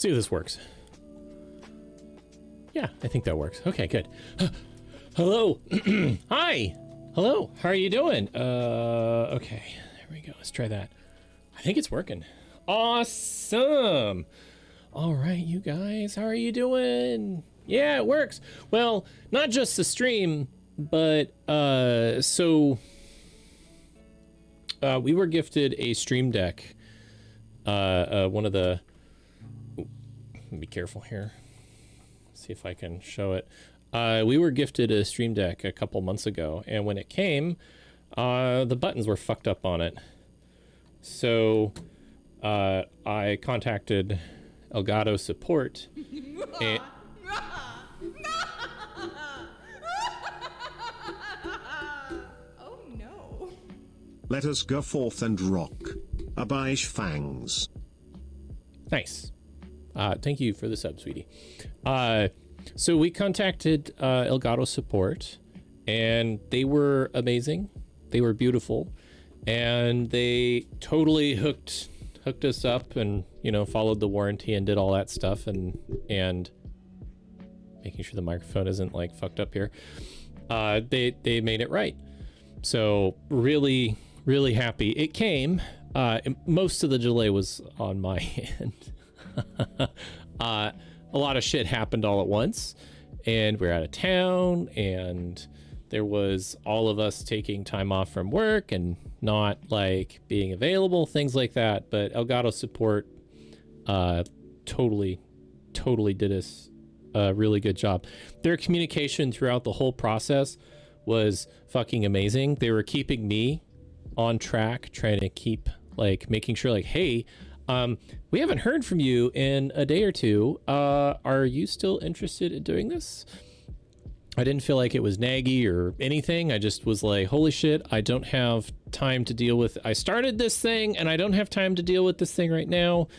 See if this works. Yeah, I think that works. Okay, good. Hello. Hi. Hello. How are you doing? Okay. There we go. Let's try that. I think it's working. Awesome. All right, you guys. How are you doing? Yeah, it works. Well, not just the stream, but we were gifted a Stream Deck. One of the... Be careful here. See if I can show it. We were gifted a Stream Deck a couple months ago, and when it came, the buttons were fucked up on it. So I contacted Elgato support. And oh no. Let us go forth and rock. Abaish fangs. Nice. Thank you for the sub, sweetie. So we contacted Elgato support, and they were amazing. They were beautiful, and they totally hooked hooked us up and, you know, followed the warranty and did all that stuff and making sure the microphone isn't like fucked up here. They made it right. So really, really happy. It came. Most of the delay was on my end. A lot of shit happened all at once, and we're out of town, and there was all of us taking time off from work and not like being available, things like that. But Elgato support totally did us a really good job. Their communication throughout the whole process was fucking amazing. They were keeping me on track, trying to keep like making sure like, hey, we haven't heard from you in a day or two. Are you still interested in doing this? I didn't feel like it was naggy or anything. I just was like, holy shit, I don't have time to deal with. I started this thing and I don't have time to deal with this thing right now.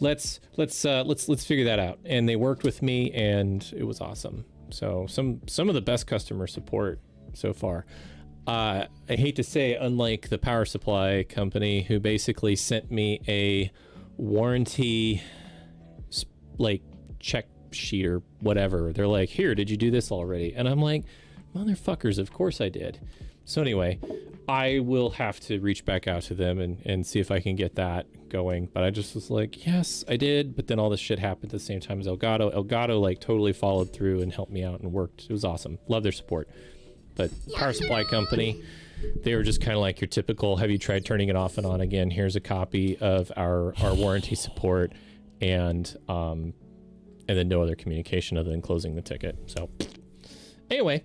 Let's figure that out. And they worked with me and it was awesome. So some of the best customer support so far. I hate to say, unlike the power supply company who basically sent me a warranty like check sheet or whatever. They're like, here, did you do this already? And I'm like, motherfuckers, of course I did. So anyway, I will have to reach back out to them and see if I can get that going. But I just was like, yes, I did. But then all this shit happened at the same time as Elgato. Elgato like totally followed through and helped me out and worked. It was awesome. Love their support. But power supply company, they were just kind of like your typical, have you tried turning it off and on again? Here's a copy of our warranty support, and then no other communication other than closing the ticket. So anyway,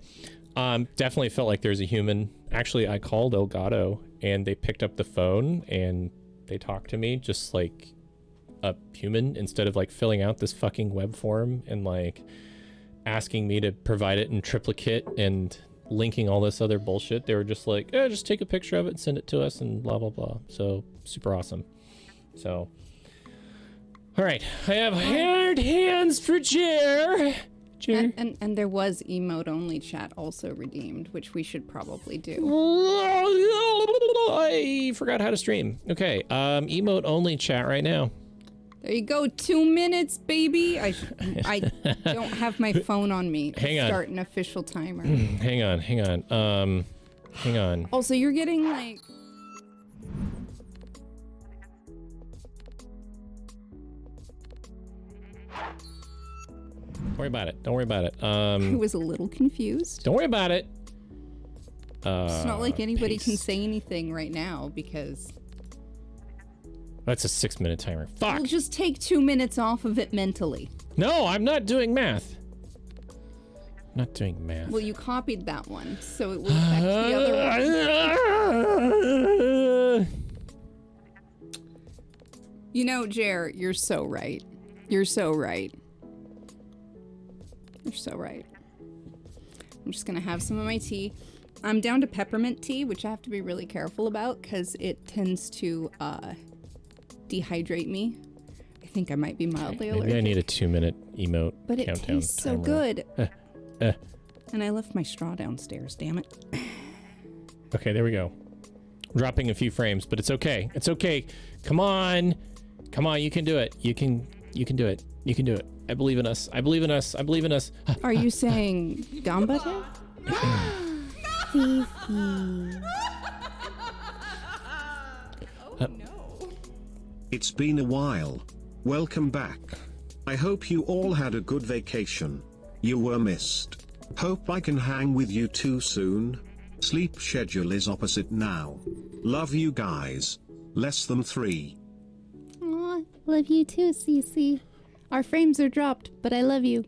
definitely felt like there's a human. Actually, I called Elgato and they picked up the phone and they talked to me just like a human instead of like filling out this fucking web form and like asking me to provide it in triplicate and linking all this other bullshit. They were just like, just take a picture of it and send it to us and blah, blah, blah. So super awesome. So, all right. I have hard hands for Jer. And there was emote only chat also redeemed, which we should probably do. I forgot how to stream. Okay. Emote only chat right now. There you go, 2 minutes, baby. I don't have my phone on me. Hang on. Start an official timer. Hang on. Hang on. Also, you're getting like... Don't worry about it. Don't worry about it. I was a little confused. Don't worry about it. It's not like anybody can paste. say anything right now because... That's a 6-minute timer. Fuck. We'll just take 2 minutes off of it mentally. No, I'm not doing math. I'm not doing math. Well, you copied that one, so it will affect the other one. You know, Jer, you're so right. You're so right. You're so right. I'm just gonna have some of my tea. I'm down to peppermint tea, which I have to be really careful about because it tends to dehydrate me. I think I might be mildly allergic. Maybe I need a 2-minute emote but it countdown tastes so timer. good. And I left my straw downstairs, damn it. Okay, there we go. Dropping a few frames, but it's okay. It's okay. Come on. Come on, you can do it. You can do it. You can do it. I believe in us. I believe in us. I believe in us. Are you saying Gambata? Oh no. It's been a while. Welcome back. I hope you all had a good vacation. You were missed. Hope I can hang with you too soon. Sleep schedule is opposite now. Love you guys. Less than 3. Aw, love you too, Cece. Our frames are dropped, but I love you.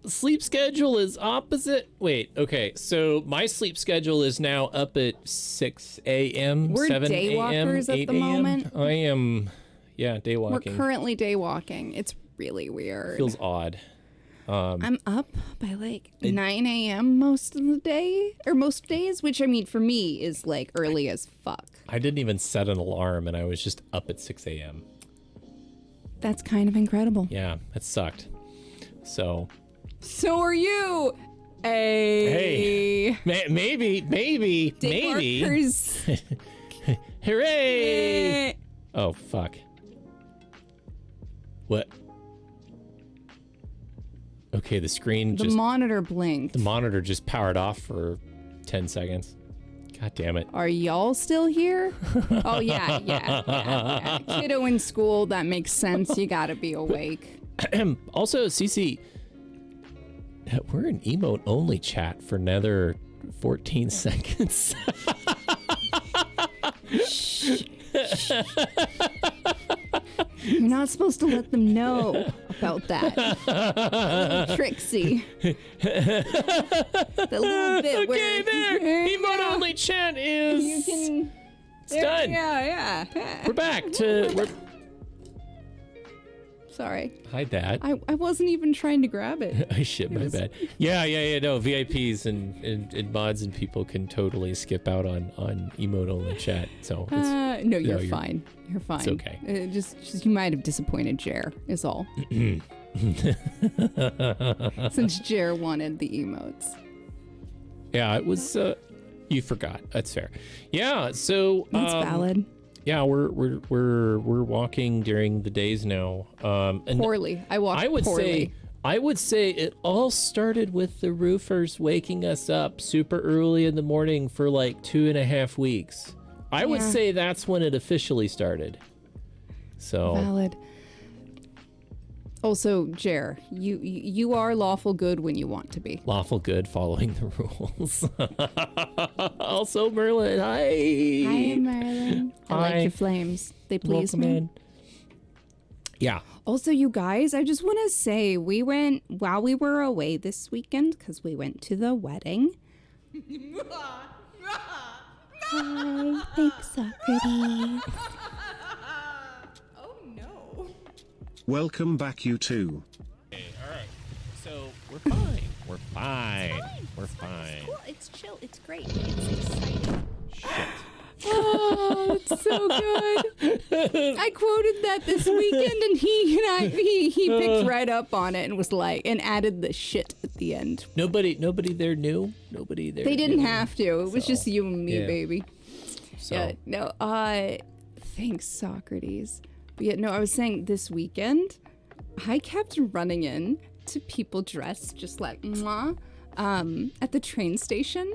Sleep schedule is opposite. Wait, okay. So my sleep schedule is now up at 6 a.m., We're 7 a.m., daywalkers 8 at the a.m. moment. I am, yeah, day We're walking. currently day walking. It's really weird. Feels odd. I'm up by like 9 a.m. most of the day, or most days, which I mean for me is like early as fuck. I didn't even set an alarm and I was just up at 6 a.m. That's kind of incredible. Yeah, that sucked. So So are you. Hey. maybe. Daywalkers. Hooray! Oh, fuck. What? Okay, the screen The just... monitor blinked. The monitor just powered off for 10 seconds. God damn it. Are y'all still here? Oh, yeah. Kiddo in school, that makes sense. You gotta be awake. Also, Cece, we're in emote-only chat for another 14 seconds. You're not supposed to let them know about that. Trixie. The little bit where... Okay, there! Emote-only chat is... You can... It's done. Yeah. We're back to... Sorry. Hi, Dad. I wasn't even trying to grab it. I shit my bad. Yeah. No, VIPs and mods and people can totally skip out on emote-only chat. So it's... No, you're fine. You're fine. It's okay. Just you might have disappointed Jer, is all. Since Jer wanted the emotes. Yeah, it was... you forgot. That's fair. Yeah, so... That's valid. Yeah, we're walking during the days now. And Poorly. I walked poorly. I would say it all started with the roofers waking us up super early in the morning for like 2.5 weeks. I would say that's when it officially started. So valid. Also, Jer, you are lawful good when you want to be. Lawful good, following the rules. Also, Merlin, hi. Hi, Merlin. I Hi. like your flames. They please Welcome me. in. Yeah. Also, you guys, I just want to say we went while we were away this weekend because we went to the wedding. Hi, thanks, Socrates. Oh no. Welcome back, you two. Okay, all right. So we're fine. We're fine. We're fine. Cool, it's chill, it's great, it's exciting. Shit. Oh, it's so good. I quoted that this weekend, and he picked right up on it and was like, and added the shit at the end. Nobody there knew. Nobody there. They didn't knew. have to. It was So, just you and me, yeah. baby. So Yeah. No. Thanks, Socrates. But yeah. No. I was saying this weekend, I kept running in to people dressed just like mwah, at the train station.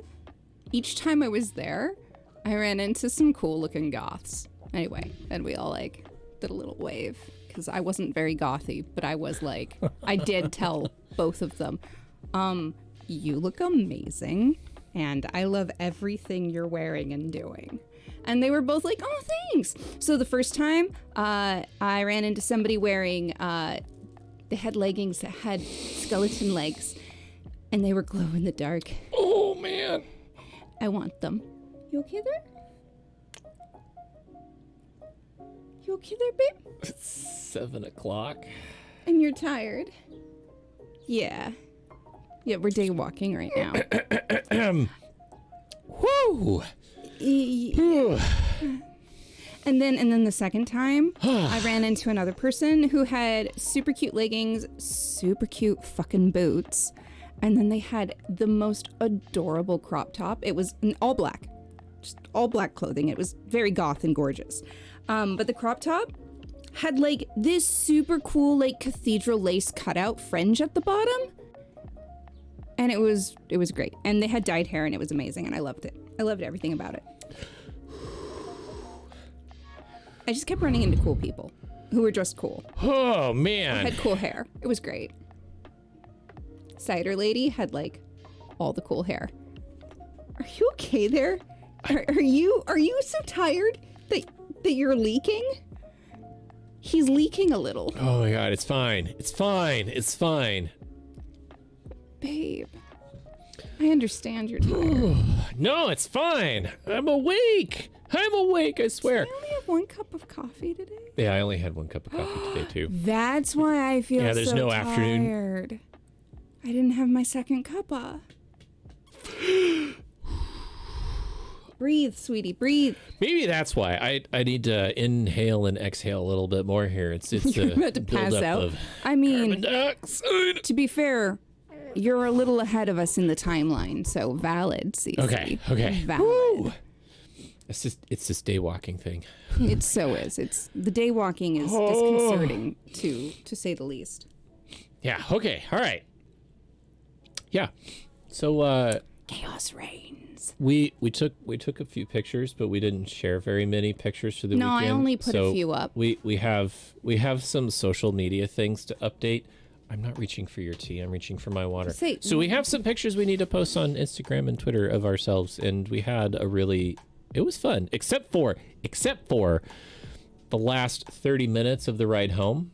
Each time I was there, I ran into some cool looking goths. Anyway, and we all like did a little wave because I wasn't very gothy, but I was like, I did tell both of them, you look amazing and I love everything you're wearing and doing. And they were both like, oh, thanks. So the first time I ran into somebody wearing, they had leggings that had skeleton legs and they were glow in the dark. Oh man. I want them. You okay there? You okay there, babe? It's 7 o'clock. And you're tired? Yeah. Yeah, we're day walking right now. Woo. And then the second time, I ran into another person who had super cute leggings, super cute fucking boots, and then they had the most adorable crop top. It was all black, just all black clothing. It was very goth and gorgeous. But the crop top had like this super cool like cathedral lace cutout fringe at the bottom. And it was great. And they had dyed hair and it was amazing and I loved it. I loved everything about it. I just kept running into cool people who were dressed cool. Oh man. Had cool hair. It was great. Cider lady had like all the cool hair. Are you okay there? Are you so tired that you're leaking? He's leaking a little. Oh my god, it's fine. It's fine. It's fine. Babe, I understand you're tired. No, it's fine. I'm awake. I'm awake, I swear. I only have 1 cup of coffee today. Yeah, I only had 1 cup of coffee today too. That's why I feel Yeah, there's so no tired. afternoon. I didn't have my second cuppa. Breathe, sweetie, breathe. Maybe that's why I need to inhale and exhale a little bit more here. It's You're about to pass buildup out. of I mean, carbon dioxide. to be fair, you're a little ahead of us in the timeline, so valid, Cece. Okay. Valid. Woo. It's this day walking thing. It so is. It's the day walking is disconcerting to say the least. Yeah. Okay. All right. Yeah. So Chaos reigns. we took a few pictures, but we didn't share very many pictures for the No, weekend. I only put a few up. We have some social media things to update. I'm not reaching for your tea. I'm reaching for my water. So we have some pictures we need to post on Instagram and Twitter of ourselves, and we had it was fun, except for the last 30 minutes of the ride home.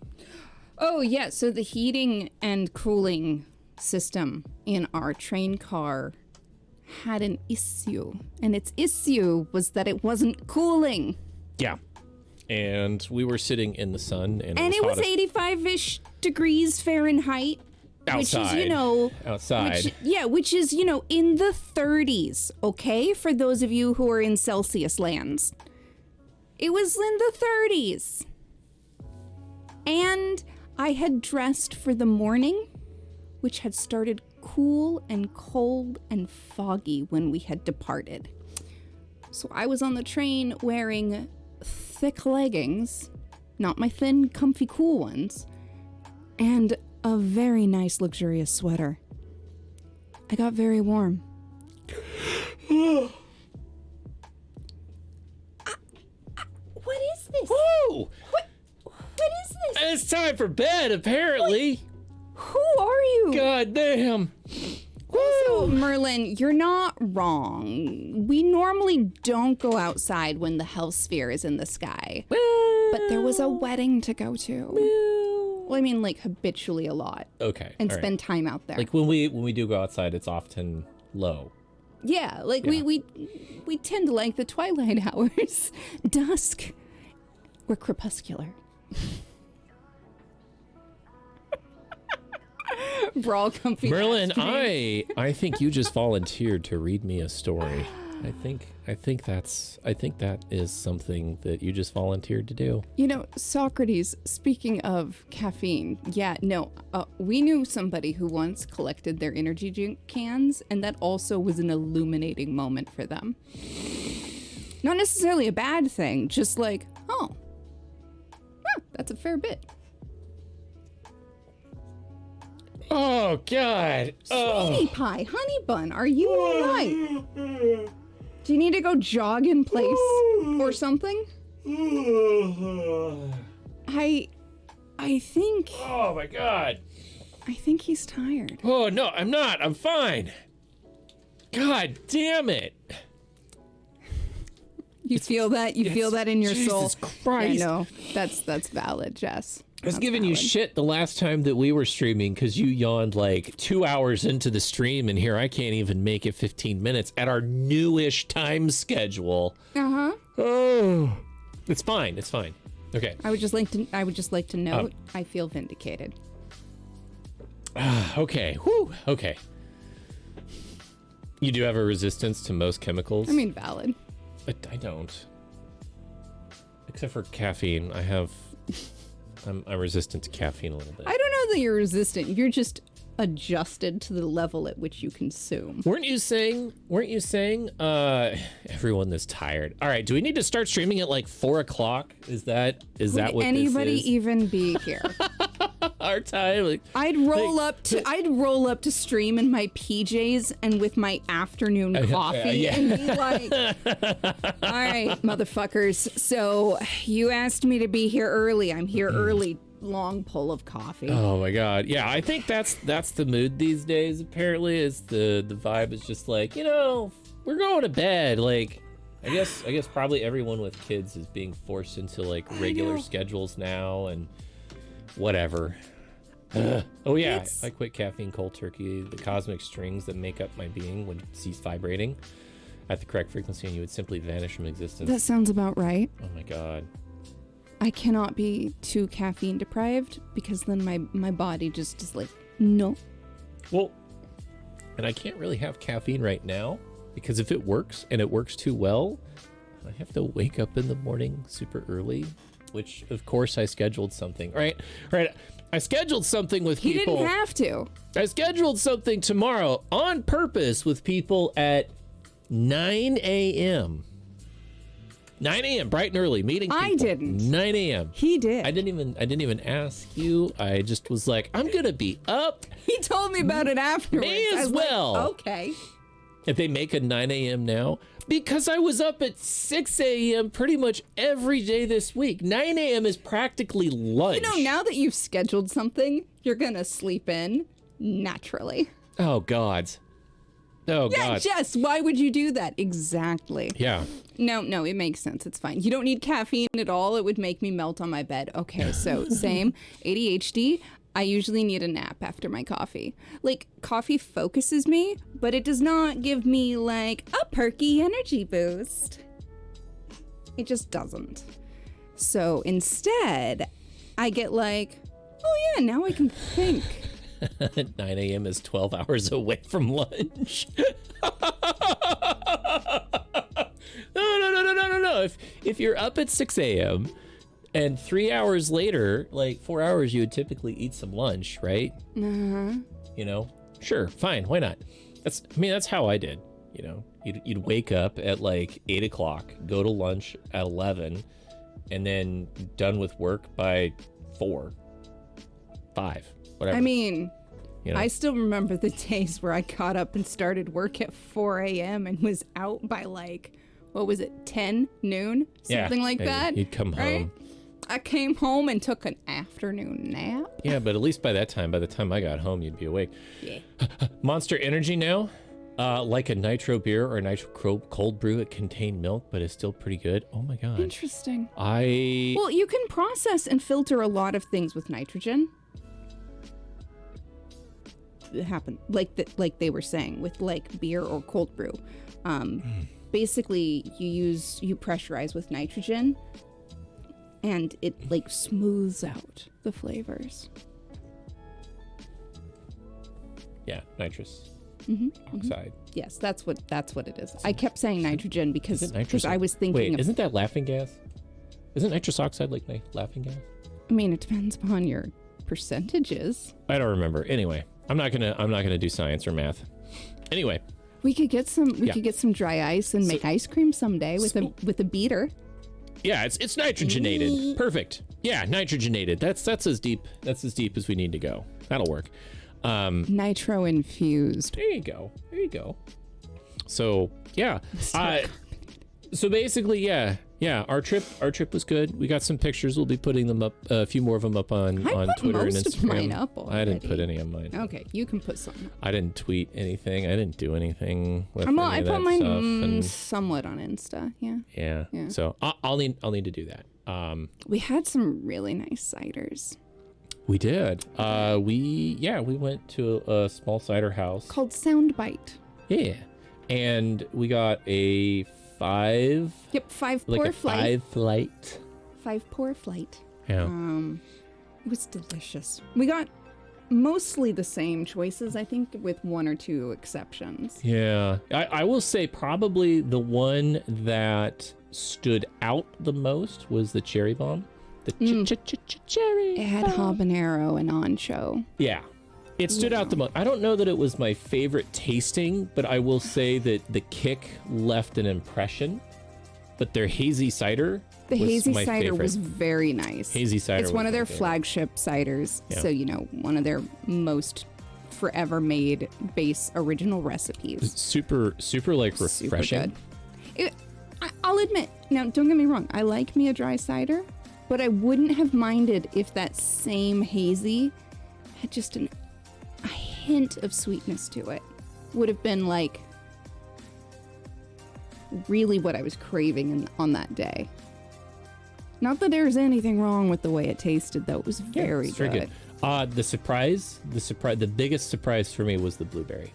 Oh, yeah. So the heating and cooling system in our train car had an issue. And its issue was that it wasn't cooling. Yeah. And we were sitting in the sun. And it was hot 85-ish degrees Fahrenheit. outside. Which is, outside. Which is, in the 30s, okay? For those of you who are in Celsius lands. It was in the 30s. And I had dressed for the morning, which had started cool and cold and foggy when we had departed. So I was on the train wearing thick leggings, not my thin, comfy, cool ones, and a very nice, luxurious sweater. I got very warm. What is this? Woo! What is this? It's time for bed, apparently. Who are you? God damn. Also, Merlin, you're not wrong. We normally don't go outside when the hell sphere is in the sky. But there was a wedding to go to. Well, I mean, like, habitually a lot. Okay. And all right. spend time out there. Like when we do go outside, it's often low. Yeah, like Yeah. we tend to like the twilight hours. Dusk. We're crepuscular. We're all comfy. Merlin, I think you just volunteered to read me a story. I think that is something that you just volunteered to do. Socrates, speaking of caffeine, we knew somebody who once collected their energy drink cans, and that also was an illuminating moment for them. Not necessarily a bad thing, just like, that's a fair bit. Oh, God. Sweetie pie, honey bun, are you all right? Do you need to go jog in place or something? I think... Oh, my God. I think he's tired. Oh, no, I'm not. I'm fine. God damn it. You feel that? You feel that in your soul? Jesus Christ. Yeah, no, that's valid, Jess. I was giving you shit the last time that we were streaming because you yawned like 2 hours into the stream, and here I can't even make it 15 minutes at our newish time schedule. Uh-huh. Oh, it's fine. It's fine. Okay. I would just like to note I feel vindicated. Okay. Whew. Okay. You do have a resistance to most chemicals? I mean, valid. I don't. Except for caffeine. I'm resistant to caffeine a little bit. I don't know that you're resistant. You're just adjusted to the level at which you consume. Weren't you saying everyone is tired? All right, do we need to start streaming at like 4:00? Is that what anybody this is? even be here? Our time? Like, I'd roll up to stream in my PJs and with my afternoon coffee and be like, all right, motherfuckers. So you asked me to be here early. I'm here early. Long pull of coffee. oh my God. Yeah, I think that's the mood these days, apparently, is the vibe is just like, we're going to bed. Like, I guess probably everyone with kids is being forced into like regular schedules now and whatever. Oh yeah, I quit caffeine cold turkey. The cosmic strings that make up my being would cease vibrating at the correct frequency, and you would simply vanish from existence. That sounds about right. Oh my God. I cannot be too caffeine deprived because then my body just is like, no. Well, and I can't really have caffeine right now because if it works and it works too well, I have to wake up in the morning super early, which of course I scheduled something. Right. I scheduled something with He people. didn't have to. I scheduled something tomorrow on purpose with people at 9 a.m. 9 a.m. bright and early meeting people. I didn't. 9 a.m. He did. I didn't even ask you. I just was like, I'm gonna be up. He told me about it afterwards. May I as was like, well. okay. If they make a 9 a.m. now, because I was up at 6 a.m. pretty much every day this week. 9 a.m. is practically lunch. You know, now that you've scheduled something, you're gonna sleep in naturally. Oh God. Oh Yeah, God. Jess, why would you do that? Exactly. Yeah. No, it makes sense. It's fine. You don't need caffeine at all. It would make me melt on my bed. Okay, so same. ADHD, I usually need a nap after my coffee. Like, coffee focuses me, but it does not give me, like, a perky energy boost. It just doesn't. So instead, I get like, oh yeah, now I can think. 9 a.m. is 12 hours away from lunch. No. If you're up at 6 a.m. and 3 hours later, like 4 hours, you would typically eat some lunch, right? You know, sure, fine, why not? That's how I did. You know, you'd wake up at like 8 o'clock, go to lunch at 11, and then done with work by 4, 5, whatever. I mean, you know? I still remember the days where I got up and started work at 4 a.m. and was out by like, what was it, 10 noon? Something like maybe. that. You'd come right? home. I came home and took an afternoon nap. Yeah, but at least by the time I got home, you'd be awake. Yeah. Monster Energy now, like a nitro beer or a nitro cold brew, it contained milk, but it's still pretty good. Oh my God. Interesting. Well, Well, you can process and filter a lot of things with nitrogen. It happened like they were saying with like beer or cold brew. Basically, you pressurize with nitrogen, and it like smooths out the flavors. yeah, nitrous Mm-hmm. oxide. Yes, that's what it is. I kept saying nitrogen Is because it nitrous? I was thinking Wait, of. isn't that laughing gas? Isn't nitrous oxide like laughing gas? I mean, it depends upon your percentages. I don't remember. Anyway, I'm not gonna do science or math. Anyway, We could get some. We Yeah. could get some dry ice and make ice cream someday with a beater. yeah, it's nitrogenated. Perfect. Yeah, nitrogenated. That's as deep as we need to go. That'll work. Nitro infused. There you go. So yeah. So basically, yeah. Our trip was good. We got some pictures. We'll be putting them up, a few more of them up on I put Twitter and most Instagram. of mine up I didn't already. put any of mine. Okay, you can put some. I didn't tweet anything. I didn't do anything with I any of put that mine stuff. And somewhat on Insta. Yeah. yeah. So I'll need to do that. We had some really nice ciders We did. We went to a small cider house. called Soundbite. Yeah, and we got a 5 Yep, 5 like pour a flight. 5 flight. 5 pour flight. Yeah. It was delicious. We got mostly the same choices, I think, with 1 or 2 exceptions. Yeah, I will say probably the one that stood out the most was the cherry bomb. The cherry. It had habanero and ancho. Yeah, it stood out the most. I don't know that it was my favorite tasting, but I will say that the kick left an impression. But their hazy cider The was hazy my cider favorite. was very nice. Hazy cider It's one was of my their favorite. flagship ciders. Yeah. So, one of their most forever made base original recipes. super like Super refreshing. good. I'll admit, now don't get me wrong, I like me a dry cider, but I wouldn't have minded if that same hazy had just a hint of sweetness to it. Would have been like really what I was craving on that day. Not that there's anything wrong with the way it tasted, though. It was very It's good. The biggest surprise for me was the blueberry.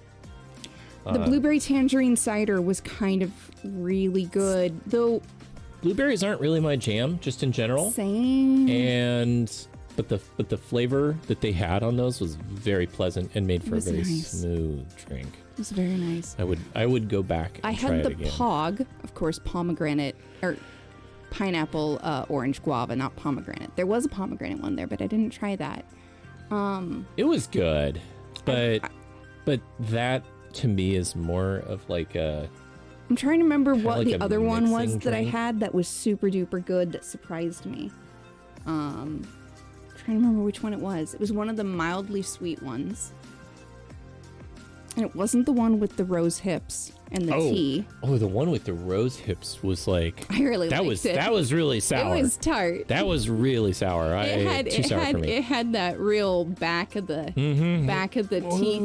The blueberry tangerine cider was kind of really good, though. Blueberries aren't really my jam, just in general. Same. But the flavor that they had on those was very pleasant and made for a was very nice. smooth drink. It was very nice. I would go back and I try had it the again. POG, of course, pomegranate or pineapple, orange guava, not pomegranate. There was a pomegranate one there, but I didn't try that. It was good, but that to me is more of like a I'm trying to remember what like the a other one was mixing that I drink. had that was super duper good that surprised me. Trying to remember which one it was. It was one of the mildly sweet ones. And it wasn't the one with the rose hips and the tea. Oh, the one with the rose hips was like I really that liked was it. that was really sour. It was tart. That was really sour. Too sour for me. It had that real back of the teeth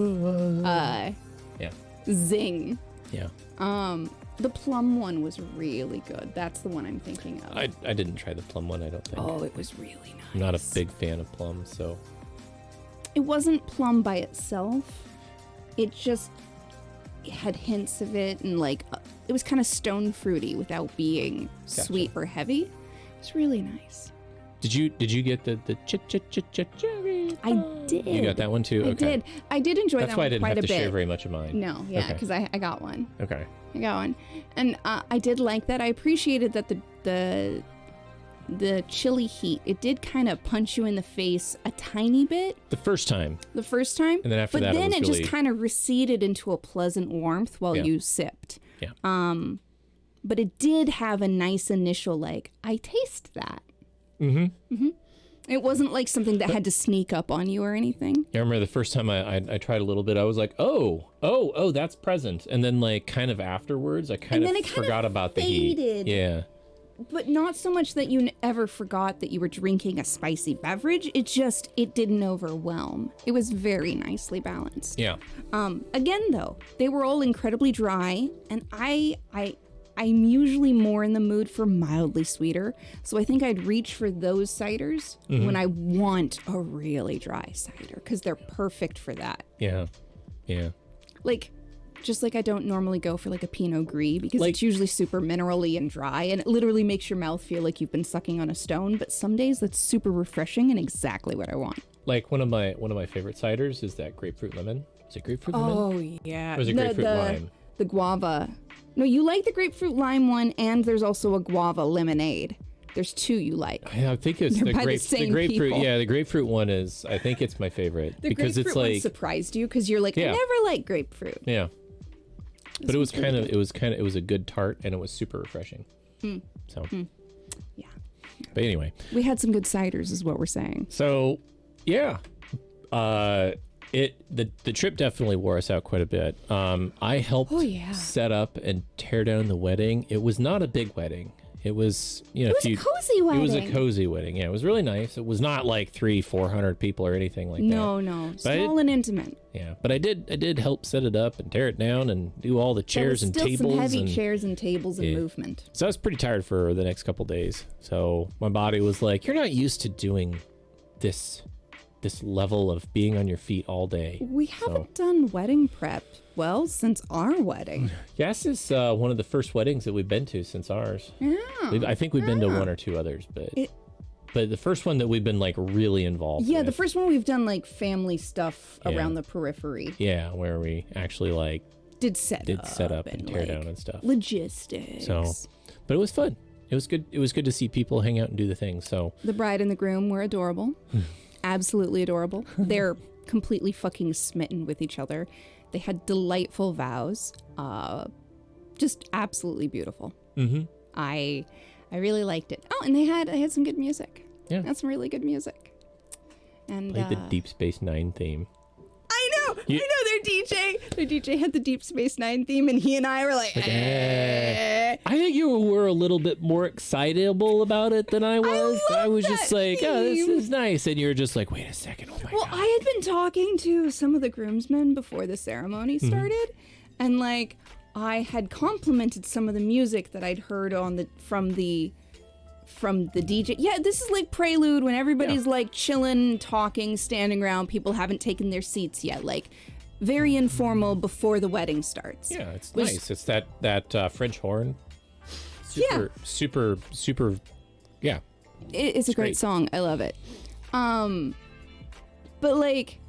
Yeah. zing. Yeah. The plum one was really good. That's the one I'm thinking of. I didn't try the plum one, I don't think. Oh, it was really nice. I'm not a big fan of plum, so It wasn't plum by itself. It just had hints of it, and like it was kind of stone fruity without being sweet or heavy. It was really nice. Did you get the cherry? I did. You got that one too? I Okay. did. I did enjoy That's that why I one didn't quite have a to bit. share very much of mine. No, yeah, Okay. because I got one. Okay. I got one, and I did like that. I appreciated that the chili heat. It did kind of punch you in the face a tiny bit The first time. the first time, And then after but that, it then was it really- just kind of receded into a pleasant warmth while Yeah. you sipped. Yeah. But it did have a nice initial like, I taste that. Mm-hmm. It wasn't like something that had to sneak up on you or anything. I remember the first time I tried a little bit, I was like, oh, that's present. And then like kind of afterwards, I kind then of it kind of forgot about the heat. faded. Yeah. But not so much that you ever forgot that you were drinking a spicy beverage. It didn't overwhelm. It was very nicely balanced. Yeah. Again, though, they were all incredibly dry, and I'm usually more in the mood for mildly sweeter. So I think I'd reach for those ciders when I want a really dry cider, because they're perfect for that. Yeah. Yeah. Like, just like I don't normally go for like a Pinot Gris, because Like- it's usually super minerally and dry, and it literally makes your mouth feel like you've been sucking on a stone. But some days that's super refreshing and exactly what I want. Like one of my favorite ciders is that grapefruit lemon. Is it grapefruit lemon? Oh yeah, Or is it grapefruit lime? The guava. No, you like the grapefruit lime one, and there's also a guava lemonade. There's two you like. I think it's They're the by the grape. same grapefruit. people. Yeah, the grapefruit one is. I think it's my favorite The because grapefruit it's one like surprised you because you're like, Yeah. I never liked grapefruit. yeah. But it was one's really it was a good tart and it was super refreshing. So Yeah, but anyway, we had some good ciders, is what we're saying. so yeah, the trip definitely wore us out quite a bit. I helped Oh, yeah. set up and tear down the wedding. It was not a big wedding. It was, you know, It was a cozy wedding. It was a cozy wedding. Yeah, it was really nice. It was not like 300-400 people or anything like that. No, But I small and intimate. Yeah, but I did help set it up and tear it down and do all the chairs and still tables. some heavy and, chairs and tables and Yeah. movement. So I was pretty tired for the next couple days. So my body was like, "You're not used to doing this level of being on your feet all day." We haven't done wedding prep since our wedding. Yes, is one of the first weddings that we've been to since ours. Yeah. I think we've been to one or two others, but the first one that we've been like really involved. Yeah, with. the first one we've done like family stuff Yeah. around the periphery. Yeah, where we actually like Did set up and tear like, down and stuff. logistics. So, but it was fun. It was good. It was good to see people hang out and do the thing. So The bride and the groom were adorable. Absolutely adorable. They're completely fucking smitten with each other. They had delightful vows. Just absolutely beautiful. mm-hmm. I really liked it. Oh, and they had some good music. Yeah. That's some really good music. And Played the Deep Space Nine theme. I know their DJ had the Deep Space Nine theme, and he and I were like, I think you were a little bit more excitable about it than I was. I love was just that like, oh, this theme. is nice. And you were just like, wait a second. Oh my Well, God. I had been talking to some of the groomsmen before the ceremony started, and like I had complimented some of the music that I'd heard from the DJ. Yeah, this is like prelude when everybody's like chilling, talking, standing around. People haven't taken their seats yet. Like very informal before the wedding starts. Yeah, it's Which- nice. It's that French horn. Super. Yeah. It's a great great. song. I love it. But like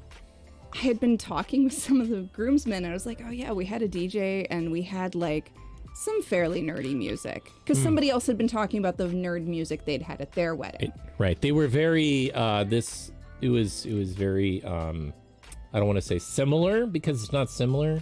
I had been talking with some of the groomsmen, and I was like, oh yeah, we had a DJ and we had like some fairly nerdy music because somebody else had been talking about the nerd music they'd had at their wedding. Right. They were very it was very I don't want to say similar because it's not similar,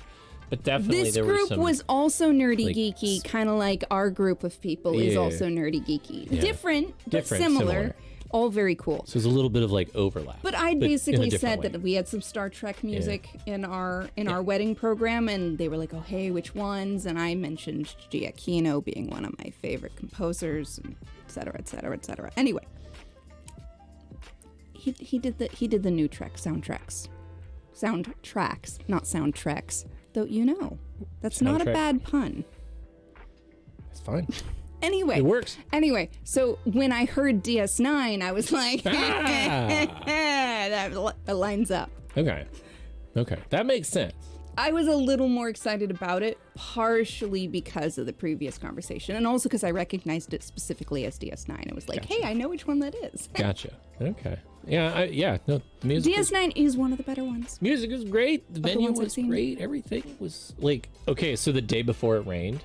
but definitely This there were group some. was also nerdy like, geeky, kind of like our group of people is Yeah. also nerdy geeky. Yeah. Different, but Different, similar. similar. All very cool. So there's a little bit of like overlap. But I in a basically different said way. that we had some Star Trek music in our wedding program, and they were like, "Oh, hey, which ones?" And I mentioned Giacchino being one of my favorite composers, and et cetera, et cetera, et cetera. Anyway, he did the new Trek soundtracks, not soundtracks. Though that's not a Soundtrack. bad pun. It's fine. Anyway, It works. Anyway, so when I heard DS9, I was like, that lines up. Okay. That makes sense. I was a little more excited about it, partially because of the previous conversation, and also because I recognized it specifically as DS9. It was like, hey, I know which one that is. Gotcha. Okay. Yeah. No. Music. DS9 is one of the better ones. Music was great. The venue ones I've was seen. great. Everything was like okay. So the day before it rained.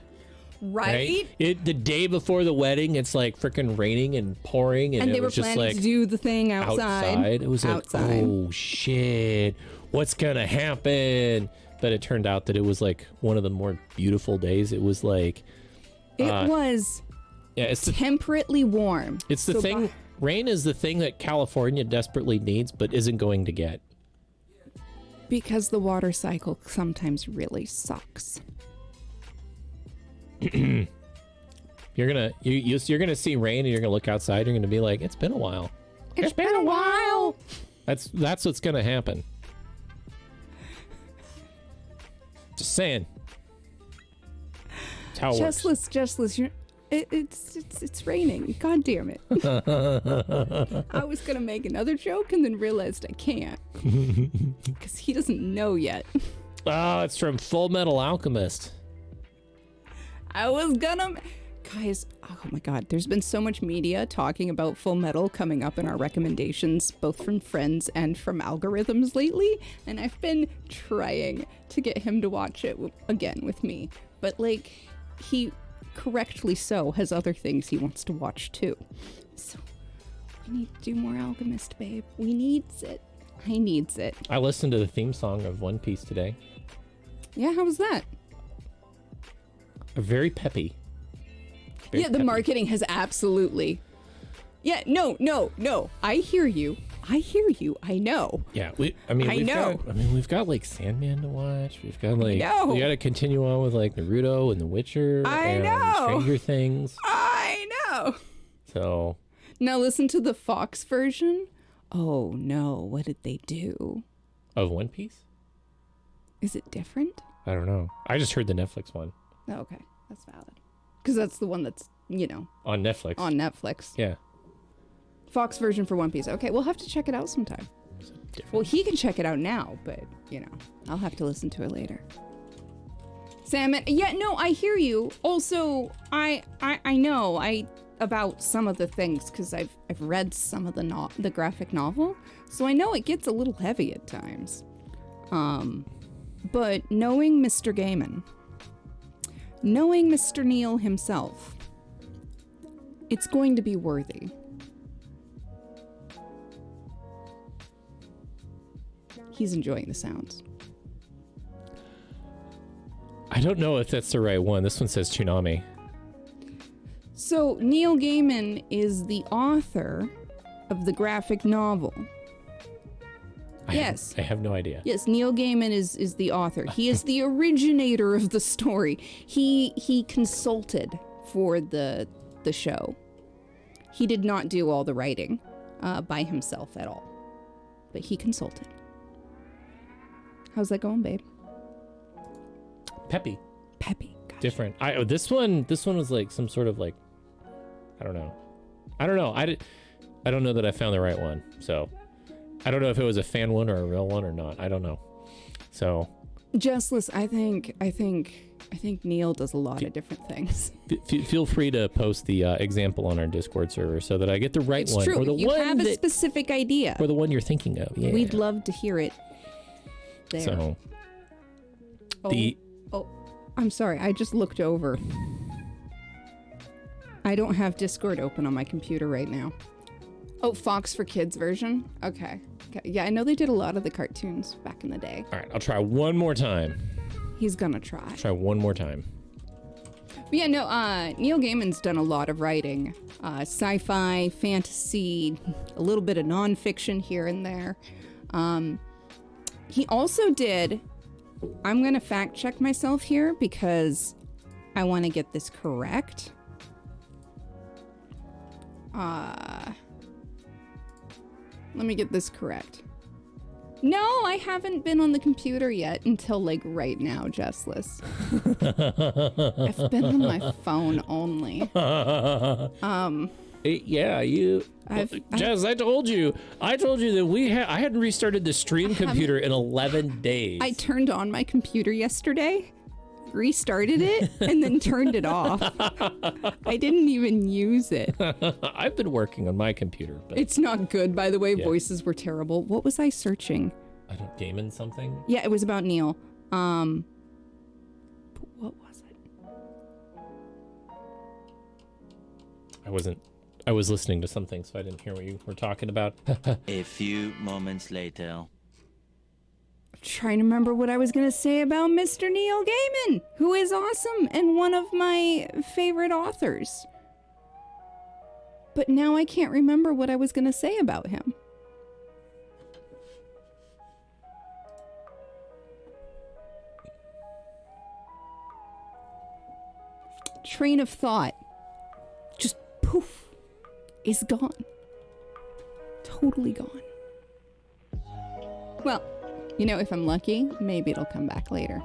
Right? The day before the wedding, it's like freaking raining and pouring, and And it they were was just planning like to do the thing outside. It was outside. like, oh shit, what's gonna happen? But it turned out that it was like one of the more beautiful days. It was like, It was it's the temperately warm. it's the So thing. Rain is the thing that California desperately needs, but isn't going to get. Because the water cycle sometimes really sucks. You're gonna see rain, and you're gonna look outside. You're gonna be like, it's been a while. It's been a while. That's what's gonna happen. Just saying. That's how it works. Justless, it's raining. God damn it. I was gonna make another joke and then realized I can't. Because he doesn't know yet. Oh, it's from Full Metal Alchemist. I was gonna... Guys, oh my god, there's been so much media talking about Full Metal coming up in our recommendations, both from friends and from algorithms lately, and I've been trying to get him to watch it again with me. But, like, he, correctly so, has other things he wants to watch too. So, we need to do more Alchemist, babe. We needs it. I needs it. I listened to the theme song of One Piece today. Yeah, how was that? Very peppy. Very Yeah, the peppy. marketing has absolutely... Yeah, no. I hear you. I know. Yeah, we've got like Sandman to watch. We've got like know. we got to continue on with like Naruto and The Witcher I and know. Stranger Things. I know. So Now listen to the Fox version. Oh no, what did they do? of One Piece, Is it different? I don't know. I just heard the Netflix one Oh, okay, that's valid. Because that's the one that's, on Netflix. on Netflix. Yeah. Fox version for One Piece. Okay, we'll have to check it out sometime. Different. Well, he can check it out now, but, I'll have to listen to it later. Salmon. Yeah, no, I hear you. Also, I know about some of the things because I've read some of the graphic novel, so I know it gets a little heavy at times. But knowing Mr. Gaiman, knowing Mr. Neil himself, it's going to be worthy. He's enjoying the sounds. I don't know if that's the right one. This one says Tsunami. So, Neil Gaiman is the author of the graphic novel. Yes. I have no idea. Yes, Neil Gaiman is the author. He is the originator of the story. He consulted for the show. He did not do all the writing by himself at all, but he consulted. How's that going, babe? Peppy. Peppy. Gotcha. Different. This one was like some sort of like, I don't know. I don't know that I found the right one. So I don't know if it was a fan one or a real one or not. I don't know. So Justless, I think Neil does a lot of different things. feel free to post the example on our Discord server so that I get the right It's one true. or the You one have a that, specific idea. or the one you're thinking of. Yeah. We'd love to hear it. There. So Oh, I'm sorry. I just looked over. I don't have Discord open on my computer right now. Oh, Fox for Kids version? Okay. Yeah, I know they did a lot of the cartoons back in the day. all right, I'll try one more time. He's gonna try. Try one more time. But yeah, no, Neil Gaiman's done a lot of writing. Sci-fi, fantasy, a little bit of nonfiction here and there. He also did, I'm gonna fact check myself here because I wanna get this correct. Let me get this correct. No, I haven't been on the computer yet until like right now, Jessless. I've been on my phone only. Yeah, you. Jazz, I told you that I hadn't restarted the stream computer in 11 days. I turned on my computer yesterday, restarted it, and then turned it off. I didn't even use it. I've been working on my computer, but It's not good, by the way. Yeah. Voices were terrible. What was I searching? I don't gaming something. Yeah, it was about Neil. But what was it? I was listening to something, so I didn't hear what you were talking about. A few moments later. Trying to remember what I was going to say about Mr. Neil Gaiman, who is awesome and one of my favorite authors. But now I can't remember what I was going to say about him. Train of thought. Just poof. Is gone. Totally gone. Well, you know, if I'm lucky, maybe it'll come back later.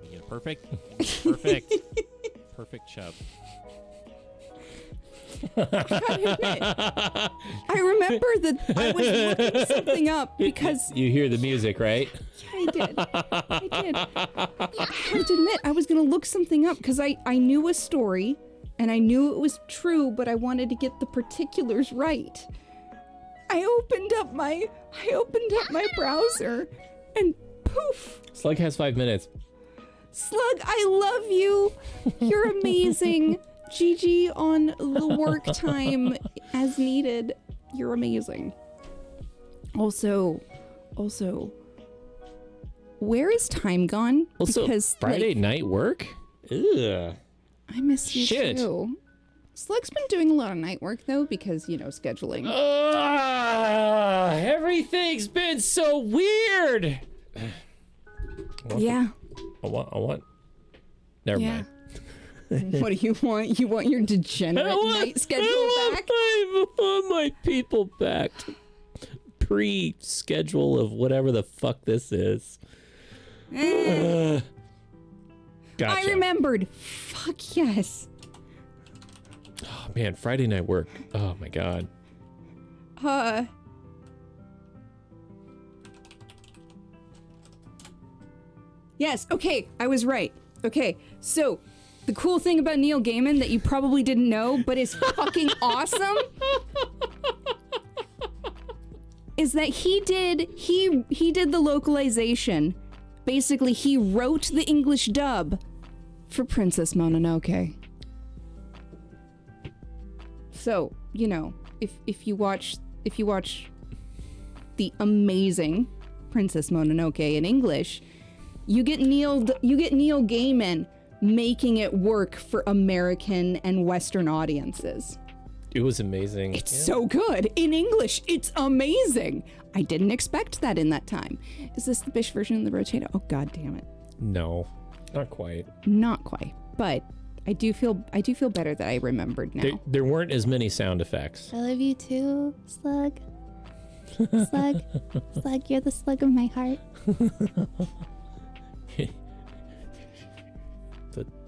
Yeah, perfect. Perfect chub. I gotta admit, I remember that I was looking something up because You hear the music, right? I did. I have to admit, I was gonna look something up because I knew a story and I knew it was true, but I wanted to get the particulars right. I opened up my browser and poof. Slug has 5 minutes. Slug, I love you. You're amazing. GG on the work time as needed. You're amazing. Also, where is time gone? Also, Because Friday like, night work? Ugh. I miss you Shit. too. Slug's been doing a lot of night work though, because, you know, scheduling. Everything's been so weird. Yeah. I want. Never Yeah. mind. What do you want? You want your degenerate night schedule back? I want my people back. Pre-schedule of whatever the fuck this is. Gotcha. I remembered. Fuck yes. Oh, man, Friday night work. Oh my god. Yes, okay, I was right. Okay, so the cool thing about Neil Gaiman that you probably didn't know, but is fucking awesome, is that he did the localization. Basically, he wrote the English dub for Princess Mononoke. So, you know, if you watch the amazing Princess Mononoke in English, you get Neil Gaiman making it work for American and Western audiences. It was amazing. It's so good. In English, it's amazing. I didn't expect that in that time. Is this the Bish version of the Rotato? Oh, god damn it. No, not quite. Not quite. But I do feel better that I remembered now. There weren't as many sound effects. I love you too, Slug. Slug. Slug, you're the slug of my heart.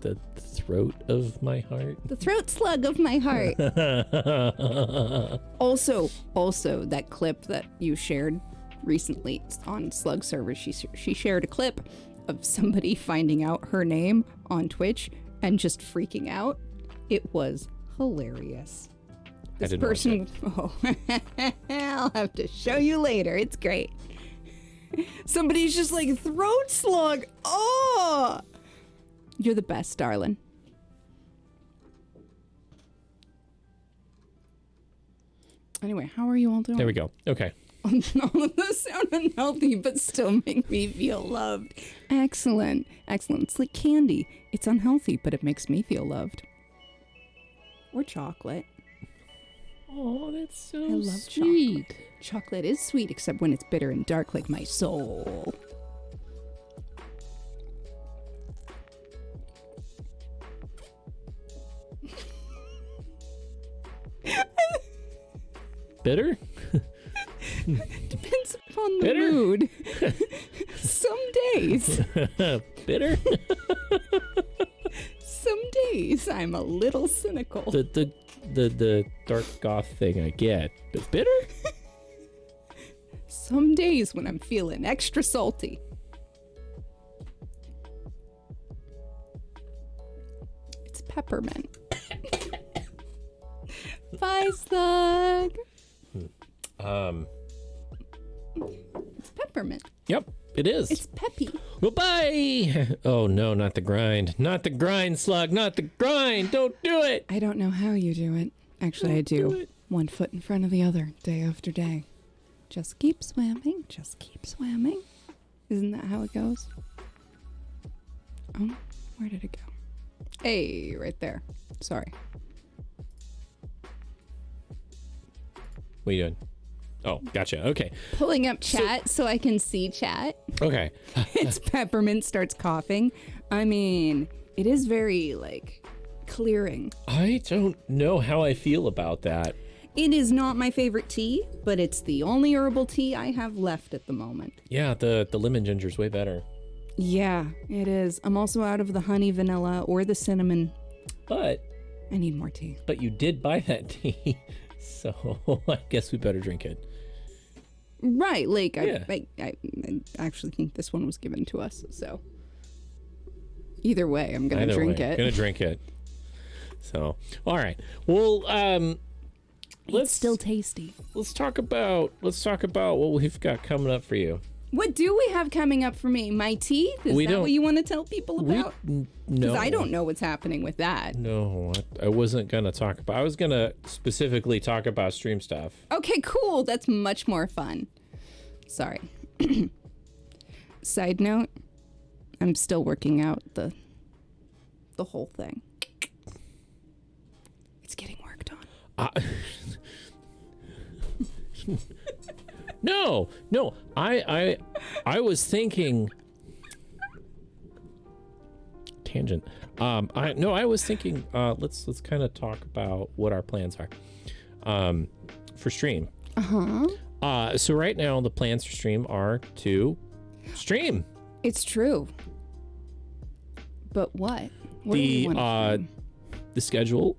The throat of my heart. The throat slug of my heart. Also, that clip that you shared recently on Slug server, she shared a clip of somebody finding out her name on Twitch and just freaking out. It was hilarious. I didn't watch Person, oh, I'll have to show you later. It's great. Somebody's just like, throat slug. Oh, you're the best, darling. Anyway, how are you all doing? There we go. Okay. All of those sound unhealthy, but still make me feel loved. Excellent. Excellent. It's like candy. It's unhealthy, but it makes me feel loved. Or chocolate. Oh, that's so I love chocolate. Chocolate is sweet, except when it's bitter and dark like my soul. Bitter? Depends upon the Bitter? mood. Some days. Bitter? Some days I'm a little cynical. The dark goth thing I get. But bitter? Some days when I'm feeling extra salty. It's peppermint. Bye, Slug. It's peppermint. Yep, it is. It's peppy. Goodbye! Oh no, not the grind. Not the grind, Slug, not the grind! Don't do it! I don't know how you do it. Actually, I do. One foot in front of the other, day after day. Just keep swimming. Just keep swimming. Isn't that how it goes? Oh, where did it go? Hey, right there. Sorry. What are you doing? Oh, gotcha. Okay. Pulling up chat so I can see chat. Okay. It's Peppermint starts coughing. I mean, it is very, like, clearing. I don't know how I feel about that. It is not my favorite tea, but it's the only herbal tea I have left at the moment. Yeah, the lemon ginger's way better. Yeah, it is. I'm also out of the honey vanilla or the cinnamon. But I need more tea. you did buy that tea, so I guess we better drink it. Right, like, Yeah. I actually think this one was given to us, so. Either way, I'm going to drink it. Gonna drink it. So, all right. Well, It's still tasty. let's talk about what we've got coming up for you. What do we have coming up for me? My tea? Is We that don't- what you want to tell people about? No. Because I don't know what's happening with that. No, I wasn't gonna talk about. I was gonna specifically talk about stream stuff. Okay, cool. That's much more fun. Sorry. Side note, I'm still working out the whole thing. It's getting worked on. No. I was thinking tangent. I was thinking let's kind of talk about what our plans are for stream. So right now the plans for stream are to stream. It's true. But what? What do we wanna stream? The schedule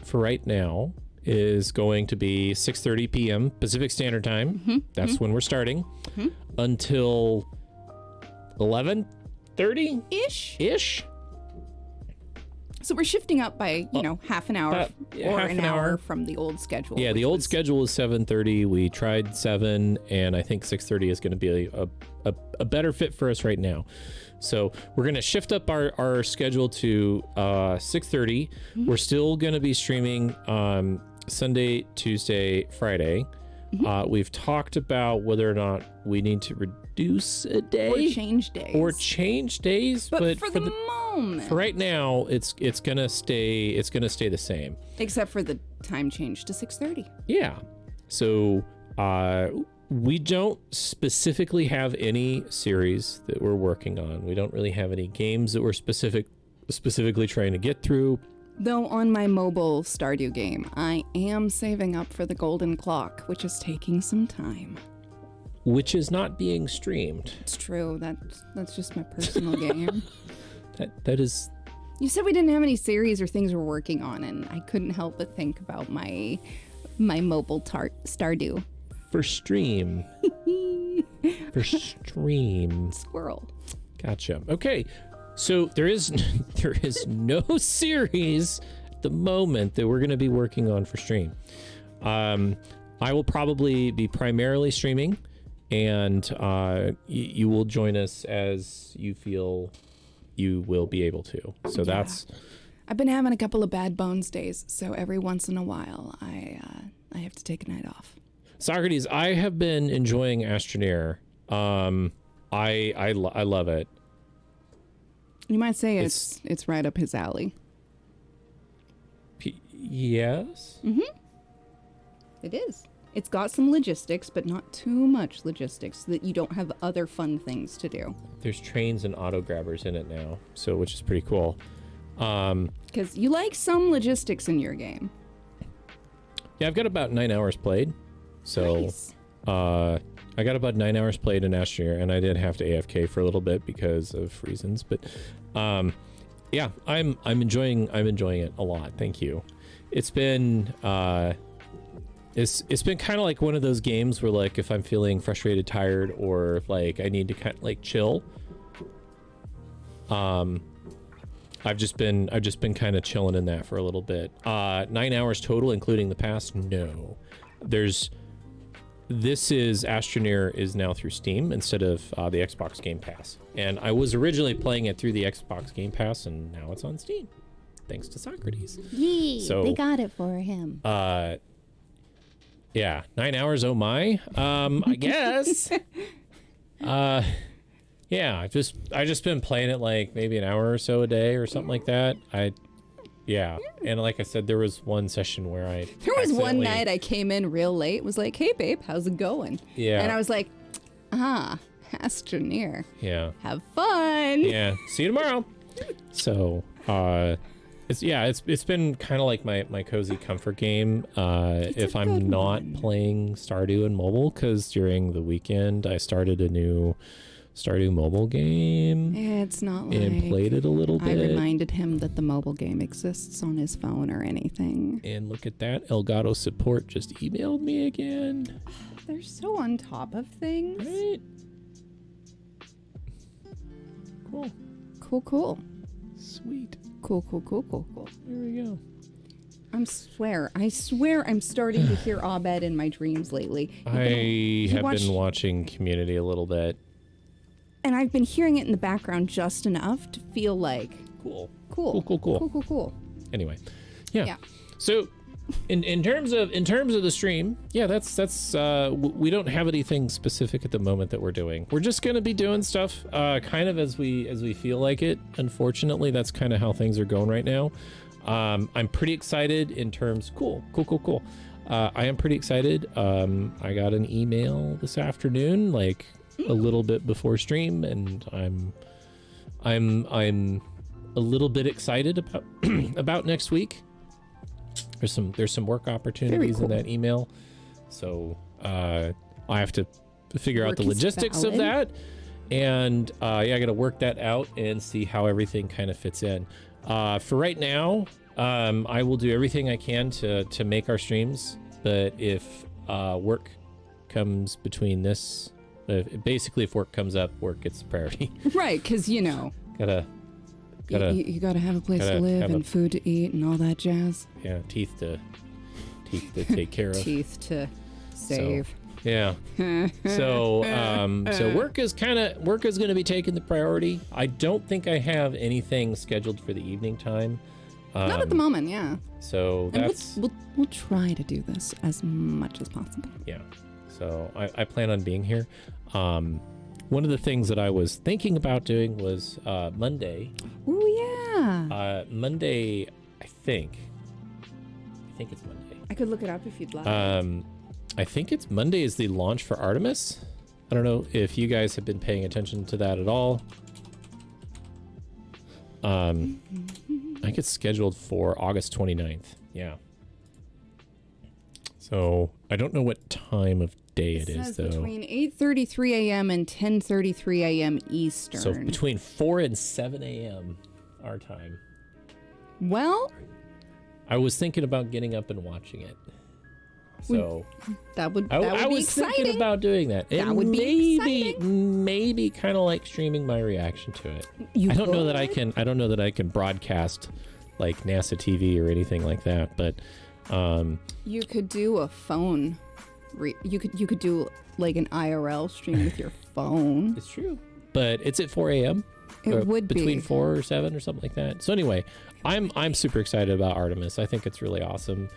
for right now is going to be 6:30 p.m. Pacific Standard Time. That's when we're starting until 11:30 Ish. So we're shifting up by, half an hour or half an an hour hour. from the old schedule. Yeah, the which old was- schedule is 7:30. We tried 7, and I think 6:30 is going to be a better fit for us right now. So we're going to shift up our schedule to 6:30. We're still going to be streaming Sunday, Tuesday, Friday. We've talked about whether or not we need to reduce a day Or change days. or change days, but for the moment. for right now, it's gonna stay the same. Except for the time change to 6:30. Yeah. So we don't specifically have any series that we're working on. We don't really have any games that we're specifically trying to get through. Though on my mobile Stardew game, I am saving up for the golden clock, which is taking some time. Which is not being streamed. It's true. That's just my personal game. That is. You said we didn't have any series or things we're working on, and I couldn't help but think about my mobile Stardew. For stream. For stream. Squirrel. Gotcha. Okay. So there is no series at the moment that we're going to be working on for stream. I will probably be primarily streaming, and you will join us as you feel you will be able to. So That's I've been having a couple of bad bones days, so every once in a while I I have to take a night off. Socrates, I have been enjoying Astroneer. I love it. You might say it's right up his alley. Yes? It is. It's got some logistics, but not too much logistics so that you don't have other fun things to do. There's trains and auto grabbers in it now, so which is pretty cool. Because you like some logistics in your game. Yeah, I've got about 9 hours played. So Nice. I got about 9 hours played in Astroneer, and I did have to AFK for a little bit because of reasons, but yeah, I'm enjoying it a lot. Thank you. It's been it's been kind of like one of those games where, like, if I'm feeling frustrated, tired, or like I need to kind of like chill, I've just been kind of chilling in that for a little bit. 9 hours total, including the past. No, this is Astroneer is now through Steam instead of the Xbox Game Pass, and I was originally playing it through the Xbox Game Pass, and now it's on Steam, thanks to Socrates. Yay! So- They got it for him. Yeah, 9 hours. Oh my. I guess. Yeah, I just been playing it like maybe an hour or so a day or something like that. Yeah, and like I said, there was one session where There was one accidentally- night I came in real late, was like, hey babe, how's it going? Yeah. And I was like, Astroneer. Yeah. Have fun. Yeah. See you tomorrow. So, it's been kind of like my cozy comfort game. If I'm good not one. playing Stardew and mobile, because during the weekend I started a new Stardew mobile game It's not like and played it a little I bit. reminded him that the mobile game exists on his phone or anything. And look at that, Elgato support just emailed me again. They're so on top of things. Right? Cool. Cool. Sweet. Cool. There we go. I swear I'm starting to hear Abed in my dreams lately. I have watched- been watching Community a little bit. And I've been hearing it in the background just enough to feel like Cool. cool. Cool. Anyway, yeah. Yeah. So, in terms of the stream, yeah, that's we don't have anything specific at the moment that we're doing. We're just gonna be doing stuff, kind of as we feel like it. Unfortunately, that's kind of how things are going right now. I'm pretty excited in terms. Cool. I am pretty excited. I got an email this afternoon, like a little bit before stream, and I'm a little bit excited about about next week. There's some work opportunities in cool. that email, so I have to figure out Work the is logistics of valid. that, and yeah, I got to work that out and see how everything kind of fits in. For right now, I will do everything I can to make our streams, but if work comes between this, basically if work comes up, work gets the priority. Right, because gotta you gotta have a place gotta to live have and a- food to eat and all that jazz. yeah, teeth to take care of. Teeth to save. Yeah. So work is going to be taking the priority. I don't think I have anything scheduled for the evening time. Not at the moment, yeah. So And that's we'll try to do this as much as possible. yeah. So I plan on being here. One of the things that I was thinking about doing was Monday. Oh yeah. Monday, I think it's Monday. I could look it up if you'd like. I think it's Monday is the launch for Artemis. I don't know if you guys have been paying attention to that at all. I think it's scheduled for August 29th. Yeah. So I don't know what time of day it is says though. between 8:33 a.m. and 10:33 a.m. Eastern. So between 4 and 7 a.m. our time. Well, I was thinking about getting up and watching it. So that would I be was exciting. thinking about doing that. That And would be maybe kind of like streaming my reaction to it. You I don't know that could? I can broadcast like NASA TV or anything like that, but You could do a phone. You could do like an IRL stream with your phone. it's true. But it's at 4 a.m. It would between be. 4 or 7 or something like that. So anyway, I'm super excited about Artemis. I think it's really awesome,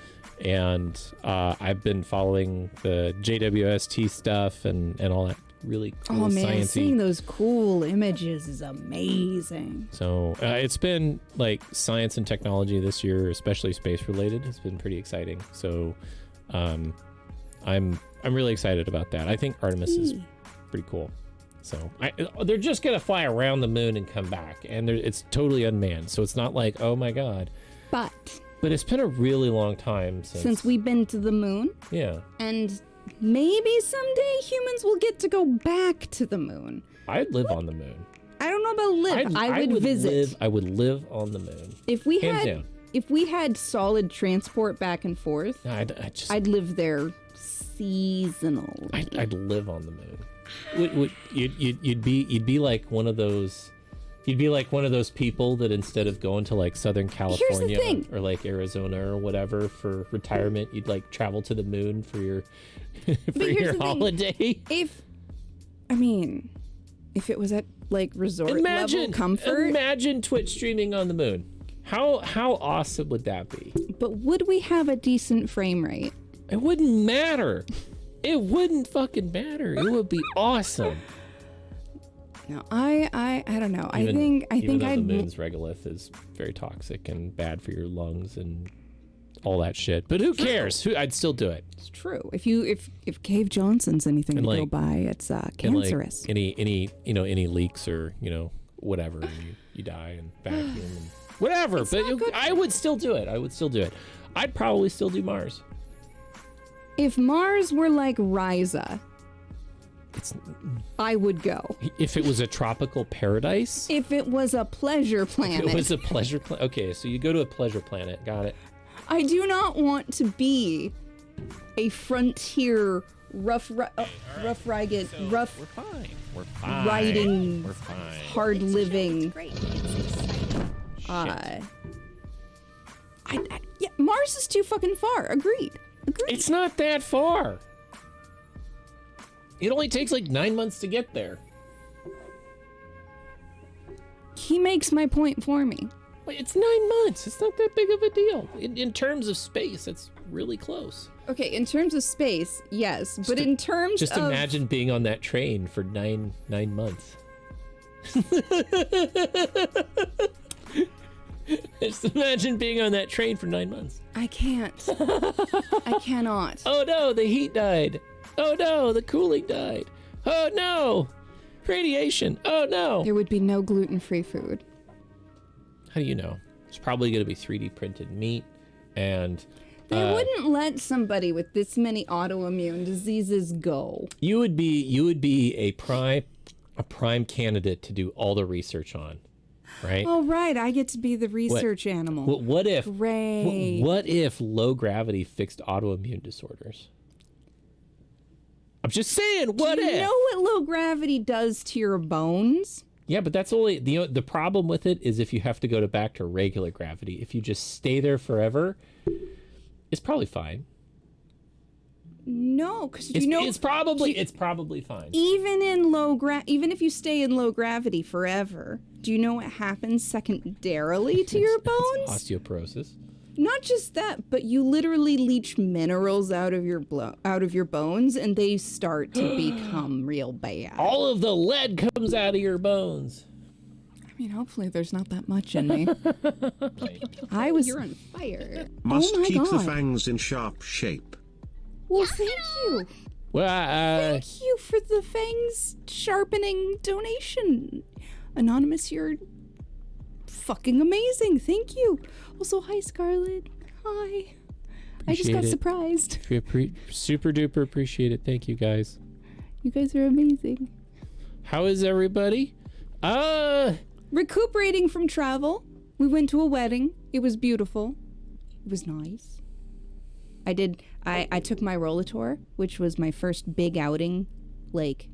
and I've been following the JWST stuff and all that really cool Oh man, sciencey. seeing those cool images is amazing. So it's been like science and technology this year, especially space related, has been pretty exciting. So I'm really excited about that. I think Artemis is pretty cool. So they're just gonna fly around the moon and come back, and it's totally unmanned. So it's not like, oh my god. But But it's been a really long time since we've been to the moon, yeah. and maybe someday humans will get to go back to the moon. I'd live on the moon. I don't know about live. I would visit. I would live on the moon. If we Hands had down. if we had solid transport back and forth, I'd live there seasonally. I'd live on the moon. You'd be like one of those. You'd be like one of those people that instead of going to like Southern California or like Arizona or whatever for retirement, you'd like travel to the moon for your holiday. If it was at like resort level comfort, Imagine Twitch streaming on the moon. How awesome would that be? but would we have a decent frame rate? It wouldn't matter. It wouldn't fucking matter. It would be awesome. No, I don't know. I Even think though I'd the moon's regolith is very toxic and bad for your lungs and all that shit. But who cares? I'd still do it. It's true. If Cave Johnson's anything to go by, it's cancerous. And like any leaks or whatever, you die and vacuum and whatever. But I would still do it. I'd probably still do Mars. If Mars were like Ryza, I would go. If it was a tropical paradise. If it was a pleasure planet. If it was a pleasure planet. Okay, so you go to a pleasure planet. Got it. I do not want to be a frontier We're fine. riding, We're fine. hard living. Great. Yeah, Mars is too fucking far. Agreed. It's not that far. It only takes like 9 months to get there. He makes my point for me. Wait, it's 9 months. It's not that big of a deal. In terms of space, it's really close. Okay, in terms of space, yes, but in terms Just of imagine being on that train for nine months. Just imagine being on that train for 9 months. I can't. I cannot. Oh no, the heat died. Oh no, the cooling died. Oh no, radiation. Oh no. There would be no gluten-free food. How do you know? It's probably going to be 3D printed meat, and They wouldn't let somebody with this many autoimmune diseases go. you would be a prime candidate to do all the research on, right? Oh, right. I get to be the research animal. What if? Great. What if low gravity fixed autoimmune disorders? I'm just saying. What Do if? you know what low gravity does to your bones? Yeah, but that's only the problem with it is if you have to go back to regular gravity. If you just stay there forever, it's probably fine. No, because It's probably fine. even if you stay in low gravity forever, do you know what happens secondarily to your bones? Osteoporosis. Not just that, but you literally leach minerals out of your bones, and they start to become real bad. All of the lead comes out of your bones. I mean, hopefully there's not that much in me. You're on fire. Must my keep the God. fangs in sharp shape. Well, thank you. Well, Thank you for the fangs sharpening donation. Anonymous, you're fucking amazing. Thank you. Also, hi, Scarlett. Hi. I just got Appreciate it. surprised. super duper appreciate it. Thank you guys. You guys are amazing. How is everybody? Recuperating from travel. We went to a wedding. It was beautiful. It was nice. I took my Rollator, which was my first big outing, like,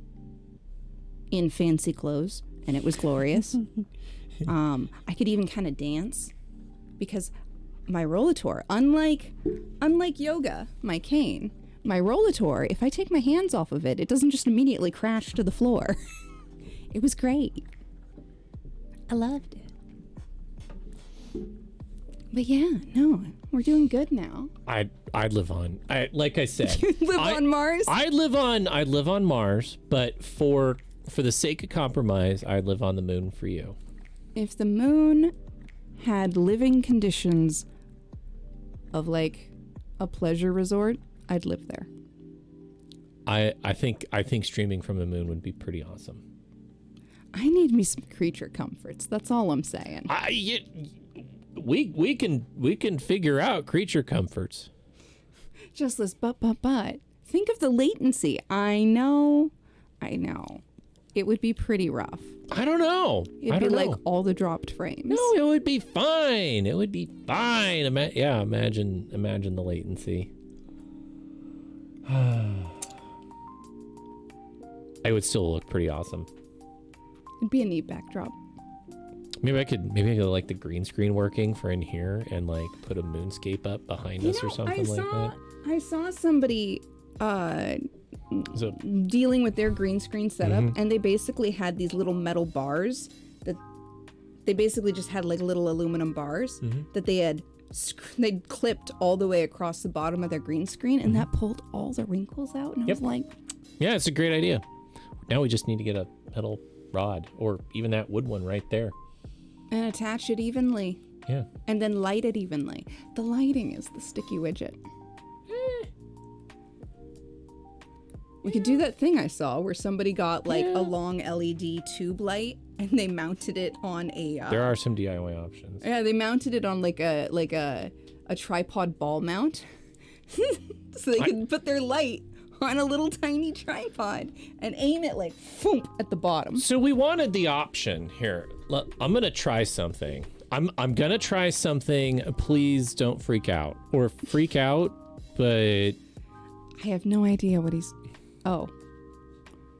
in fancy clothes, and it was glorious. I could even kind of dance because my Rollator, unlike yoga, my cane, my Rollator, if I take my hands off of it, it doesn't just immediately crash to the floor. It was great. I loved it. But yeah, no, we're doing good now. I'd live on. Like I said, Live on Mars? I'd live on Mars, but for the sake of compromise, I'd live on the moon for you. If the moon had living conditions of like a pleasure resort, I'd live there. I think streaming from the moon would be pretty awesome. I need me some creature comforts. That's all I'm saying. We can figure out creature comforts. Just this but. Think of the latency. I know. It would be pretty rough. I don't know. It'd be like all the dropped frames. No, it would be fine. It would be fine. Imagine the latency. It would still look pretty awesome. It'd be a neat backdrop. Maybe I could like the green screen working for in here and like put a moonscape up behind us or something like that. I saw somebody So, dealing with their green screen setup, and they basically had these little metal bars that they basically just had like little aluminum bars that they'd clipped all the way across the bottom of their green screen, and that pulled all the wrinkles out. And I was like, yeah, it's a great idea. Now we just need to get a metal rod or even that wood one right there. and attach it evenly. Yeah. And then light it evenly. The lighting is the sticky widget. We could do that thing I saw where somebody got like a long LED tube light and they mounted it on a There are some DIY options. yeah, they mounted it on like a tripod ball mount. So they could put their light on a little tiny tripod and aim it like foomp at the bottom. So we wanted the option here. I'm gonna try something. I'm gonna try something. Please don't freak out or freak out, but I have no idea what he's. Oh,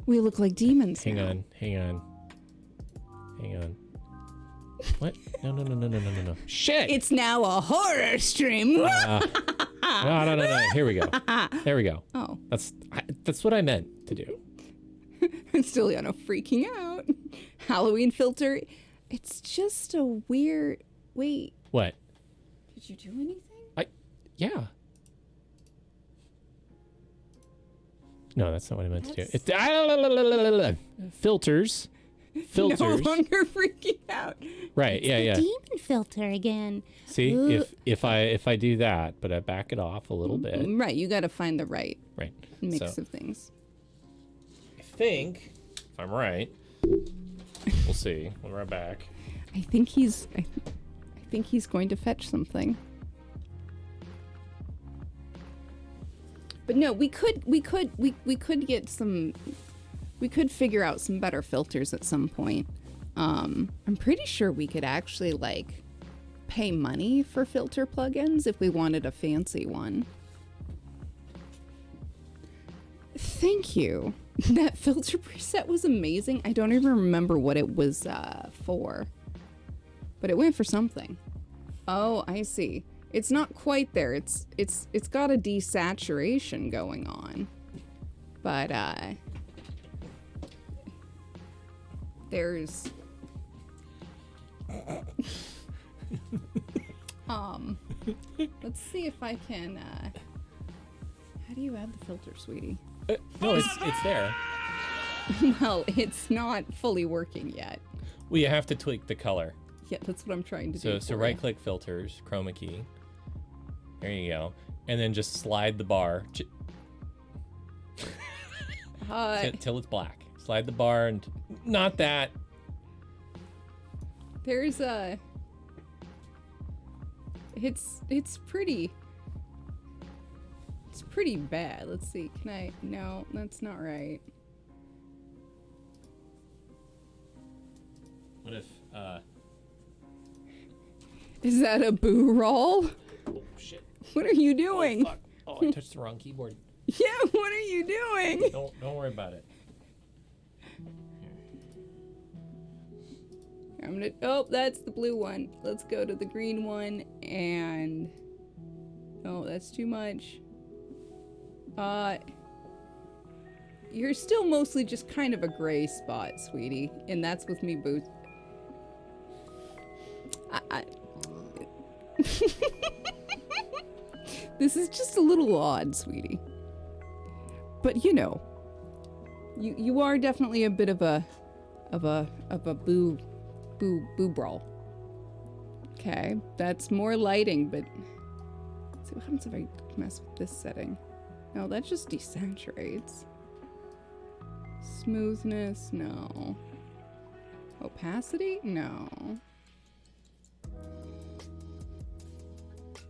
we look like demons. hang now. on. What? No. Shit! It's now a horror stream. No. Here we go. There we go. Oh, That's what I meant to do. still, freaking out. Halloween filter. It's just a weird. Wait, What? did you do anything? Yeah. No, that's not what I meant to do. It's filters. No longer freaking out. Right. Yeah. Demon filter again. See, Ooh. if I do that, but I back it off a little bit. Right, you got to find the right Right. mix So, of things. I think if I'm right, we'll see. We'll be right back. I think he's going to fetch something. But no, we could get some. We could figure out some better filters at some point. I'm pretty sure we could actually pay money for filter plugins if we wanted a fancy one. Thank you. That filter preset was amazing. I don't even remember what it was for, but it went for something. Oh, I see. It's not quite there. It's got a desaturation going on, but there's let's see if I can how do you add the filter, sweetie? No, it's there. Well, it's not fully working yet. Well, you have to tweak the color. Yeah, that's what I'm trying to do. So right click filters, chroma key. There you go. And then just slide the bar till it's black. Slide the bar and not that. There's a it's pretty bad. Let's see. Can I? No, that's not right. What if Is that a boo roll? oh shit. What are you doing? Oh, fuck. Oh, I touched the wrong keyboard. Yeah, what are you doing? Don't worry about it. I'm gonna. Oh, that's the blue one. Let's go to the green one and. Oh, that's too much. You're still mostly just kind of a gray spot, sweetie, and that's with me boot. This is just a little odd, sweetie. But you know, you are definitely a bit of a boo brawl. Okay, that's more lighting, but let's see what happens if I mess with this setting. No, that just desaturates. Smoothness, no. Opacity, no.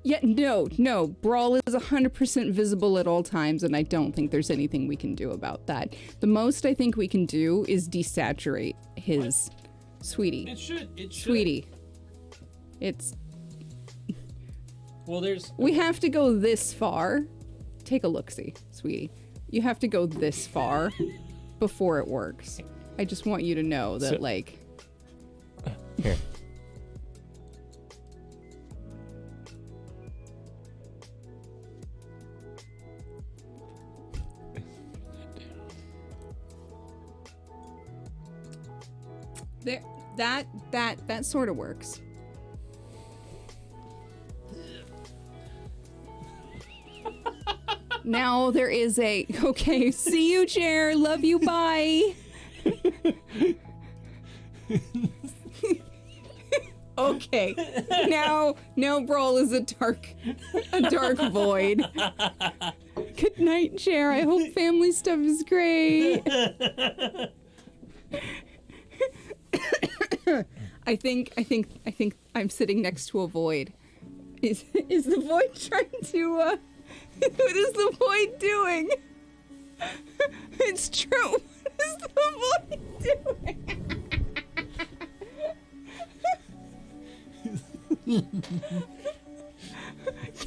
Yeah, no. Brawl is 100% visible at all times, and I don't think there's anything we can do about that. The most I think we can do is desaturate his... Sweetie. It should. Sweetie. It's... Well, there's... We have to go this far. Take a look-see, sweetie. You have to go this far before it works. I just want you to know that, like... Here. There, that sort of works. Now there is a, okay, see you, chair, love you, bye. Okay, now Brawl is a dark void. Good night, chair, I hope family stuff is great. I think I'm sitting next to a void. Is the void trying to what is the void doing? It's true. What is the void doing?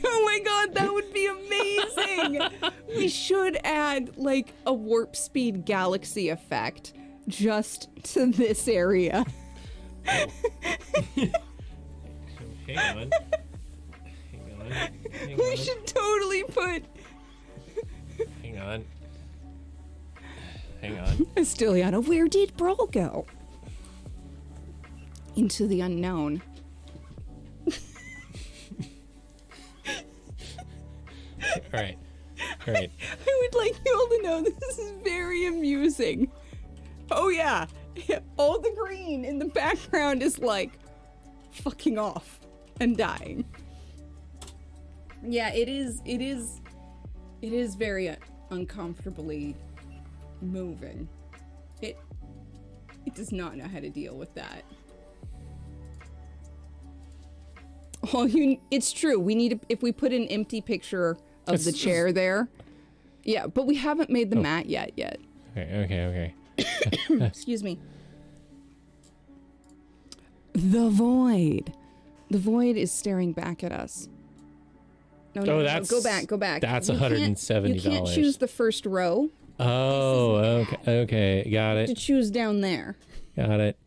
Oh my god, that would be amazing. We should add like a warp speed galaxy effect just to this area. Hang on. We should totally put Hang on. Astiliana, where did Brawl go? Into the unknown. All right. I would like you all to know this is very amusing. Oh yeah, all the green in the background is like fucking off and dying. Yeah, it is very uncomfortably moving. It does not know how to deal with that. Oh, it's true. We need if we put an empty picture of the chair there. Yeah, but we haven't made the mat yet. Okay. Excuse me. The void. The void is staring back at us. No, go back. That's $170. You can't choose the first row. Oh, okay, got it. To choose down there. Got it.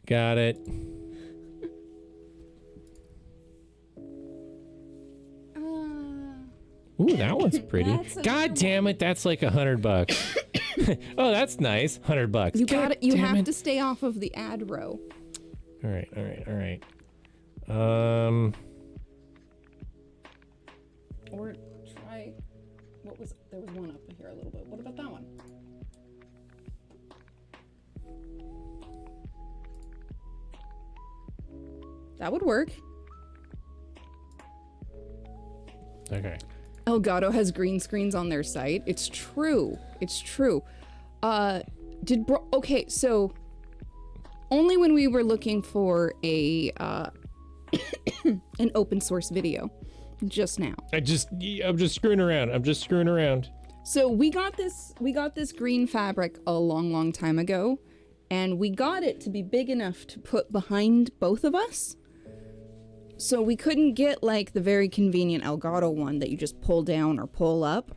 Ooh, that one's pretty. God damn it, that's like $100. Oh, that's nice. $100. You got it. You have to stay off of the ad row. All right. Or try. There was one up here a little bit. What about that one? That would work. Okay. Elgato has green screens on their site. It's true. Okay, so only when we were looking for a an open source video just now. I'm just screwing around. So we got this green fabric a long time ago, and we got it to be big enough to put behind both of us. So we couldn't get like the very convenient Elgato one that you just pull down or pull up,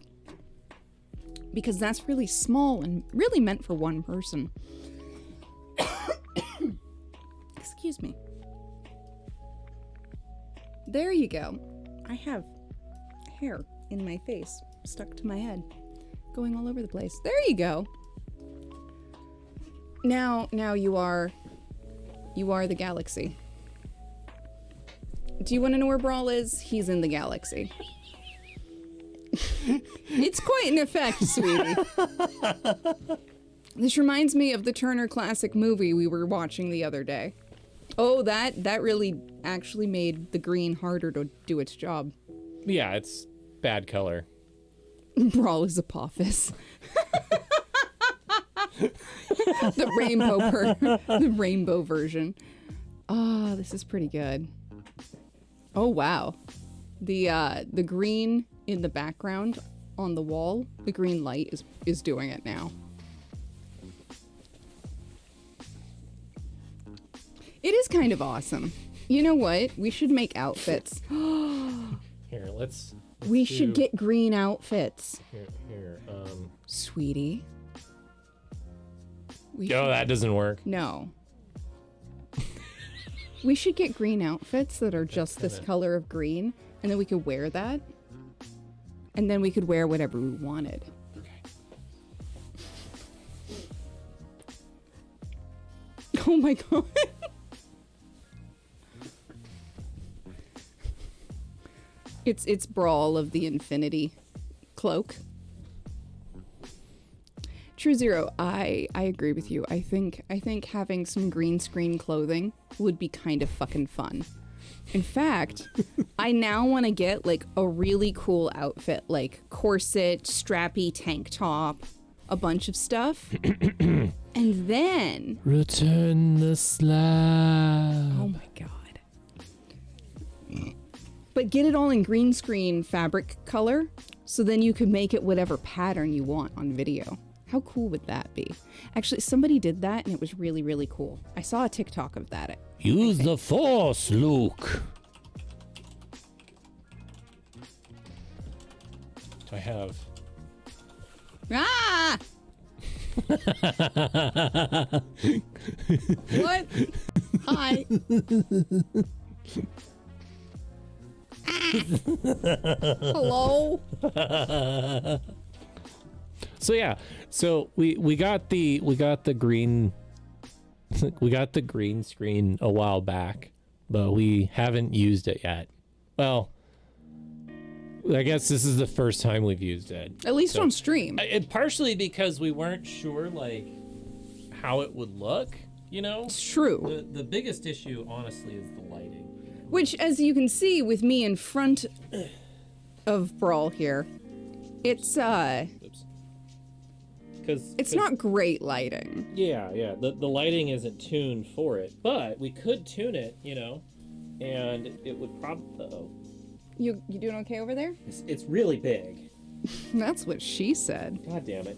because that's really small and really meant for one person. Excuse me. There you go. I have hair in my face stuck to my head, going all over the place. There you go. Now you are the galaxy. Do you want to know where Brawl is? He's in the galaxy. It's quite an effect, sweetie. This reminds me of the Turner Classic movie we were watching the other day. Oh, that really actually made the green harder to do its job. Yeah, it's bad color. Brawl is Apophis. The rainbow version. Ah, this is pretty good. Oh wow. The green in the background on the wall, the green light is doing it now. It is kind of awesome. You know what? We should make outfits. Here, let's We do- should get green outfits. Here. Sweetie. We No, that doesn't work. No. We should get green outfits that are just this color of green, and then we could wear that. And then we could wear whatever we wanted. Oh my god. It's Brawl of the Infinity Cloak. True Zero, I agree with you. I think having some green screen clothing would be kind of fucking fun. In fact, I now want to get like a really cool outfit, like corset, strappy tank top, a bunch of stuff. And then Return the slab. oh my god. But get it all in green screen fabric color, so then you could make it whatever pattern you want on video. How cool would that be? Actually, somebody did that and it was really, really cool. I saw a TikTok of that. Use the force, Luke. I have. Ah! What? Hi. Hello? So yeah, so we got the green we got the green screen a while back, but we haven't used it yet. Well, I guess this is the first time we've used it. At least on stream. It partially because we weren't sure like how it would look, you know? It's true. The biggest issue honestly is the lighting. Which, as you can see with me in front of Brawl here, it's Oops. Cuz not great lighting. Yeah, the lighting isn't tuned for it, but we could tune it, you know, and it would probably. You doing okay over there? It's really big. That's what she said. God damn it.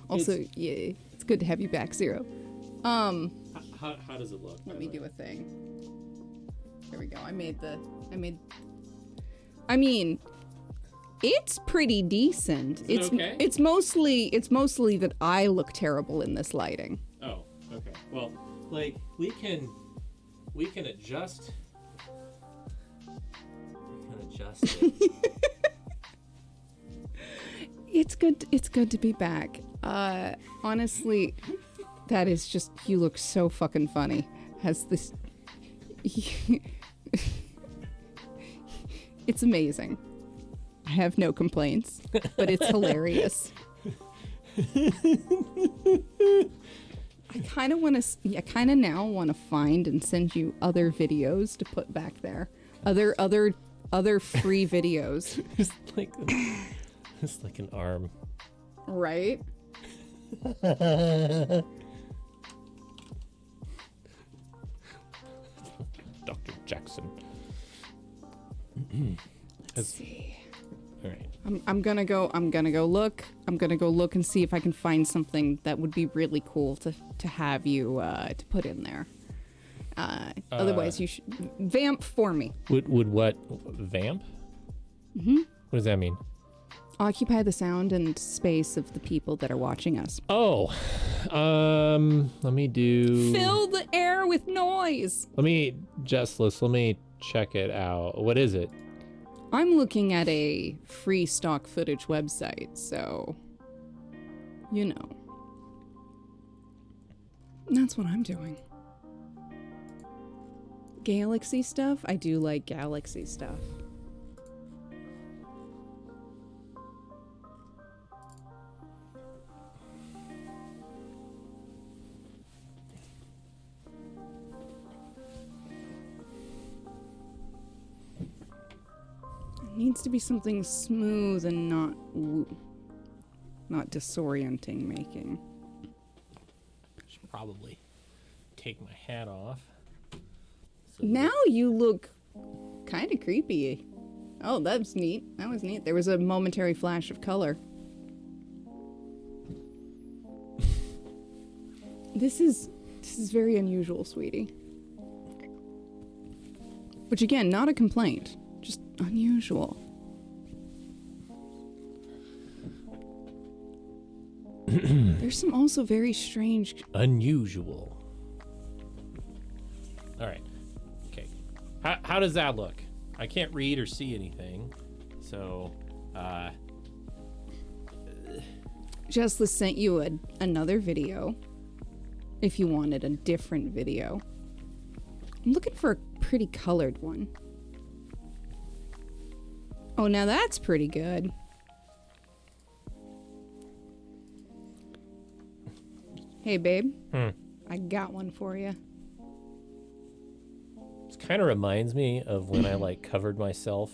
Also, yeah, it's good to have you back, Zero. How does it look? Let me do a thing. There we go. I mean, it's pretty decent. It's okay? it's mostly that I look terrible in this lighting. Oh, okay. Well, like we can adjust. We can adjust it. It's good to be back. Honestly, that is just, you look so fucking funny. Has this it's amazing. I have no complaints, but it's hilarious. I kind of now want to find and send you other videos to put back there. Other free videos. It's like an arm. Right? Dr. Jackson. Let's see. All right. I'm gonna go look and see if I can find something that would be really cool to have you to put in there. Otherwise, you should vamp for me. Would what? Vamp? Mm-hmm. What does that mean? Occupy the sound and space of the people that are watching us. Oh, let me do. Fill the air with noise. Let me check it out. What is it? I'm looking at a free stock footage website, so you know. That's what I'm doing. Galaxy stuff. I do like Galaxy stuff. It needs to be something smooth and not disorienting making. Should probably take my hat off. Now you look kind of creepy. Oh, that's neat. That was neat. There was a momentary flash of color. This is very unusual, sweetie. Which again, not a complaint, just unusual. There's some also very strange. Unusual. All right. Okay. How does that look? I can't read or see anything. So, Jesslyn sent you another video. If you wanted a different video. I'm looking for a pretty colored one. Oh, now that's pretty good. Hey, babe. I got one for you. this kind of reminds me of when I like covered myself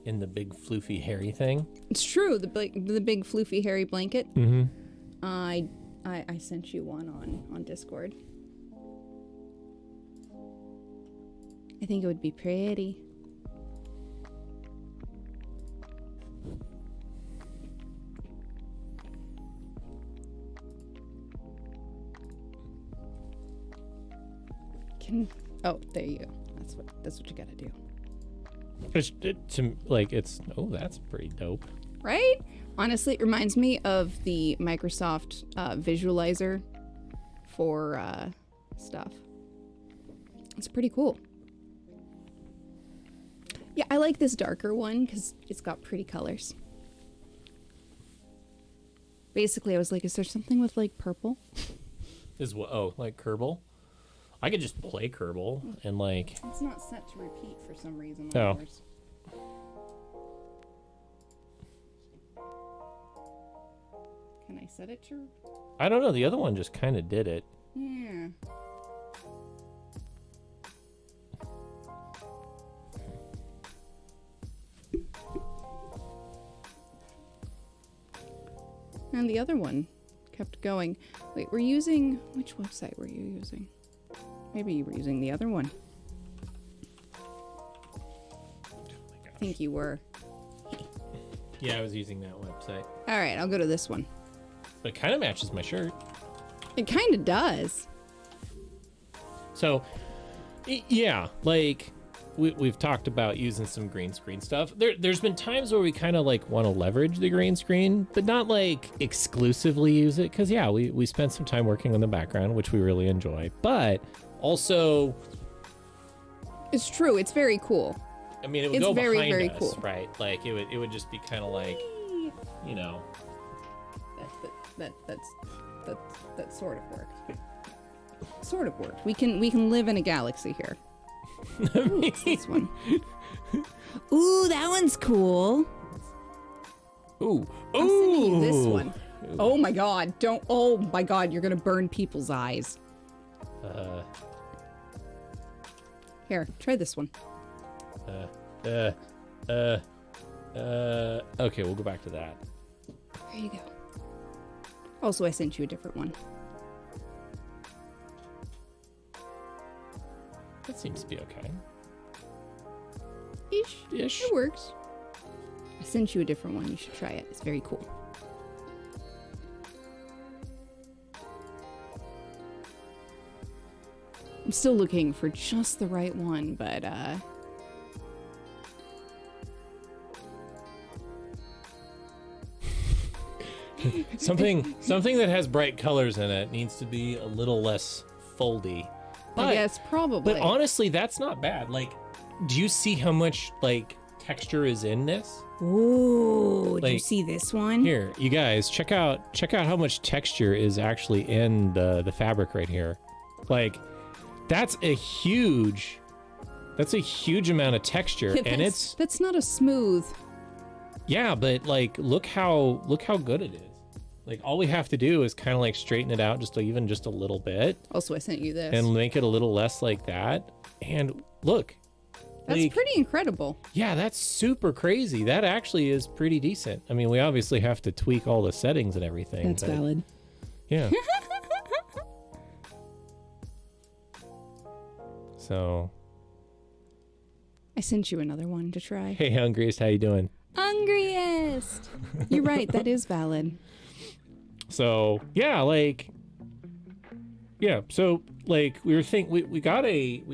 in the big floofy hairy thing. It's true. The big floofy hairy blanket. Mm-hmm. I sent you one on Discord. I think it would be pretty. Oh, there you go. That's what you gotta do. That's pretty dope. Right? Honestly, it reminds me of the Microsoft visualizer for stuff. It's pretty cool. Yeah, I like this darker one because it's got pretty colors. Basically, I was like, is there something with like purple? Like Kerbal? I could just play Kerbal and like... It's not set to repeat for some reason. Oh. Yours. Can I set it to... I don't know, the other one just kind of did it. Yeah. And the other one kept going. Wait, we're using... Which website were you using? Maybe you were using the other one. I think you were. Yeah, I was using that website. All right, I'll go to this one. But it kind of matches my shirt. It kind of does. So, yeah, like we've talked about using some green screen stuff. There's been times where we kind of like want to leverage the green screen, but not like exclusively use it. Because yeah, we spent some time working on the background, which we really enjoy. But also, it's true. It's very cool. I mean, it would It's go very, behind very us, cool. right? Like it would just be kind of like, you know. That sort of worked. Sort of worked. We can live in a galaxy here. What's this one? Ooh, that one's cool. Ooh, I'm sending you this one. Oh my god! Don't. Oh my god! You're gonna burn people's eyes. Here, try this one. Okay, we'll go back to that. There you go. Also, I sent you a different one. That seems to be okay. Ish. It works. I sent you a different one. You should try it. It's very cool. I'm still looking for just the right one, but something that has bright colors in it needs to be a little less foldy. I guess probably. But honestly, that's not bad. Like, do you see how much like texture is in this? Ooh, do you Like, see this one? Here, you guys, check out how much texture is actually in the fabric right here. Like, that's a huge That's a huge amount of texture, Yeah, and that's not a smooth. yeah, but like look how good it is. Like all we have to do is kind of like straighten it out even just a little bit Also, I sent you this. and make it a little less like that. And look, That's like, pretty incredible. yeah, that's super crazy. That actually is pretty decent. I mean, we obviously have to tweak all the settings and everything. That's but valid. yeah. So, I sent you another one to try. hey, Hungriest, how you doing? Hungriest. You're right. That is valid. So yeah, like yeah, so like we were thinking we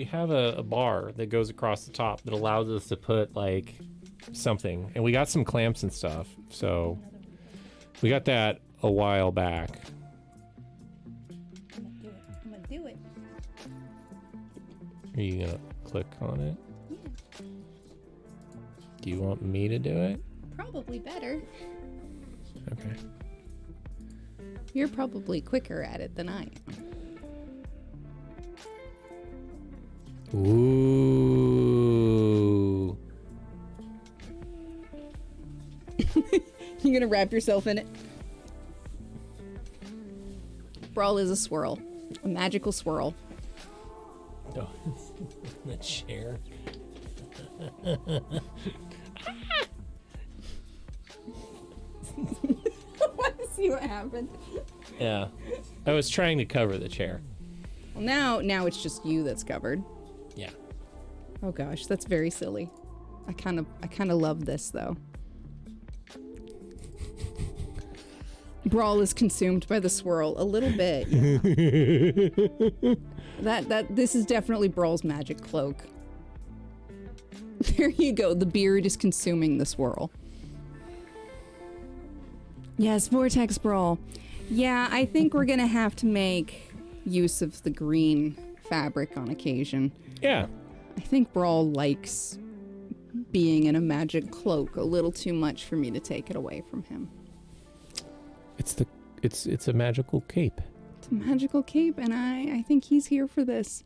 have a bar that goes across the top that allows us to put like something, and we got some clamps and stuff. So we got that a while back. I'm gonna do it. Are you gonna click on it? Do you want me to do it? Probably better. Okay. You're probably quicker at it than I am. Ooh. You gonna wrap yourself in it? Brawl is a swirl. A magical swirl. Oh, the chair. Want to see what happened? Yeah. I was trying to cover the chair. Well, now it's just you that's covered. Yeah. Oh gosh, that's very silly. I kind of love this though. Brawl is consumed by the swirl a little bit. Yeah. This is definitely Brawl's magic cloak. There you go. The beard is consuming the swirl. Yes, Vortex Brawl. Yeah, I think we're gonna have to make use of the green fabric on occasion. Yeah. I think Brawl likes being in a magic cloak a little too much for me to take it away from him. It's a magical cape. It's a magical cape, and I think he's here for this.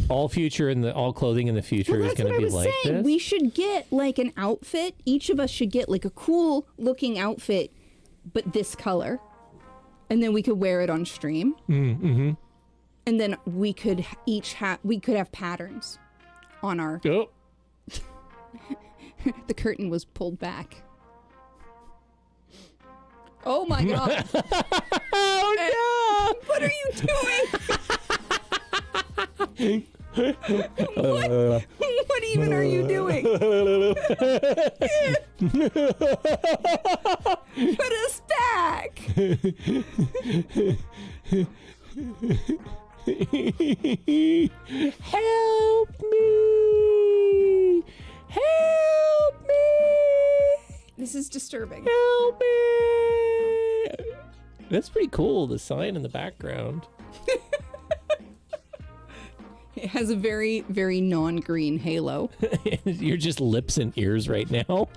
All clothing in the future is That's going what to I be was like saying. this. We should get like an outfit. Each of us should get like a cool looking outfit, but this color, and then we could wear it on stream. Mm-hmm. And then we could have patterns on our. Oh. The curtain was pulled back. Oh my god! Oh What are you doing? What even are you doing? Put us back! Help me! Help me! This is disturbing. Help me! That's pretty cool, the sign in the background. It has a very, very non-green halo. You're just lips and ears right now.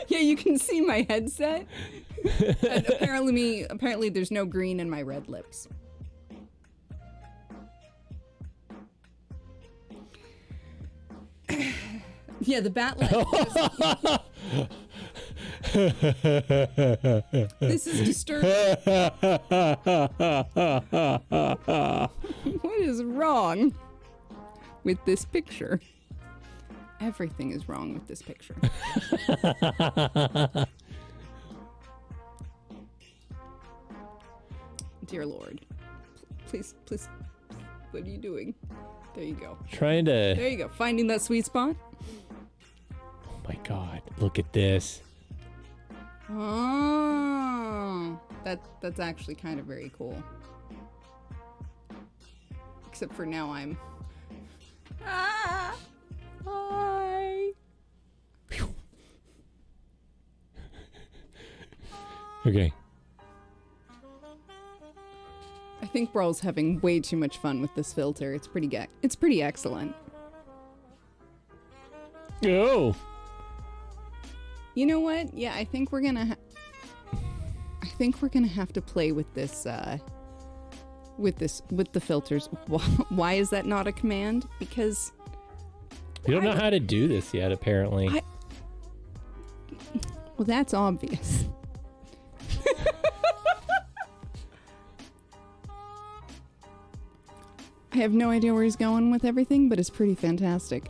Yeah, you can see my headset. And apparently there's no green in my red lips. Yeah, the bat light. This is disturbing. What is wrong with this picture? Everything is wrong with this picture. Dear Lord. Please, what are you doing? There you go. Trying to... There you go. Finding that sweet spot. Oh my god, look at this. Oh, that's actually kind of very cool. Except for now I'm... Ah! Hi! Okay. I think Brawl's having way too much fun with this filter. It's pretty excellent. Oh! You know what? Yeah, I think we're gonna have to play with this, with the filters. Why is that not a command? Because We don't know how to do this yet, apparently. Well, that's obvious. I have no idea where he's going with everything, but it's pretty fantastic.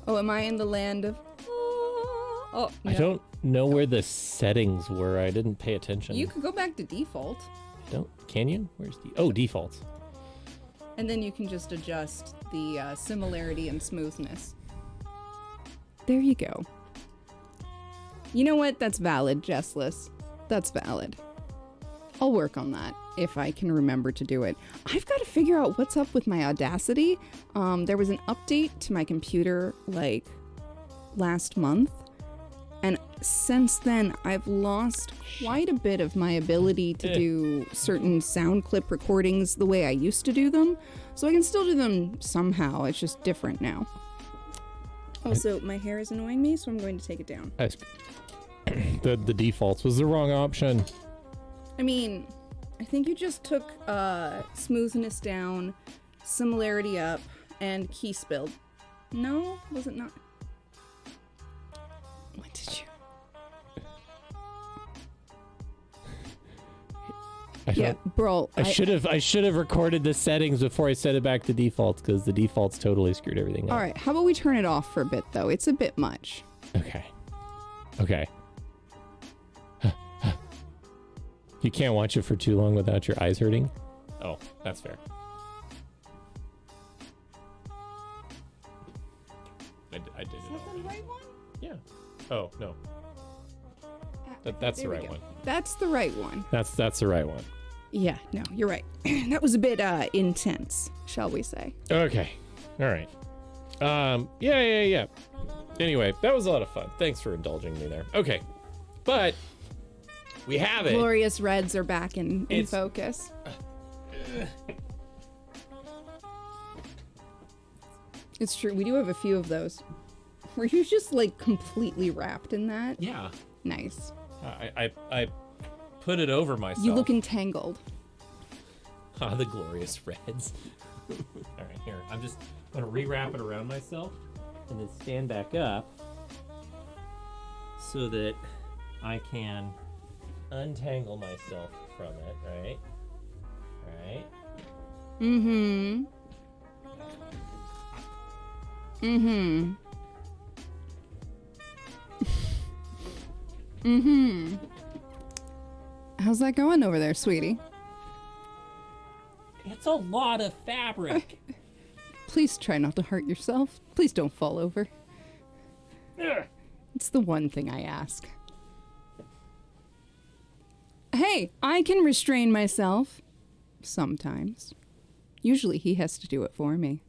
Oh, am I in the land of... Oh, no. I don't know where the settings were. I didn't pay attention. You could go back to default, Can you? Where's defaults? and then you can just adjust the similarity and smoothness. There you go. You know what? That's valid, Jessless. That's valid. I'll work on that if I can remember to do it. I've got to figure out what's up with my Audacity. There was an update to my computer like last month, and since then I've lost quite a bit of my ability to do certain sound clip recordings the way I used to do them. So I can still do them somehow. It's just different now. Also, my hair is annoying me, so I'm going to take it down. The defaults was the wrong option. I mean, I think you just took smoothness down, similarity up, and key spilled. No? Was it not? What did you... Bro. I should have recorded the settings before I set it back to defaults, because the defaults totally screwed everything up. All right, how about we turn it off for a bit, though? It's a bit much. Okay. You can't watch it for too long without your eyes hurting? Oh, that's fair. I did it already. the right one? Yeah. Oh, no. That's the right one. That's the right one. That's the right one. Yeah, no, you're right. That was a bit intense, shall we say. Okay. All right. Yeah. Anyway, that was a lot of fun. Thanks for indulging me there. Okay. But we have it. Glorious Reds are back in focus. It's true. We do have a few of those. Were you just like completely wrapped in that? Yeah. Nice. I put it over myself. You look entangled. Ah, the glorious Reds. All right, here. I'm just gonna rewrap it around myself and then stand back up so that I can untangle myself from it, right? Right? Mm-hmm. Mm-hmm. Mm-hmm. How's that going over there, sweetie? It's a lot of fabric. Please try not to hurt yourself. Please don't fall over. It's the one thing I ask. Hey, I can restrain myself. Sometimes. Usually he has to do it for me.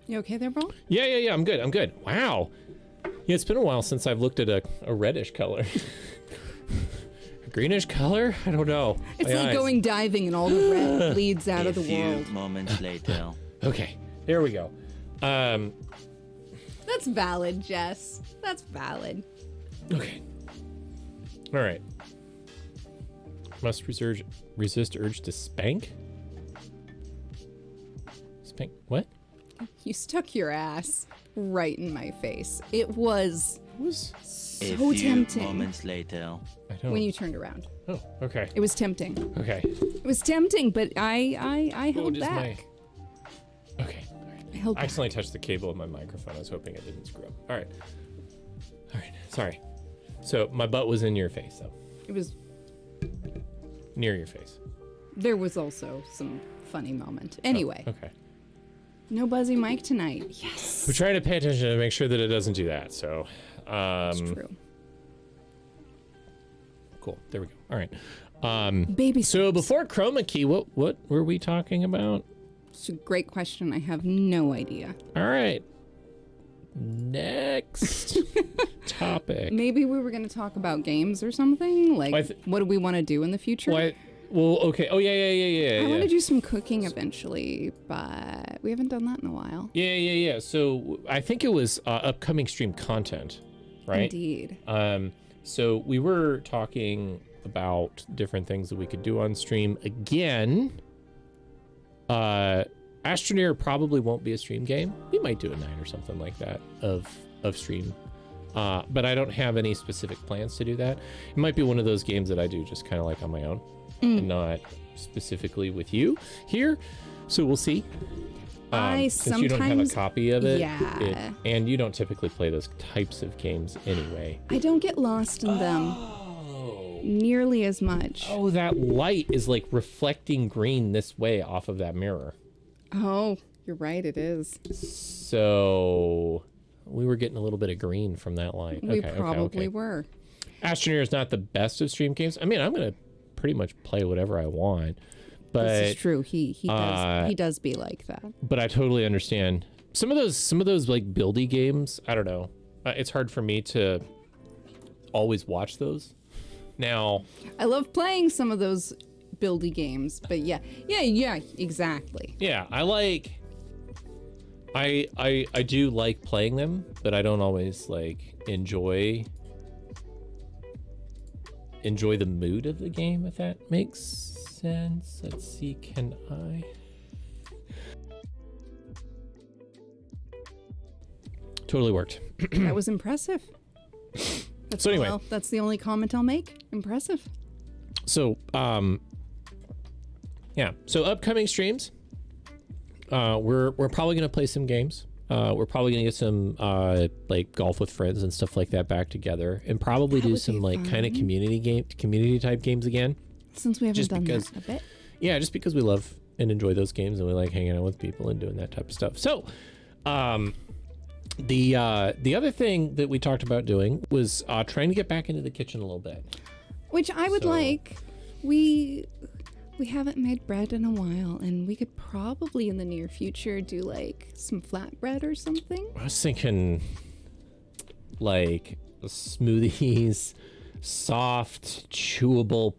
You okay there, bro? Yeah. I'm good. Wow. Yeah, it's been a while since I've looked at a reddish color. A greenish color? I don't know. It's My like eyes. going diving and all the red bleeds out of the A few world. moments later. Okay, there we go. That's valid, Jess. That's valid. Okay. All right. Must resist urge to spank? Spank? What? You stuck your ass right in my face. It was A so few tempting moments later. I don't. when you turned around. Oh, okay. It was tempting. Okay. It was tempting, but I held does back. Okay. All right. I held I back. accidentally touched the cable of my microphone. I was hoping it didn't screw up. All right. Sorry. So my butt was in your face, though. It was. Near your face. There was also some funny moment. Anyway, Okay. no buzzy mic tonight. Yes, We're trying to pay attention to make sure that it doesn't do that. So, it's true. cool. There we go. All right. Baby. So before Chroma Key, what were we talking about? It's a great question. I have no idea. All right. Next topic. Maybe we were going to talk about games or something. Like, Well, what do we want to do in the future? Well, Well, okay. Oh, yeah. I want to do some cooking eventually, but we haven't done that in a while. Yeah. So I think it was upcoming stream content, right? Indeed. So we were talking about different things that we could do on stream. Again, Astroneer probably won't be a stream game. We might do a night or something like that of stream. But I don't have any specific plans to do that. It might be one of those games that I do just kind of like on my own and not specifically with you here. So we'll see. Since you don't have a copy of it, yeah. and you don't typically play those types of games anyway. I don't get lost in them nearly as much. Oh, that light is like reflecting green this way off of that mirror. Oh, you're right, it is. So we were getting a little bit of green from that light. We probably were. Astroneer is not the best of stream games. I mean, I'm going to pretty much play whatever I want. But this is true. He does be like that. But I totally understand. Some of those like buildy games, I don't know. It's hard for me to always watch those. Now, I love playing some of those buildy games, but yeah, exactly. Yeah, I do like playing them, but I don't always like enjoy the mood of the game, if that makes sense. Let's see, can I? Totally worked. That was impressive. So anyway, well, that's the only comment I'll make. Impressive. So yeah. So upcoming streams, we're probably gonna play some games. We're probably gonna get some like golf with friends and stuff like that back together, and probably do some like kind of community type games again. Since we haven't done that a bit. Yeah, just because we love and enjoy those games, and we like hanging out with people and doing that type of stuff. So, the other thing that we talked about doing was trying to get back into the kitchen a little bit. Which I would like. We haven't made bread in a while, and we could probably in the near future do like some flatbread or something. I was thinking like smoothies, soft, chewable,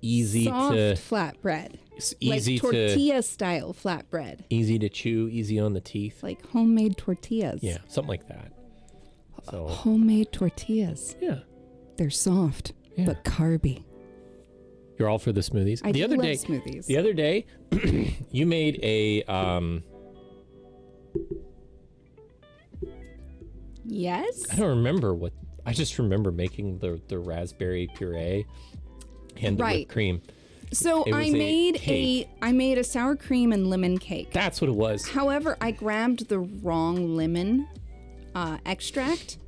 easy soft to flatbread. Easy like tortilla style flatbread. Easy to chew, easy on the teeth. Like homemade tortillas. Yeah, something like that. So homemade tortillas. Yeah. They're soft, but carby. You're all for the smoothies. I do love smoothies. The other day, you made a Yes. I don't remember what. I just remember making the raspberry puree and the whipped cream. So I made a sour cream and lemon cake. That's what it was. However, I grabbed the wrong lemon extract,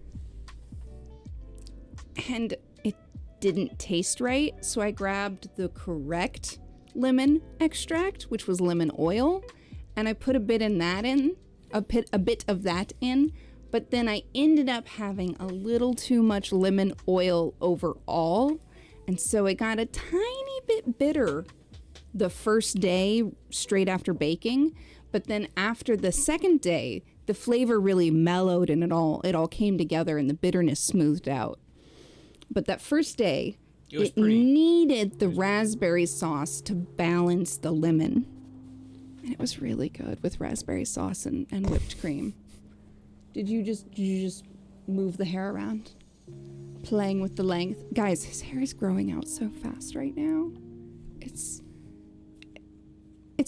and it didn't taste right. So I grabbed the correct lemon extract, which was lemon oil, and I put a bit of that in. But then I ended up having a little too much lemon oil overall. And so it got a tiny bit bitter the first day straight after baking. But then after the second day, the flavor really mellowed and it all came together and the bitterness smoothed out. But that first day, it needed the raspberry sauce to balance the lemon. And it was really good with raspberry sauce and whipped cream. Did you just move the hair around? Playing with the length. Guys, his hair is growing out so fast right now. It's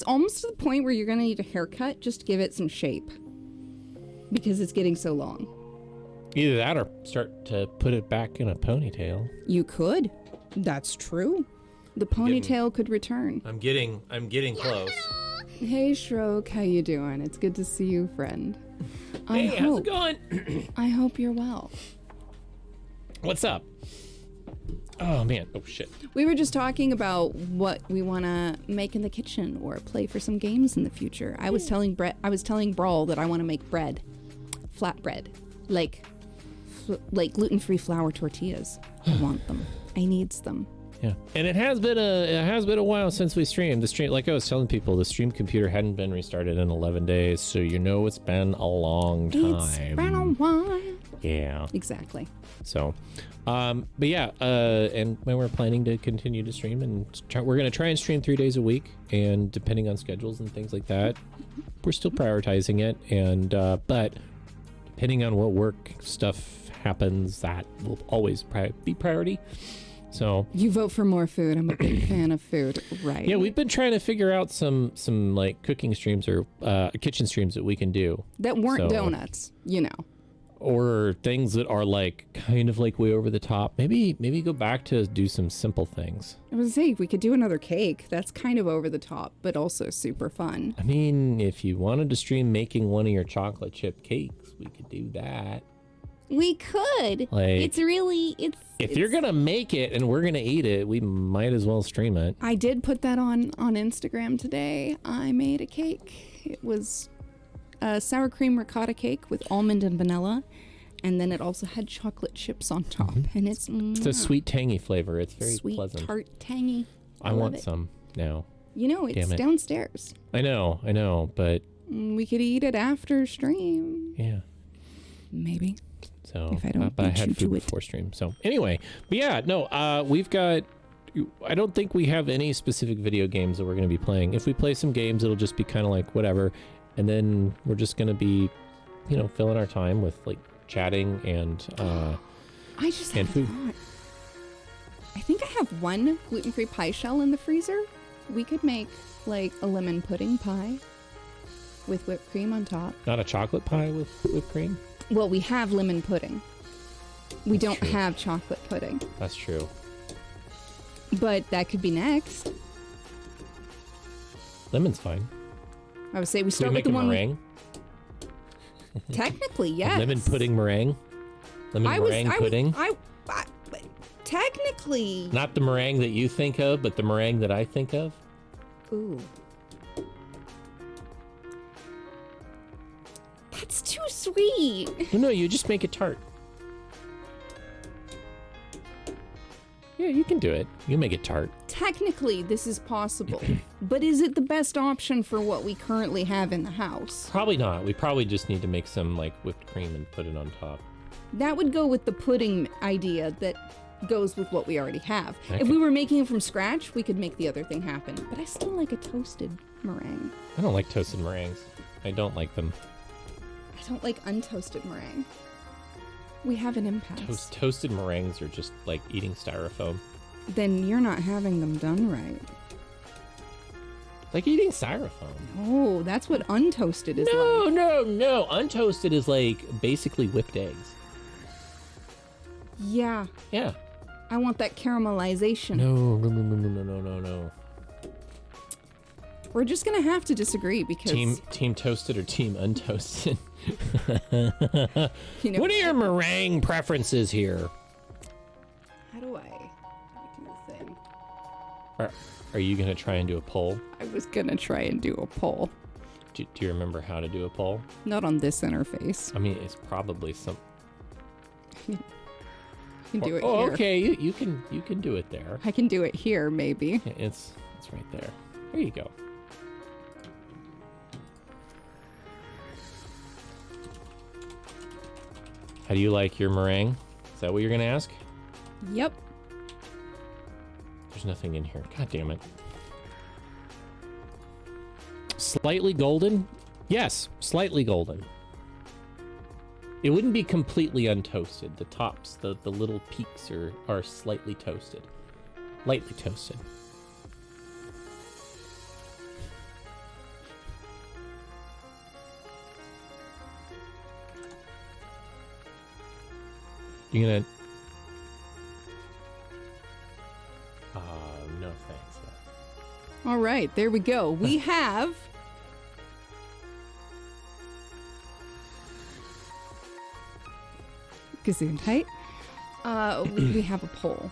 almost to the point where you're gonna need a haircut. Just give it some shape. Because it's getting so long. Either that or start to put it back in a ponytail. You could. That's true. The ponytail could return. I'm getting close. Hey Shroak, how you doing? It's good to see you, friend. Hey, how's it going? I hope you're well. What's up? Oh man, oh shit. We were just talking about what we want to make in the kitchen or play for some games in the future. I was telling Brawl that I want to make bread, flatbread, like gluten-free flour tortillas. I want them. I needs them. Yeah, and it has been a while since we streamed. The stream, like I was telling people, the stream computer hadn't been restarted in 11 days, so you know it's been a long time. It's been a while. Yeah. Exactly. So, but yeah, and when we're planning to continue to stream, and we're gonna try and stream 3 days a week, and depending on schedules and things like that, we're still prioritizing it. And but depending on what work stuff happens, that will always be priority. So You vote for more food. I'm a big fan of food, right? yeah, we've been trying to figure out some like cooking streams or kitchen streams that we can do, that weren't so- donuts, you know. or things that are like kind of like way over the top. Maybe go back to do some simple things. I was saying we could do another cake. That's kind of over the top, but also super fun. I mean, if you wanted to stream making one of your chocolate chip cakes, we could do that. We could. Like, if you're gonna make it and we're gonna eat it, we might as well stream it. I did put that on Instagram today. I made a cake. It was a sour cream ricotta cake with almond and vanilla, and then it also had chocolate chips on top. And it's It's a sweet, tangy flavor. It's very sweet, pleasant. tart, tangy. I love want it. some now. You know, it's Damn it. downstairs. I know, but We could eat it after stream, yeah. maybe. So, If I don't but I beat you had to food it. before stream. So anyway, but yeah, no, we've got. I don't think we have any specific video games that we're going to be playing. If we play some games, it'll just be kind of like whatever, and then we're just going to be, filling our time with like chatting and. I just And had a food. thought. I think I have one gluten-free pie shell in the freezer. We could make like a lemon pudding pie with whipped cream on top. Not a chocolate pie with whipped cream. Well, we have lemon pudding. We don't true. have chocolate pudding, That's true. but that could be next. Lemon's fine. I would say we Can we start with make the a one. meringue? Technically, A yes. lemon pudding meringue. Lemon meringue pudding. Technically. Not the meringue that you think of, but the meringue that I think of. Ooh. That's too sweet. No, you just make it tart. Yeah, you can do it. You make it tart. Technically, this is possible, but is it the best option for what we currently have in the house? Probably not. We probably just need to make some like whipped cream and put it on top. That would go with the pudding idea that goes with what we already have. Okay. If we were making it from scratch, we could make the other thing happen. But I still like a toasted meringue. I don't like toasted meringues. I don't like them. I don't like untoasted meringue. We have an impasse. Toasted meringues are just like eating styrofoam. Then you're not having them done right. Like eating styrofoam. Oh, that's what untoasted is No, like. no. Untoasted is like basically whipped eggs. Yeah, Yeah. I want that caramelization. No. We're just gonna have to disagree because Team toasted or team untoasted? you know What are your meringue preferences here? how do I do the thing? Are you gonna try and do a poll? I was gonna try and do a poll. Do you remember how to do a poll? Not on this interface. I mean, it's probably some. You can do it Oh, here. okay. You can do it there. I can do it here, maybe. Yeah, it's right there. There you go. How do you like your meringue? Is that what you're gonna ask? Yep. There's nothing in here. God damn it. Slightly golden? Yes, slightly golden. It wouldn't be completely untoasted. The tops, the little peaks are slightly toasted. Lightly toasted. You gonna... no thanks. All right, there we go. We have Gesundheit. We have a poll.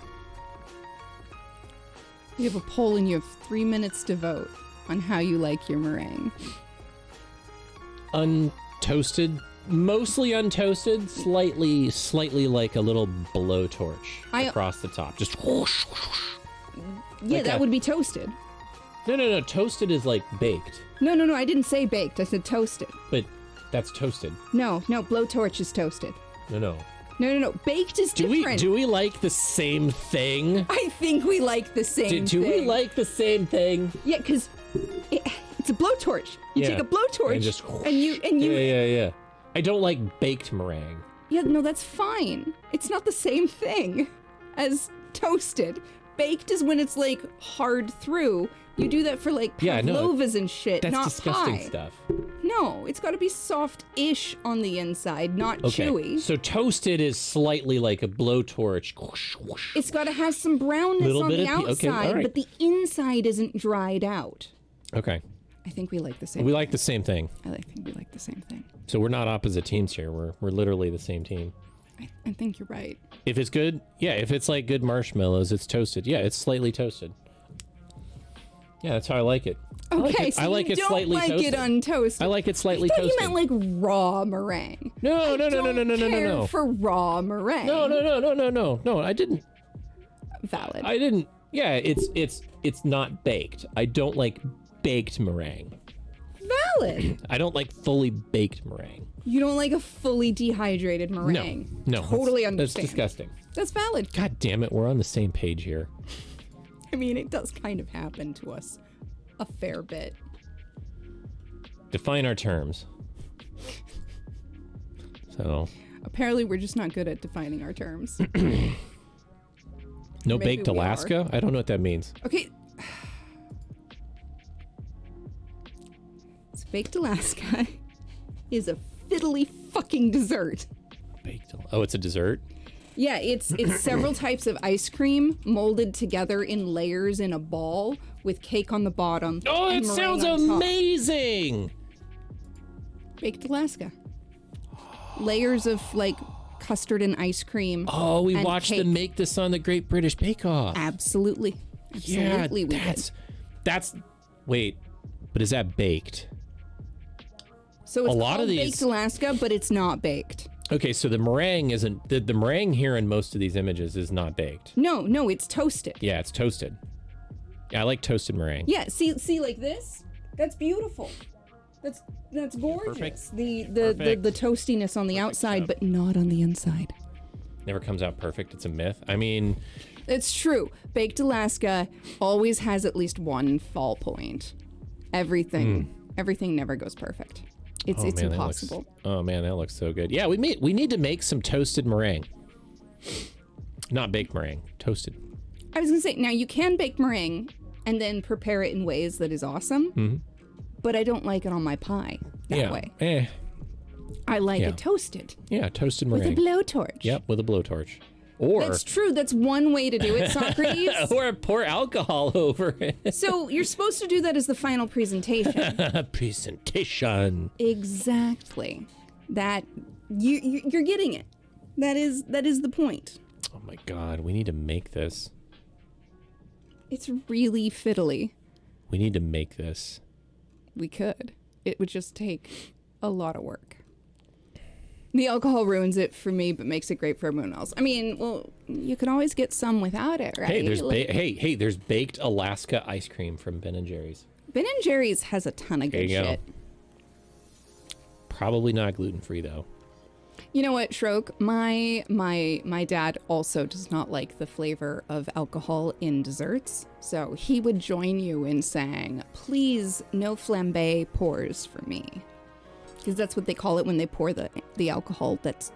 We have a poll, and you have 3 minutes to vote on how you like your meringue. Untoasted, mostly untoasted, slightly like a little blowtorch I- across the top. Just whoosh, whoosh, whoosh. Yeah, Like that a- would be toasted. No. Toasted is like baked, No, I didn't say baked. I said toasted. but that's toasted. No, blowtorch is toasted. No. No. Baked is different. Do we like the same thing? I think we like the same Do we thing. like the same thing? Yeah, because it's a blowtorch. You Yeah. take a blowtorch And just and you Yeah. I don't like baked meringue. Yeah, no, that's fine. It's not the same thing as toasted. Baked is when it's like hard through. You do that for like Yeah, no, pavlovas and shit, That's not disgusting pie. stuff. No, it's got to be soft-ish on the inside, not Okay. chewy. So toasted is slightly like a blowtorch. It's got to have some brownness Little on bit the of okay, outside, all right. but the inside isn't dried out. Okay. I think we like the same. We like the same thing. think we like the same thing. So we're not opposite teams here. We're literally the same team. I think you're right. If it's good, yeah. If it's like good marshmallows, it's toasted. Yeah, it's slightly toasted. Yeah, that's how I like it. Okay, so I like you it don't slightly like toasted. it untoasted. I like it slightly I thought toasted. you meant like raw meringue. No. I don't care for raw meringue. No. I didn't. Valid. I didn't. Yeah, it's not baked. I don't like baked meringue. Valid. I don't like fully baked meringue. You don't like a fully dehydrated meringue. No. Totally that's understand. disgusting. That's valid. God damn it, we're on the same page here. I mean, it does kind of happen to us a fair bit. Define our terms. So, Apparently, we're just not good at defining our terms. no Maybe baked we are. Alaska? I don't know what that means. Okay. So baked Alaska is a fiddly fucking dessert. Baked. Oh, it's a dessert? Yeah, it's several types of ice cream molded together in layers in a ball with cake on the bottom. Oh, and it meringue sounds on top. amazing. Baked Alaska. Layers of like custard and ice cream. Oh, we and watched cake. them make this on the Great British Bake Off. Absolutely. Yeah, Absolutely, we did. that's. Wait, but is that baked? So it's a lot called of these- baked Alaska, but it's not baked. Okay, so the meringue isn't the meringue here in most of these images is not baked. No, it's toasted. Yeah, it's toasted. Yeah, I like toasted meringue. Yeah, see like this? That's beautiful. That's gorgeous. Perfect. The Perfect. toastiness on the outside, job. but not on the inside. Never comes out perfect. It's a myth. I mean, It's true. Baked Alaska always has at least one fall point. Everything never goes perfect. It's oh man, impossible. Oh man, that looks so good. Yeah, we need to make some toasted meringue. Not baked meringue, toasted. I was gonna say, now you can bake meringue and then prepare it in ways that is awesome, but I don't like it on my pie that way. I like Yeah. it toasted Yeah, toasted with a meringue. blowtorch. Yep, with a blowtorch. Or That's true. That's one way to do it, Socrates. or pour alcohol over it. So you're supposed to do that as the final presentation. Presentation. Exactly. That you're getting it. That is the point. Oh my god, we need to make this. It's really fiddly. We need to make this. We could. It would just take a lot of work. The alcohol ruins it for me, but makes it great for everyone else. I mean, well, you can always get some without it, right? Hey, there's Like, there's baked Alaska ice cream from Ben and Jerry's. Ben and Jerry's has a ton of There good you go. shit. Probably not gluten free though. You know what, Shroke? My dad also does not like the flavor of alcohol in desserts, so he would join you in saying, "Please, no flambe pours for me," because that's what they call it when they pour the alcohol that's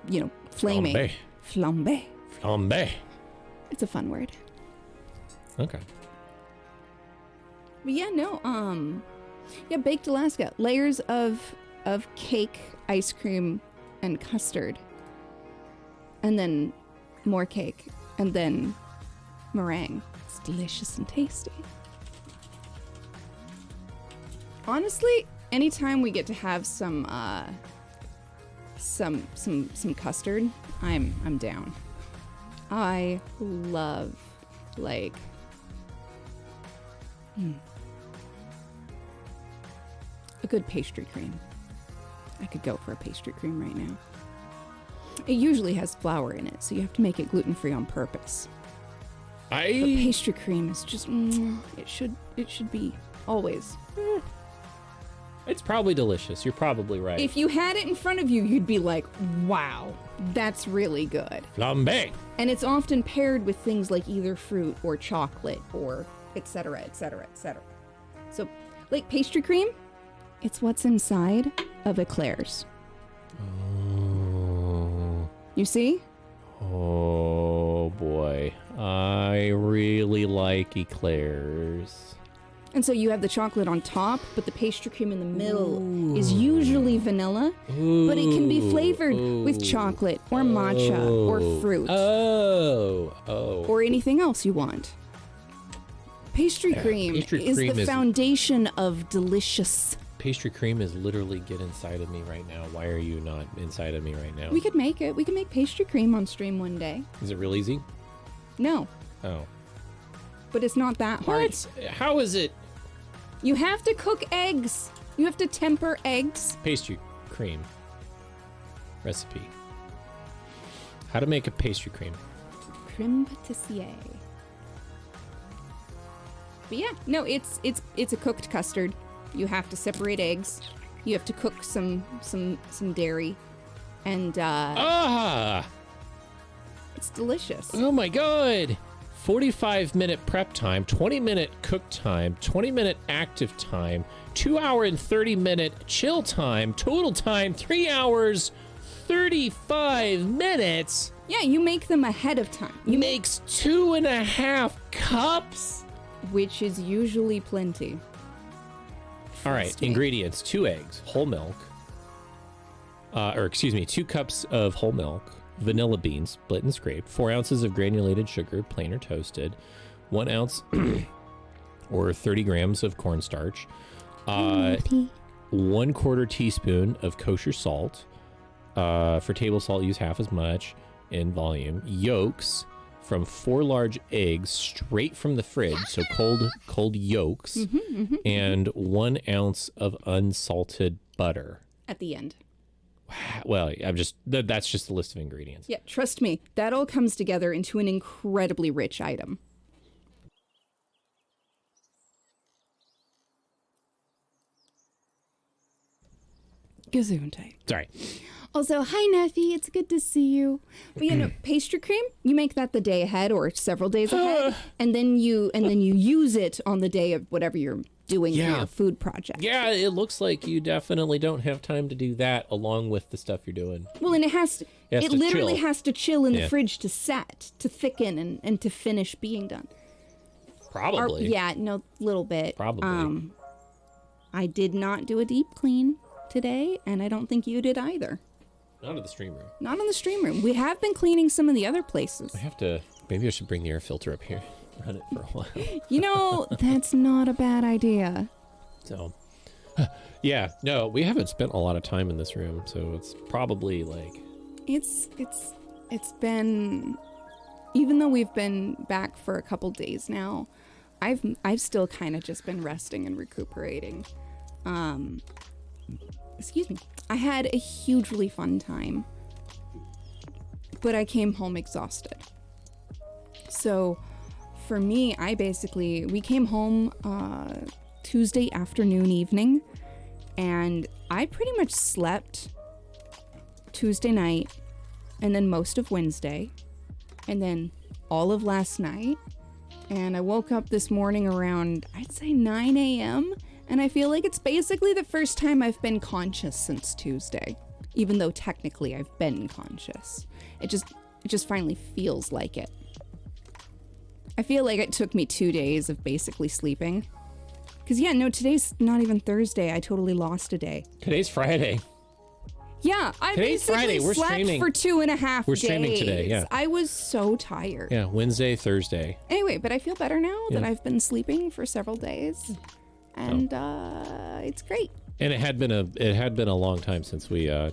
flaming. Flambe. Flambe. Flambe. It's a fun word. Okay. But yeah, baked Alaska, layers of cake, ice cream, and custard, and then more cake, and then meringue. It's delicious and tasty. Honestly, anytime we get to have some custard, I'm down. I love a good pastry cream. I could go for a pastry cream right now. It usually has flour in it, so you have to make it gluten-free on purpose. But pastry cream is just, it should be always. It's probably delicious. You're probably right. If you had it in front of you, you'd be like, wow, that's really good. Flambe. And it's often paired with things like either fruit or chocolate or et cetera, et cetera, et cetera. So, like pastry cream, it's what's inside of eclairs. Oh. You see? Oh boy. I really like eclairs. And so you have the chocolate on top, but the pastry cream in the middle is usually vanilla, but it can be flavored with chocolate or matcha or fruit or anything else you want. Pastry cream is the foundation of delicious. Pastry cream is literally get inside of me right now. Why are you not inside of me right now? We could make it. We can make pastry cream on stream one day. Is it real easy? No, Oh. but it's not that hard. What? How is it? You have to cook eggs. You have to temper eggs. Pastry cream recipe. How to make a pastry cream. Creme patissier. But yeah, no, it's a cooked custard. You have to separate eggs. You have to cook some dairy, and it's delicious. Oh my god! 45-minute prep time, 20-minute cook time, 20-minute active time, 2 hour and 30-minute chill time, total time 3 hours, 35 minutes. Yeah, you make them ahead of time. You Makes 2.5 cups. which is usually plenty. All right, Trust me. ingredients: 2 eggs, whole milk, 2 cups of whole milk, vanilla beans, split and scraped, 4 ounces of granulated sugar, plain or toasted, 1 ounce or 30 grams of cornstarch, 1/4 teaspoon of kosher salt. For table salt, use half as much in volume. Yolks from 4 large eggs straight from the fridge, so cold yolks, and 1 ounce of unsalted butter. At the end. Well, that's just the list of ingredients. Yeah, trust me, that all comes together into an incredibly rich item. Gesundheit. Sorry. Also, hi Neffy, it's good to see you. But you know, pastry cream, you make that the day ahead or several days ahead, and then you use it on the day of whatever you're doing for your food project. Yeah, it looks like you definitely don't have time to do that along with the stuff you're doing. Well, and it literally chill. has to chill in the fridge to set, to thicken, and to finish being done. Probably. Little bit. Probably. I did not do a deep clean today, and I don't think you did either. Not in the stream room. Not in the stream room. We have been cleaning some of the other places. Maybe I should bring the air filter up here. Run it for a while. You know, that's not a bad idea. So, yeah, no, we haven't spent a lot of time in this room, so it's probably like... It's been, even though we've been back for a couple days now, I've still kind of just been resting and recuperating. Excuse me. I had a hugely fun time, but I came home exhausted. So for me, we came home Tuesday afternoon, evening, and I pretty much slept Tuesday night, and then most of Wednesday, and then all of last night. And I woke up this morning around, I'd say 9 a.m., and I feel like it's basically the first time I've been conscious since Tuesday, even though technically I've been conscious. It just finally feels like it. I feel like it took me 2 days of basically sleeping. Because, today's not even Thursday. I totally lost a day. Today's Friday. Yeah, I Today's basically Friday. We're slept streaming. for 2.5 days. We're streaming today, yeah. I was so tired. Yeah, Wednesday, Thursday. Anyway, but I feel better now that Yeah. I've been sleeping for several days. And it's great. And it had been a long time since we done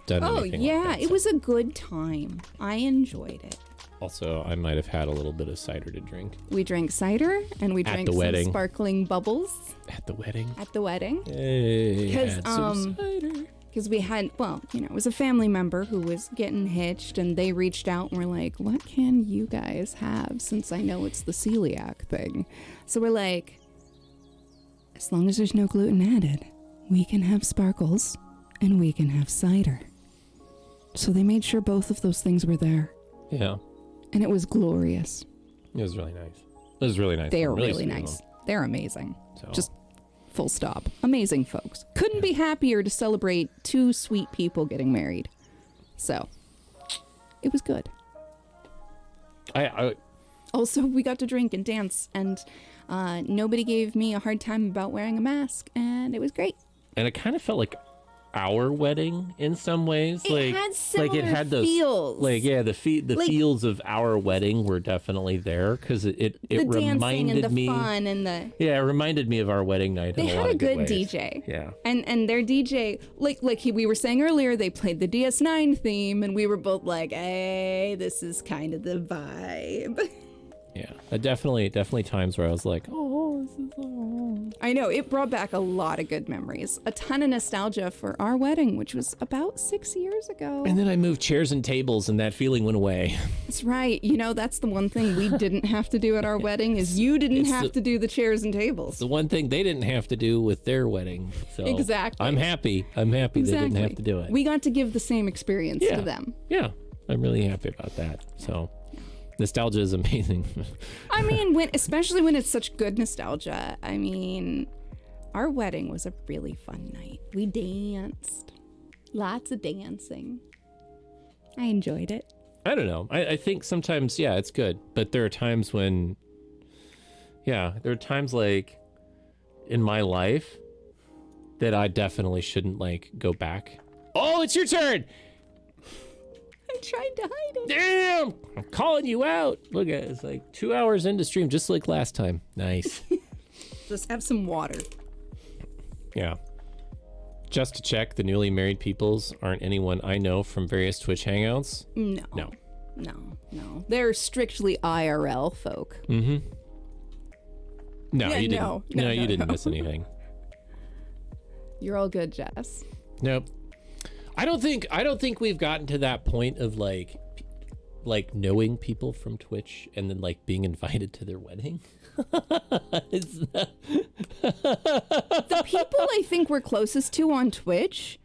anything like that, it so. was a good time. I enjoyed it. Also, I might have had a little bit of cider to drink. We drank cider and we At drank the some wedding. sparkling bubbles At the wedding. at the wedding. Hey, 'Cause, had some cider. because we had, well, it was a family member who was getting hitched, and they reached out and were like, what can you guys have, since I know it's the celiac thing? So we're like, as long as there's no gluten added, we can have sparkles and we can have cider. So they made sure both of those things were there, Yeah. and it was glorious. It was really nice. It was really nice. They are Really really sweet of nice. them. They're amazing. So. Just full stop. Amazing folks. Couldn't be happier to celebrate two sweet people getting married. So, it was good. I Also, we got to drink and dance, and nobody gave me a hard time about wearing a mask, and it was great. and it kind of felt like our wedding in some ways. It had like it similar had those feels. like the Like- feels of our wedding were definitely there because it The dancing reminded and the me. fun and the... Yeah, it reminded me of our wedding night. They in a had lot a of good ways. DJ. Yeah. And their DJ, we were saying earlier, they played the DS9 theme, and we were both like, hey, this is kind of the vibe. Yeah, definitely times where I was like, oh, this is I know, it brought back a lot of good memories. A ton of nostalgia for our wedding, which was about 6 years ago. And then I moved chairs and tables, and that feeling went away. That's right. That's the one thing we didn't have to do at our wedding is you didn't It's have to do the chairs and tables. The one thing they didn't have to do with their wedding. So Exactly. I'm happy they didn't have to do it. We got to give the same experience Yeah. to them. Yeah, I'm really happy about that. So nostalgia is amazing. I mean, especially when it's such good nostalgia. I mean, our wedding was a really fun night. We danced. Lots of dancing. I enjoyed it. I don't know. I think sometimes, yeah, it's good. But there are times when, there are times like in my life that I definitely shouldn't go back. Oh, it's your turn. I tried to hide it. Damn, I'm calling you out. Look at it. It's like 2 hours into stream, just like last time. Nice. Just have some water. Yeah. Just to check, the newly married peoples aren't anyone I know from various Twitch hangouts. No. They're strictly IRL folk. No, Yeah, you didn't. no, You didn't no. miss anything. You're all good, Jess. Nope. I don't think we've gotten to that point of knowing people from Twitch and then being invited to their wedding. The people I think we're closest to on Twitch,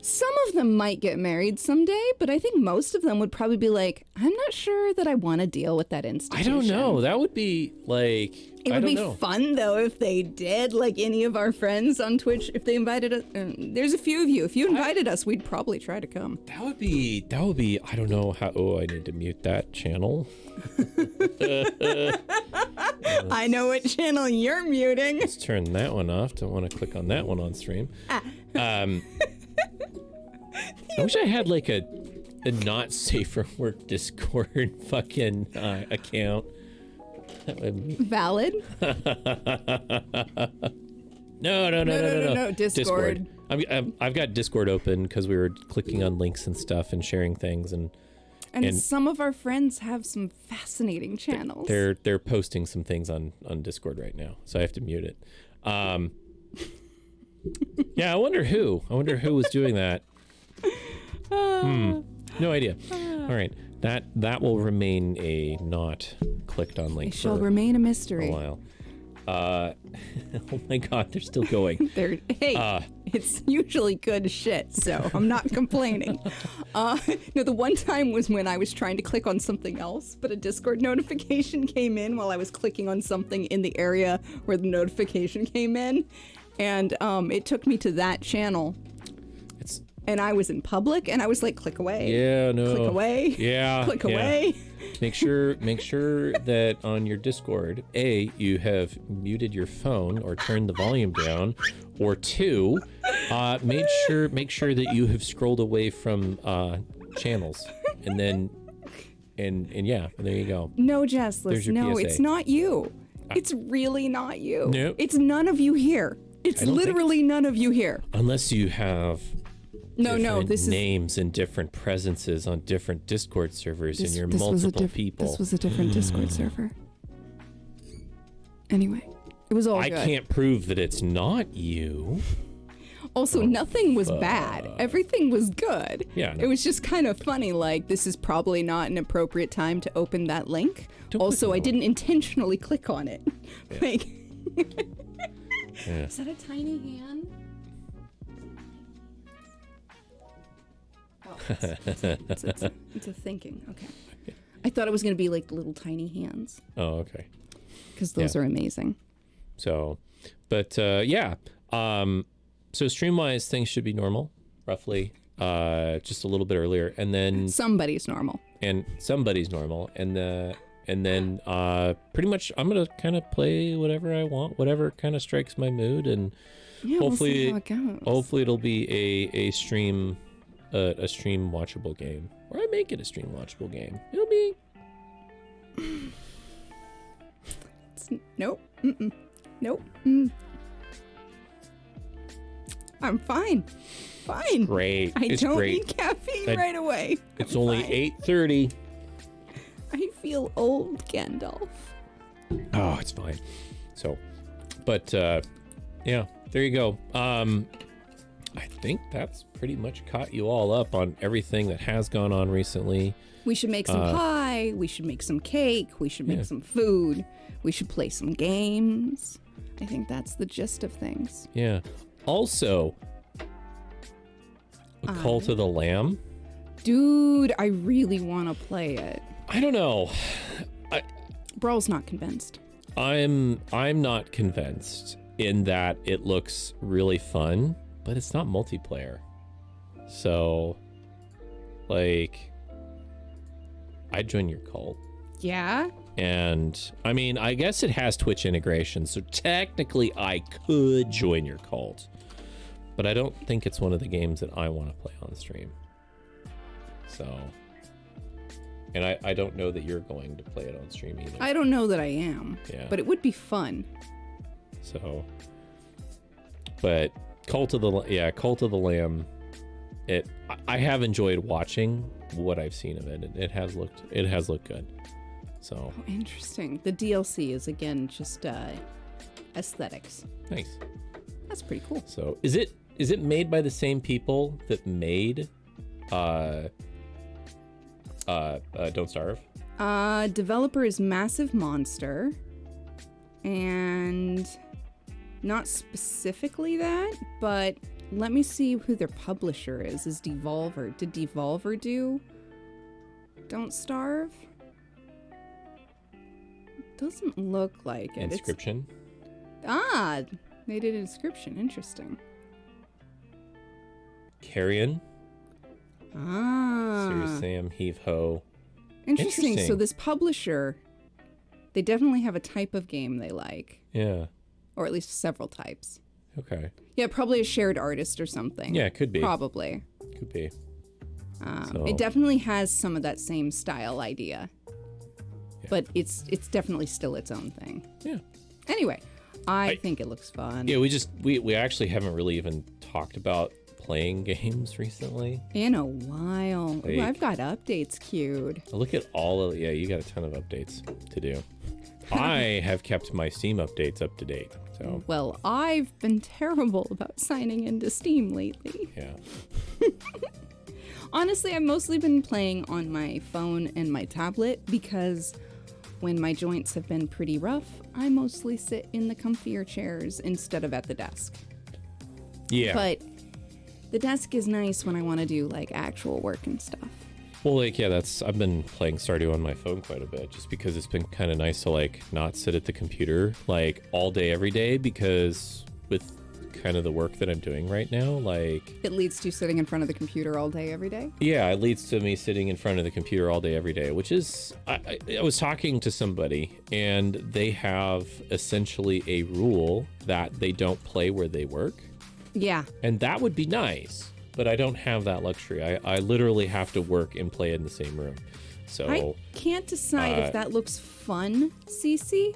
some of them might get married someday, but I think most of them would probably be like, I'm not sure that I want to deal with that I institution. don't know. That would be It would be fun though if they did, like any of our friends on Twitch, if they invited us. There's a few of you. If you invited us, we'd probably try to come. That would be. I don't know how. Oh, I need to mute that channel. I know what channel you're muting. Let's turn that one off. Don't want to click on that one on stream. I wish I had a not safe for work Discord fucking account. That would be... Valid. No. Discord. I've got Discord open because we were clicking on links and stuff and sharing things, and some of our friends have some fascinating channels. they're posting some things on Discord right now, so I have to mute it. Yeah, I wonder who was doing that. No idea. All right, that will remain a not clicked on link It shall for remain a a mystery. while. Oh my god, they're still going. It's usually good shit, so I'm not complaining. No, the one time was when I was trying to click on something else, but a Discord notification came in while I was clicking on something in the area where the notification came in, and it took me to that channel. And I was in public, and I was like, click away. Yeah, no. Click away. Yeah. Click yeah. away. Make sure that on your Discord, A, you have muted your phone or turned the volume down, or 2, make sure that you have scrolled away from channels, and then and yeah, there you go. No, Jess, There's your no, PSA. it's not you. It's really not you. Nope. It's none of you here. It's I don't think literally none of you here. Unless you have different this is names and different presences on different Discord servers and you're multiple people. This was a different Discord server. Anyway, it was all I good. can't prove that it's not you. Also, nothing was bad. Everything was good. Yeah, no. It was just kind of funny, like, this is probably not an appropriate time to open that link. Don't Also, click I on it. didn't intentionally click on it. Like, Yeah. is that a tiny hand? Oh, it's a thinking. Okay. I thought it was going to be like little tiny hands, Oh, okay. because those Yeah. are amazing. So, but yeah. So Streamwise things should be normal, roughly, just a little bit earlier, and then Somebody's normal. somebody's normal, and then pretty much I'm gonna kind of play whatever I want, whatever kind of strikes my mood, and Yeah, hopefully, we'll see how it goes. hopefully it'll be a stream watchable game, or I make it a stream watchable game. It'll be Nope. Nope. I'm fine. Fine. great. I It's don't great. need caffeine I- right away. It's I'm only fine. 8:30. I feel old, Gandalf. Oh, it's fine. So, but yeah, there you go. I think that's pretty much caught you all up on everything that has gone on recently. We should make some pie. We should make some cake. We should make some food. We should play some games. I think that's the gist of things. Yeah. Also, a Cult of the Lamb. Dude, I really want to play it. I don't know. Brawl's not convinced. I'm not convinced in that it looks really fun, but it's not multiplayer. So, like, I'd join your cult. Yeah? And I mean, I guess it has Twitch integration, so technically I could join your cult, but I don't think it's one of the games that I want to play on stream. So, and I don't know that you're going to play it on stream either. I don't know that I am. Yeah. But it would be fun. So, but Cult of the Lamb, I have enjoyed watching what I've seen of it. It has looked good. So Oh, interesting. The DLC is, again, just aesthetics. nice. That's pretty cool. So is it made by the same people that made Don't Starve? Developer is Massive Monster. And not specifically that, but let me see who their publisher is. Is Devolver. Did Devolver do Don't Starve? Doesn't look like it. It's- Inscription? They did a description. Interesting. Carrion? Serious Sam, Heave Ho. Interesting. So Interesting. this publisher, they definitely have a type of game they like, Yeah. or at least several types. Okay. Yeah, probably a shared artist or something. Yeah, it could be. Probably. Could be. So- It definitely has some of that same style idea, but it's definitely still its own thing. Yeah. Anyway, I think it looks fun. Yeah, we actually haven't really even talked about playing games recently. In a while. Ooh, Like- I've got updates queued. Look at you got a ton of updates to do. I have kept my Steam updates up to date. So, Well, I've been terrible about signing into Steam lately. yeah. Honestly, I've mostly been playing on my phone and my tablet because when my joints have been pretty rough, I mostly sit in the comfier chairs instead of at the desk. Yeah. But the desk is nice when I want to do like actual work and stuff. Well, like, yeah, I've been playing Stardew on my phone quite a bit just because it's been kind of nice to like not sit at the computer like all day, every day, because with kind of the work that I'm doing right now, like, It leads to sitting in front of the computer all day, every day. yeah, it leads to me sitting in front of the computer all day, every day, which is, I was talking to somebody and they have essentially a rule that they don't play where they work. Yeah. And that would be nice, but I don't have that luxury. I literally have to work and play in the same room. So I can't decide if that looks fun, Cece,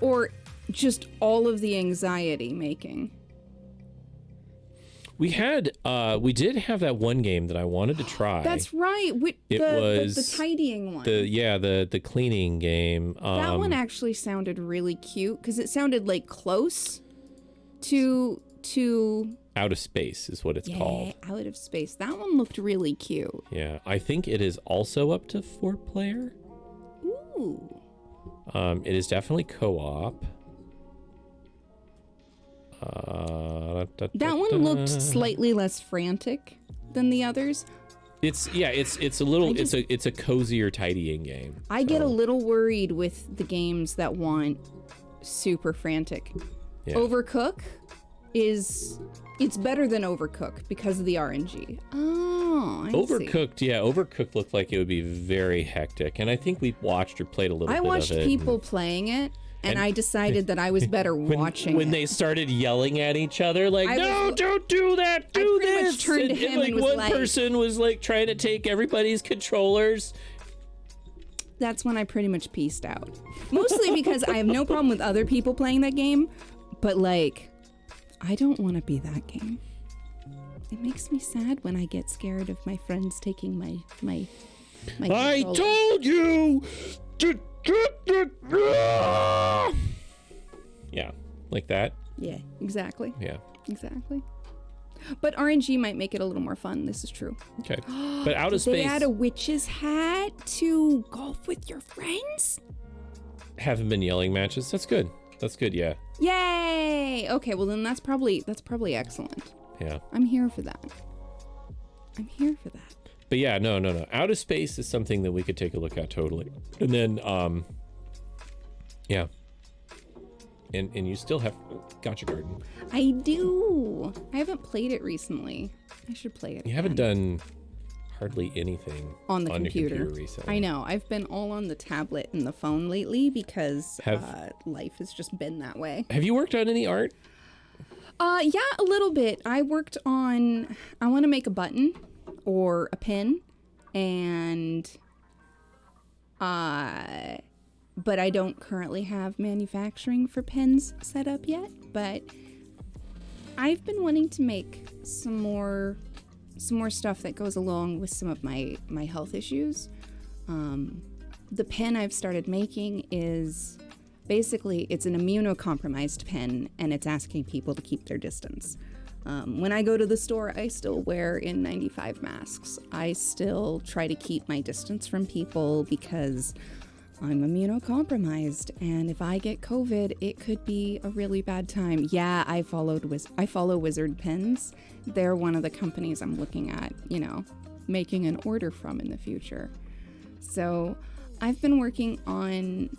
or just all of the anxiety making. we did have that one game that I wanted to try. That's right. It was the tidying one. the cleaning game. That one actually sounded really cute because it sounded like close to Out of Space is what it's called. Out of Space. That one looked really cute. Yeah, I think it is also up to 4-player. Ooh. It is definitely co-op. That one looked slightly less frantic than the others. It's a little it's a cozier, tidying game. I get a little worried with the games that want super frantic. Yeah. Overcook it's better than Overcook because of the RNG. Oh, I see. Overcooked looked like it would be very hectic, and I think we watched or played a little bit of it. I watched people playing it, and I decided that I was better watching when it. they started yelling at each other, like, don't do that, do pretty this. much turned to him and was one like- person was like trying to take everybody's controllers. That's when I pretty much pieced out. Mostly because I have no problem with other people playing that game, but like, I don't want to be that game. It makes me sad when I get scared of my friends taking my I controller. told you. Yeah, like that. Yeah, exactly. Yeah. Exactly. But RNG might make it a little more fun. This is true. Okay. But Out of They Space add a witch's hat to golf with your friends? haven't been yelling matches. That's good. That's good. Yeah. Yay! Okay, well then that's probably excellent. Yeah. I'm here for that. I'm here for that. But yeah, no. Out of Space is something that we could take a look at totally. And then, yeah. And you still have Gotcha Garden. I do. I haven't played it recently. I should play it. You haven't done hardly anything on the your computer recently. I know. I've been all on the tablet and the phone lately because life has just been that way. Have you worked on any art? Yeah, a little bit. I worked on. I want to make a button or a pin, and but I don't currently have manufacturing for pins set up yet. But I've been wanting to make some more stuff that goes along with some of my health issues. The pen I've started making is basically it's an immunocompromised pen, and it's asking people to keep their distance. When I go to the store, I still wear N95 masks. I still try to keep my distance from people because I'm immunocompromised, and if I get COVID, it could be a really bad time. Yeah, I follow Wizard Pens. They're one of the companies I'm looking at, making an order from in the future. So I've been working on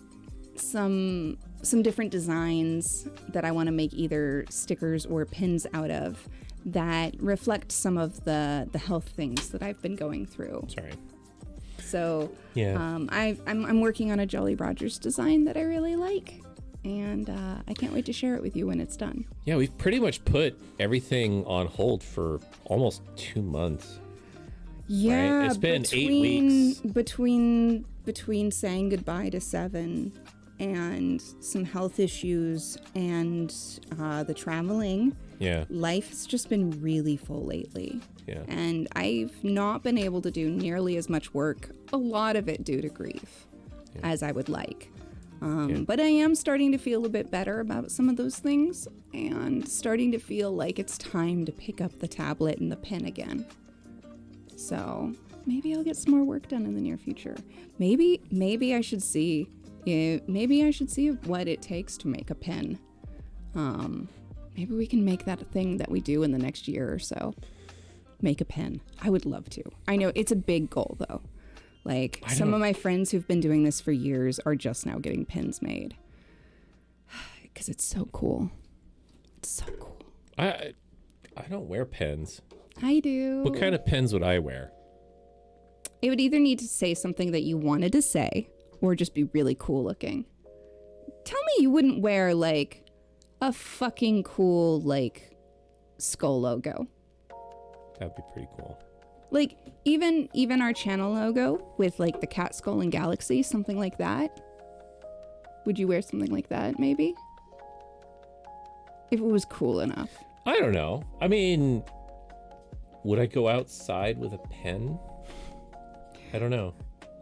some different designs that I want to make either stickers or pins out of that reflect some of the health things that I've been going through. Sorry. So Yeah. I'm working on a Jolly Rogers design that I really like, and I can't wait to share it with you when it's done. Yeah, we've pretty much put everything on hold for almost 2 months. Yeah, It's been 8 weeks. Between saying goodbye to Seven and some health issues and the traveling. Yeah. Life has just been really full lately. Yeah. And I've not been able to do nearly as much work, a lot of it due to grief, as I would like. But I am starting to feel a bit better about some of those things and starting to feel like it's time to pick up the tablet and the pen again. So maybe I'll get some more work done in the near future. Maybe I should see what it takes to make a pen. Maybe we can make that a thing that we do in the next year or so. Make a pen. I would love to. I know it's a big goal though. Like some of my friends who've been doing this for years are just now getting pens made. Because it's so cool. It's so cool. I don't wear pens. I do. What kind of pens would I wear? It would either need to say something that you wanted to say or just be really cool looking. Tell me you wouldn't wear like a fucking cool like skull logo. That'd be pretty cool. Like even our channel logo with like the cat skull and galaxy, something like that. Would you wear something like that maybe? If it was cool enough. I don't know. I mean, would I go outside with a pen? I don't know.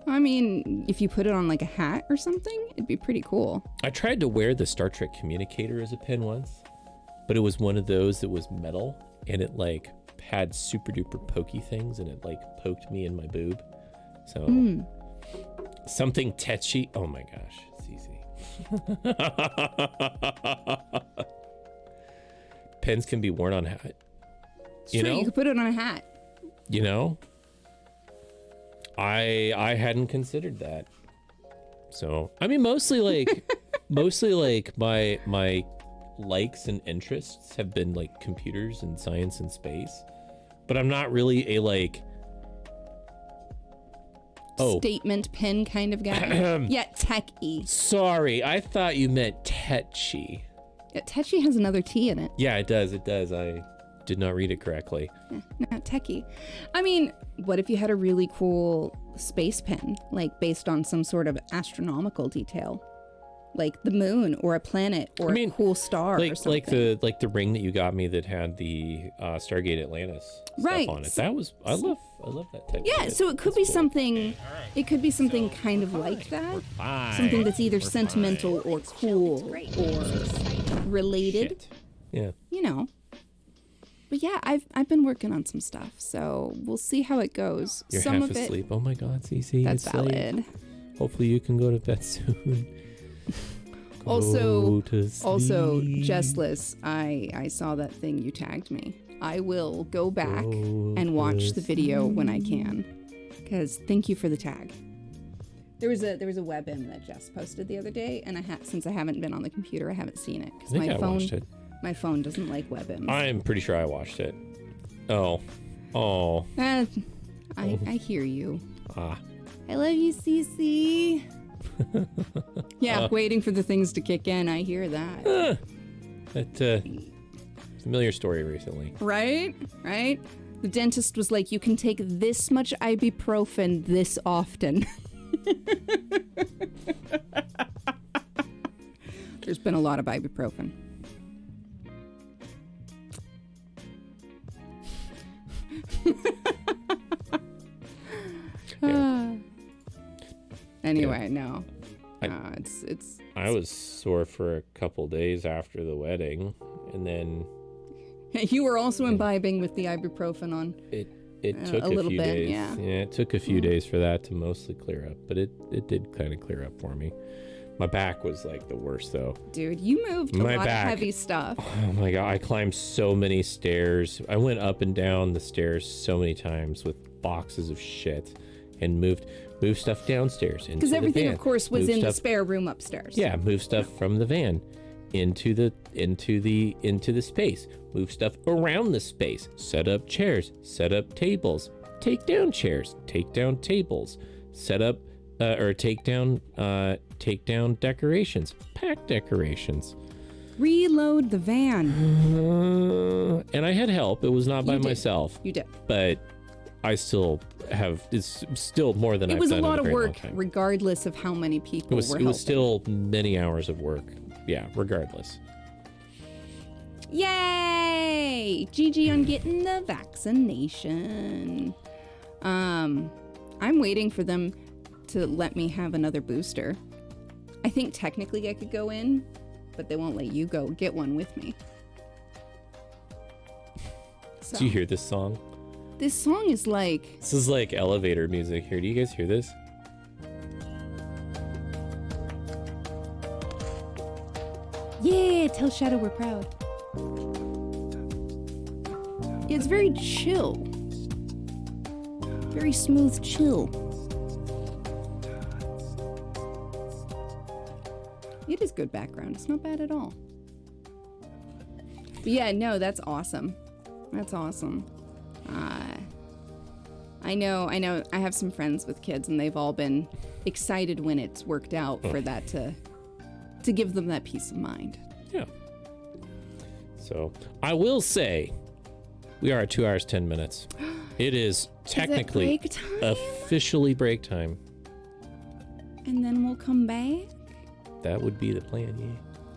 I mean, if you put it on like a hat or something, it'd be pretty cool. I tried to wear the Star Trek communicator as a pen once, but it was one of those that was metal. and it like had super duper pokey things, and it like poked me in my boob. So something tetchy. Oh my gosh, Cece. Pens can be worn on hat. It's true, you could put it on a hat. You know, I hadn't considered that. So I mean, mostly like my likes and interests have been like computers and science and space, but I'm not really a like statement pen kind of guy. Yeah, tech-y. Sorry, I thought you meant tetchy. Yeah, tetchy has another T in it. Yeah, it does. I did not read it correctly. Yeah, not techie. I mean, what if you had a really cool space pen, like based on some sort of astronomical detail, like the moon or a planet or a cool star or something? Like the ring that you got me that had the Stargate Atlantis right. stuff on it. That was I love that type. Yeah, of so it could be something. It could be something kind of like that. Something that's either sentimental or cool or related. Shit. Yeah. You know. But yeah, I've been working on some stuff, so we'll see how it goes. You're some half of asleep. Oh my God, Cece. That's it's valid. late. Hopefully you can go to bed soon. Also, sleep. Jessless, I saw that thing you tagged me. I will go back and watch the video when I can. Because thank you for the tag. There was a WebM that Jess posted the other day, and since I haven't been on the computer, I haven't seen it. Because my phone doesn't like WebM. I'm pretty sure I watched it. Oh. I hear you. Ah. I love you, Cece. Yeah, waiting for the things to kick in. I hear that. Familiar story recently. Right? The dentist was like, you can take this much ibuprofen this often. There's been a lot of ibuprofen. Anyway, no. It's. I was sore for a couple days after the wedding, and then. You were also imbibing with the ibuprofen on. It took a little few bit, days. yeah. It took a few days for that to mostly clear up, but it did kind of clear up for me. My back was like the worst though. Dude, you moved a lot of heavy stuff. Oh my God, I climbed so many stairs. I went up and down the stairs so many times with boxes of shit and moved stuff downstairs into the van. Because everything, of course, was in the spare room upstairs. Yeah, move stuff from the van into the space. Move stuff around the space. Set up chairs, set up tables, take down chairs, take down tables, set up take down decorations, pack decorations. Reload the van. And I had help. It was not by myself. You did. But I still have, it's still more than I've done. It was a lot of work, time. regardless of how many people were helping. It was still many hours of work. Yeah, regardless. Yay! GG on getting the vaccination. I'm waiting for them to let me have another booster. I think technically I could go in, but they won't let you go get one with me. So, Do you hear this song? This song is like... This is like elevator music here. Do you guys hear this? Yeah, tell Shadow we're proud. It's very chill. Very smooth chill. It is good background. It's not bad at all. But yeah, no, that's awesome. That's awesome. I know. I have some friends with kids, and they've all been excited when it's worked out for that to give them that peace of mind. Yeah. So I will say, we are at 2 hours 10 minutes. It is technically break time? officially break time. And then we'll come back. That would be the plan, yeah.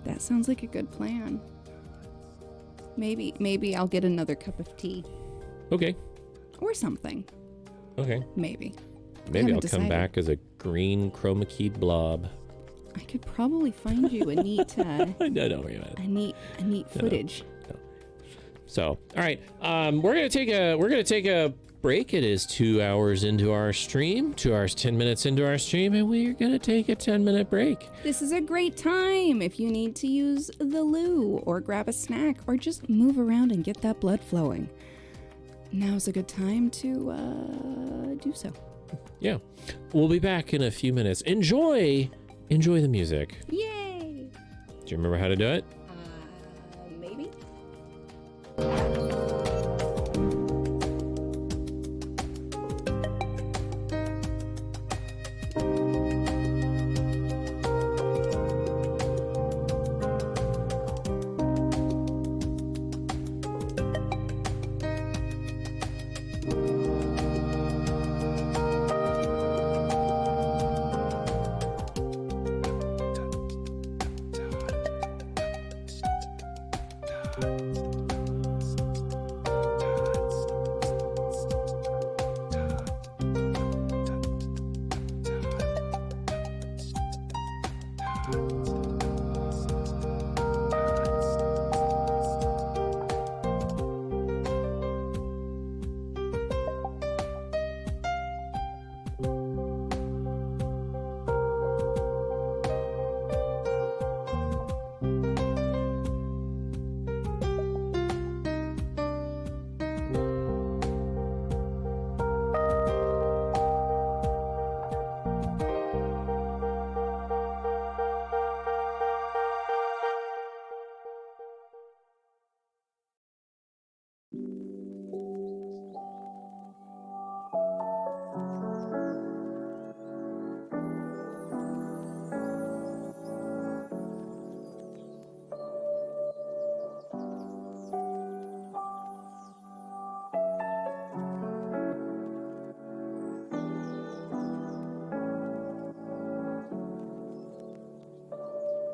That sounds like a good plan. Maybe I'll get another cup of tea. Okay. Or something. Okay. Maybe Maybe I'll decided. come back as a green chroma keyed blob. I could probably find you a neat No, don't worry about it. a neat footage. So, all right, we're gonna take a break. It is 2 hours into our stream, 2 hours 10 minutes into our stream, and we're gonna take a 10-minute break. This is a great time if you need to use the loo or grab a snack or just move around and get that blood flowing. Now's a good time to do so. Yeah, we'll be back in a few minutes. Enjoy the music. Yay! Do you remember how to do it? Maybe?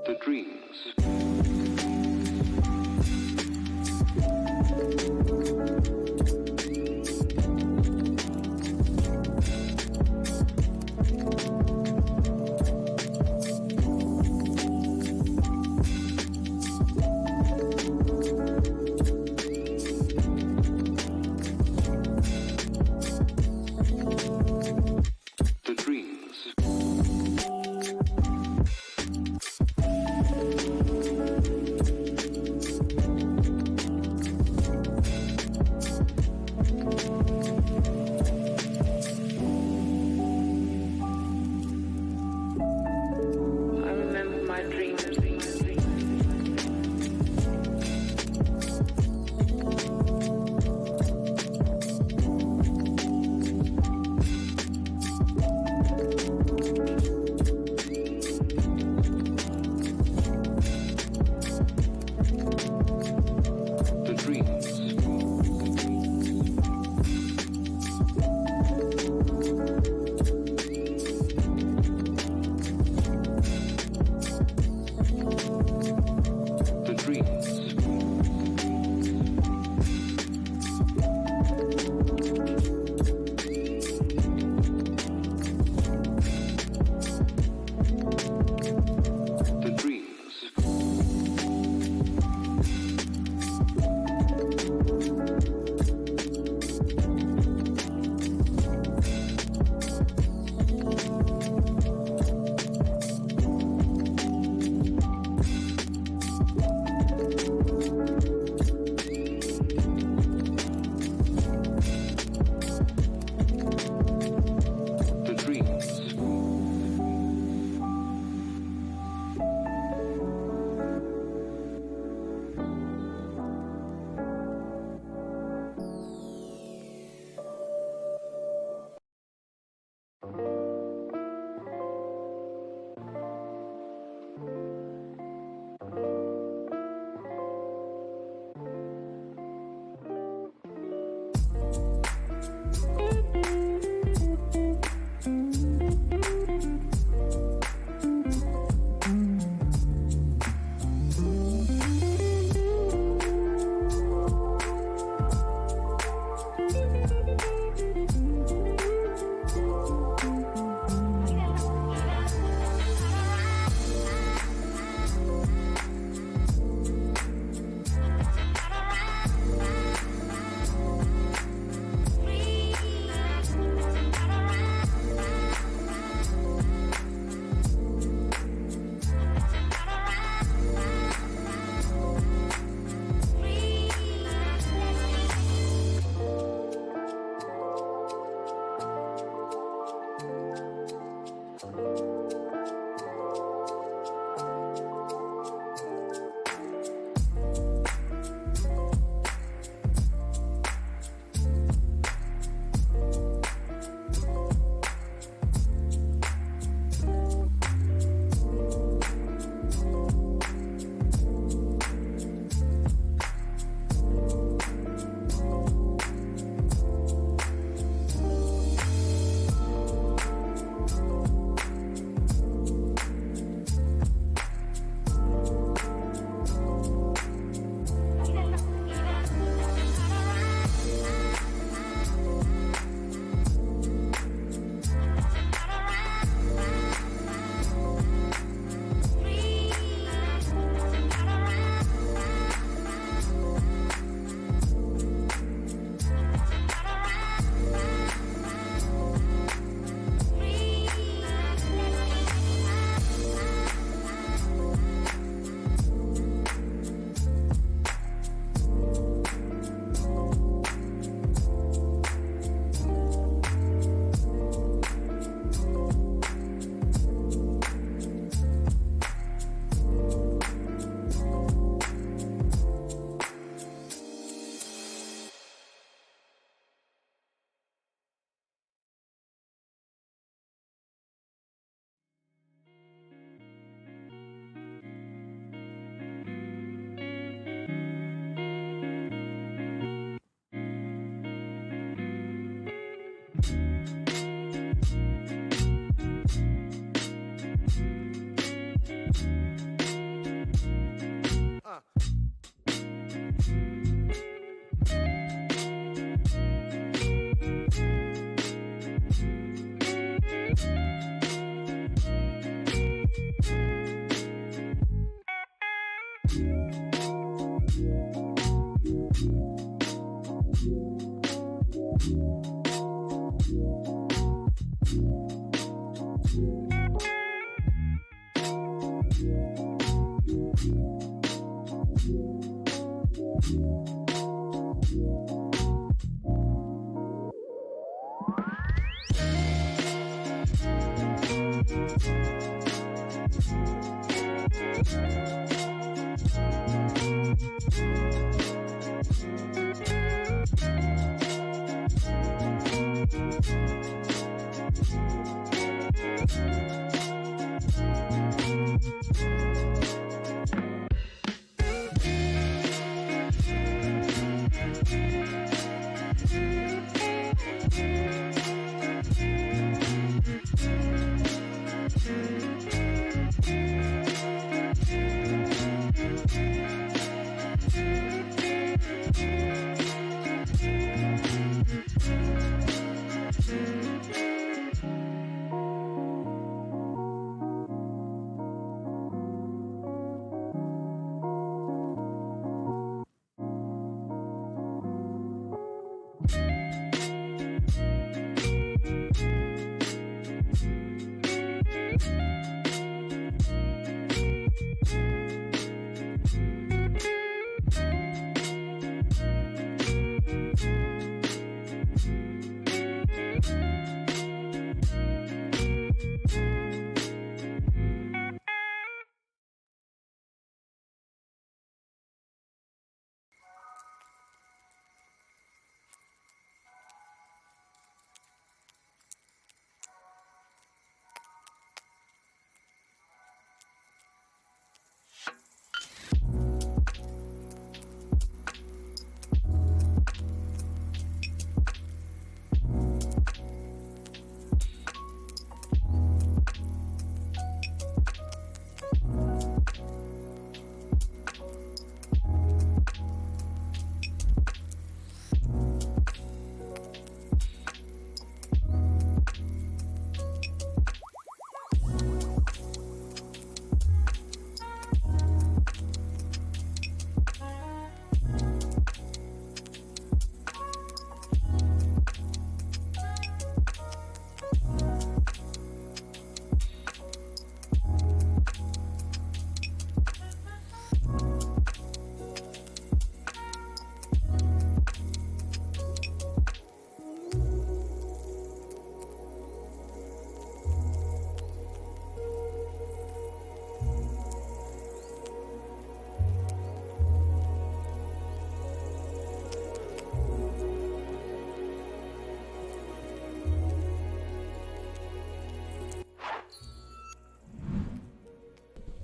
The dreams. The dreams.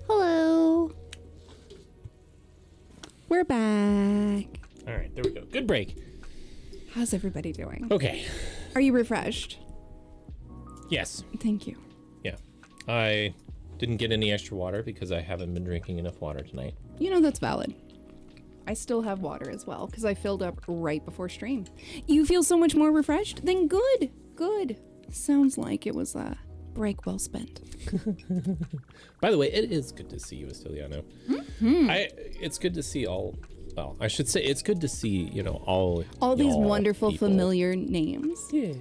Hello. We're back. All right, there we go. Good break. How's everybody doing? Okay. Are you refreshed? Yes. Thank you. Yeah. I didn't get any extra water because I haven't been drinking enough water tonight. You know, that's valid. I still have water as well because I filled up right before stream. You feel so much more refreshed? Then good. Good. Sounds like it was a break well spent. By the way, it is good to see you, Estiliano. It's good to see all. Well, I should say it's good to see all these y'all wonderful people. familiar names. Yeah.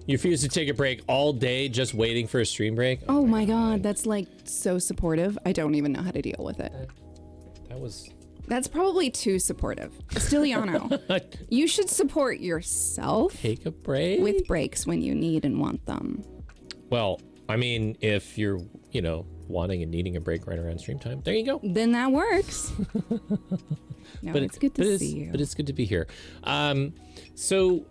You refuse to take a break all day just waiting for a stream break? Oh my god, that's like so supportive. I don't even know how to deal with it. That was. That's probably too supportive. Stiliano, you should support yourself Take a break? with breaks when you need and want them. Well, I mean, if you're, wanting and needing a break right around stream time, there you go. Then that works. No, But it's good to see you. But it's good to be here. So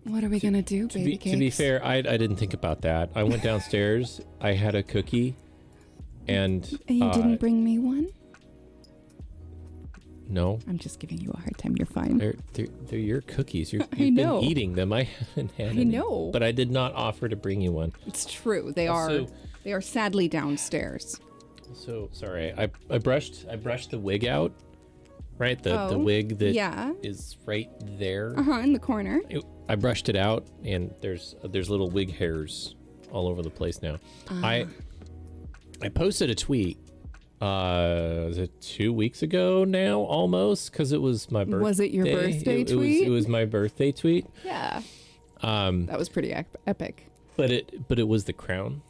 What are we gonna do, baby to be cakes? fair, I didn't think about that. I went downstairs. I had a cookie, and And you didn't bring me one? No. I'm just giving you a hard time. You're fine. They're your cookies. You've I know. been eating them. I haven't had any. know. But I did not offer to bring you one. It's true. They Also- are. They are sadly downstairs. So sorry. I brushed the wig out. Right? The Oh, wig that yeah. is right there. In the corner. I brushed it out, and there's little wig hairs all over the place now. I posted a tweet. Was it 2 weeks ago now, almost? Because it was my birthday. Was it your birthday tweet? It was my birthday tweet. Yeah. That was pretty epic. But it was the crown,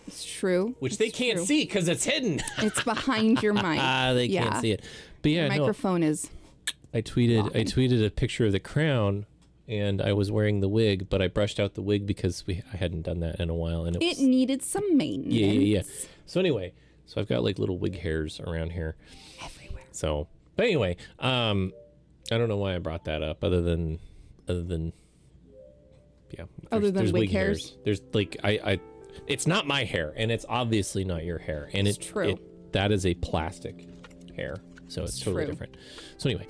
It's true. which they It's can't true. see because it's hidden. It's behind your mic. They can't see it. But yeah, no, Microphone is. I tweeted a picture of the crown, and I was wearing the wig, but I brushed out the wig because I hadn't done that in a while, and It needed some maintenance. yeah. So anyway, I've got like little wig hairs around here. Everywhere. So, but anyway, I don't know why I brought that up, other than yeah. Other than there's wig hairs? There's like it's not my hair, and it's obviously not your hair, and It's true. That is a plastic hair, so it's totally true. different. So anyway,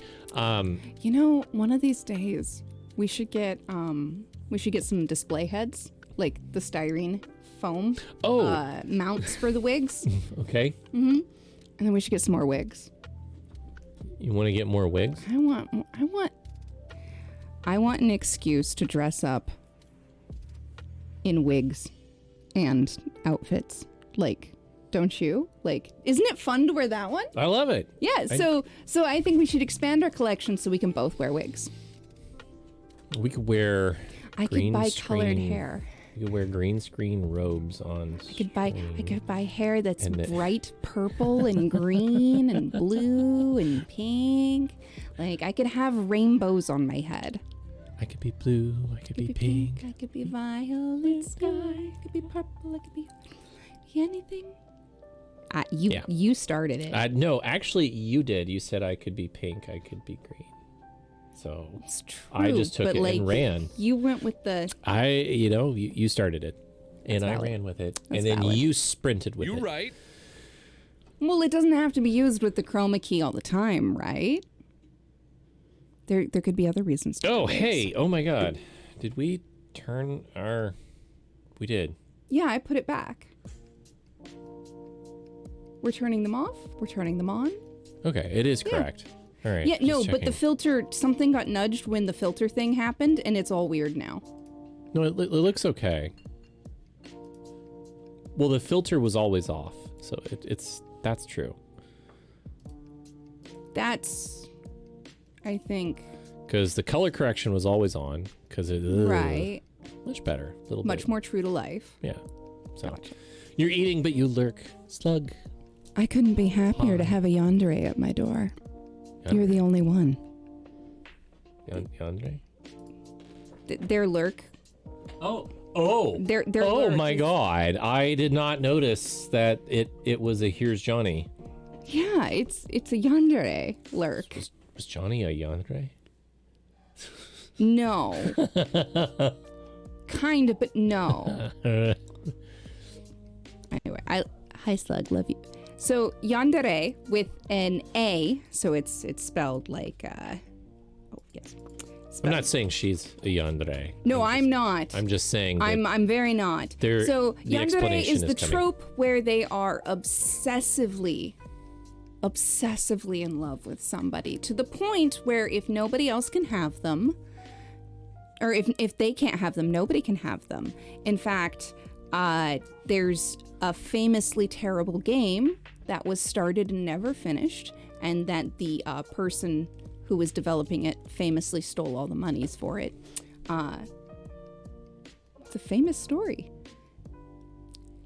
You know, one of these days we should get some display heads, like the styrene foam mounts for the wigs, okay, and then we should get some more wigs. you want to get more wigs? I want an excuse to dress up in wigs and outfits. Like, don't you? Like, isn't it fun to wear that one? I love it. Yeah, so I think we should expand our collection so we can both wear wigs. We could wear. I could green buy colored screen- hair. You could wear green screen robes on. I could buy hair that's And bright purple and green and blue and pink. Like, I could have rainbows on my head. I could be blue. I could be pink. I could be violet sky. I could be purple. I could be anything. You started it. No, actually, you did. You said I could be pink. I could be green. So It's true. I just took but it like, and ran. You went with the. You started it, and I valid. ran with it, That's and then valid. you sprinted with it. right. Well, it doesn't have to be used with the chroma key all the time, right? There could be other reasons. To Oh, do wigs. hey! Oh my God! Did we turn our? We did. Yeah, I put it back. We're turning them off. We're turning them on. Okay, it is correct. All right. Yeah, no, just but the checking. filter, something got nudged when the filter thing happened, and it's all weird now. No, it looks okay. Well, the filter was always off, so that's true. That's, I think, Because the color correction was always on. Because it right. much better, a little Much bit. more true to life. Yeah. So Gotcha. you're eating, but you lurk. Slug. I couldn't be happier to have a yandere at my door. You're the only one. Yandere? Their lurk. Oh. Their Oh lurk my is- God! I did not notice that it was a Here's Johnny. Yeah, it's a yandere lurk. Was Johnny a yandere? No. Kind of, but no. Anyway, hi Slug, love you. So yandere with an A, so it's spelled like oh yes. I'm not saying she's a yandere. No, I'm not. I'm just saying. That I'm very not. There- So the yandere explanation is is the coming. trope where they are obsessively in love with somebody to the point where if nobody else can have them, or if they can't have them, nobody can have them. In fact, there's a famously terrible game that was started and never finished, and that the person who was developing it famously stole all the monies for it. It's a famous story.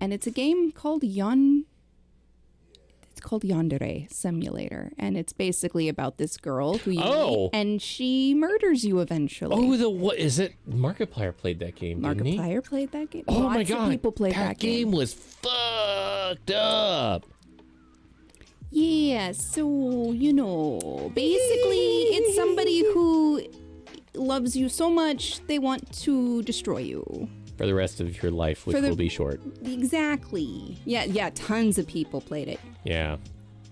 And it's a game called It's called Yandere Simulator, and it's basically about this girl who you meet, and she murders you eventually. What is it? Markiplier played that game, didn't he? Markiplier played that game. Oh Lots my of God! people played that game. was fucked up. Yeah, so basically, it's somebody who loves you so much they want to destroy you. For the rest of your life, which will be short. Exactly. Yeah. Tons of people played it. Yeah.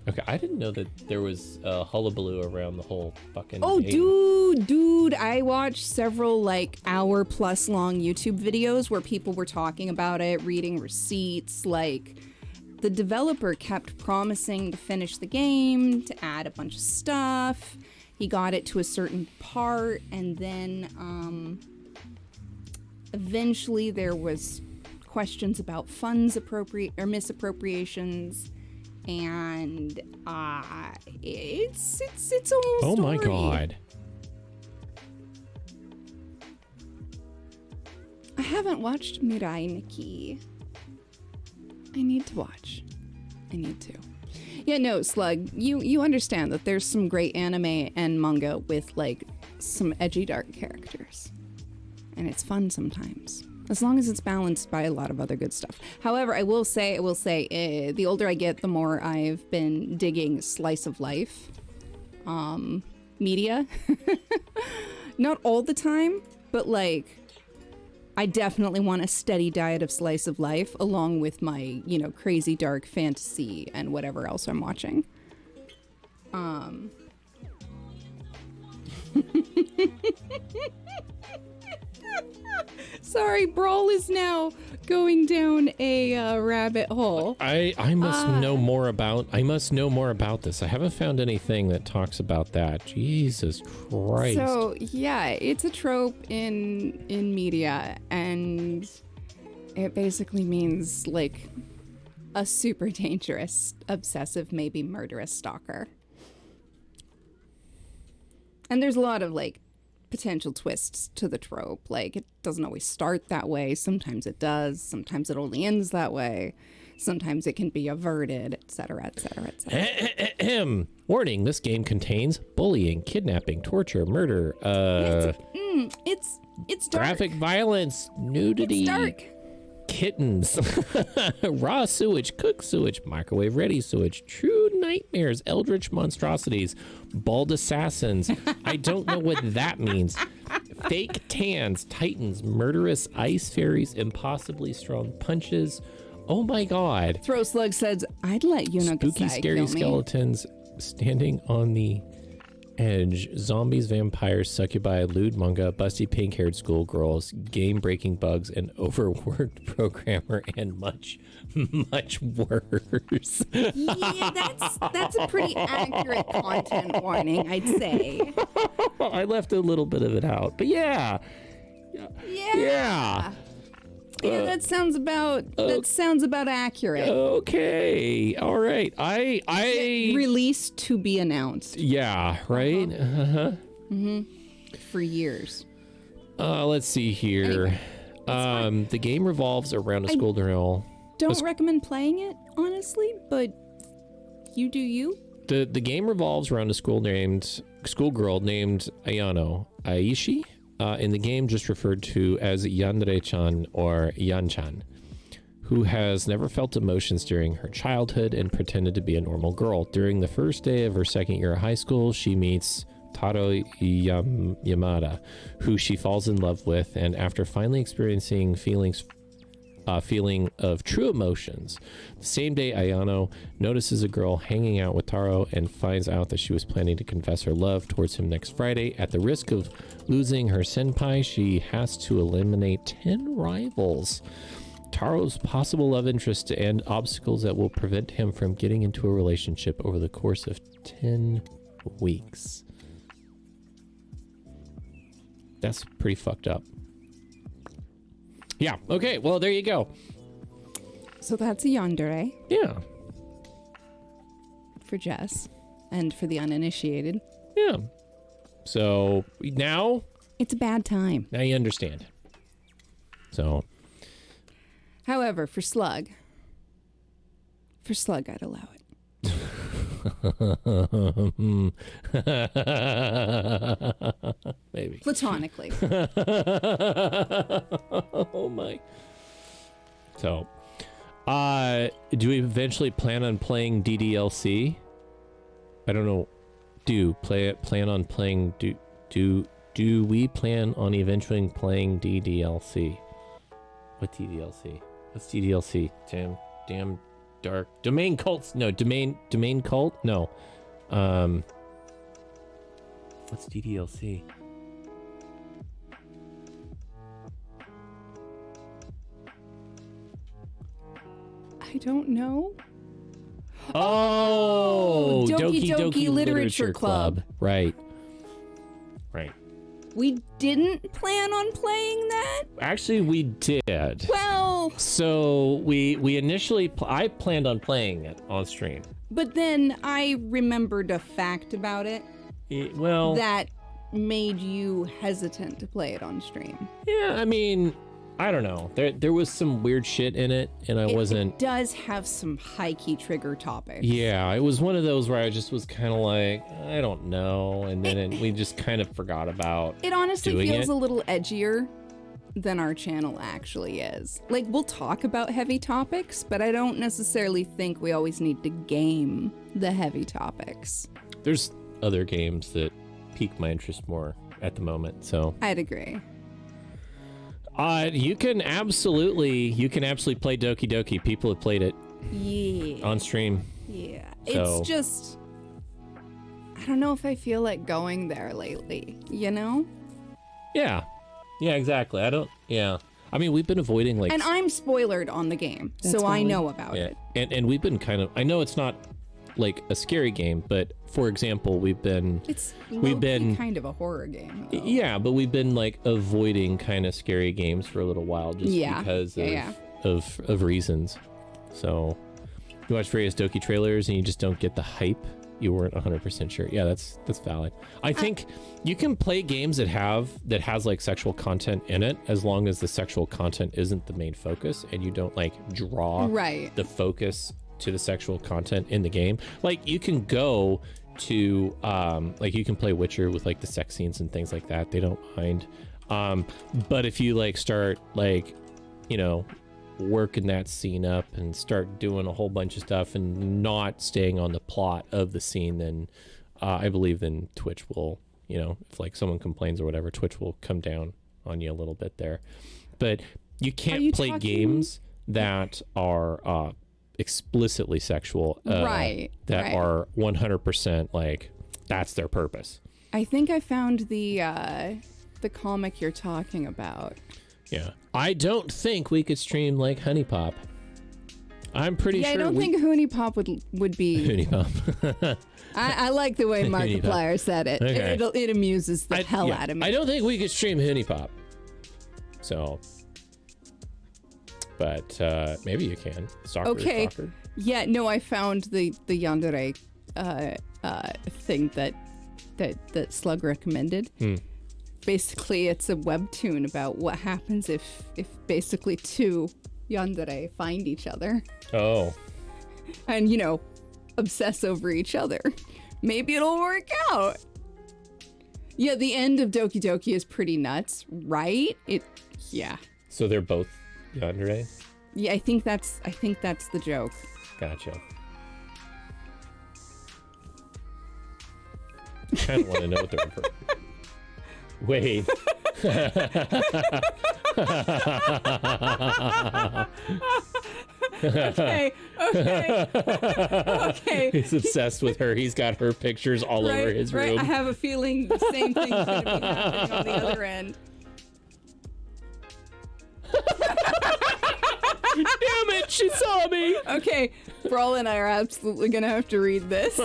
Okay, I didn't know that there was a hullabaloo around the whole fucking. Oh, game. dude, I watched several like hour-plus long YouTube videos where people were talking about it, reading receipts. Like, the developer kept promising to finish the game, to add a bunch of stuff. He got it to a certain part, and then eventually there was questions about funds misappropriations. And it's a whole Oh story. my god. I haven't watched Mirai Nikki. I need to watch. I need to. Yeah, no, Slug, you understand that there's some great anime and manga with like some edgy dark characters. And it's fun sometimes. As long as it's balanced by a lot of other good stuff. However, I will say, the older I get, the more I've been digging slice of life media. Not all the time, but like, I definitely want a steady diet of slice of life along with my, crazy dark fantasy and whatever else I'm watching. Sorry, Brawl is now going down a rabbit hole. I must know more about this. I haven't found anything that talks about that. Jesus Christ. So yeah, it's a trope in media, and it basically means like a super dangerous, obsessive, maybe murderous stalker. And there's a lot of like potential twists to the trope. Like, it doesn't always start that way. Sometimes it does. Sometimes it only ends that way. Sometimes it can be averted, etc., etc., etc. Warning, this game contains bullying, kidnapping, torture, murder, It's dark. graphic violence, nudity, It's dark. kittens, raw sewage, cooked sewage, microwave ready sewage, true nightmares, eldritch monstrosities, bald assassins. I don't know what that means. Fake tans, titans, murderous ice fairies, impossibly strong punches. Oh my god. Throw Slug says, I'd let Yuno Spooky, scary skeletons standing on the edge, zombies, vampires, succubi, lewd manga, busty pink-haired schoolgirls, game-breaking bugs, an overworked programmer, and much, much worse. Yeah, that's a pretty accurate content warning, I'd say. I left a little bit of it out, but yeah. Yeah, that sounds about accurate. Okay. All right. I Release to be announced yeah, right? Uh-huh. for years. Let's see here. Anyway, the game revolves around a schoolgirl. Don't recommend playing it, honestly, but you do you. The game revolves around a schoolgirl named Ayano Aishi. In the game, just referred to as Yandere-chan or Yan-chan, who has never felt emotions during her childhood and pretended to be a normal girl. During the first day of her second year of high school, she meets Taro Yamada, who she falls in love with, and after finally experiencing feeling of true emotions, the same day Ayano notices a girl hanging out with Taro and finds out that she was planning to confess her love towards him next Friday. At the risk of losing her senpai, she has to eliminate 10 rivals, Taro's possible love interest, and obstacles that will prevent him from getting into a relationship over the course of 10 weeks. That's pretty fucked up. Yeah, okay, well, there you go. So that's a yandere Yeah, for Jess and for the uninitiated. yeah. So now It's a bad time. you understand. So, However, for Slug, I'd allow it. maybe. Platonically. Oh my. So, do we eventually plan on playing DDLC? I don't know. Do we plan on eventually playing DDLC? What DDLC? What's DDLC? Damn Dark Domain Cults. No, Domain Cult. No. What's DDLC? I don't know. Oh, Doki Doki Literature Club. Right. Right. We didn't plan on playing that? Actually, we did. Well, So we initially I planned on playing it on stream. but then I remembered a fact about it Well, that made you hesitant to play it on stream. yeah, I mean, I don't know. There was some weird shit in it, and I wasn't. It does have some high key trigger topics. Yeah, it was one of those where I just was kind of like, I don't know, and then we just kind of forgot about. It honestly doing feels it. a little edgier than our channel actually is. Like, we'll talk about heavy topics, but I don't necessarily think we always need to game the heavy topics. There's other games that pique my interest more at the moment, so. I'd agree. You can absolutely play Doki Doki. People have played it Yeah. on stream. Yeah. So- It's just, I don't know if I feel like going there lately, you know? Yeah, exactly. I mean, we've been avoiding like. And I'm spoilered on the game, so I know about Yeah, it. and we've been kind of. I know it's not like a scary game, but for example, we've been. It's We've been- low-key kind of a horror game, though. Yeah, but we've been like avoiding kind of scary games for a little while just Yeah, because yeah. of reasons. So you watch various Doki trailers and you just don't get the hype. You weren't 100% sure. Yeah, that's valid. I think you can play games that has like sexual content in it as long as the sexual content isn't the main focus and you don't like draw Right. the focus to the sexual content in the game. Like you can go to like you can play Witcher with like the sex scenes and things like that. They don't mind. But if you like start like, you know, working that scene up and start doing a whole bunch of stuff and not staying on the plot of the scene, then I believe then Twitch will, you know, if like someone complains or whatever, Twitch will come down on you a little bit there. But you can't you play talking- games that are explicitly sexual, Right, that right. are 100% like that's their purpose. I think I found the comic you're talking about. Yeah, I don't think we could stream like Honey Pop. I'm pretty Yeah, sure I don't think Hooney Pop would be. Honey Pop. I like the way Hooney Pop. Markiplier said it. Okay. It amuses the hell yeah, out of me. I don't think we could stream Honey Pop. So, but maybe you can. Stalker, Okay. Stalker. Yeah, no, I found the yandere thing that Slug recommended. Basically, it's a webtoon about what happens if basically two yandere find each other Oh, and, you know, obsess over each other. Maybe it'll work out. Yeah, the end of Doki Doki is pretty nuts, right? Yeah. so they're both yandere? Yeah, I think that's the joke. Gotcha. I kind of want to know what they're. Wait. Okay. Okay. He's obsessed with her. He's got her pictures all over his room. I have a feeling the same thing's going to be happening on the other end. Damn it, she saw me. Okay, Brawl and I are absolutely going to have to read this.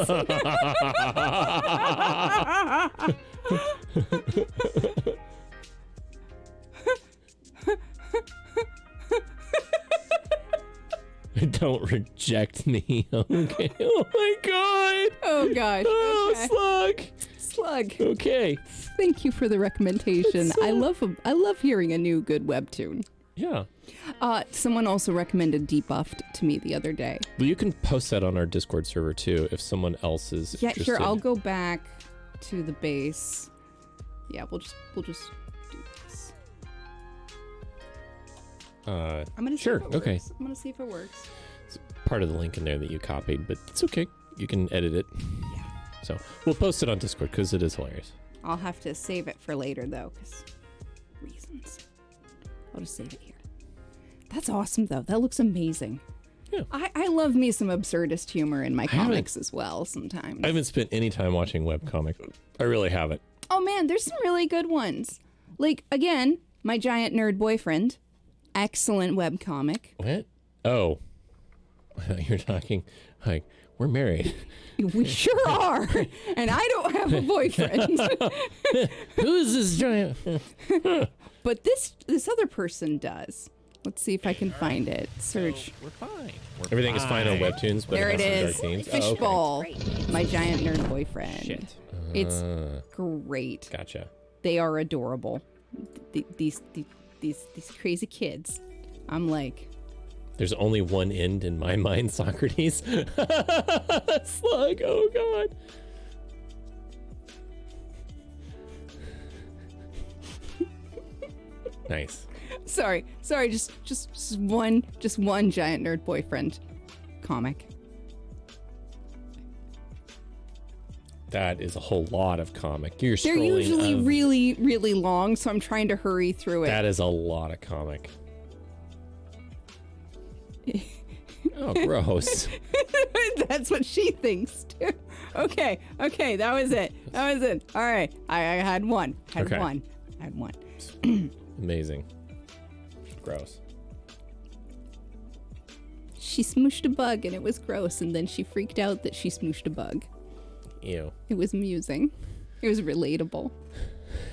Don't reject me. Okay. Oh my god. Oh gosh. Oh, Okay. Slug. Slug, Okay. thank you for the recommendation. I love hearing a new good webtoon. Yeah. Someone also recommended Debuffed to me the other day. Well, you can post that on our Discord server too if someone else is Yeah, interested. here I'll go back to the base. Yeah, we'll just do this. I'm gonna see Sure, if it okay. works. I'm gonna see if it works. It's part of the link in there that you copied, but it's okay. You can edit it. Yeah. So we'll post it on Discord because it is hilarious. I'll have to save it for later though, because reasons. I'll just save it here. That's awesome though. That looks amazing. Yeah. I love me some absurdist humor in my haven't- comics as well sometimes. I haven't spent any time watching webcomics. I really haven't. Oh man, there's some really good ones. Like, again, My Giant Nerd Boyfriend. Excellent webcomic. What? Oh. I thought you were talking like, we're married. We sure are. And I don't have a boyfriend. Who is this giant? But this other person does. Let's see if I can find it. Search. We're fine. Everything is fine on Webtoons, but There it it has some is. dark themes. Oh, okay. Fishbowl. My Giant Nerd Boyfriend. Shit. It's great. Gotcha. They are adorable. These crazy kids. I'm like, There's only one end in my mind, Socrates. Slug, oh god. Nice. sorry, just one Giant Nerd Boyfriend comic. That is a whole lot of comic. You're They're scrolling usually of- really, really long, so I'm trying to hurry through it. That is a lot of comic. Oh, gross. That's what she thinks too. Okay, that was it. All right, I had one. Okay. I had one. Amazing. Gross. She smooshed a bug and it was gross, and then she freaked out that she smooshed a bug. Ew. It was amusing. It was relatable.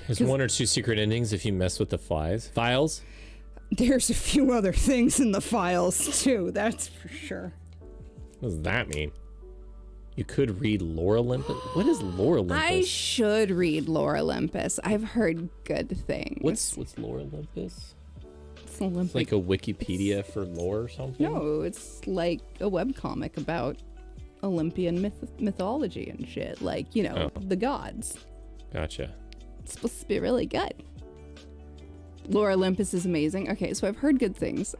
There's one or two secret endings if you mess with the files. There's a few other things in the files too, that's for sure. What does that mean? You could read Lore Olympus. What is Lore Olympus? I should read Lore Olympus. I've heard good things. What's Lore Olympus? It's Olympic? It's like a Wikipedia for lore or something? No, it's like a webcomic about Olympian mythology and shit. Like, you know, the gods. Gotcha. It's supposed to be really good. Lore Olympus is amazing. Okay, so I've heard good things.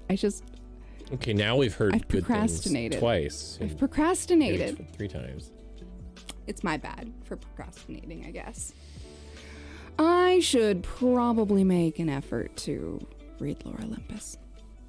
Okay, now we've heard I've good things procrastinated. twice. I've and procrastinated. 3 times. It's my bad for procrastinating, I guess. I should probably make an effort to read Lore Olympus.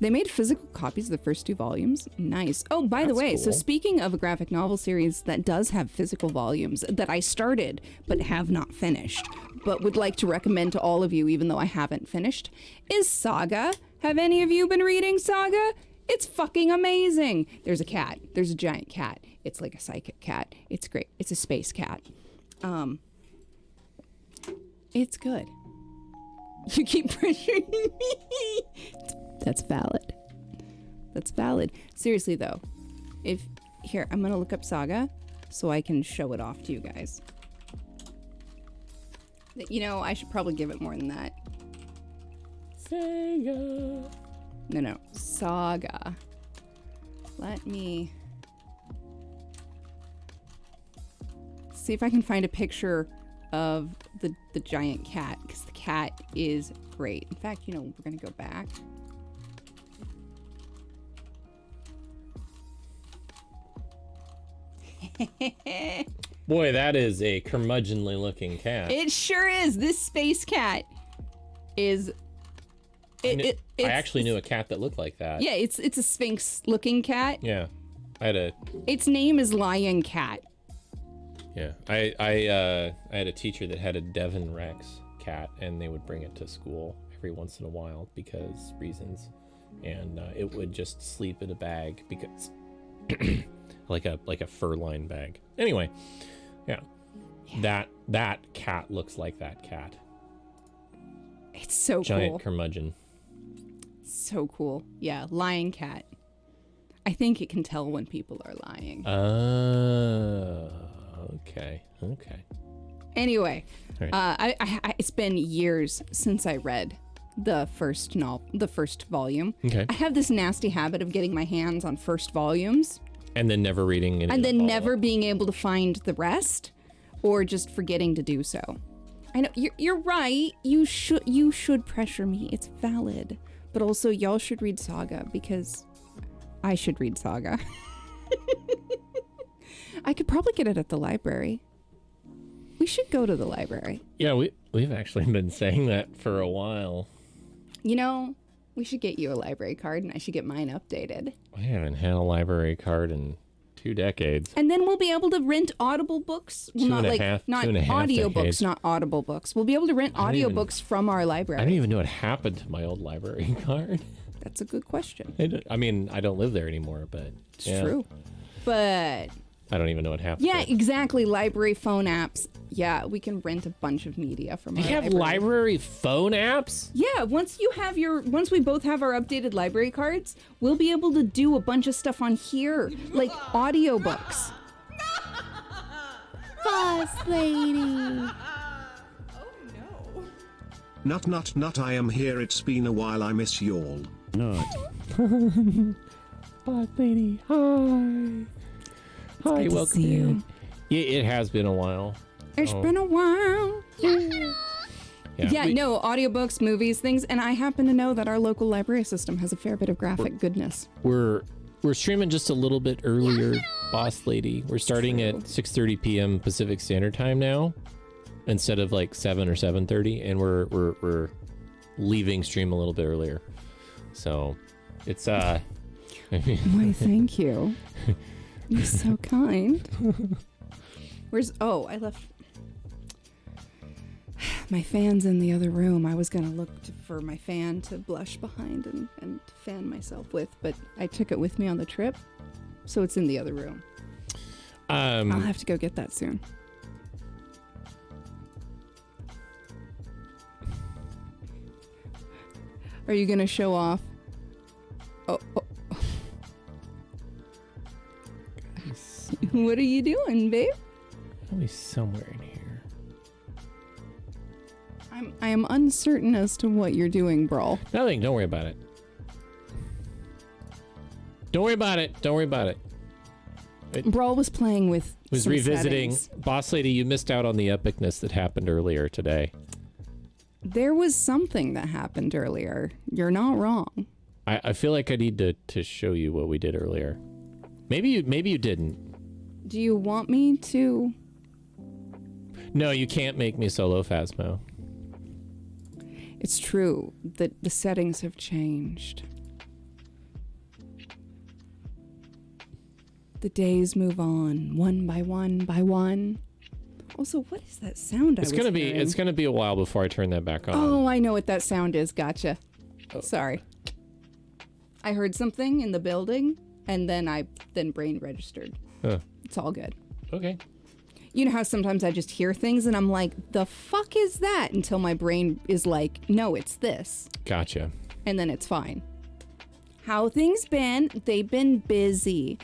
They made physical copies of the first 2 volumes. Nice. Oh, by the That's way, so cool. speaking of a graphic novel series that does have physical volumes that I started but have not finished, but would like to recommend to all of you, even though I haven't finished, is Saga. Have any of you been reading Saga? It's fucking amazing. There's a cat. There's a giant cat. It's like a psychic cat. It's great. It's a space cat. It's good. You keep pressuring me. That's valid. That's valid. Seriously though, here, I'm gonna look up Saga so I can show it off to you guys. You know, I should probably give it more than that. Sega. No, Saga. Let me see if I can find a picture of the giant cat, because the cat is great. In fact, you know, we're gonna go back. Boy, that is a curmudgeonly looking cat. It sure is. This space cat is. I actually knew a cat that looked like that. Yeah, it's a sphinx-looking cat. Yeah. I had a Its name is Lion Cat. yeah. I had a teacher that had a Devon Rex cat, and they would bring it to school every once in a while because reasons, and it would just sleep in a bag because like a fur-lined bag. Anyway, yeah. That cat looks like that cat. It's so Giant cool. curmudgeon. So cool. Yeah, Lion Cat. I think it can tell when people are lying. Okay. Anyway, Right. it's been years since I read the first volume. Okay. I have this nasty habit of getting my hands on first volumes And then never reading any and of the then never follow-up. being able to find the rest, or just forgetting to do so. I know you're right. You should pressure me. It's valid. But also, y'all should read Saga because I should read Saga. I could probably get it at the library. We should go to the library. Yeah, we've actually been saying that for a while. You know, We should get you a library card, and I should get mine updated. I haven't had a library card in 2 decades. And then we'll be able to rent Audible books. Well, Two not and a like half- not two and a half audio decades. books, not Audible books. We'll be able to rent don't even- audiobooks from our I library. don't even know what happened to my old library card. That's a good question. I mean, I don't live there anymore, but It's true. But I don't even know what happened. yeah, to it. exactly. Library phone apps. Yeah, we can rent a bunch of media from They our have library phone apps? Yeah, once we both have our updated library cards, we'll be able to do a bunch of stuff on here, like audiobooks. Boss lady. Nut, I am here. It's been a while. I miss y'all. Boss lady, hi. Hi, good to welcome see you. in. Yeah, it has been a while. It's been a while. Yeah, we- no, audiobooks, movies, things, and I happen to know that our local library system has a fair bit of graphic goodness. We're streaming just a little bit earlier, Boss Lady. We're starting at 6:30 p.m. Pacific Standard Time now, instead of like 7 or 7:30, and we're leaving stream a little bit earlier. So, it's Why, thank you. You're so kind. I left my fan's in the other room. I was gonna look for my fan to blush behind and fan myself with, but I took it with me on the trip, so it's in the other room. I'll have to go get that soon. Are you gonna show off? Oh. What are you doing, babe? probably somewhere in here. I am uncertain as to what you're doing, Brawl. Nothing. Don't worry about it. Don't worry about it. Don't worry about it. Brawl was playing with Was some revisiting. settings. Boss Lady, you missed out on the epicness that happened earlier today. There was something that happened earlier. You're not wrong. I feel like I need to show you what we did earlier. Maybe you didn't. Do you want me to? No, you can't make me solo Phasmo. It's true that the settings have changed. The days move on, one by one by one. Also, what is that sound It's hearing? gonna be a while before I turn that back on. Oh, I know what that sound is. Gotcha. Sorry. I heard something in the building, and then brain registered. Huh. It's all good. Okay. You know how sometimes I just hear things and I'm like, the fuck is that? Until my brain is like, no, it's this. Gotcha. And then it's fine. How things been? They've been busy.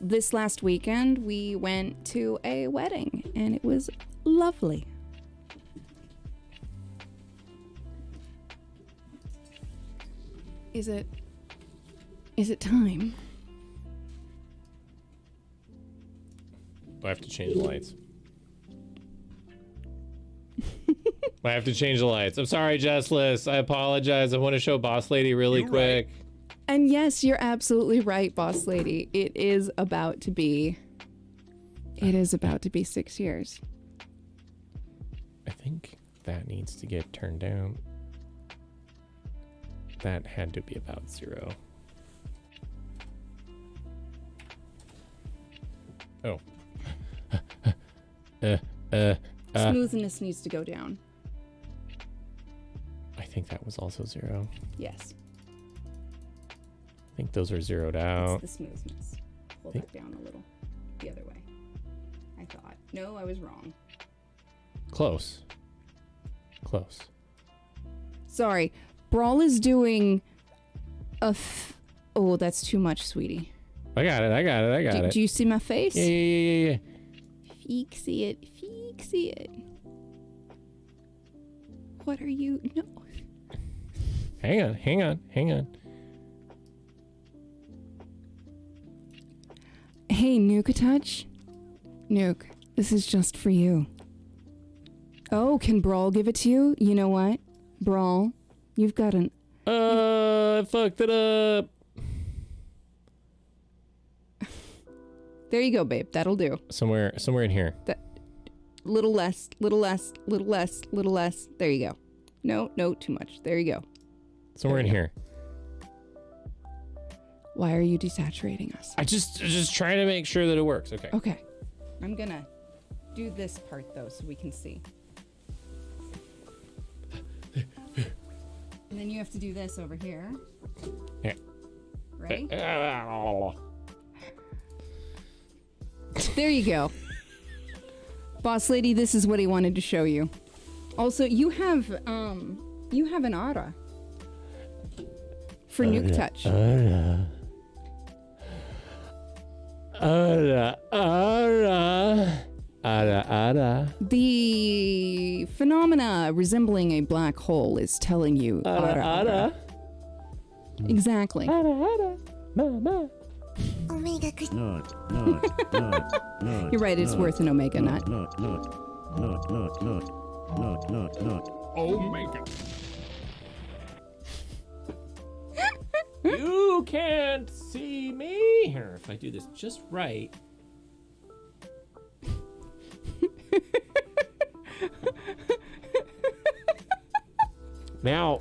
This last weekend, we went to a wedding, and it was lovely. Is it time? I have to change the lights. I have to change the lights. I'm sorry, Jessless. I apologize. I want to show Boss Lady really quick. And yes, you're absolutely right, Boss Lady. It is about to be 6 years. I think that needs to get turned down. That had to be about 0. Oh. Smoothness needs to go down. I think that was also 0. Yes, I think those are zeroed out. it's the smoothness. Pull that down a little. The other way. I thought. No, I was wrong. Close. Close. Sorry. Brawl is doing oh, that's too much, sweetie. I got it. Do you see my face? Yeah. Feexy it. What are you? No. Hang on. Hey, Nuke-a-Touch? Nuke, this is just for you. Oh, can Brawl give it to you? You know what? Brawl, you've got an... I fucked it up. There you go, babe. That'll do. Somewhere in here. Little less. There you go. No, too much. There you go. Somewhere in here. Why are you desaturating us? I just trying to make sure that it works. Okay. Okay. I'm gonna do this part though so we can see. And then you have to do this over here. Yeah. Right? There you go. Boss lady, this is what he wanted to show you. Also, you have an aura for Nuke Touch. The phenomena resembling a black hole is telling you aura. Exactly. You're right, it's worth an omega nut. Omega. You can't see me. Here, if I do this just right. Now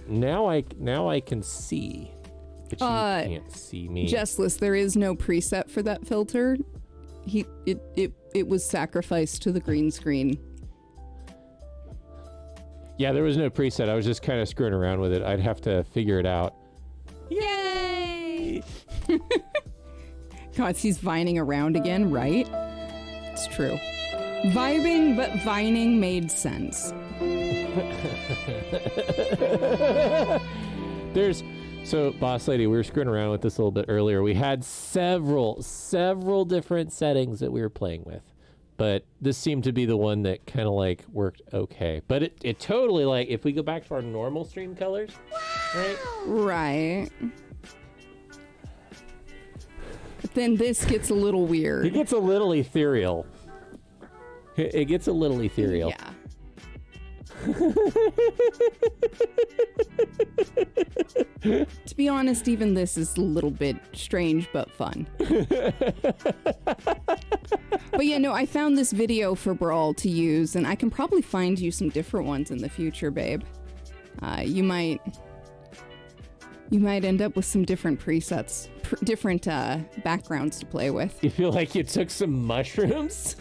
I can see. But you can't see me. Jessless, there is no preset for that filter. It was sacrificed to the green screen. Yeah, there was no preset. I was just kind of screwing around with it. I'd have to figure it out. Yay! God, he's vining around again, right? It's true. Vibing, but vining made sense. So, boss lady, we were screwing around with this a little bit earlier. We had several different settings that we were playing with, but this seemed to be the one that kind of like worked okay. But it totally, like, if we go back to our normal stream colors, right? Right. But then this gets a little weird. It gets a little ethereal. It gets a little ethereal. Yeah. To be honest, even this is a little bit strange but fun. But yeah, no, I found this video for Brawl to use, and I can probably find you some different ones in the future, babe. You might end up with some different presets, different backgrounds to play with. You feel like you took some mushrooms?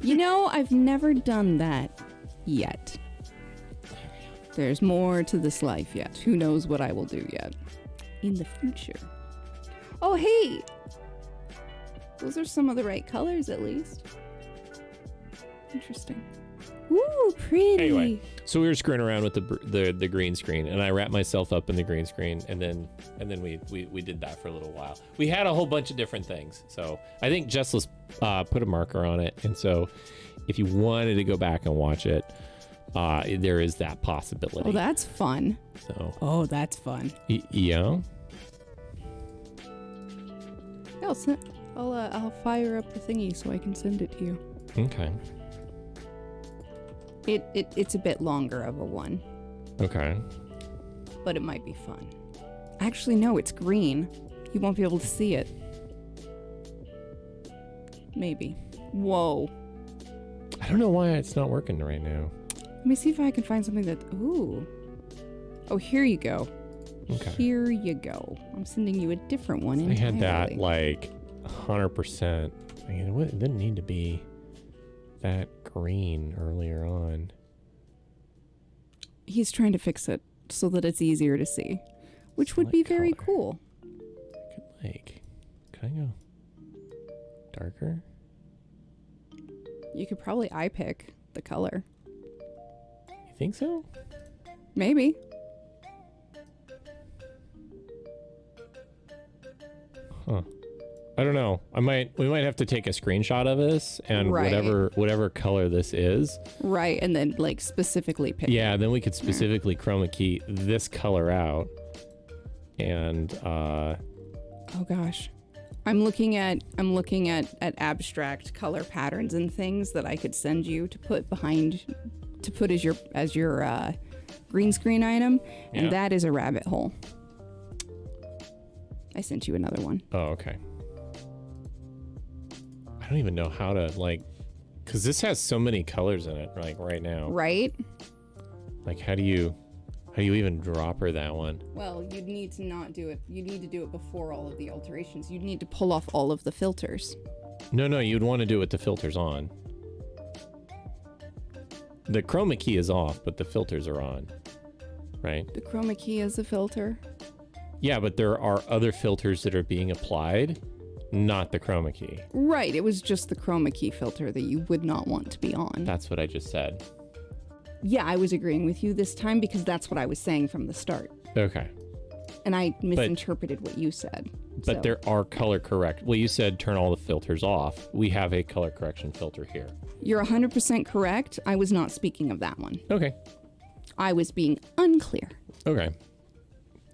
You know, I've never done that yet. There's more to this life yet. Who knows what I will do yet in the future. Oh, hey! Those are some of the right colors, at least. Interesting. Ooh, pretty. Anyway, so we were screwing around with the green screen, and I wrapped myself up in the green screen, and then we did that for a little while. We had a whole bunch of different things, so I think Jessless put a marker on it, and so if you wanted to go back and watch it, there is that possibility. Oh, that's fun. So. Oh, that's fun. Yeah. Yeah, I'll fire up the thingy so I can send it to you. Okay. It's a bit longer of a one. Okay. But it might be fun. Actually, no, it's green. You won't be able to see it. Maybe. Whoa. I don't know why it's not working right now. Let me see if I can find something that... Ooh. Oh, here you go. Okay. Here you go. I'm sending you a different one I had that entirely. like 100%. I mean, it didn't need to be that green earlier on. He's trying to fix it so that it's easier to see, which would be very cool. Could I go darker? You could probably eye pick the color. You think so? Maybe. Huh. I don't know. We might have to take a screenshot of this and Right. whatever color this is. Right, and then like specifically pick. Yeah, then we could specifically chroma key this color out. And Oh gosh. I'm looking at abstract color patterns and things that I could send you to put as your green screen item, and Yeah. that is a rabbit hole. I sent you another one. oh, okay. I don't even know how to because this has so many colors in it, like right now. Right? Like how do you How do you even drop her that one? Well, you'd need to not do it. You'd need to do it before all of the alterations. You'd need to pull off all of the filters. No, you'd want to do it with the filters on. The chroma key is off, but the filters are on, right? The chroma key is a filter. Yeah, but there are other filters that are being applied, not the chroma key. Right, it was just the chroma key filter that you would not want to be on. That's what I just said. Yeah, I was agreeing with you this time because that's what I was saying from the start. Okay. And I misinterpreted what you said. But so. there are color correct. Well, you said turn all the filters off. We have a color correction filter here. You're 100% correct. I was not speaking of that one. Okay. I was being unclear. Okay.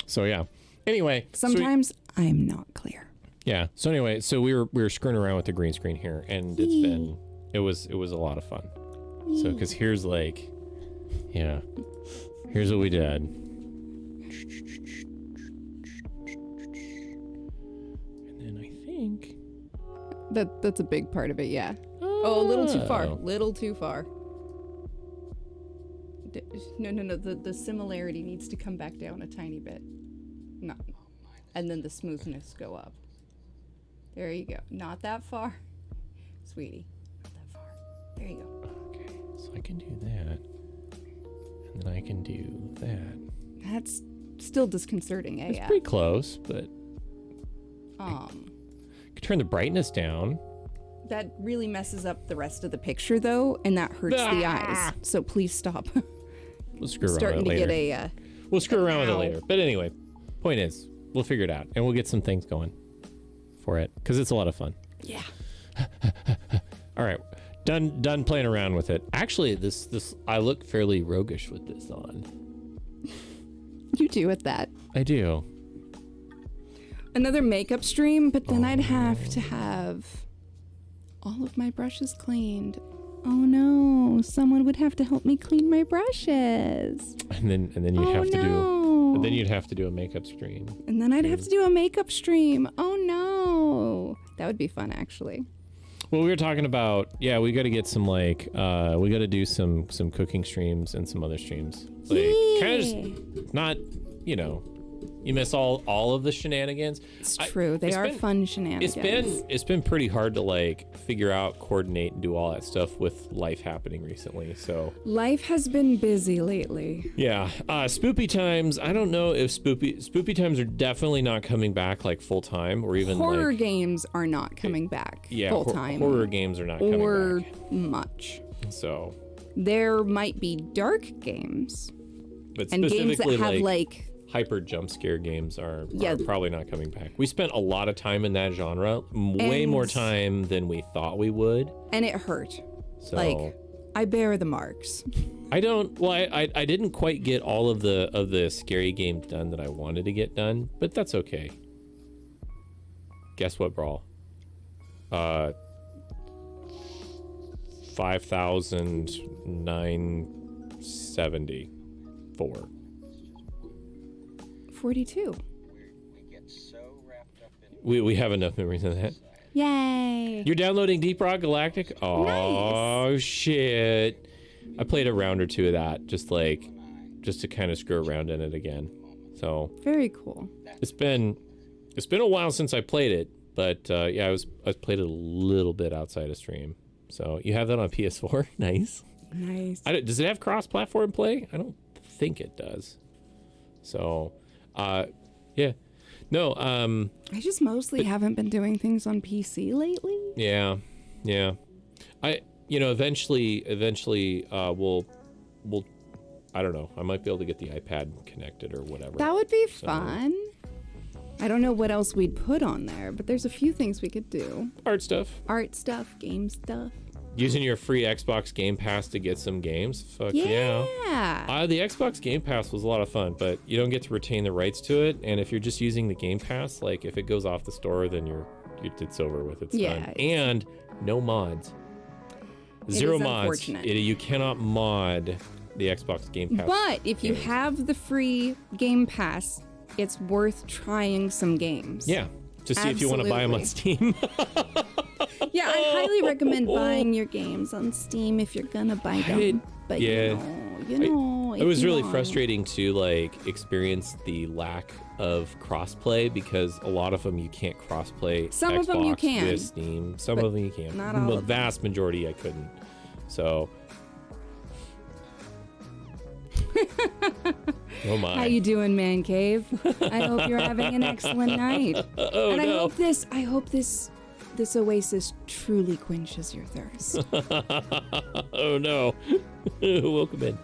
So yeah. Anyway. Sometimes I'm not clear. Yeah. So anyway, so we were screwing around with the green screen here, and it was a lot of fun. So because here's like, yeah, here's what we did. And then I think That's a big part of it, yeah. Oh, a little too far. Little too far. No. The similarity needs to come back down a tiny bit. No. And then the smoothness go up. There you go. Not that far. Sweetie. Not that far. There you go. Okay. So I can do that. And then I can do that. That's still disconcerting, It's pretty close, but I could turn the brightness down. That really messes up the rest of the picture, though, and that hurts the eyes. So please stop. We'll screw around Starting with it to later. get We'll screw around with it ow. later. But anyway, point is, we'll figure it out, and we'll get some things going for it because it's a lot of fun. yeah. All right, done playing around with it. Actually, this I look fairly roguish with this on. You do at that. I do. Another makeup stream, but then I'd have to have all of my brushes cleaned. Oh no, someone would have to help me clean my brushes. And then you'd Oh, have to do. no. And then you'd have to do a makeup stream. And then I'd have to do a makeup stream. Oh no. That would be fun, actually. Well, we were talking about, yeah, we got to get some like, we got to do some cooking streams and some other streams. Like, kind of just not, you miss all of the shenanigans. It's true. They are fun shenanigans. It's been pretty hard to like figure out, coordinate, and do all that stuff with life happening recently. So Life has been busy lately. yeah, spoopy times. I don't know if spoopy times are definitely not coming back like full time or even Horror like, games are not coming back full time. horror games are not coming or back. much. So, There might be dark games but and games that specifically have like hyper jump scare games are Yeah. probably not coming back. We spent a lot of time in that genre, way And- more time than we thought we would. and it hurt. So Like, I bear the marks. I don't. Well, I didn't quite get all of the scary games done that I wanted to get done, but that's okay. Guess what, Brawl? 5,974. 42. We have enough memories of that. Yay. You're downloading Deep Rock Galactic? Oh shit! I played a round or two of that, just to kind of screw around in it again. So Very cool. it's been a while since I played it, but yeah, I played it a little bit outside of stream. So you have that on PS4? Nice. Nice. Does it have cross-platform play? I don't think it does. So, yeah, no, I just mostly haven't been doing things on PC lately. yeah. Eventually, we'll, I don't know. I might be able to get the iPad connected or whatever. That would be fun. I don't know what else we'd put on there, but there's a few things we could do. Art stuff. Art stuff, game stuff. Using your free Xbox Game Pass to get some games. Fuck yeah. Yeah. The Xbox Game Pass was a lot of fun, but you don't get to retain the rights to it. And if you're just using the Game Pass, like if it goes off the store, then it's over with. It's Yeah, done. And no mods. Zero is mods. unfortunate. You cannot mod the Xbox Game Pass. But if you have the free Game Pass, it's worth trying some games. Yeah. To see if you want to buy them on Steam. Yeah, I highly recommend buying your games on Steam if you're gonna buy them. But yeah. you know, channel. It was really frustrating to like experience the lack of crossplay because a lot of them you can't crossplay. Some Xbox of them you can, with Steam. Some but of them you can. not all The of them. vast majority I couldn't. So. Oh my. How you doing, Man Cave? I hope you're having an excellent night. Oh and no. I hope this oasis truly quenches your thirst. Oh no. Welcome in.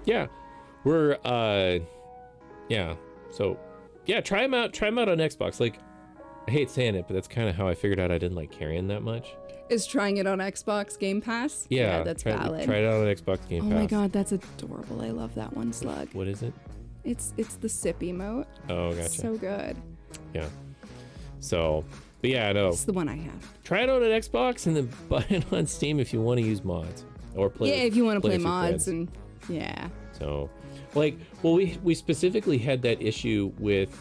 Yeah. We're yeah. So yeah, try them out on Xbox. Like I hate saying it, but that's kind of how I figured out I didn't like carrying that much. Is trying it on Xbox Game Pass? Yeah, that's try valid. it out on Xbox Game Oh Pass. my god, that's adorable. I love that one slug. What is it? It's the sip emote. Oh, gotcha. So good. Yeah. So, but yeah, no. It's the one I have. Try it out on Xbox and then buy it on Steam if you want to use mods or play. Yeah, if you want to play with your mods friends. and yeah. So, like, well, we specifically had that issue with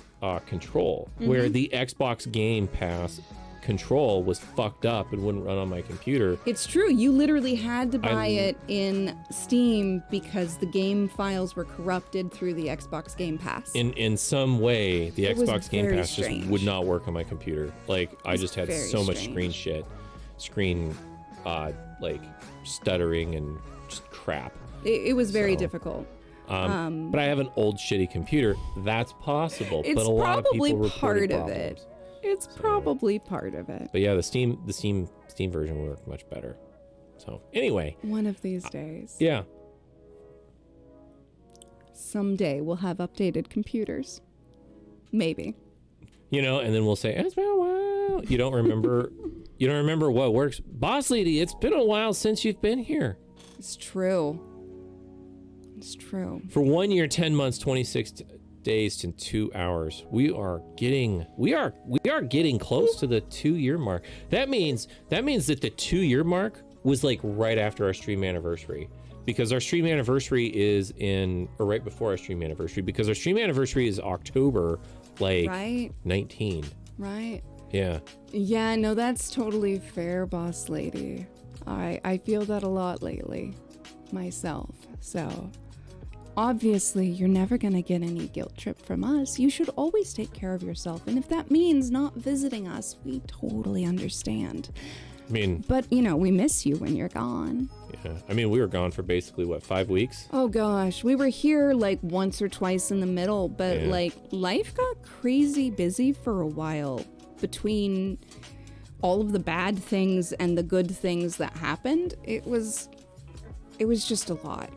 Control, where the Xbox Game Pass Control was fucked up and wouldn't run on my computer. It's true. You literally had to buy it in Steam because the game files were corrupted through the Xbox Game Pass. In some way, the It was Xbox Game very Pass just strange. would not work on my computer. Like, I just had very so much strange. screen, like stuttering and just crap. It was very So, difficult. But I have an old shitty computer. That's possible. It's but a lot of probably people part reported of problems. it. It's probably part of it. But yeah, the Steam version will work much better. So anyway, One of these days. yeah. Someday we'll have updated computers. Maybe. You know, and then we'll say, it's been a while. You don't remember what works. Boss Lady, it's been a while since you've been here. It's true. It's true. For 1 year, 10 months, 26 days and 2 hours. We are getting close to the 2-year mark. That means that the 2-year mark was like right after our stream anniversary. Because our stream anniversary is right before our stream anniversary, because our stream anniversary is October Right? 19. Right? Yeah. Yeah, no, that's totally fair, Boss Lady. I feel that a lot lately myself. So, obviously, you're never going to get any guilt trip from us. You should always take care of yourself. And if that means not visiting us, we totally understand. I mean, But, we miss you when you're gone. yeah. I mean, we were gone for basically 5 weeks? Oh gosh, we were here like once or twice in the middle, but Yeah. like life got crazy busy for a while between all of the bad things and the good things that happened. It was just a lot.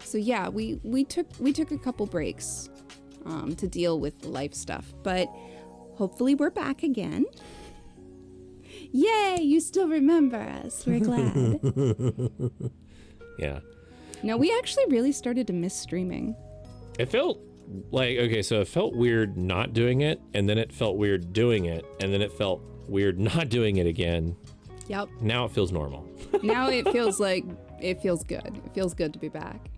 So yeah, we took a couple breaks to deal with the life stuff, but hopefully we're back again. Yay, you still remember us. We're glad. Yeah. No, we actually really started to miss streaming. It felt like, okay, so it felt weird not doing it, and then it felt weird doing it, and then it felt weird not doing it again. Yep. Now it feels normal. Now it feels good. It feels good to be back.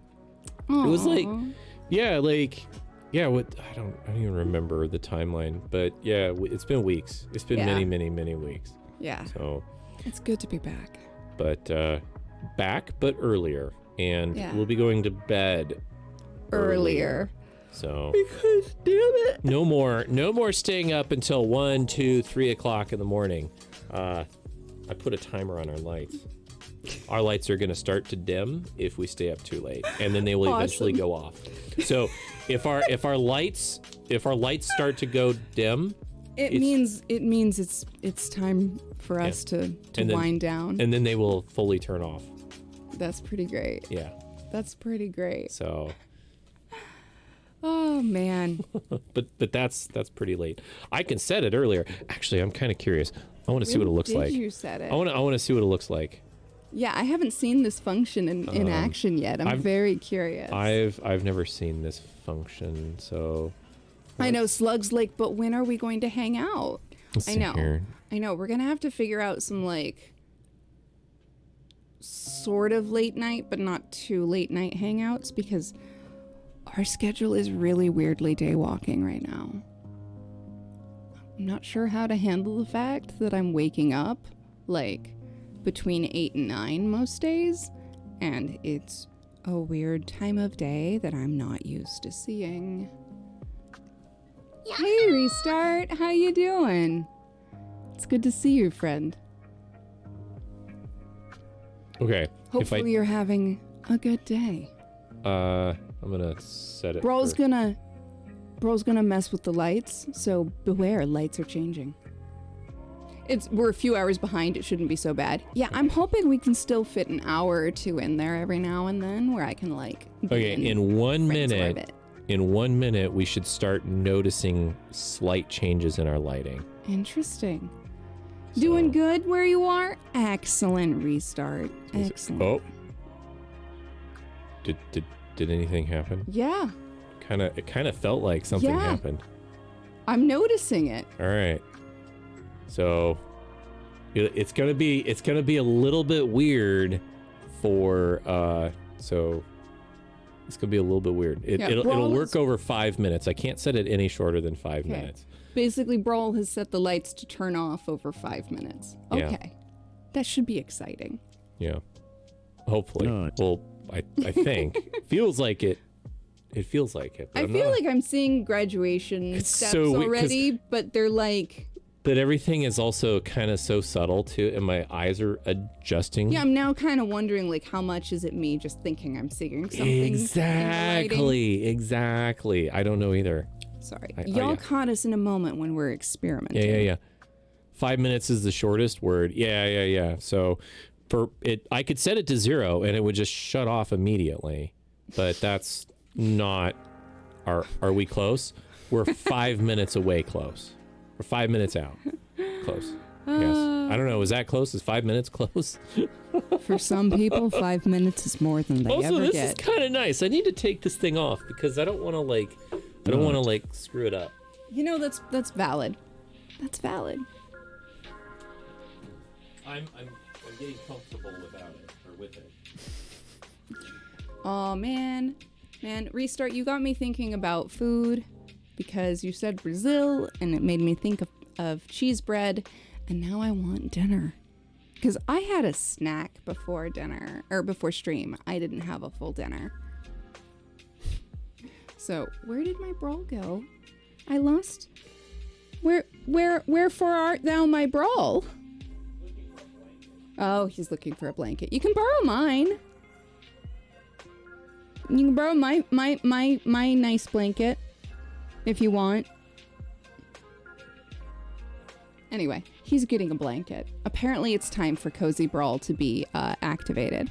It was like, Aw. yeah, I don't even remember the timeline, but yeah, it's been weeks. It's been Yeah. many weeks. Yeah, So, it's good to be back. but back, but earlier, and Yeah. we'll be going to bed Earlier. So Because damn it. no more staying up until 1, 2, 3 o'clock in the morning. I put a timer on our lights. Our lights are going to start to dim if we stay up too late, and then they will eventually go off. So if our lights start to go dim, It means it's time for us to And then- wind down. and then they will fully turn off. That's pretty great. Yeah. That's pretty great. So, Oh man. but that's pretty late. I can set it earlier. Actually, I'm kind of curious. I want to see what it looks Did like. you said it? I want to see what it looks like. Yeah, I haven't seen this function in action yet. I'm very curious. I've never seen this function, so I know Slug's like, but when are we going to hang out? let's I see know. here. I know. We're gonna have to figure out some like sort of late night, but not too late night hangouts because our schedule is really weirdly day walking right now. I'm not sure how to handle the fact that I'm waking up like between 8 and 9 most days, and it's a weird time of day that I'm not used to seeing. Hey, Restart. How you doing? It's good to see you, friend. Okay. Hopefully you're having a good day. I'm gonna set it. Bro's gonna mess with the lights, so beware, lights are changing. We're a few hours behind, it shouldn't be so bad. Yeah, I'm hoping we can still fit an hour or two in there every now and then where I can Okay, in 1 minute. In 1 minute, we should start noticing slight changes in our lighting. Interesting. Doing good where you are? Excellent, Restart. Excellent. Oh. Did anything happen? Yeah, It kind of felt like something Yeah. happened. I'm noticing it. All right. So it's gonna be a little bit weird for so it's gonna be a little bit weird. It'll work over 5 minutes. I can't set it any shorter than 5 Okay. minutes. Basically, Brawl has set the lights to turn off over 5 minutes. Yeah. Okay. That should be exciting. Yeah. Hopefully. Well, I think feels like it. It feels like it. But I I'm feel not- like I'm seeing graduation It's steps so weird, 'cause- already, but they're like, But everything is also kind of so subtle too, and my eyes are adjusting. yeah, I'm now kind of wondering like how much is it me just thinking I'm seeing something in the lighting? Exactly. I don't know either. Sorry. Oh, Y'all yeah. caught us in a moment when we're experimenting. Yeah. 5 minutes is the shortest word. Yeah. So for it, I could set it to 0 and it would just shut off immediately. But that's not. Are we close? We're 5 minutes away. Close. We're 5 minutes out. Close. Yes. I don't know. Is that close? Is 5 minutes close? For some people, 5 minutes is more than they Also, ever this get. is kind of nice. I need to take this thing off because I don't want to screw it up. You know, that's valid. That's valid. I'm getting comfortable without it or with it. Oh man, Restart, you got me thinking about food because you said Brazil and it made me think of cheese bread, and now I want dinner. Because I had a snack before dinner, or before stream. I didn't have a full dinner. So, where did my Brawl go? I lost. Wherefore art thou, my Brawl? Oh, he's looking for a blanket. You can borrow mine. You can borrow my nice blanket if you want. Anyway, he's getting a blanket. Apparently it's time for Cozy Brawl to be activated.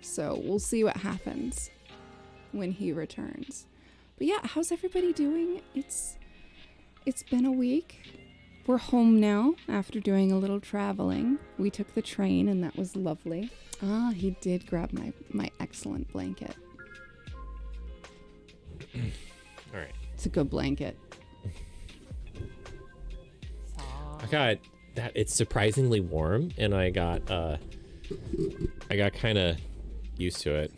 So we'll see what happens when he returns. But yeah, how's everybody doing? It's been a week. We're home now after doing a little traveling. We took the train and that was lovely. Ah, he did grab my excellent blanket. All right. It's a good blanket. I got that. It's surprisingly warm, and I got kind of used to it.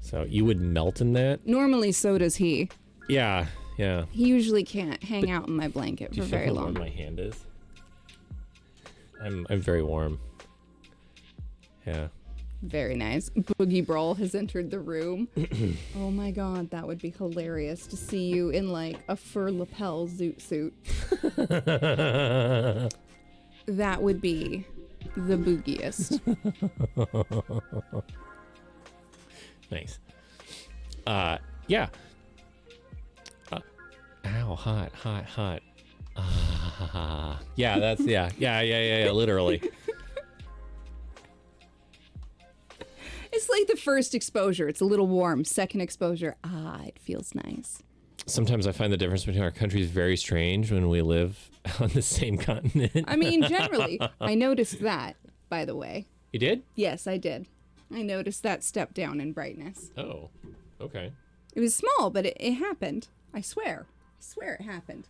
So you would melt in that? Normally, so does he. Yeah. He usually can't hang out in my blanket Do for you feel very how long. warm my hand is? I'm very warm. Yeah. Very nice. Boogie Brawl has entered the room. Oh my god, that would be hilarious to see you in like a fur lapel zoot suit. That would be the boogiest. Nice. Yeah. Ow, hot. Yeah, that's yeah, literally. It's like the first exposure. It's a little warm. Second exposure, it feels nice. Sometimes I find the difference between our countries very strange when we live on the same continent. I mean, generally, I noticed that, by the way. You did? Yes, I did. I noticed that step down in brightness. Oh, okay. It was small, but it happened. I swear. I swear it happened.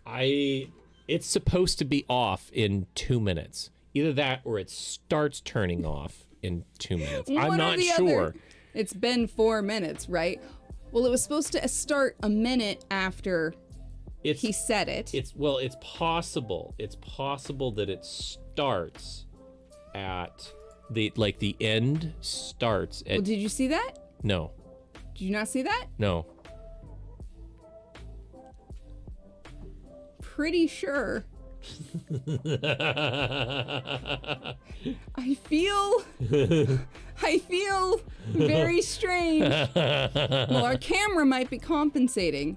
It's supposed to be off in 2 minutes. Either that or it starts turning off in 2 minutes. One I'm or not the sure. other. It's been 4 minutes, right? Well, it was supposed to start a minute after he said it. It's possible. It's possible that it starts at the end starts at Well, did you see that? no. Did you not see that? No. Pretty sure. I feel very strange. Well, our camera might be compensating.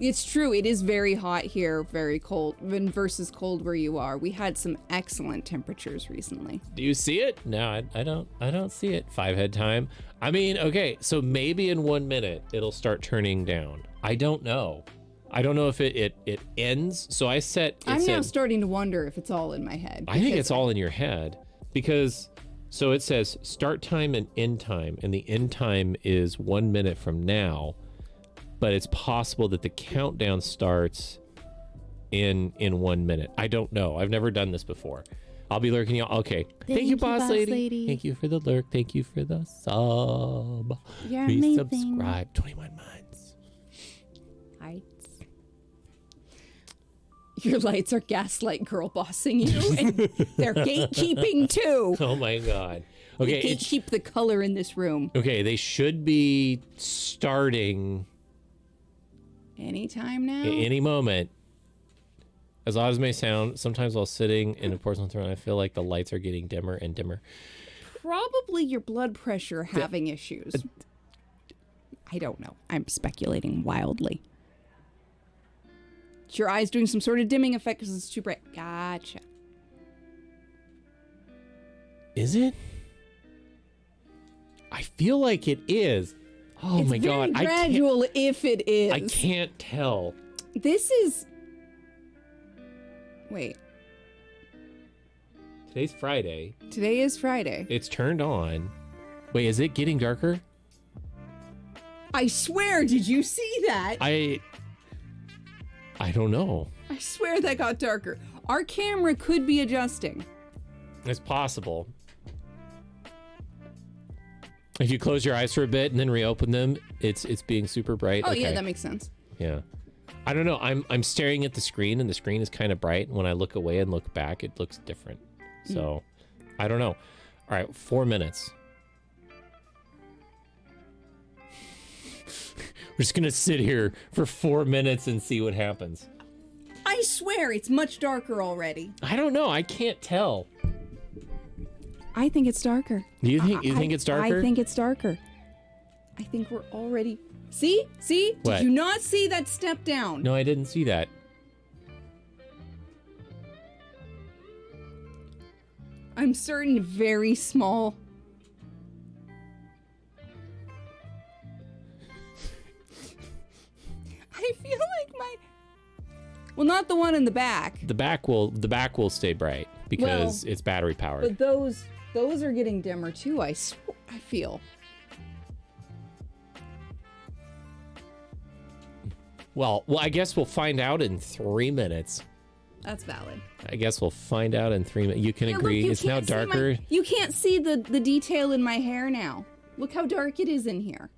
It's true, it is very hot here, very cold, versus cold where you are. We had some excellent temperatures recently. Do you see it? No, I don't see it. 5 head time. I mean, okay, so maybe in 1 minute it'll start turning down. I don't know. I don't know if it ends. So I set. I'm now starting to wonder if it's all in my head. I think it's all in your head because so it says start time and end time, and the end time is 1 minute from now, but it's possible that the countdown starts in 1 minute. I don't know. I've never done this before. I'll be lurking y'all. Okay. Thank you, boss lady. Thank you for the lurk. Thank you for the sub. You're amazing. Subscribe. 21 months. Hearts. Your lights are gaslight girl bossing you, and they're gatekeeping too. Oh my god. Okay. They gatekeep the color in this room. Okay. They should be starting Anytime now. any moment. As odd as it may sound, sometimes while sitting in a porcelain throne, I feel like the lights are getting dimmer and dimmer. Probably your blood pressure having issues. I don't know. I'm speculating wildly. It's your eyes doing some sort of dimming effect because it's too bright. Gotcha. Is it? I feel like it is. Oh It's my god. very gradual if it is. I can't tell. This is... Wait. Today's Friday. Today is Friday. It's turned on. Wait, is it getting darker? I swear, did you see that? I don't know. I swear that got darker. Our camera could be adjusting. It's possible. If you close your eyes for a bit and then reopen them, it's being super bright. Oh Okay. yeah, that makes sense. Yeah. I don't know. I'm staring at the screen and the screen is kind of bright. And when I look away and look back, it looks different. So I don't know. All right, 4 minutes. We're just gonna sit here for 4 minutes and see what happens. I swear it's much darker already. I don't know. I can't tell. I think it's darker. Do you think it's darker? I think it's darker. I think we're already... See? See? What? Did you not see that step down? No, I didn't see that. I'm certain very small. I feel like my... Well, not the one in the back. The back will stay bright because it's battery powered. But those are getting dimmer too, I feel. Well, I guess we'll find out in 3 minutes. That's valid. I guess we'll find out in 3 minutes. You can Yeah, look, agree. you It's now can't see darker. you can't see the detail in my hair now. Look how dark it is in here.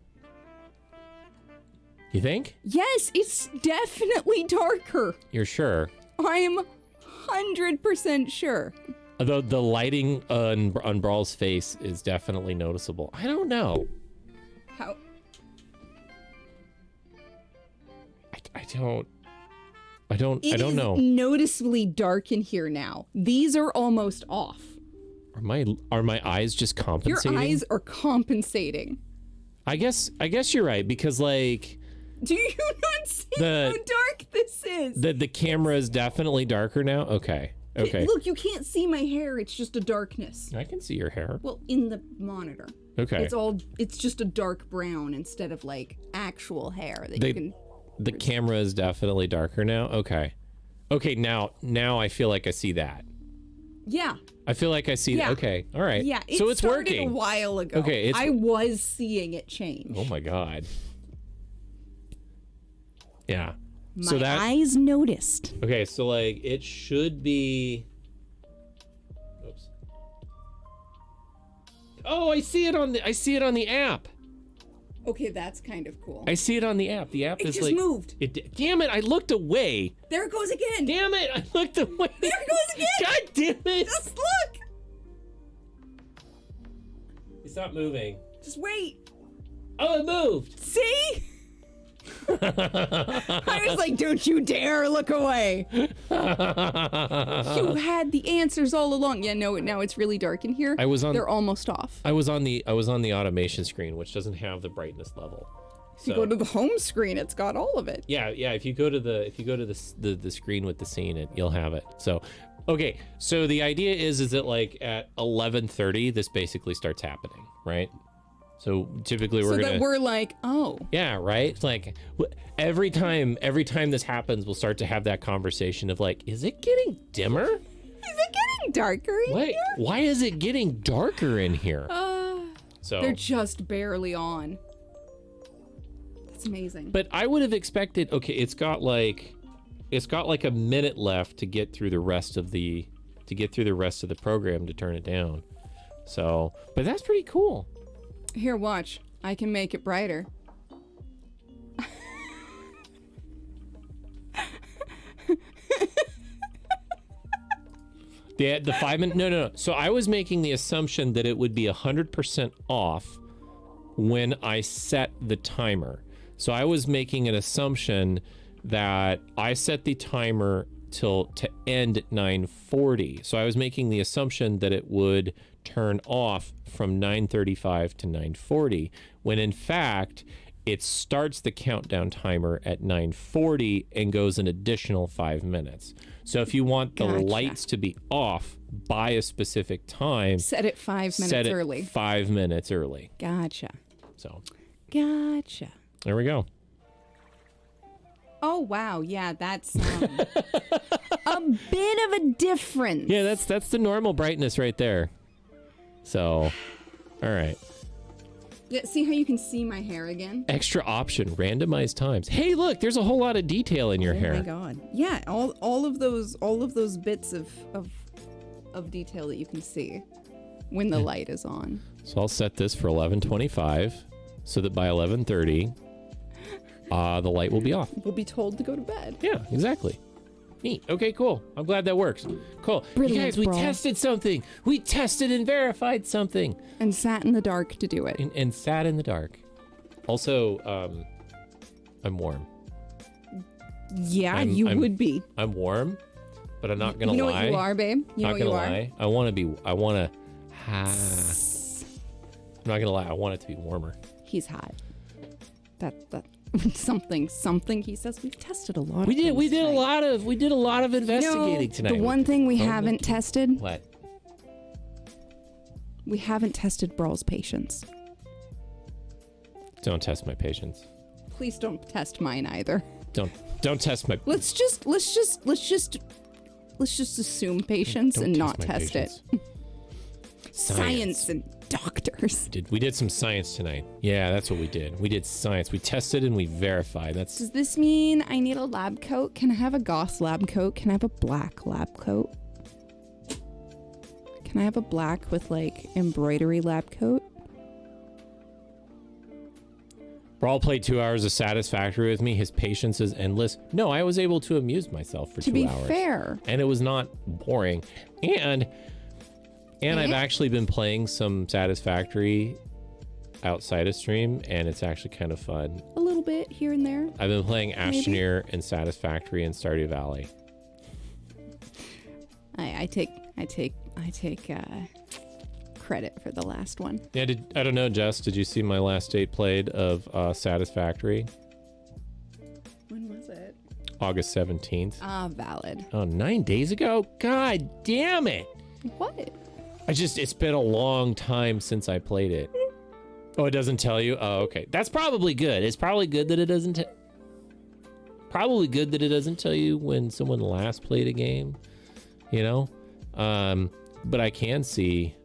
You think? Yes, it's definitely darker. You're sure? I'm 100% sure. Although the lighting on Brawl's face is definitely noticeable. I don't know. How? I don't It is know. noticeably dark in here now. These are almost off. Are my eyes just Your compensating? eyes are compensating. I guess you're right because like Do you not see The- how dark this is? the camera is definitely darker now. Okay. Okay. Look, you can't see my hair. It's just a darkness. I can see your hair. Well, in the monitor. Okay. It's just a dark brown instead of like actual hair that you can... The camera is definitely darker now. Okay. Okay, now I feel like I see that. Yeah. I feel like I see Yeah. that. Okay. All right. Yeah, it so it's started working. a while ago. Okay, I was seeing it change. Oh my god. Yeah. My so that eyes noticed. okay, so like it should be oops. Oh, I see it on the app. Okay, that's kind of cool. I see it on the app. The app It is just like moved. Damn it, I looked away. There it goes again. Damn it, I looked away. There it goes again. God damn it. Just look. It's not moving. Just wait. Oh, it moved. See? I was like, don't you dare look away. You had the answers all along. Yeah, no, now it's really dark in here. They're almost off. I was on the automation screen, which doesn't have the brightness level. If you go to the home screen, it's got all of it. Yeah. If you go to the screen with the scene, you'll have it. So, okay. So the idea is that like at 11:30, this basically starts happening, right? So typically we're like, oh. Yeah, right? Like every time this happens, we'll start to have that conversation of like, is it getting dimmer? Is it getting darker in here? Why is it getting darker in here? So they're just barely on. That's amazing. But I would have expected, okay, it's got like a minute left to get through the rest of the program to turn it down. So, but that's pretty cool. Here, watch. I can make it brighter. The 5 minute, no. So I was making the assumption that it would be 100% off when I set the timer. So I was making an assumption that I set the timer to end at 9:40. So I was making the assumption that it would turn off from 9:35 to 9:40, when in fact it starts the countdown timer at 9:40 and goes an additional 5 minutes. So if you want the lights to be off by a specific time, set it 5 minutes early. 5 minutes early. Gotcha. So. Gotcha. There we go. Oh wow, yeah, that's a bit of a difference. Yeah, that's the normal brightness right there. So, all right. Yeah, see how you can see my hair again? Extra option, randomized times. Hey, look, there's a whole lot of detail in your hair. Oh my god. Yeah, all of those bits of detail that you can see when the light is on. So I'll set this for 11:25 so that by 11:30 the light will be off. We'll be told to go to bed. Yeah, exactly. Neat. Okay, cool. I'm glad that works. Cool. Brilliant, you guys, we Brawl. tested something. We tested and verified something. And sat in the dark to do it. And sat in the dark. Also, I'm warm. Yeah, you would be. I'm warm, but I'm not gonna lie. You know what you are, babe? You know what you are? Lie. I'm not gonna lie. I want it to be warmer. He's hot. That something he says. We've tested a lot. We did a lot of investigating tonight. The one thing we haven't tested. What? We haven't tested Brawl's patience. Don't test my patience. Please don't test mine either. Don't test my. Let's just assume patience and not test it. Science and doctors. We did some science tonight. Yeah, that's what we did. We did science. We tested and we verified. Does this mean I need a lab coat? Can I have a goth lab coat? Can I have a black lab coat? Can I have a black with like embroidery lab coat? Brawl played 2 hours of Satisfactory with me. His patience is endless. No, I was able to amuse myself for 2 hours. To be fair. And it was not boring. And I've actually been playing some Satisfactory outside of stream, and it's actually kind of fun. A little bit here and there. I've been playing Astroneer and Satisfactory and Stardew Valley. I take credit for the last one. Yeah, I don't know, Jess, did you see my last date played of Satisfactory? When was it? August 17th. Valid. Oh, 9 days ago? God damn it. What? It's been a long time since I played it. Oh, it doesn't tell you? Oh, okay. That's probably good. It's probably good that it doesn't tell you when someone last played a game, you know? But I can see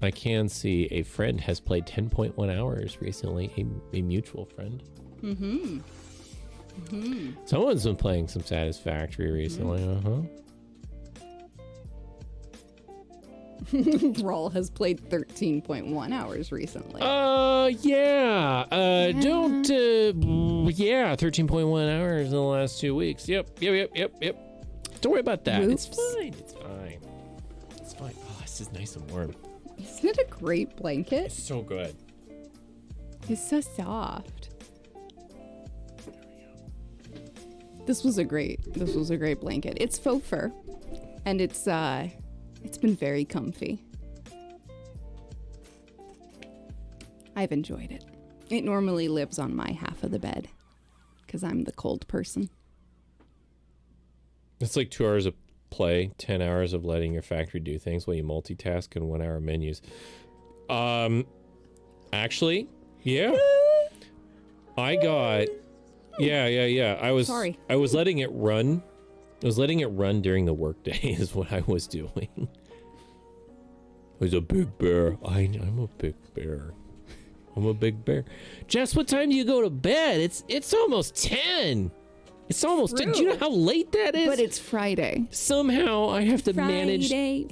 a friend has played 10.1 hours recently, a mutual friend. Someone's been playing some Satisfactory recently, Brawl has played 13.1 hours recently. Yeah. 13.1 hours in the last 2 weeks. Yep. Don't worry about that. Oops. It's fine. Oh, this is nice and warm. Isn't it a great blanket? So good. It's so soft. This was a great blanket. It's faux fur, and it's been very comfy. I've enjoyed it. It normally lives on my half of the bed because I'm the cold person. It's like 2 hours of play, 10 hours of letting your factory do things while you multitask, and 1 hour menus. Actually, yeah. I got, yeah. I was letting it run. I was letting it run during the workday is what I was doing. I was a big bear. I'm a big bear. I'm a big bear. Jess, what time do you go to bed? It's almost 10. It's almost 10. Do you know how late that is? But it's Friday. Somehow I have to manage.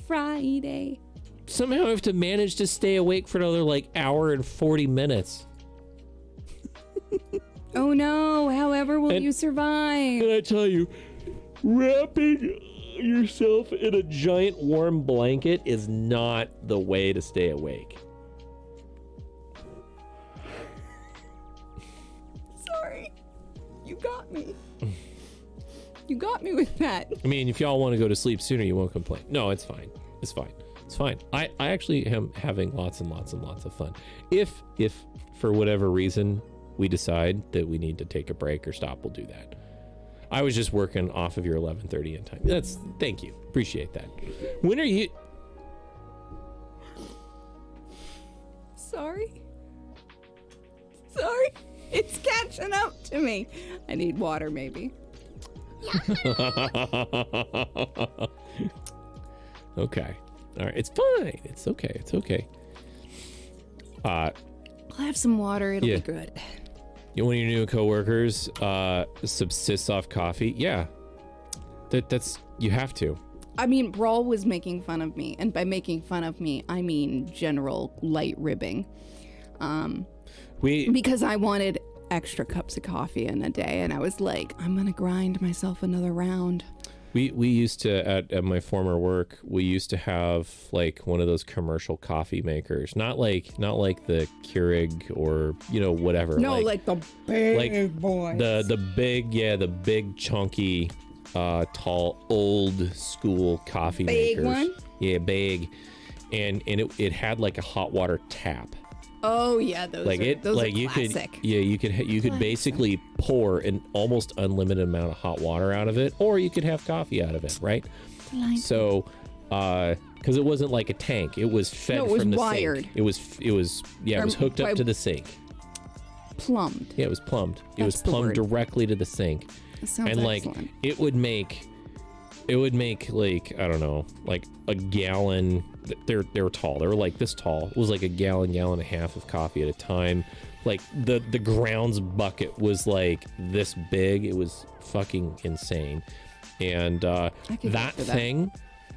Friday. Somehow I have to manage to stay awake for another like hour and 40 minutes. Oh no, however will you survive? And I tell you, wrapping yourself in a giant warm blanket is not the way to stay awake. Sorry. You got me. You got me with that. I mean, if y'all want to go to sleep sooner, you won't complain. No, it's fine. It's fine. It's fine. I actually am having lots and lots and lots of fun. If for whatever reason we decide that we need to take a break or stop, we'll do that. I was just working off of your 11:30 in time. Thank you. Appreciate that. When are you? Sorry. It's catching up to me. I need water, maybe. Okay. All right. It's fine. It's okay. It's okay. I'll have some water. It'll Yeah. be good. One of your new coworkers subsists off coffee. Yeah. That's you have to. I mean, Brawl was making fun of me, and by making fun of me, I mean general light ribbing. Because I wanted extra cups of coffee in a day, and I was like, I'm gonna grind myself another round. We used to at my former work, we used to have like one of those commercial coffee makers, not like the Keurig or whatever. No, like the big boys. The big chunky, tall old school coffee big makers. One? Yeah, big, and it had like a hot water tap. Oh yeah, those are classic. You could basically pour an almost unlimited amount of hot water out of it, or you could have coffee out of it, right? So, because it wasn't like a tank, it was fed from the wired. sink. It was hooked up to the sink. Plumbed. Yeah, it was plumbed. It was That's the plumbed word. directly to the sink, That sounds and like excellent. it would make like, I don't know, like a gallon. They were tall. They were like this tall. It was like a gallon and a half of coffee at a time. Like the grounds bucket was like this big. It was fucking insane. And that thing,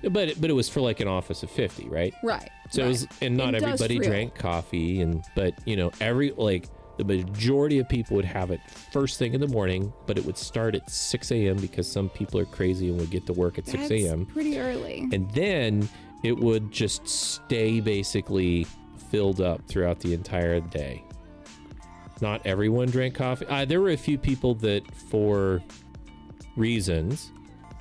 but it was for like an office of 50, right? Right. So it was, and not everybody Industrial. drank coffee, but the majority of people would have it first thing in the morning, but it would start at 6 a.m. because some people are crazy and would get to work at 6 a.m. Pretty early. And then it would just stay basically filled up throughout the entire day. Not everyone drank coffee. There were a few people that, for reasons,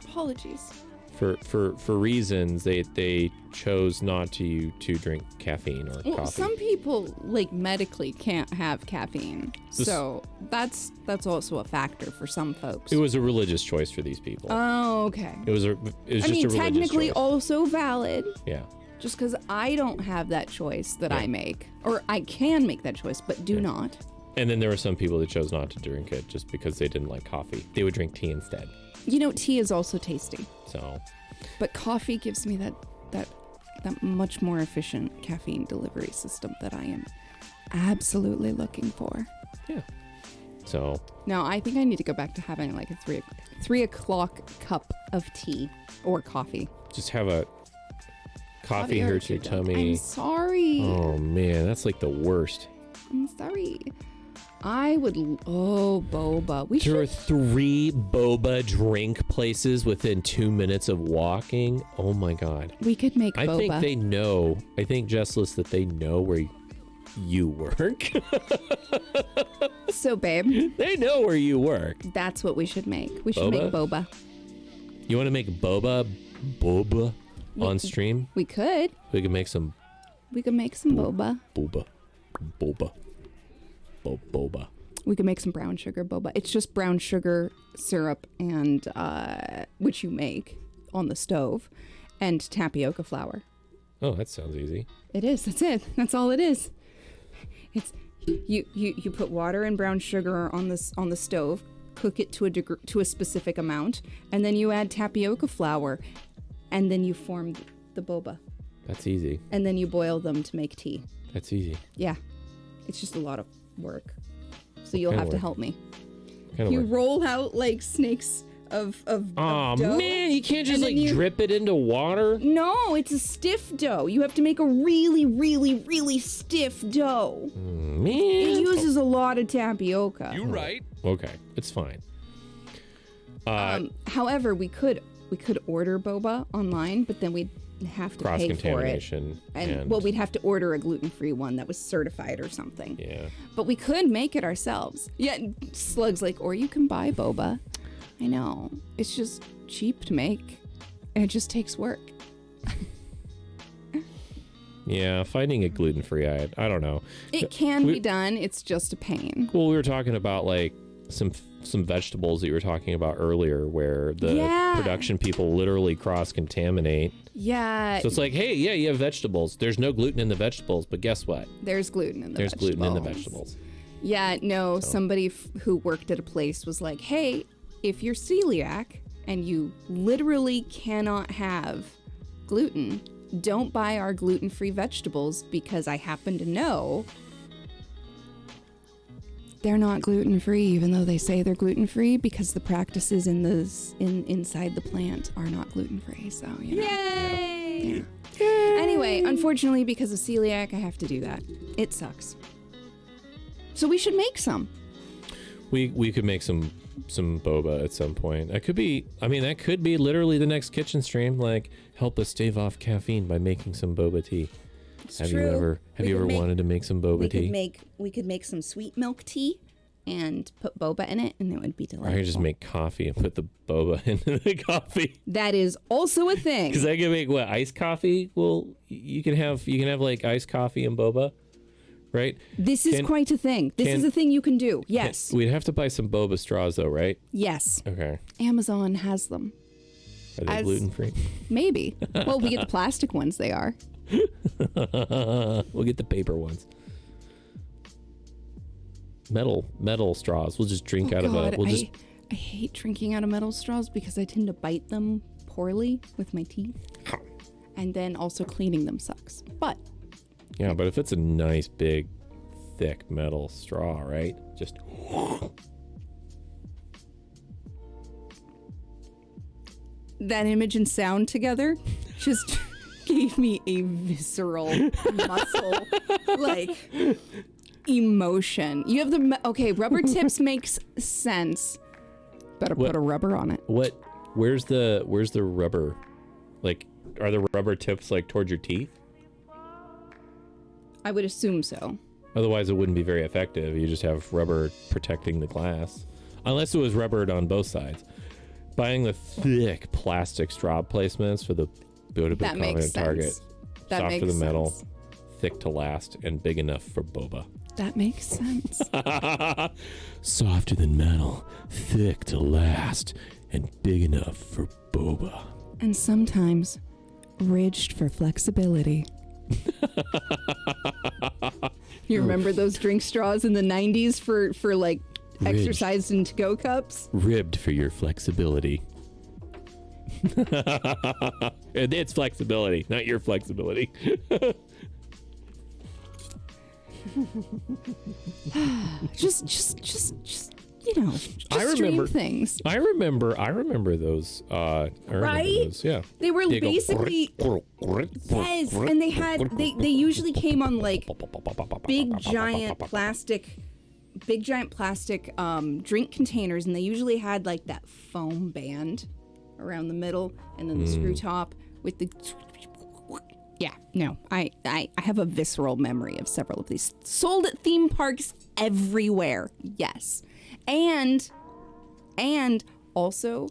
Apologies. for reasons they chose not to drink caffeine or Well, coffee. some people like medically can't have caffeine, so that's also a factor for some folks. It was a religious choice for these people. Oh, okay. It was just a religious technically choice. also valid. Yeah. Just because I don't have that choice that I make, or I can make that choice, but do not. And then there were some people that chose not to drink it just because they didn't like coffee. They would drink tea instead. Tea is also tasty, So, but coffee gives me that much more efficient caffeine delivery system that I am absolutely looking for. yeah. So, No, I think I need to go back to having like a 3 o'clock cup of tea or coffee. just have a coffee hurts your tummy. I'm sorry. Oh man, that's like the worst. I'm sorry. I would. Oh, boba. We There are should. 3 boba drink places within 2 minutes of walking. Oh my god. We could make I boba. think they know. I think, Jessless, that they know where you work. So, babe, They know where you work. that's what we should make. We should Boba? make boba. You want to make boba on stream? We could. We can make some We could make some boba. boba. Boba. We could make some brown sugar boba. It's just brown sugar syrup and which you make on the stove, and tapioca flour. Oh, that sounds easy. It is. That's it. That's all it is. It's you put water and brown sugar on the stove, cook it to a specific amount, and then you add tapioca flour, and then you form the boba, That's easy. and then you boil them to make tea. That's easy. Yeah, it's just a lot of work. So you'll Kinda have to work. help me. Kind of You work. roll out like snakes of Oh dough. man, you can't just and like then you- drip it into water. No, it's a stiff dough. You have to make a really, really, really stiff dough. It Man. uses a lot of tapioca. right. Okay, it's fine. However, we could order boba online, but then we'd have to Cross pay for it. contamination And well, we'd have to order a gluten-free one that was certified or something. yeah. But we could make it ourselves. Yeah, Slug's like, or you can buy boba. I know. It's just cheap to make. And it just takes work. Yeah, finding it gluten free, I don't know. It can We- be done. It's just a pain. Well, we were talking about like some vegetables that you were talking about earlier, where the Yeah. production people literally cross contaminate. Yeah, So it's like, hey, yeah, you have vegetables. There's no gluten in the vegetables, but guess what? there's gluten in the There's vegetables. gluten in the vegetables. Yeah, no, somebody who worked at a place was like, hey, if you're celiac and you literally cannot have gluten, don't buy our gluten-free vegetables, because I happen to know they're not gluten-free, even though they say they're gluten-free, because the practices inside the plant are not gluten-free. So, you know. Yay! Anyway, unfortunately, because of celiac, I have to do that. It sucks. So we should make some. We could make some boba at some point. That could be, I mean, that could be literally the next kitchen stream. Like, help us stave off caffeine by making some boba tea. Have you ever wanted to make some boba tea? We could make some sweet milk tea and put boba in it, and it would be Or delightful. I could just make coffee and put the boba into the coffee. That is also a Because thing. I can make what, iced coffee? Well, you can have like iced coffee and boba, right? This is Can- quite a thing. This can- is a thing you can do. Yes. We'd have to buy some boba straws though, right? Yes. Okay. Amazon has them. Are they As- gluten free? Maybe. Well, we get the plastic ones. They are. We'll get the paper ones. Metal straws. We'll just drink out of God, a. We'll just. I hate drinking out of metal straws because I tend to bite them poorly with my teeth. And then also cleaning them sucks. But Yeah, but if it's a nice big, thick metal straw, right? Just. that image and sound together just gave me a visceral muscle like emotion. You have the okay, rubber tips makes sense. Better What- put a rubber on it. What? Where's the rubber? Like, are the rubber tips like towards your teeth? I would assume so. Otherwise, it wouldn't be very effective. You just have rubber protecting the glass, unless it was rubbered on both sides. Buying the thick plastic straw placements for the Build-A-Bear That Common makes and Target, sense. That soft makes to the metal, sense. thick to last, and big enough for boba. That makes sense. Softer than metal, thick to last, and big enough for boba. And sometimes ridged for flexibility. You remember those drink straws in the 90s for like Ridged. exercise and to-go cups? Ribbed for your flexibility. It's flexibility, not your flexibility. Just you know, just I remember- stream things. I remember those. Right? Those, yeah. They were They go basically yes, and they usually came on like big giant plastic big giant plastic drink containers, and they usually had like that foam band around the middle, and then the screw top with the. Yeah, no, I have a visceral memory of several of these sold at theme parks everywhere. Yes, and also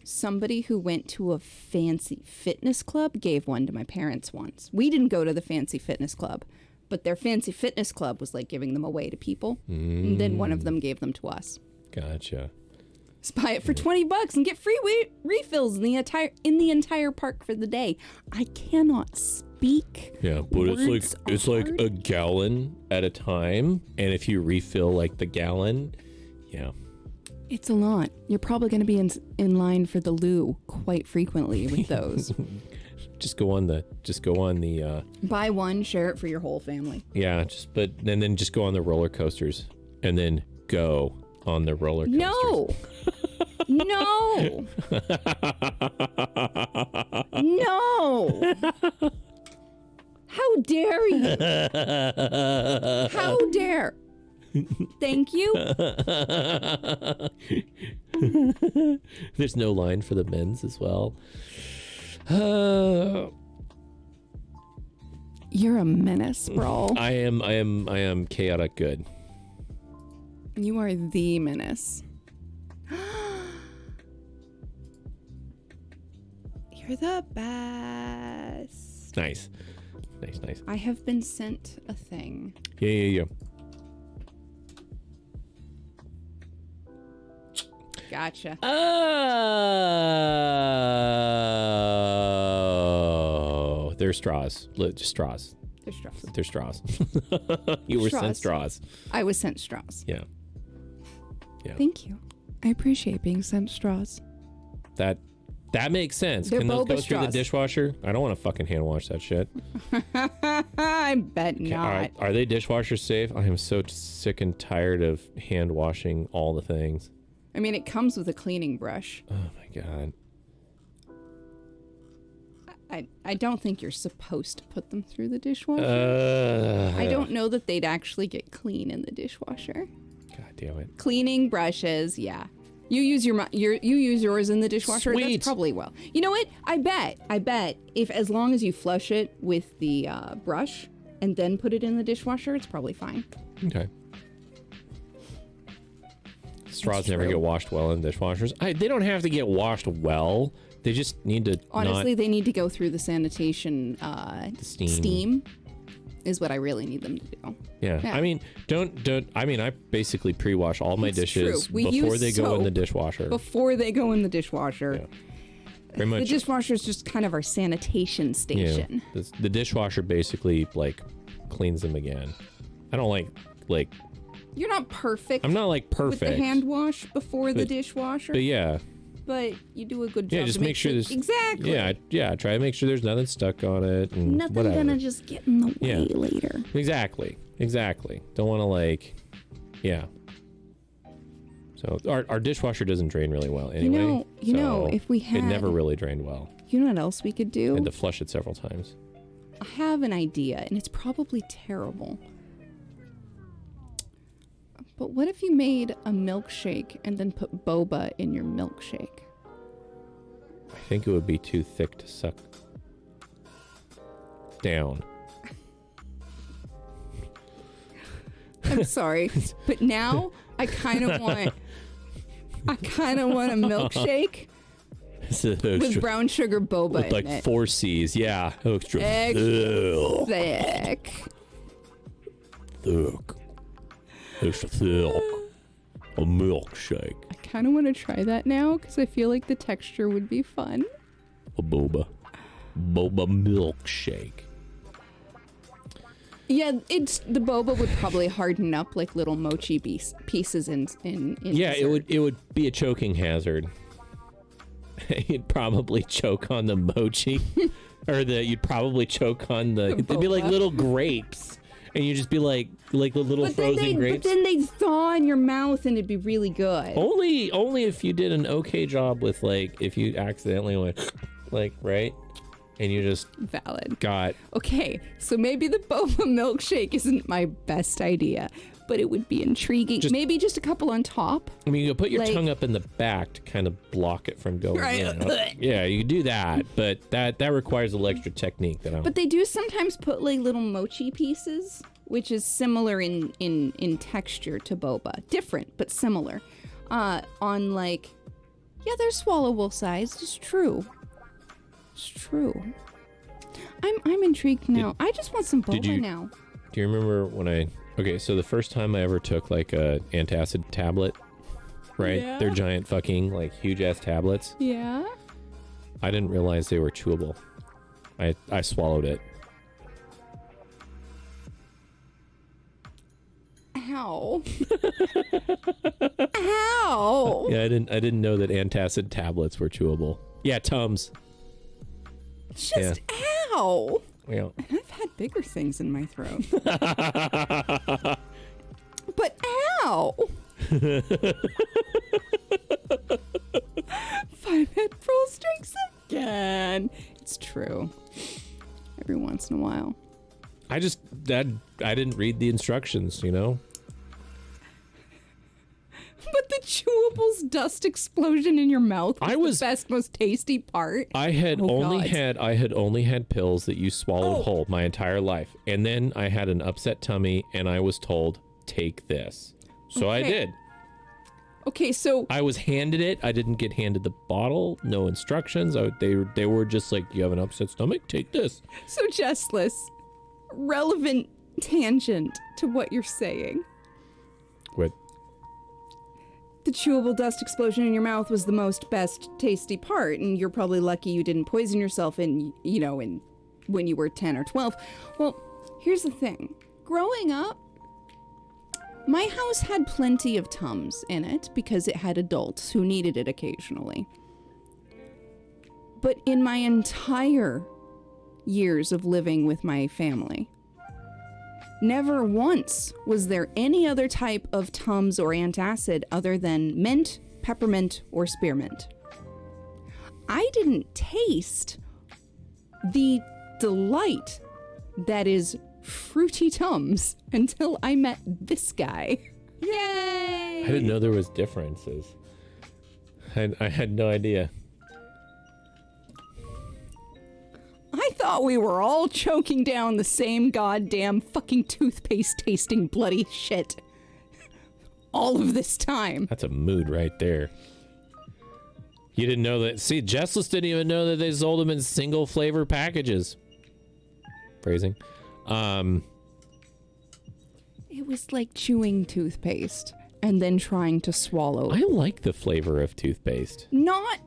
somebody who went to a fancy fitness club gave one to my parents once. We didn't go to the fancy fitness club, but their fancy fitness club was like giving them away to people. And then one of them gave them to us. Gotcha. Just buy it for $20 and get free refills in the entire park for the day. I cannot speak. Yeah, but Words it's are like hard. a gallon at a time, and if you refill like the gallon, yeah. It's a lot. You're probably going to be in line for the loo quite frequently with those. Just go on the Buy one, share it for your whole family. yeah, and then just go on the roller coasters and then go on the roller coasters. No. No. No. How dare you? How dare? Thank you. There's no line for the men's as well. You're a menace, Brawl. I am chaotic good. You are the menace. You're the best. Nice. I have been sent a thing. Yeah. Gotcha. Oh, they're straws. Just straws. They're straws. They're straws. You were sent straws. I was sent straws. Yeah. Thank you. I appreciate being sent straws. That makes sense. They're Can those boba go through the straws. dishwasher? I don't want to fucking hand wash that shit. I bet not. Are they dishwasher safe? I am so sick and tired of hand washing all the things. I mean, it comes with a cleaning brush. Oh my god. I don't think you're supposed to put them through the dishwasher. I don't know that they'd actually get clean in the dishwasher. God damn it. Cleaning brushes, yeah. You use you use yours in the dishwasher. Sweet. That's probably well. You know what? I bet if as long as you flush it with the brush and then put it in the dishwasher, it's probably fine. Okay. Straws never true. get washed well in dishwashers. They don't have to get washed well. They just need to Honestly, they need to go through the sanitation steam. is what I really need them to do. Yeah. Yeah. I mean, don't. I mean, I basically pre-wash all my It's dishes true. We before use they go in the soap dishwasher. Before they go in the dishwasher. Yeah. Very The much. dishwasher is just kind of our sanitation station. The dishwasher basically like cleans them again. I don't like You're not perfect. I'm not like perfect. with the hand wash before the But- dishwasher, But yeah. but you do a good job. Yeah, just to make sure there's exactly. Yeah, try to make sure there's nothing stuck on it and Nothing whatever. gonna just get in the way Yeah. later. Exactly. Don't want to yeah. So our dishwasher doesn't drain really well anyway. You know, so if we it never had- really drained well. You know what else we could I do? had to flush it several times. I have an idea, and it's probably terrible. But what if you made a milkshake and then put boba in your milkshake? I think it would be too thick to suck down. I'm sorry, but now I kind of want a milkshake with brown sugar boba with in like it. 4 C's. Yeah. Extra Extra thick. thick. Extra thick. A milkshake. I kind of want to try that now because I feel like the texture would be fun. A boba milkshake. Yeah, the boba would probably harden up like little mochi pieces in Yeah, dessert. it would be a choking hazard. You'd probably choke on the mochi, or you'd probably choke on they'd be like boba. little grapes, and you'd just be like the little frozen But grapes. then they'd thaw in your mouth and it'd be really good. Only if you did an okay job with if you accidentally went right, and you just Valid. got Okay, so maybe the boba milkshake isn't my best idea, but it would be intriguing. Maybe just a couple on top. I mean, you could put your Like- tongue up in the back to kind of block it from going Right. in. Yeah, you do that, but that requires a little extra technique that I don't. But they do sometimes put like little mochi pieces, which is similar in texture to boba. Different, but similar. On like, yeah, they're swallowable sized. It's true. It's true. I'm intrigued now. I just want some did boba you- now. Do you remember when okay, so the first time I ever took like a antacid tablet, right? Yeah. They're giant fucking like huge ass tablets. Yeah. I didn't realize they were chewable. I swallowed it. How? How? Yeah, I didn't know that antacid tablets were chewable. Yeah, Tums. Just how? Yeah. I've had bigger things in my throat. But ow! 5-Head Pro strikes again. It's true. Every once in a while. I didn't read the instructions, you know? But the chewables dust explosion in your mouth I was was- the best, most tasty part. I had Oh, only God. had pills that you swallowed whole my entire life. And then I had an upset tummy and I was told, take this. So I Okay. did. Okay, so I was handed it. I didn't get handed the bottle, no instructions. They were just like, you have an upset stomach, take this. Jessless, relevant tangent to what you're saying. What? The chewable dust explosion in your mouth was the most best tasty part, and you're probably lucky you didn't poison yourself in when you were 10 or 12. Well, here's the thing. Growing up, my house had plenty of Tums in it because it had adults who needed it occasionally. But in my entire years of living with my family, never once was there any other type of Tums or antacid other than mint, peppermint, or spearmint. I didn't taste the delight that is fruity Tums until I met this guy. Yay! I didn't know there was differences. I had no idea. I thought we were all choking down the same goddamn fucking toothpaste tasting bloody shit. All of this time. That's a mood right there. You didn't know that. See, Jessless didn't even know that they sold them in single flavor packages. Phrasing. It was like chewing toothpaste and then trying to swallow I it. like the flavor of toothpaste. Not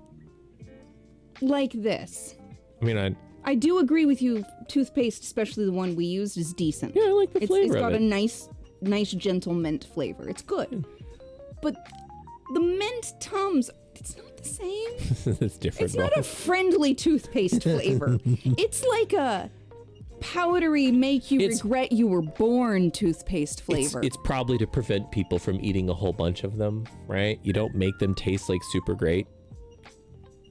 like this. I mean, I do agree with you. Toothpaste, especially the one we used, is decent. yeah, I like the flavor It's got of a it. nice gentle mint flavor. It's good. But the mint Tums, it's not the same. It's different. It's not a friendly toothpaste flavor. It's like a powdery, make you It's- regret you were born toothpaste flavor. It's probably to prevent people from eating a whole bunch of them, right? You don't make them taste like super great.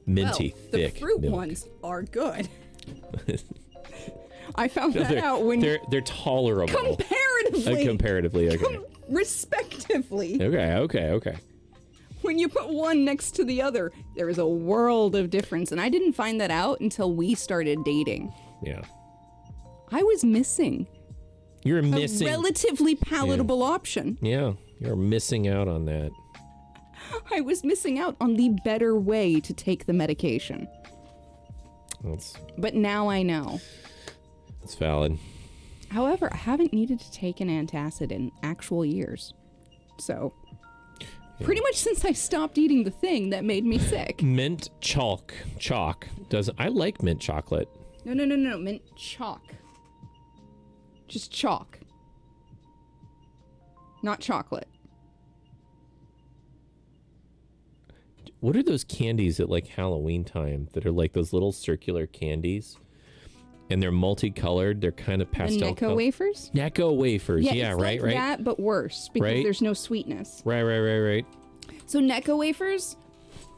Minty, thick the fruit milk. ones are good. I found that out when they're tolerable. comparatively, Comparatively, okay. respectively, Okay. when you put one next to the other, there is a world of difference. And I didn't find that out until we started dating. Yeah. I was missing You're missing. a relatively palatable option. Yeah, you're missing out on that. I was missing out on the better way to take the medication. That's But now I know. valid. However, I haven't needed to take an antacid in actual years. So, pretty much since I stopped eating the thing that made me sick. Mint chalk. I like mint chocolate. No, mint chalk. Just chalk. Not chocolate. What are those candies at like Halloween time that are like those little circular candies? And they're multicolored. They're kind of The pastel. Necco wafers? Necco wafers. Yeah, it's right. like that, but worse because Right? there's no sweetness. Right. So Necco wafers,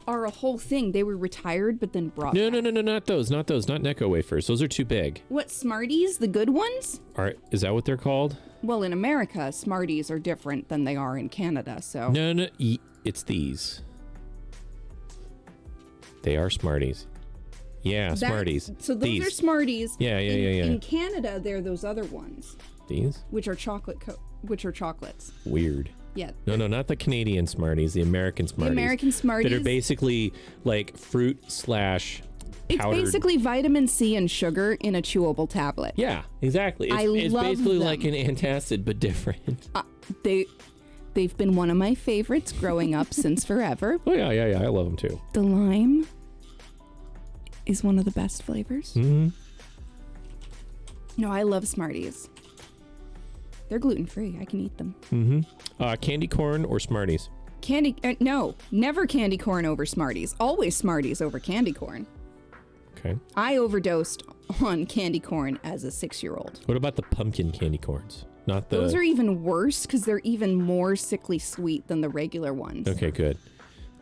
are a whole thing. They were retired, but then brought No, back. no, not those, not Necco wafers. Those are too big. What, Smarties? The good ones? Is that what they're called? Well, in America, Smarties are different than they are in Canada, so... No, it's these. They are Smarties. Yeah, Smarties. So those these. are Smarties. Yeah. In Canada, they're those other ones, These? which are chocolates. Weird. Yeah. No, not the Canadian Smarties, the American Smarties. The American Smarties. That are basically like fruit / It's powdered. basically vitamin C and sugar in a chewable tablet. Yeah, exactly. It's love basically them. like an antacid, but different. They've been one of my favorites growing up since forever. Oh, yeah. I love them too. The lime is one of the best flavors. Mm-hmm. No, I love Smarties. They're gluten-free. I can eat them. Mm-hmm. Candy corn or Smarties? No, never candy corn over Smarties. Always Smarties over candy corn. Okay. I overdosed on candy corn as a 6-year-old. What about the pumpkin candy corns? Not the... Those are even worse because they're even more sickly sweet than the regular ones. Okay, good.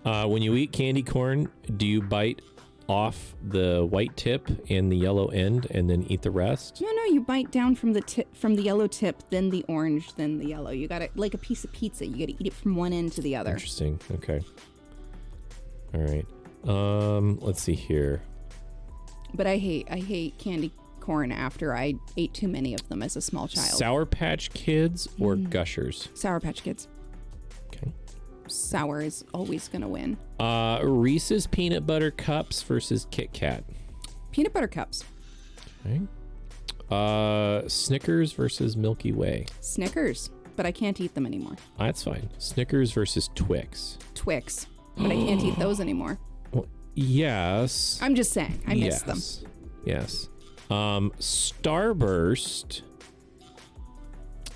When you eat candy corn, do you bite off the white tip and the yellow end and then eat the rest? No, you bite down from the yellow tip, then the orange, then the yellow. You got it like a piece of pizza. You got to eat it from one end to the other. Interesting. Okay. All right. Let's see here. But I hate candy corn after I ate too many of them as a small child. Sour Patch Kids or Gushers? Sour Patch Kids. Okay. Sour is always gonna win. Reese's Peanut Butter Cups versus Kit Kat. Peanut Butter Cups. Okay. Snickers versus Milky Way. Snickers, but I can't eat them anymore. That's fine. Snickers versus Twix. Twix, but I can't eat those anymore. Well, yes. I'm just saying, I miss them. Yes. Starburst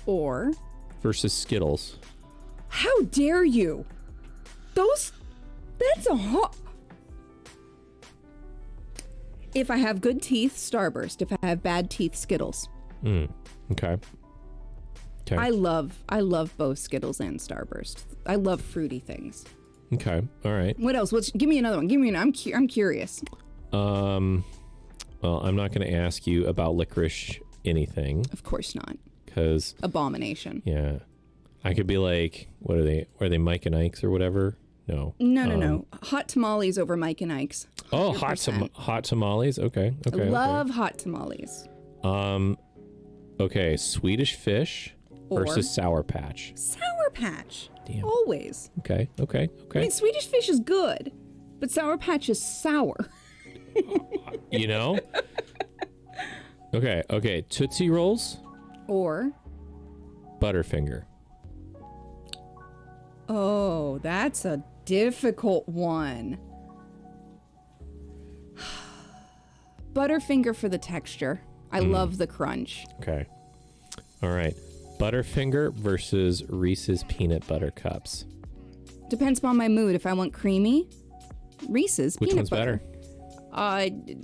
Or, versus Skittles. how dare you? That's a hot... If I have good teeth, Starburst. If I have bad teeth, Skittles. Okay. I love both Skittles and Starburst. I love fruity things. Okay. All right. What else? Give me another one. Give me I'm curious. Well, I'm not going to ask you about licorice anything Of course not. because Abomination. yeah, I could be like, what are they? Are they Mike and Ike's or whatever? No. No. Hot tamales over Mike and Ike's. Oh, 100%. hot tamales. Okay. Okay. Love hot tamales. Okay. Swedish Fish Or- versus Sour Patch. Sour Patch. Damn. Always. Okay. I mean, Swedish Fish is good, but Sour Patch is sour. You know. Okay. Tootsie Rolls, Or, Butterfinger. oh, that's a difficult one. Butterfinger for the texture. I love the crunch. Okay. All right. Butterfinger versus Reese's Peanut Butter Cups. Depends upon my mood. If I want creamy, Reese's Which peanut one's butter. better?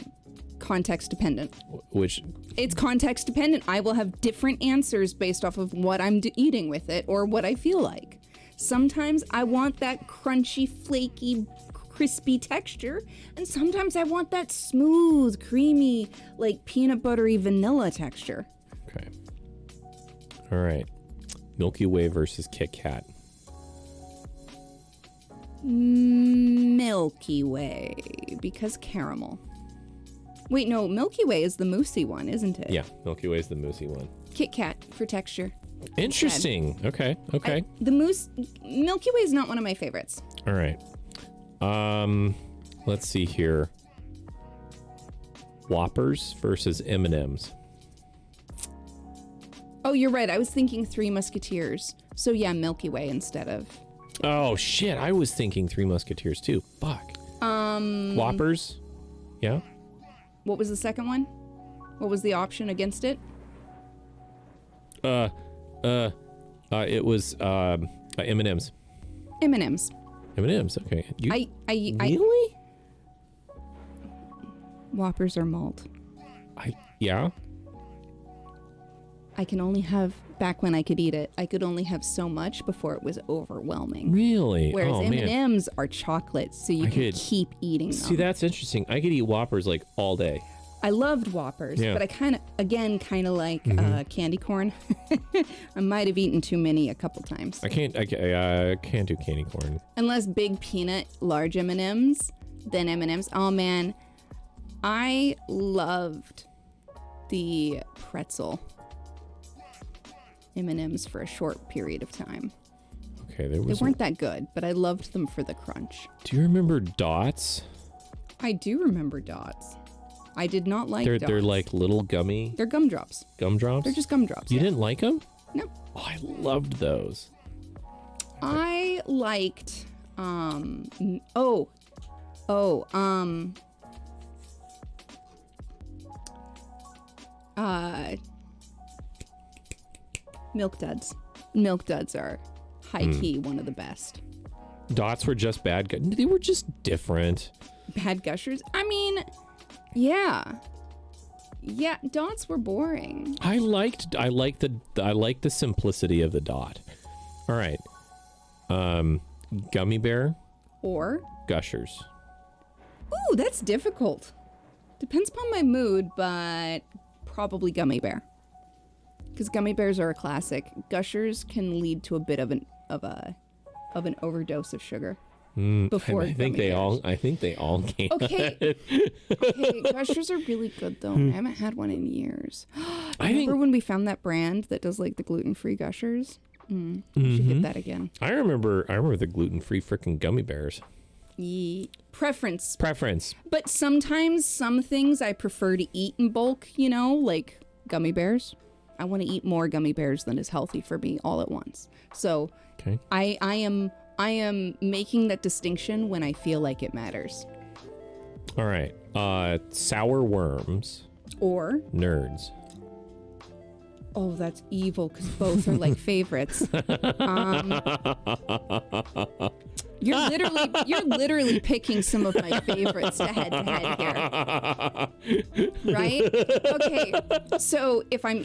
Context dependent. Which It's context dependent. I will have different answers based off of what I'm eating with it or what I feel like. Sometimes I want that crunchy, flaky, crispy texture, and sometimes I want that smooth, creamy, like peanut buttery vanilla texture. okay. All right. Milky Way versus Kit Kat. Milky Way, because caramel. Wait, no, Milky Way is the moussey one, isn't it? Yeah, Milky Way is the moussey one. Kit Kat for texture. Interesting. Okay. Milky Way is not one of my favorites. All right. Let's see here. Whoppers versus M&Ms. Oh, you're right. I was thinking Three Musketeers. So yeah, Milky Way instead of... Oh shit! I was thinking Three Musketeers too. Fuck. Whoppers. Yeah. What was the second one? What was the option against it? It was M&Ms. M&M's. M&Ms. Okay. You I really? Whoppers are malt. Yeah. I can only have, back when I could eat it, I could only have so much before it was overwhelming. Really? Whereas oh, man. M&Ms are chocolate, so you can keep eating them. See, that's interesting. I could eat Whoppers like all day. I loved Whoppers, Yeah. but I kind of like candy corn. I might have eaten too many a couple times. I can't do candy corn. Unless big peanut, large M&Ms, then M&Ms. Oh man, I loved the pretzel M&Ms for a short period of time. Okay, They weren't that good, but I loved them for the crunch. Do you remember Dots? I do remember Dots. I did not like They're Dots. like little gummy They're gumdrops. gumdrops. They're just gumdrops. You yeah. didn't like them? No. Oh, I loved those. I liked Milk Duds. Milk Duds are high key one of the best. Dots were just bad. They were just different. Bad Gushers? I mean, yeah. Yeah, Dots were boring. I liked the simplicity of the dot. All right. Gummy bear, Or, Gushers. ooh, that's difficult. Depends upon my mood, but probably Gummy Bear. Because Gummy Bears are a classic. Gushers can lead to a bit of an overdose of sugar. Before I think Gummy Bears. I think they all can. Okay. Gushers are really good though. I haven't had one in years. I think Remember when we found that brand that does like the gluten-free Gushers? We should get that again. I remember the gluten-free freaking gummy bears. Preference. Preference. But sometimes some things I prefer to eat in bulk, you know, like gummy bears. I want to eat more gummy bears than is healthy for me all at once. So Okay. I am making that distinction when I feel like it matters. All right. Sour worms, Or, nerds. oh, that's evil because both are like favorites. You're literally picking some of my favorites to head here. Right? Okay. So if I'm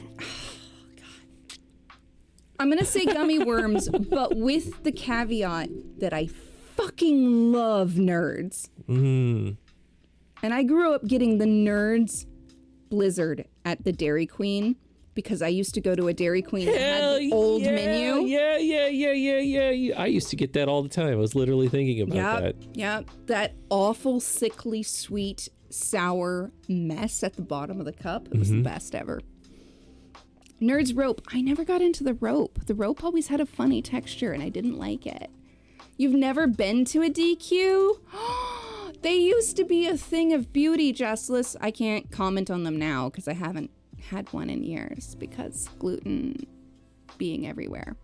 gonna say gummy worms, but with the caveat that I fucking love nerds. And I grew up getting the Nerds Blizzard at the Dairy Queen because I used to go to a Dairy Queen that had the old menu. Yeah. I used to get that all the time. I was literally thinking about that. Yep. That awful, sickly, sweet, sour mess at the bottom of the cup. It was the best ever. Nerds rope. I never got into the rope. The rope always had a funny texture and I didn't like it. You've never been to a DQ? They used to be a thing of beauty, Jessless. I can't comment on them now because I haven't had one in years because gluten being everywhere.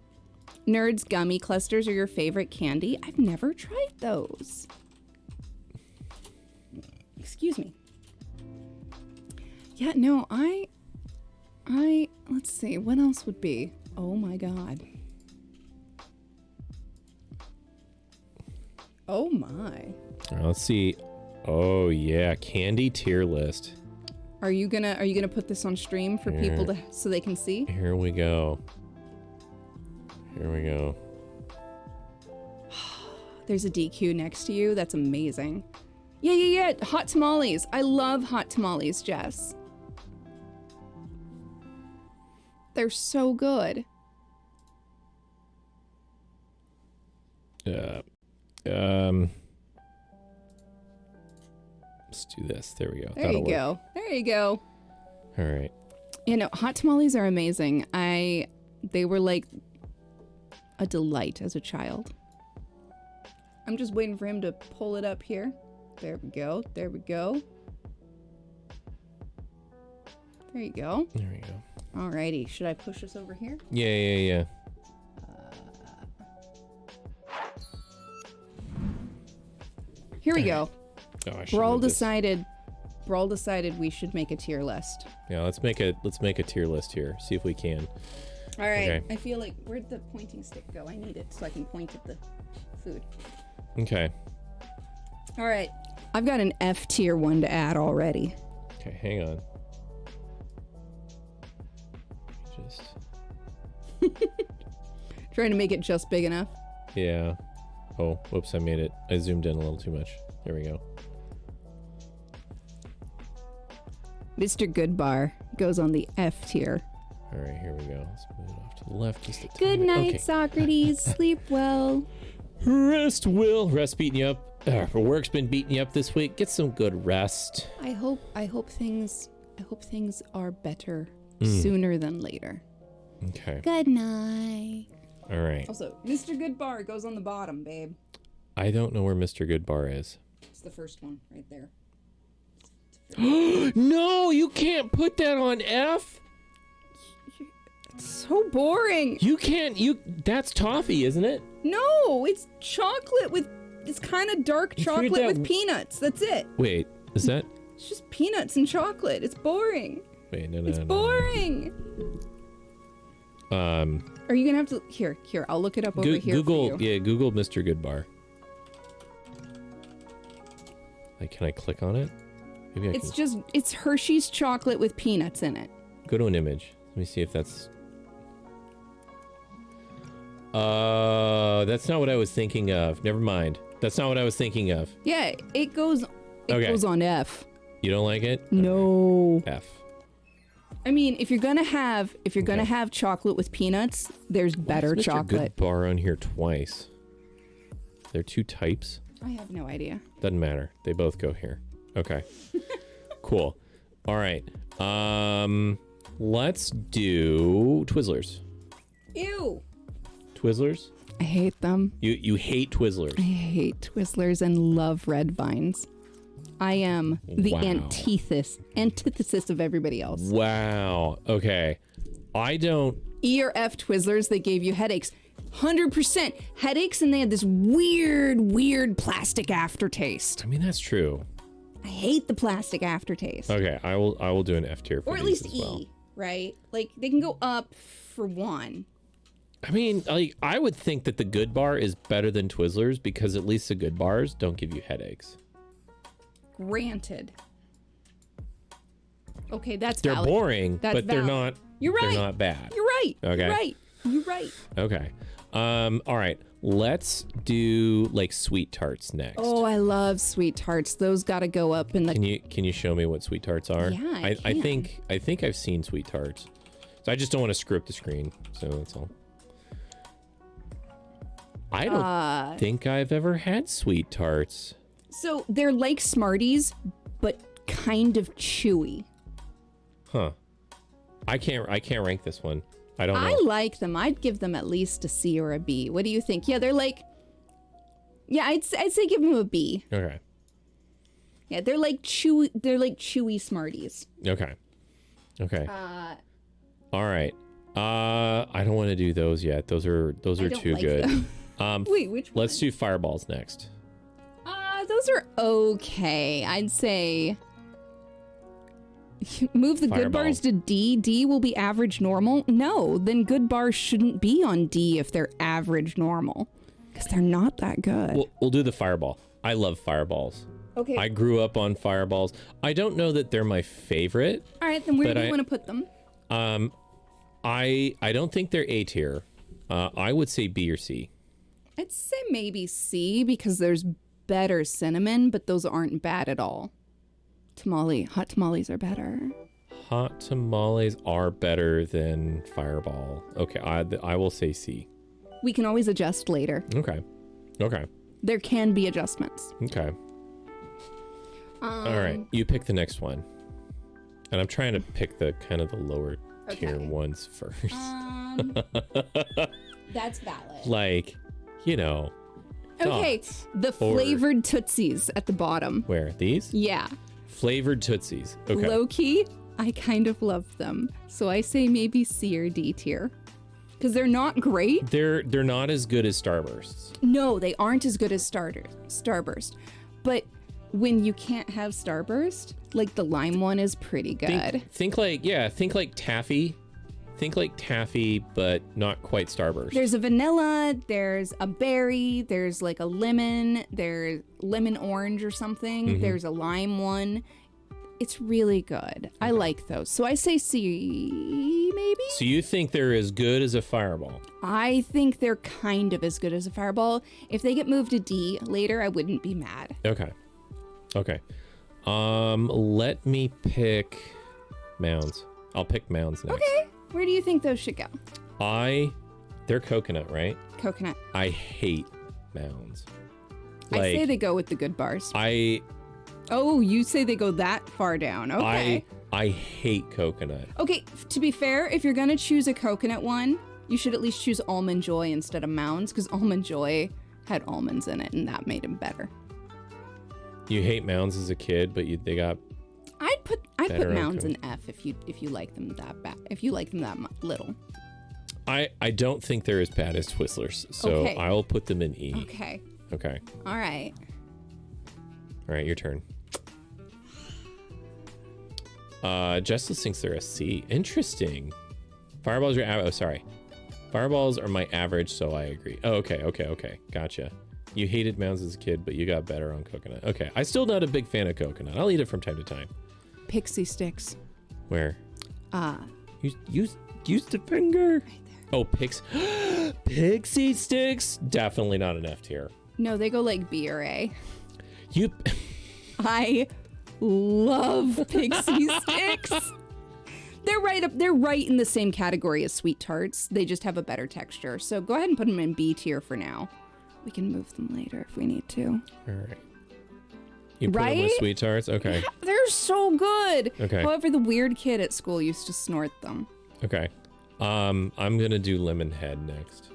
Nerds gummy clusters are your favorite candy? I've never tried those. Excuse me. Yeah, no, I let's see, what else would be? Oh my god. Oh my. All right, let's see. Oh yeah, candy tier list. Are you gonna put this on stream for people to so they can see? Here we go. There's a DQ next to you. That's amazing. Yeah. Hot tamales. I love hot tamales, Jess. They're so good. Let's do this. There we go. There you go. There you go. All right. You know, hot tamales are amazing. They were like a delight as a child. I'm just waiting for him to pull it up here. There we go. There we go. There you go. There we go. Alrighty. Should I push this over here? Yeah. Here we go. Oh, I should Brawl move this. decided we should make a tier list. Yeah, let's make a tier list here. See if we can. All right. Okay. I feel like where'd the pointing stick go? I need it so I can point at the food. Okay. All right. I've got an F tier one to add already. Okay, hang on. just... Trying to make it just big enough. Yeah. Oh, whoops, I made it. I zoomed in a little too much. There we go. Mr. Goodbar goes on the F tier. All right, here we go. Let's move it off to the left just a tiny Good bit. night, Okay. Socrates. Sleep well. Rest, Will. Rest beating you up. Work's been beating you up this week. Get some good rest. I hope things are better sooner than later. Okay. Good night. All right. Also, Mr. Goodbar goes on the bottom, babe. I don't know where Mr. Goodbar is. It's the first one right there. No, you can't put that on F. So boring. You can't. That's toffee, isn't it? No, it's chocolate with. It's kind of dark You figured chocolate that- with peanuts. That's it. Wait, is that? It's just peanuts and chocolate. It's boring. Wait, no. It's boring. Are you gonna have to? Here. I'll look it up over here Google, for you. yeah, Google Mr. Goodbar. Like, can I click on it? Maybe I It's can. just. It's Hershey's chocolate with peanuts in it. Go to an image. Let me see if that's. That's not what I was thinking of. Never mind. That's not what I was thinking of. Yeah, it goes. It Okay. goes on F. You don't like it? No. F. I mean, if you're gonna have chocolate with peanuts, there's better Mr. chocolate. Goodbar on here twice. There are two types. I have no idea. Doesn't matter. They both go here. Okay. Cool. All right. Let's do Twizzlers. Ew. Twizzlers? I hate them. You hate Twizzlers. I hate Twizzlers and love Red Vines. I am the Wow. antithesis of everybody else. Wow. Okay. I don't. E or F Twizzlers, they gave you headaches. 100% headaches, and they had this weird plastic aftertaste. I mean, that's true. I hate the plastic aftertaste. Okay. I will do an F tier for Or at these least as well. E, right? Like, they can go up for one. I mean, like, I would think that the Good Bar is better than Twizzlers because at least the Good Bars don't give you headaches. Granted. Okay, that's They're valid. boring, That's but they're valid. not. You're right. They're not bad. You're right. Okay. You're right. You're right. Okay. All right. Let's do like sweet tarts next. Oh, I love sweet tarts. Those got to go up in the. Can you show me what sweet tarts are? Yeah, I I can. think I've seen sweet tarts. So I just don't want to screw up the screen. So that's all. I don't think I've ever had sweet tarts. So they're like Smarties, but kind of chewy. Huh. I can't rank this one. I don't know. I like them. I'd give them at least a C or a B. What do you think? Yeah, they're like. Yeah, I'd say give them a B. Okay. Yeah, they're like chewy. They're like chewy Smarties. Okay. Okay. All right. I don't want to do those yet. Those are don't too like good. them. Wait, which one? Let's do fireballs next. Those are okay. I'd say move the good Fireball. bars to D. D will be average normal. No, then good bars shouldn't be on D if they're average normal. Because they're not that good. We'll do the fireball. I love fireballs. Okay. I grew up on fireballs. I don't know that they're my favorite. All right, then where but do you I- want to put them? I don't think they're A tier. I would say B or C. I'd say maybe C because there's better cinnamon, but those aren't bad at all. Hot tamales are better. Hot tamales are better than fireball. Okay, I will say C. We can always adjust later. Okay. Okay. There can be adjustments. Okay. All right, you pick the next one. And I'm trying to pick the kind of the lower tier Okay. ones first. That's valid. Like, you know, Okay, dots. the Or- flavored Tootsies at the bottom. Where? These? Yeah. Flavored Tootsies. Okay. Low key, I kind of love them. So I say maybe C or D tier. Because they're not great. They're not as good as Starbursts. No, they aren't as good as Starburst. But when you can't have Starburst, like the lime one is pretty good. Think like taffy. Think like taffy, but not quite Starburst. There's a vanilla, there's a berry, there's like a lemon, there's lemon orange or something. Mm-hmm. There's a lime one. It's really good. I like those. So I say C, maybe? So you think they're as good as a Fireball? I think they're kind of as good as a Fireball. If they get moved to D later, I wouldn't be mad. Okay. Okay. Let me pick Mounds. I'll pick Mounds next. Okay. Where do you think those should go? They're coconut, right? Coconut. I hate Mounds. I say they go with the good bars. Oh, you say they go that far down. Okay. I hate coconut. Okay, to be fair, if you're gonna choose a coconut one, you should at least choose Almond Joy instead of Mounds, because Almond Joy had almonds in it, and that made them better. You hate Mounds as a kid, but they got. I'd put Better on Mounds in F if you like them that bad. If you like them that little. I don't think they're as bad as Twizzlers, so Okay. I'll put them in E. Okay. Okay. All right. All right, your turn. Justice thinks they're a C. Interesting. Fireballs are sorry. Fireballs are my average, so I agree. Oh, okay. Gotcha. You hated Mounds as a kid, but you got better on coconut. Okay. I'm still not a big fan of coconut. I'll eat it from time to time. Pixie sticks. Where? Use the finger. Right there. Oh, Pixie sticks? Definitely not an F tier. No, they go like B or A. You. I love Pixie sticks. They're right in the same category as sweet tarts. They just have a better texture. So go ahead and put them in B tier for now. We can move them later if we need to. All right. You put them with Right? sweet tarts? Okay. Yeah, they're so good. Okay. However, the weird kid at school used to snort them. Okay. I'm gonna do Lemon Head next.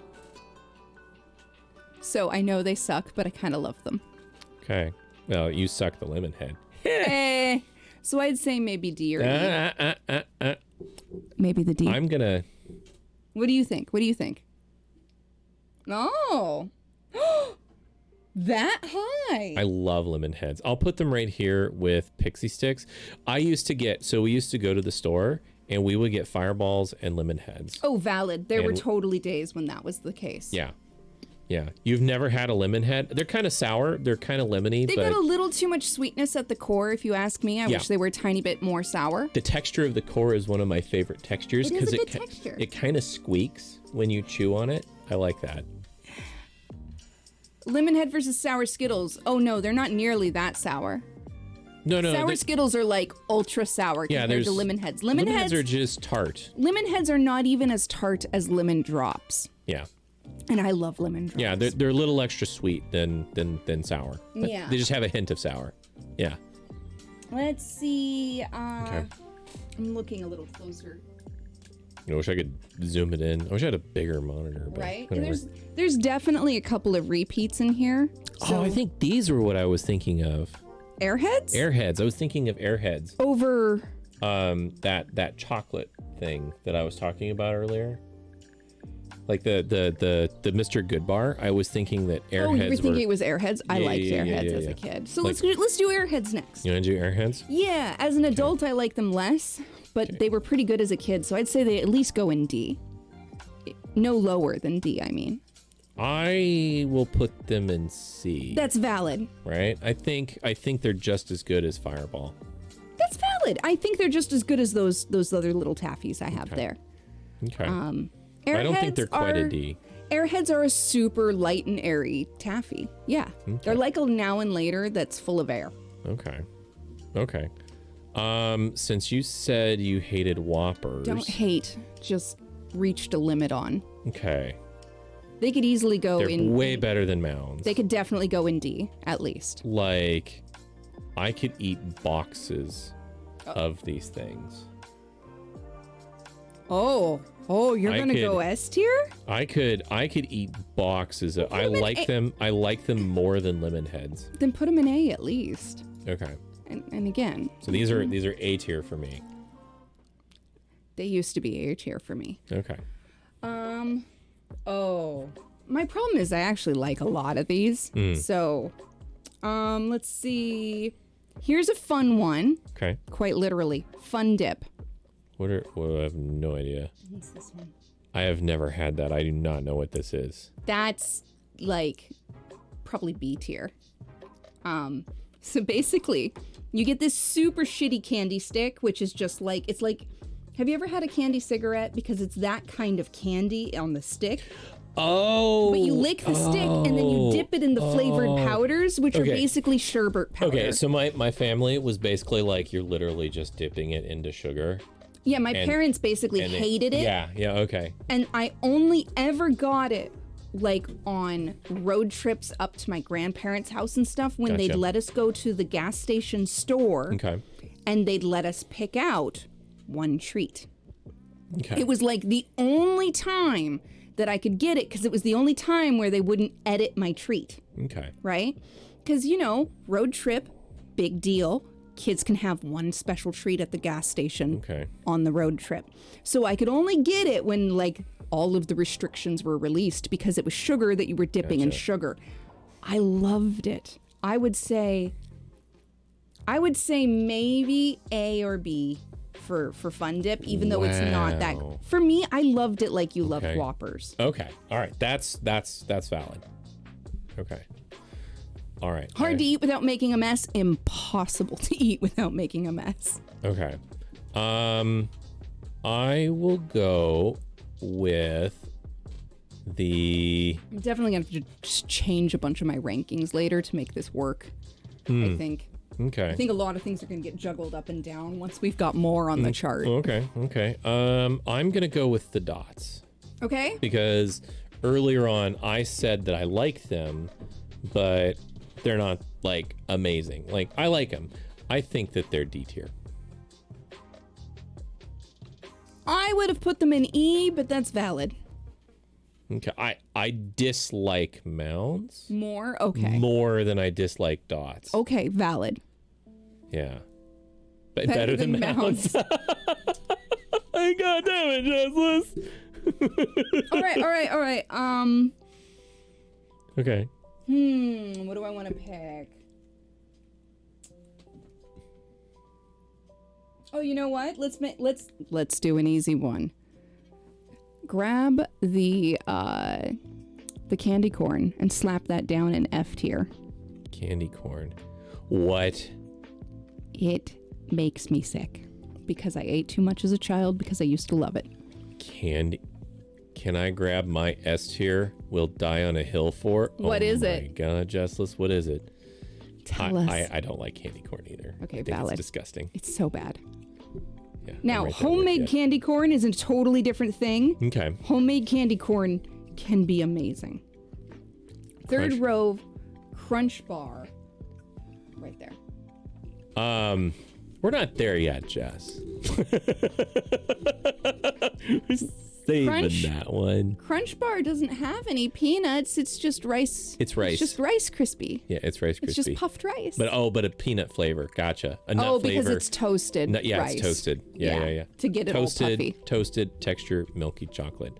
So I know they suck, but I kind of love them. Okay. Well, you suck the Lemon Head. So I'd say maybe D or E. Maybe the D. I'm gonna. What do you think? Oh. That high. I love lemon heads. I'll put them right here with pixie sticks. We used to go to the store and we would get fireballs and lemon heads. Oh, valid. There were And- totally days when that was the case. Yeah. Yeah. You've never had a lemon head? They're kind of sour. They're kind of lemony, They've but got a little too much sweetness at the core, if you ask me. I Yeah. wish they were a tiny bit more sour. the texture of the core is one of my favorite textures It is a good ki- texture. it kind of squeaks when you chew on it. I like that. Lemon Head versus Sour Skittles. Oh no, they're not nearly that sour. No, Sour Skittles are like ultra sour Yeah, compared there's to Lemon Heads. lemon heads are just tart. Lemon Heads are not even as tart as Lemon Drops. Yeah. And I love Lemon Drops. Yeah, they're a little extra sweet than sour. But Yeah. They just have a hint of sour. Yeah. Let's see. Okay. I'm looking a little closer. I wish I could zoom it in. I wish I had a bigger monitor. But Right? whatever. There's definitely a couple of repeats in here. Oh, I think these were what I was thinking of. Airheads? Airheads. I was thinking of Airheads. Over. That chocolate thing that I was talking about earlier. Like the Mr. Goodbar. I was thinking that Airheads Oh, you were thinking were. it was Airheads? I Yeah, liked yeah, Airheads yeah, as yeah. a kid. So Like- let's do Airheads next. You want to do Airheads? Yeah, as an adult, I like them less, but they were pretty good as a kid, so I'd say they at least go in D. No lower than D, I mean. I will put them in C. That's valid. Right? I think they're just as good as Fireball. That's valid. I think they're just as good as those other little taffies I have there. Okay. Airheads I don't think they're quite a D. Airheads are a super light and airy taffy. Yeah. They're like a now and later that's full of air. Okay. Okay. Since you said you hated Whoppers. Don't hate, just reached a limit on. Okay. They could easily go They're in. way better than Mounds. They could definitely go in D, at least. Like, I could eat boxes of these things. Oh, you're I gonna could- go S tier? I could eat boxes of, I them in like A- them. I like them more than lemon heads. Then put them in A at least. Okay. And again, So these are A tier for me. they used to be A tier for me. Okay. Oh. My problem is I actually like a lot of these. So, let's see. Here's a fun one. Okay. Quite literally. Fun dip. I have no idea. What's this one? I have never had that. I do not know what this is. That's like probably B tier. So basically, you get this super shitty candy stick, which is just like, it's like, have you ever had a candy cigarette? Because it's that kind of candy on the stick. Oh. But you lick the stick and then you dip it in the flavored powders, which are basically sherbet powder. Okay, so my family was basically like, you're literally just dipping it into sugar. Yeah, my parents basically hated it. Yeah, okay. And I only ever got it like on road trips up to my grandparents' house and stuff when they'd let us go to the gas station store and they'd let us pick out one treat. Okay. It was like the only time that I could get it because it was the only time where they wouldn't edit my treat. Okay. Right? Because, you know, road trip, big deal. Kids can have one special treat at the gas station on the road trip. So I could only get it when, like, all of the restrictions were released because it was sugar that you were dipping in sugar. I loved it. I would say maybe A or B for Fun Dip, even though it's not that. For me, I loved it like you love Whoppers. Okay. All right. That's valid. Okay. All right. Hard to eat without making a mess. Impossible to eat without making a mess. Okay. I will go with the... I'm definitely going to have to just change a bunch of my rankings later to make this work, I think. Okay. I think a lot of things are going to get juggled up and down once we've got more on the chart. Okay. I'm going to go with the dots. Okay. Because earlier on, I said that I liked them, but they're not, like, amazing. Like, I like them. I think that they're D tier. I would have put them in E, but that's valid. Okay. I dislike mounds. More? Okay. More than I dislike dots. Okay, valid. Yeah. Better than mounds. God damn it, Jessless. All right. Okay. What do I want to pick? Oh, you know what? Let's do an easy one. Grab the candy corn and slap that down in F tier. Candy corn. What? It makes me sick because I ate too much as a child because I used to love it. Candy. Can I grab my S tier? We'll die on a hill for. What is it? Oh my God, Jessless, what is it? Tell us. I don't like candy corn either. Okay, I think valid. It's disgusting. It's so bad. Yeah. Now, I'm right there with homemade you. candy corn is a totally different thing. Okay. Homemade candy corn can be amazing. Third Crunch. row, Crunch Bar. Right there. We're not there yet, Jess. We're saving Crunch? that one. Crunch Bar doesn't have any peanuts. It's just rice. It's rice. It's just Rice Krispie. Yeah, it's Rice Krispie. It's just puffed rice. But a peanut flavor. Gotcha. A nut because flavor. it's toasted No, yeah, rice. it's toasted. Yeah. To get it toasted, all puffy. Toasted texture, milky chocolate.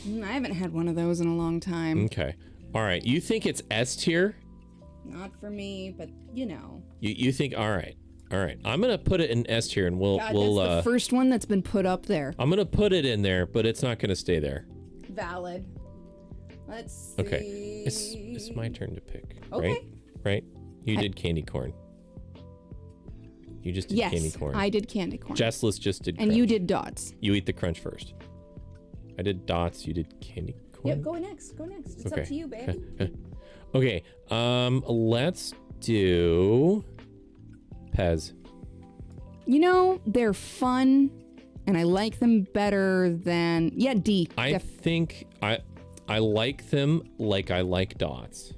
I haven't had one of those in a long time. Okay. All right. You think it's S tier? Not for me, but you know. You think? All right. I'm gonna put it in S tier, and we'll God, that's the first one that's been put up there. I'm gonna put it in there, but it's not gonna stay there. Valid. Let's see. Okay. It's my turn to pick. Okay. Right? You did candy corn. You just did candy Yes, corn. I did candy corn. Jessless just did and crunch. you did dots. You eat the crunch first. I did dots, you did candy corn. Yep, go next. It's up to you, babe. Okay, let's do Pez. You know, they're fun, and I like them better than... Yeah, D. I think I like them like I like dots.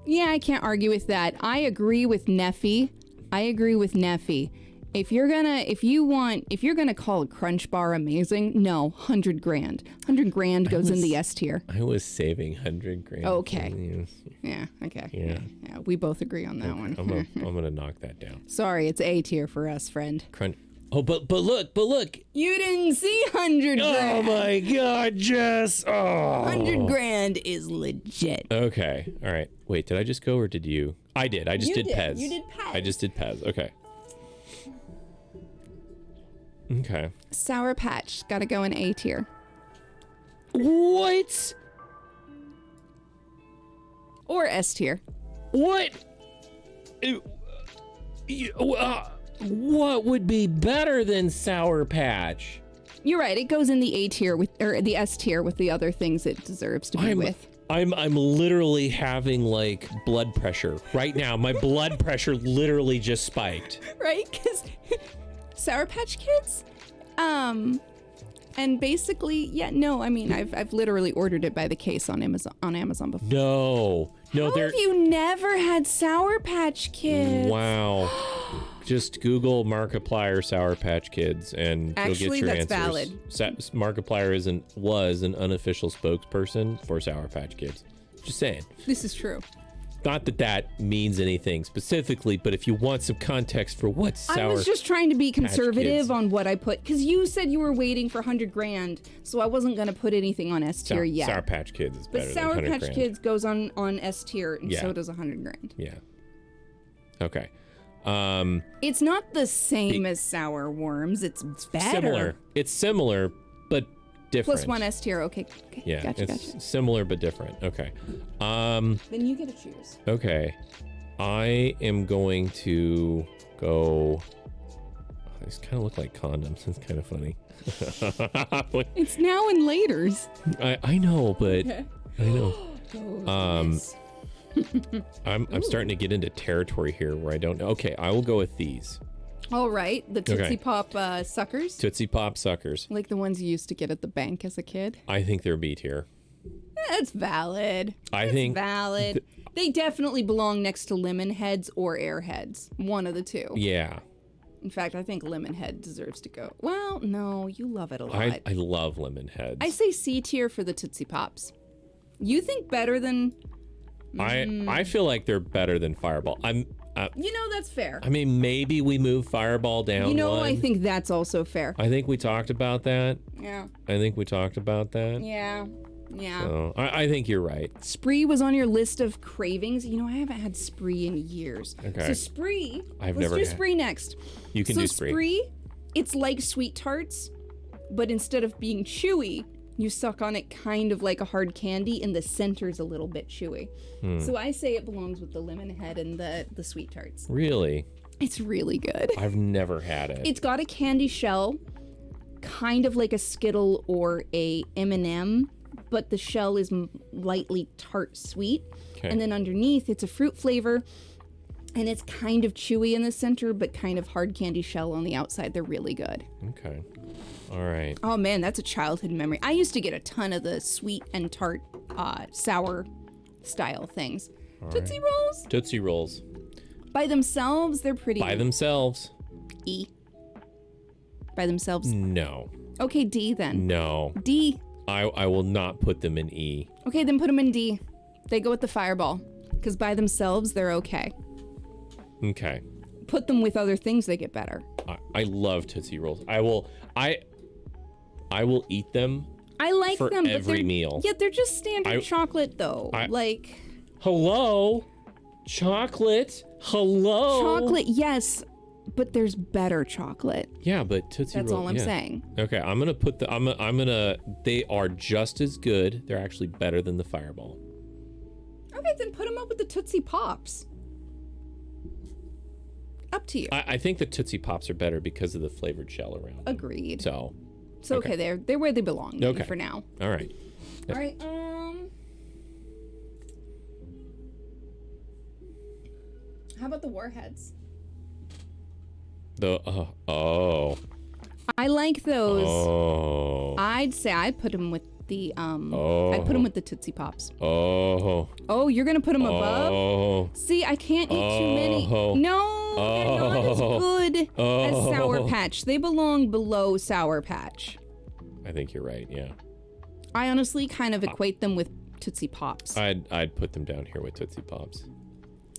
Yeah, I can't argue with that. I agree with Neffy. If you're gonna call a Crunch Bar amazing, no, 100 grand. 100 grand goes in the S tier. I was saving 100 grand. Okay. Yeah, okay. Yeah. We both agree on that one. I'm gonna knock that down. Sorry, it's A tier for us, friend. Crunch. Oh, but look. You didn't see 100 grand. Oh my God, Jess. Oh. 100 grand is legit. Okay. All right. Wait, did I just go or did you? I did. I just You did did. Pez. You did Pez. I just did Pez. Okay. Okay. Sour Patch, gotta go in A tier. What? Or S tier. What? What would be better than Sour Patch? You're right. It goes in the A tier or the S tier with the other things it deserves to be with. I'm literally having like blood pressure right now. My blood pressure literally just spiked. Right? Because Sour Patch Kids, and basically, yeah, no, I mean, I've literally ordered it by the case on Amazon before. No, How they're. have you never had Sour Patch Kids? Wow. Just Google Markiplier Sour Patch Kids and Actually, you'll get your that's answers. valid. Markiplier was an unofficial spokesperson for Sour Patch Kids. Just saying. This is true. Not that that means anything specifically, but if you want some context for what Sour I was just trying to be Kids. conservative on what I put, because you said you were waiting for 100 grand, so I wasn't going to put anything on S tier yet. Sour Patch Kids is But better Sour than 100 Patch grand. Kids goes on S tier, and Yeah. so does 100 grand. Yeah. Okay. It's not the same as Sour Worms. It's better. Similar. It's similar, but different. Plus 1 S tier. Okay. Yeah, Gotcha. it's similar but different. Okay. Then you get to choose. Okay. I am going to go. These kind of look like condoms. It's kind of funny. It's now in laters. I know, but I know. Goodness. I'm starting to get into territory here where I don't know. Okay, I will go with these All right. The Tootsie Okay. Pop suckers. Tootsie Pop suckers. Like the ones you used to get at the bank as a kid. I think they're B tier. That's valid. I think Valid. They definitely belong next to Lemon Heads or Airheads. One of the two. yeah. In fact, I think Lemon Head deserves to go. Well, no, you love it a lot. I love lemon heads. I say C tier for the Tootsie Pops. You think better than... I feel like they're better than Fireball. You know, that's fair. I mean, maybe we move Fireball down You know, one. I think that's also fair. I think we talked about that. Yeah. I think we talked about that. Yeah. Yeah. So I think you're right. Spree was on your list of cravings. You know, I haven't had Spree in years. Okay. So Spree, I've let's never do had- Spree next. You can so do Spree. Spree, it's like Sweet Tarts, but instead of being chewy, you suck on it kind of like a hard candy, and the center's a little bit chewy. So I say it belongs with the Lemon Head and the Sweet Tarts. Really? It's really good. I've never had it. It's got a candy shell, kind of like a Skittle or a M&M, but the shell is lightly tart sweet. Okay. And then underneath, it's a fruit flavor, and it's kind of chewy in the center, but kind of hard candy shell on the outside. They're really good. Okay. All right. Oh man, that's a childhood memory. I used to get a ton of the sweet and tart, sour style things. Tootsie Rolls, Tootsie Rolls. by themselves, they're pretty By themselves? E. By themselves. No. Okay, D then. No. D. I will not put them in E. Okay, then put them in D. They go with the Fireball, because by themselves, they're okay. Okay. Put them with other things, they get better. I love Tootsie Rolls. I will eat them. I like For them, but every they're, meal. Yeah, they're just standard chocolate, though. Like, Hello? Chocolate? Hello? chocolate, yes, but there's better chocolate. Yeah, but Tootsie That's Roll. all I'm yeah. saying. Okay, I'm gonna put the. I'm gonna. They are just as good. They're actually better than the Fireball. Okay, then put them up with the Tootsie Pops. Up to you. I think the Tootsie Pops are better because of the flavored shell around. Agreed. So, So okay, they're where they belong then Okay. for now. all right. All right. How about the Warheads? The oh I like those. oh I'd say I'd put them with the Oh. I'd put them with the Tootsie Pops. oh Oh, you're gonna put them above? oh See, I can't eat too many. Oh. No, they're not as good as Oh. Sour Patch. They belong below Sour Patch. I think you're right. Yeah, I honestly kind of equate them with Tootsie Pops. I'd put them down here with Tootsie Pops.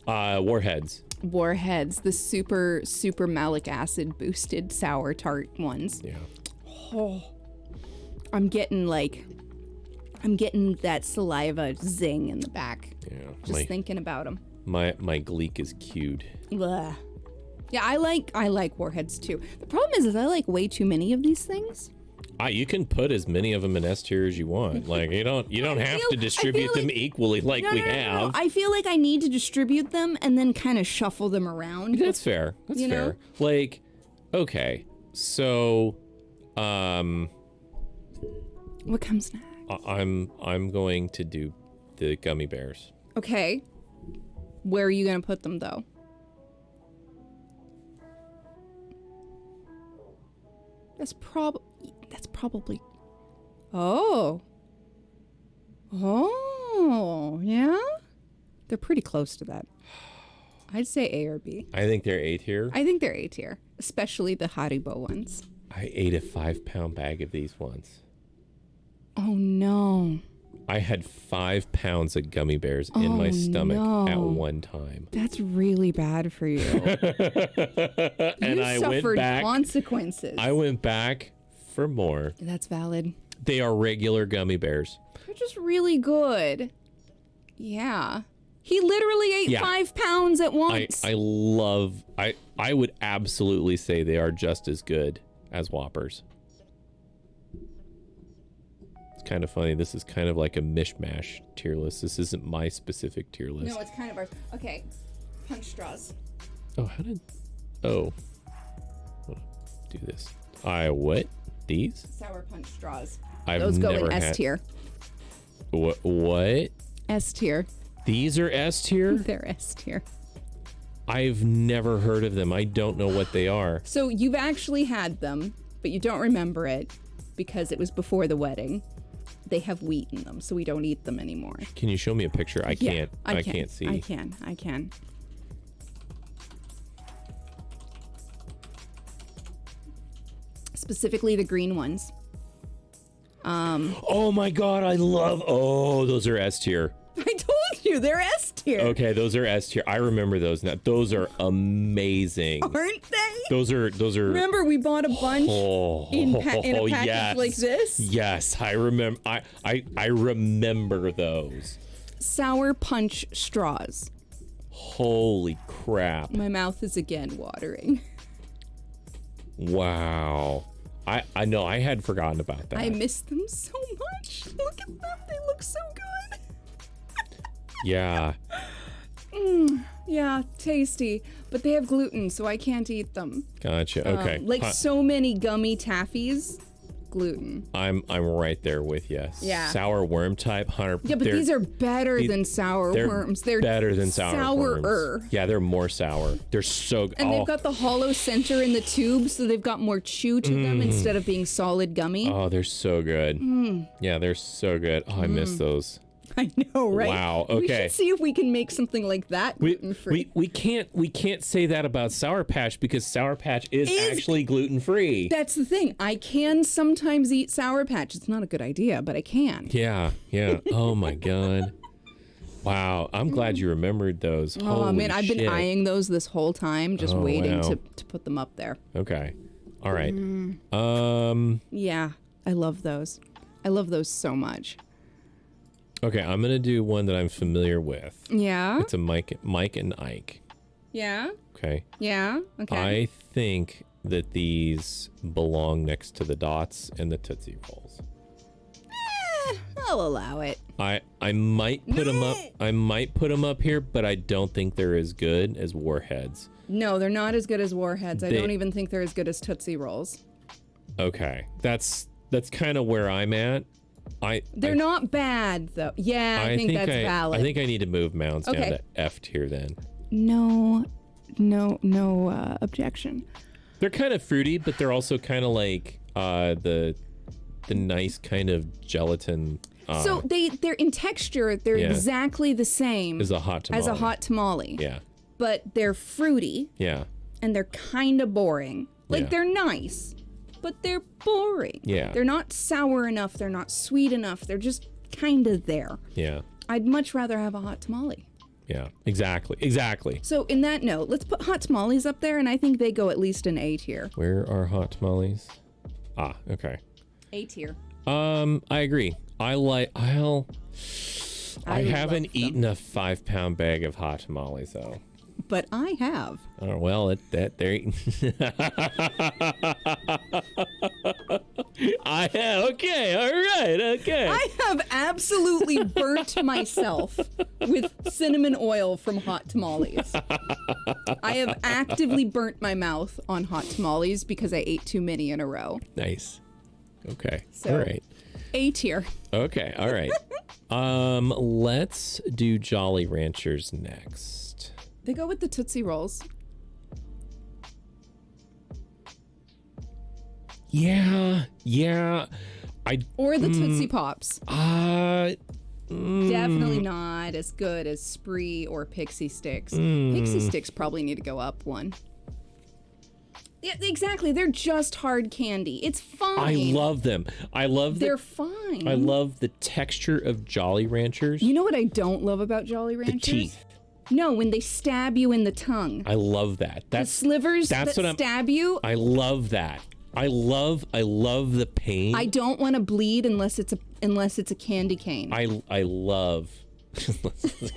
Warheads. Warheads, the super malic acid boosted sour tart ones. Yeah. I'm getting that saliva zing in the back. Yeah. Just thinking about them. My gleek is cued. Yeah, I like Warheads too. The problem is I like way too many of these things. You can put as many of them in S tier as you want. Like you don't have to distribute them equally like we have. I feel like I need to distribute them and then kind of shuffle them around. That's fair. That's You know? fair. Like, okay, so, What comes next? I'm going to do the gummy bears. Okay. Where are you gonna put them though? That's probably. Oh. Oh, yeah? They're pretty close to that. I'd say A or B. I think they're A tier. I think they're A tier, especially the Haribo ones. I ate a 5-pound bag of these once. Oh no. I had 5 pounds of gummy bears in my stomach at no. one time. That's really bad for you. And You I went suffered back. consequences. I went back for more. That's valid. They are regular gummy bears. They're just really good. Yeah. He literally ate Yeah. 5 pounds at once. I would absolutely say they are just as good as Whoppers. It's kind of funny. This is kind of like a mishmash tier list. This isn't my specific tier list. No, it's kind of ours. Okay. Punch straws. Oh, I'll do this. What? These? Sour punch straws. I've Those go never in had. S tier. What? S tier. These are S tier? They're S tier. I've never heard of them. I don't know what they are. So you've actually had them, but you don't remember it because it was before the wedding. They have wheat in them, so we don't eat them anymore. Can you show me a picture? I can't. I can't see. I can. Specifically the green ones. Oh my god, I love. Oh, those are S tier. I told you they're S tier. Okay, those are S tier. I remember those now. Those are amazing. Aren't they? Those are. Remember we bought a bunch in a package yes. like this? Yes, I remember. I remember those. Sour punch straws. Holy crap! My mouth is again watering. Wow. I know. I had forgotten about that. I miss them so much. Look at them. They look so good. Yeah. Yeah, tasty. But they have gluten, so I can't eat them. Gotcha. Okay. Like so many gummy taffies, gluten. I'm right there with you. Yeah. Sour worm type 100. Yeah, but these are better than sour they're worms. They're better than sour worms. sourer. Yeah, they're more sour. They're so good. And they've got the hollow center in the tube, so they've got more chew to them instead of being solid gummy. Oh, they're so good. Yeah, they're so good. Oh, I miss those. I know, right? Wow, We okay. should see if we can make something like that gluten-free. We can't say that about Sour Patch because Sour Patch is actually gluten free. That's the thing. I can sometimes eat Sour Patch. It's not a good idea, but I can. Yeah. Oh my god. Wow, I'm glad you remembered those. Oh Holy man, I've been shit. eyeing those this whole time, just Oh, waiting wow. to put them up there. Okay. All right. Yeah, I love those. I love those so much. Okay, I'm gonna do one that I'm familiar with. Yeah. It's a Mike and Ike. Yeah. Okay. Yeah. Okay. I think that these belong next to the Dots and the Tootsie Rolls. I'll allow it. I might put them up. I might put them up here, but I don't think they're as good as Warheads. No, they're not as good as Warheads. I They- don't even think they're as good as Tootsie Rolls. Okay, that's kind of where I'm at. They're not bad though. Yeah, I think that's valid. I think I need to move Mounds down Okay. to F tier then. No objection. They're kind of fruity, but they're also kind of like the nice kind of gelatin. So they're in texture. They're Yeah. exactly the same As a hot tamale. as a hot tamale. Yeah, But they're fruity yeah, and they're kind of boring. Like Yeah. they're nice, but they're boring. Yeah. They're not sour enough. They're not sweet enough. They're just kind of there. yeah, I'd much rather have a hot tamale. yeah. Exactly. So in that note, let's put hot tamales up there, and I think they go at least an A tier. Where are hot tamales? Ah, okay. A tier. I agree. I I haven't love them. eaten a 5-pound bag of hot tamales though. but I have. Oh well, there. Okay, all right, okay. I have absolutely burnt myself with cinnamon oil from hot tamales. I have actively burnt my mouth on hot tamales because I ate too many in a row. Nice. Okay. So- All right. A tier. Okay. All right. Let's do Jolly Ranchers next. They go with the Tootsie Rolls. Yeah. Or the Tootsie Pops. Mm. Definitely not as good as Spree or Pixie Sticks. Pixie Sticks probably need to go up one. Yeah, exactly. They're just hard candy. It's fine. I love them. They're fine. I love the texture of Jolly Ranchers. You know what I don't love about Jolly Ranchers? The teeth. No, when they stab you in the tongue. I love that. The slivers that stab you. I love that. I love the pain. I don't want to bleed unless it's a candy cane. I love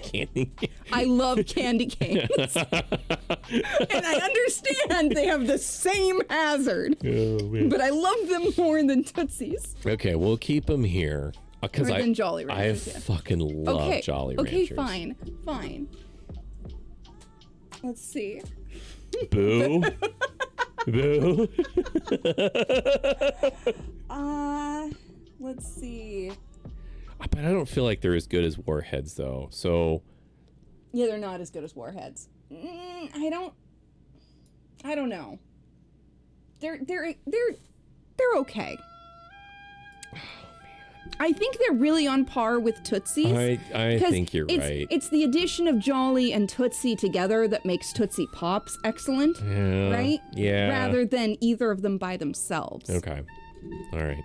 candy. I love candy canes. And I understand they have the same hazard. Oh, man. But I love them more than Tootsies. Okay, we'll keep them here because Or than Jolly I Ranchers, yeah. fucking love Jolly Ranchers. Okay, fine. Let's see. Boo. Boo. Let's see. But I don't feel like they're as good as Warheads though. So Yeah, they're not as good as Warheads. I don't know. They're okay. I think they're really on par with Tootsies. I 'cause think you're right. It's the addition of Jolly and Tootsie together that makes Tootsie Pops excellent, Yeah. right? Yeah. Rather than either of them by themselves. Okay. All right.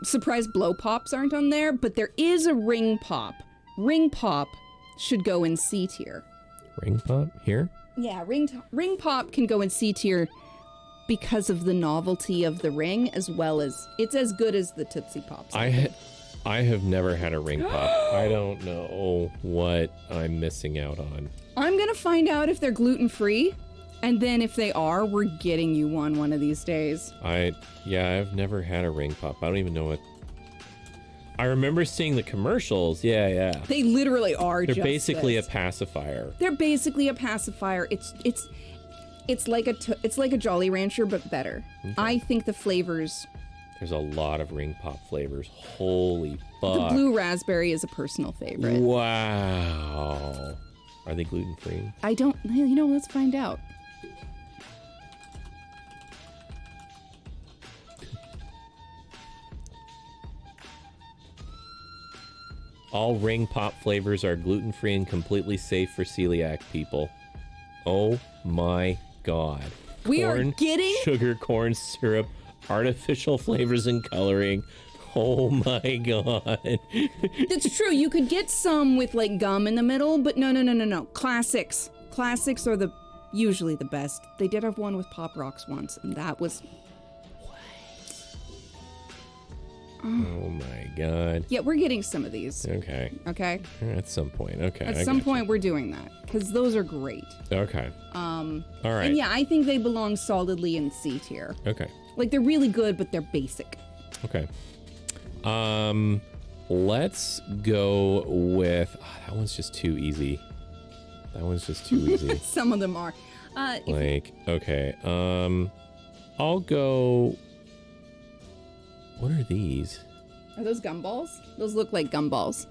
Surprised Blow Pops aren't on there, but there is a Ring Pop. Ring Pop should go in C tier. Ring Pop here? Yeah, Ring Pop can go in C tier because of the novelty of the ring, as well as it's as good as the Tootsie Pops. I have never had a Ring Pop. I don't know what I'm missing out on. I'm gonna find out if they're gluten-free, and then if they are, we're getting you one of these days. I've never had a Ring Pop. I don't even know what. I remember seeing the commercials. Yeah. They literally are. They're just basically this. a pacifier. They're basically a pacifier. It's like a Jolly Rancher, but better. Okay. I think the flavors. There's a lot of Ring Pop flavors. Holy fuck. The blue raspberry is a personal favorite. Wow. Are they gluten free? I don't. Let's find out. All Ring Pop flavors are gluten free and completely safe for celiac people. Oh my god. We are getting sugar, corn syrup, artificial flavors and coloring. Oh my god. It's true. You could get some with like gum in the middle, but no. Classics. Classics are usually the best. They did have one with Pop Rocks once, and that was. Oh my god. Yeah, we're getting some of these. Okay. Okay. At some point. Okay. At some point, we're doing that because those are great. Okay. All right. And yeah, I think they belong solidly in C tier. Okay. Like they're really good, but they're basic. Okay. Let's go with that one's just too easy. Some of them are. Okay. I'll go. What are these? Are those gumballs? Those look like gumballs.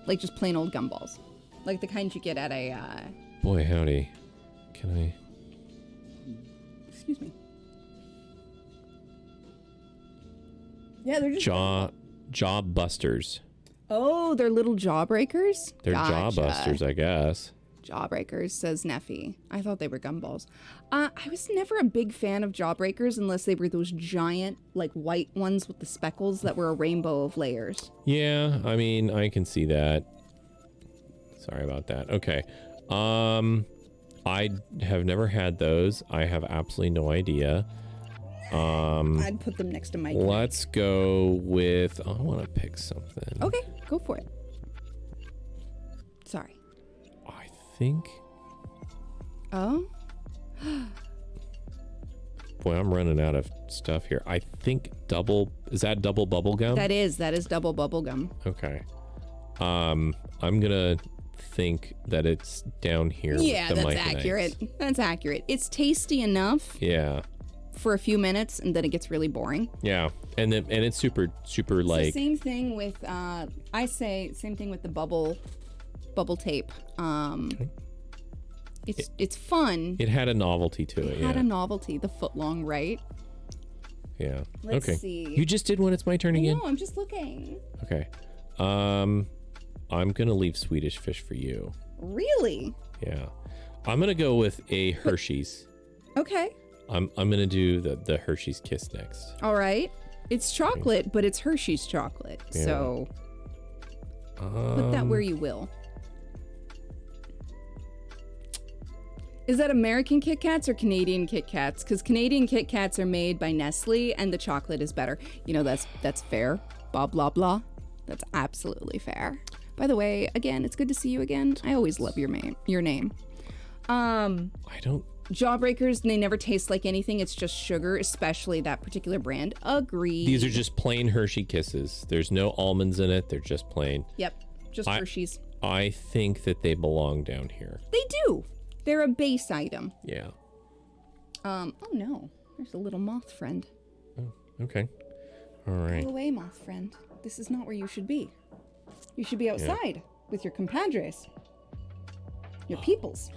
Like just plain old gumballs. Like the kind you get at a Boy, howdy. Can I? Excuse me. Yeah, they're just jaw busters. Oh, they're little jawbreakers? They're Gotcha. jaw busters, I guess. Jawbreakers, says Neffy. I thought they were gumballs. I was never a big fan of jawbreakers unless they were those giant, like, white ones with the speckles that were a rainbow of layers. Yeah, I mean, I can see that. Sorry about that. Okay. I have never had those. I have absolutely no idea. I'd put them next to my cat. Let's go with... I want to pick something. Okay, go for it. Sorry. I think... Oh? Boy, I'm running out of stuff here. I think is that double bubble gum? That is double bubble gum. Okay. I'm gonna think that it's down here. Yeah, with the that's Micanites. accurate. That's accurate. It's tasty enough Yeah. for a few minutes, and then it gets really boring. Yeah. And it's super It's like the same thing with same thing with the bubble tape. It's fun. it had a novelty to it. It had Yeah. a novelty, the foot long, right? Yeah. Let's Okay. see. You just did one. It's my turn again. No, I'm just looking. Okay. I'm gonna leave Swedish Fish for you. Really? Yeah. I'm gonna go with a Hershey's. Okay. I'm gonna do the Hershey's Kiss next. All right. It's chocolate, but it's Hershey's chocolate. Yeah. So put that where you will. Is that American Kit Kats or Canadian Kit Kats? Because Canadian Kit Kats are made by Nestle, and the chocolate is better. You know, that's fair. Blah blah blah. That's absolutely fair. By the way, again, it's good to see you again. I always love your name. I don't. Jawbreakers, they never taste like anything. It's just sugar, especially that particular brand. Agreed. These are just plain Hershey Kisses. There's no almonds in it. They're just plain. Yep, just Hershey's. I think that they belong down here. They do. They're a base item. Yeah. Oh no, there's a little moth friend. Okay. All right. Go away, moth friend. This is not where you should be. You should be outside with your compadres. Your peoples.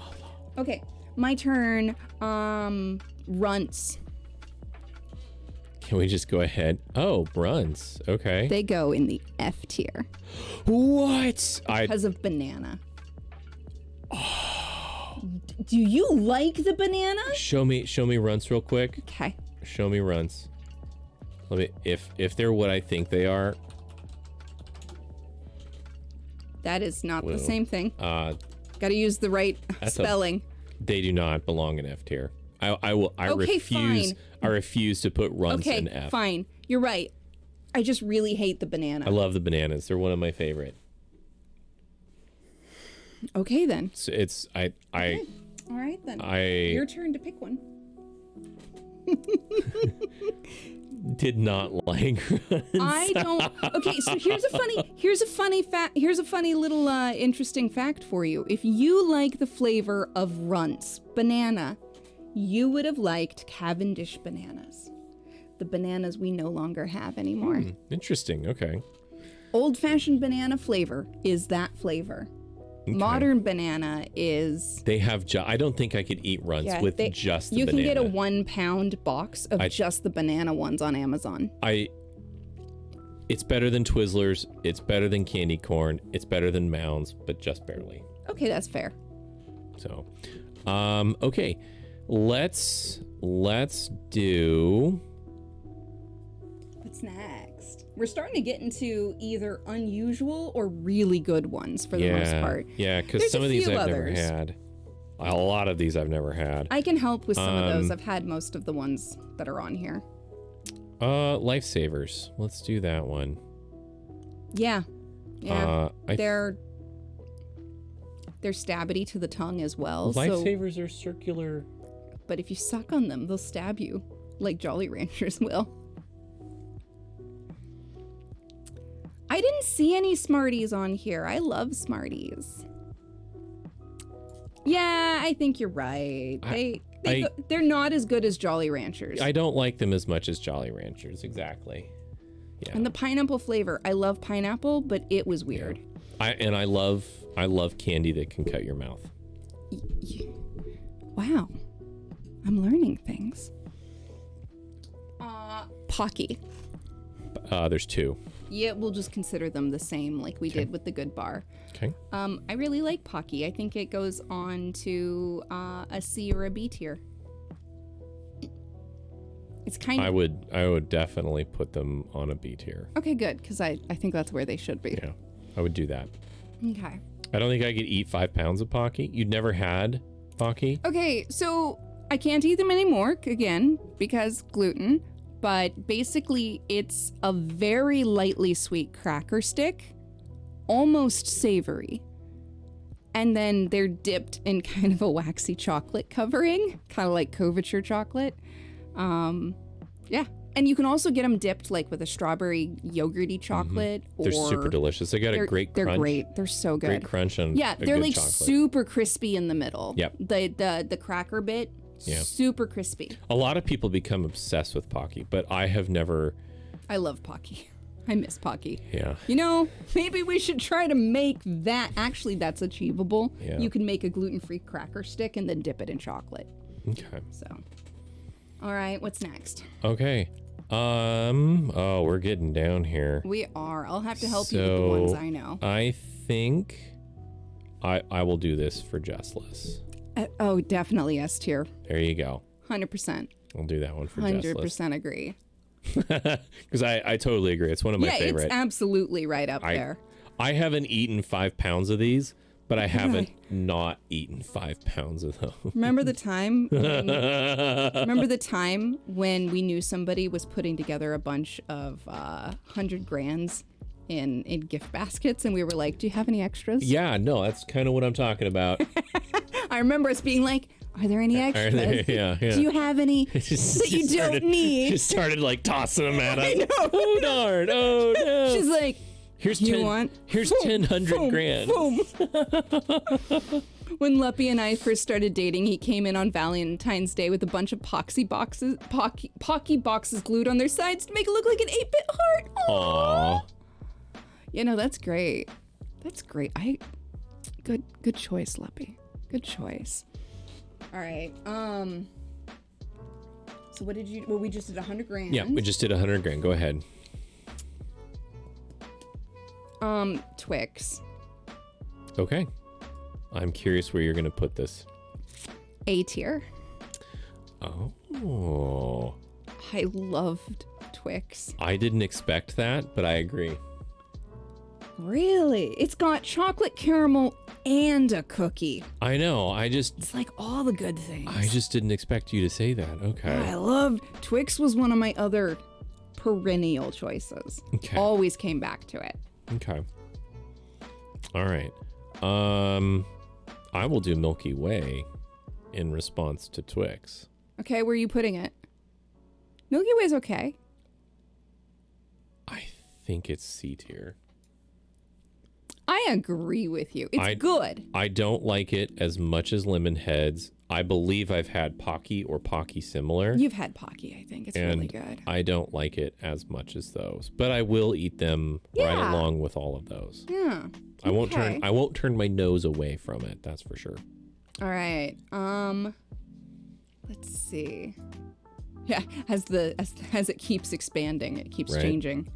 Okay, my turn. Runts. Can we just go ahead? Oh, Bruns. Okay. They go in the F tier What? because of banana. Do you like the banana? Show me Runts real quick. Okay. Show me Runts. Let me if they're what I think they are. That is not Well, the same thing. Uh, Got to use the right That's a- spelling. they do not belong in F tier. I Okay, refuse. fine. I refuse to put Runts Okay, in F. fine. You're right. I just really hate the I banana. love the bananas. They're one of my favorite. Okay then. So it's I All right then. I Your turn to pick one. did not like Runts. I don't. Okay, so here's a funny little interesting fact for you. If you like the flavor of Runts banana, you would have liked Cavendish bananas. The bananas we no longer have anymore. Interesting. Okay. Old-fashioned banana flavor is that flavor. Modern banana is They have. I don't think I could eat Runts with just the you banana. can get a 1 pound box of just the banana ones on Amazon. It's better than Twizzlers. It's better than candy corn. It's better than Mounds, but just barely. Okay, that's fair. So, okay, let's do. What's next? We're starting to get into either unusual or really good ones for the most part. Yeah, because There's some a of these few I've never others. had. A lot of these I've never had. I can help with some of those. I've had most of the ones that are on here. Lifesavers. Let's do that one. Yeah. Yeah. I they're stabby to the tongue as well. Lifesavers are circular. But if you suck on them, they'll stab you like Jolly Ranchers will. I didn't see any Smarties on here. I love Smarties. Yeah, I think you're right. They're not as good as Jolly Ranchers. I don't like them as much as Jolly Ranchers. Exactly. Yeah. And the pineapple flavor, I love pineapple, but it was weird. I love candy that can cut your mouth. Wow. I'm learning things. Pocky. There's two. Yeah, we'll just consider them the same like we did with the Good Bar. Okay. I really like Pocky. I think it goes on to a C or a B tier. It's kind of... I would definitely put them on a B tier. Okay, good, because I think that's where they should be. Yeah, I would do that. Okay. I don't think I could eat 5 pounds of Pocky. You'd never had Pocky? Okay, so I can't eat them anymore, again, because gluten. But basically, it's a very lightly sweet cracker stick, almost savory. And then they're dipped in kind of a waxy chocolate covering, kind of like couverture chocolate. Yeah. And you can also get them dipped like with a strawberry yogurty chocolate. They're or super delicious. They got a great They're crunch. great. They're so good. Great crunch and Yeah, a they're good like chocolate. super crispy in the middle. Yep. The cracker bit, Yeah. super crispy. A lot of people become obsessed with Pocky, but I have never. I love Pocky. I miss Pocky. Yeah. You know, maybe we should try to make that. Actually, that's achievable. Yeah. You can make a gluten-free cracker stick and then dip it in chocolate. Okay. So, all right, what's next? Okay. Oh, we're getting down here. We are. I'll have to help you with the ones I know. I think I will do this for Jessless. Oh, definitely S tier. There you go. 100%. I'll do that one for 100% agree. Because I totally agree. It's one of my Yeah, favorite. it's absolutely right up there. I haven't eaten 5 pounds of these, but I haven't not eaten 5 pounds of those. Remember the time? Remember the time when we knew somebody was putting together a bunch of 100 grands in gift baskets, and we were like, "Do you have any extras?" Yeah, no, that's kind of what I'm talking about. I remember us being like, "Are there any extras? Yeah. Do you have any that you don't need?" Just started like tossing them at us. I know. Oh darn! Oh no! She's like, here's "You 10, want?" Here's Boom, 1,000 boom, grand. boom. When Luppy and I first started dating, he came in on Valentine's Day with a bunch of Pocky boxes glued on their sides to make it look like an 8-bit heart. Aw. You know, that's great. That's great. Good choice, Luppy. Good choice. All right. So what did you? Well, we just did 100 grand. Yeah, we just did 100 grand. Go ahead. Twix. Okay. I'm curious where you're gonna put this. A tier. Oh. I loved Twix. I didn't expect that, but I agree. Really? It's got chocolate caramel and a cookie. I know. It's like all the good things. I just didn't expect you to say that. Okay. I loved Twix was one of my other perennial choices. Okay. Always came back to it. Okay. All right. I will do Milky Way in response to Twix. Okay, where are you putting it? Milky Way's okay. I think it's C tier. I agree with you. It's good. I don't like it as much as Lemon Heads. I believe I've had Pocky or Pocky similar. You've had Pocky, I think. It's and really good. I don't like it as much as those, but I will eat them right Yeah. along with all of those. Yeah. I won't Okay. turn my nose away from it, that's for sure. All right. Let's see. Yeah, as it keeps expanding, it keeps Right. changing.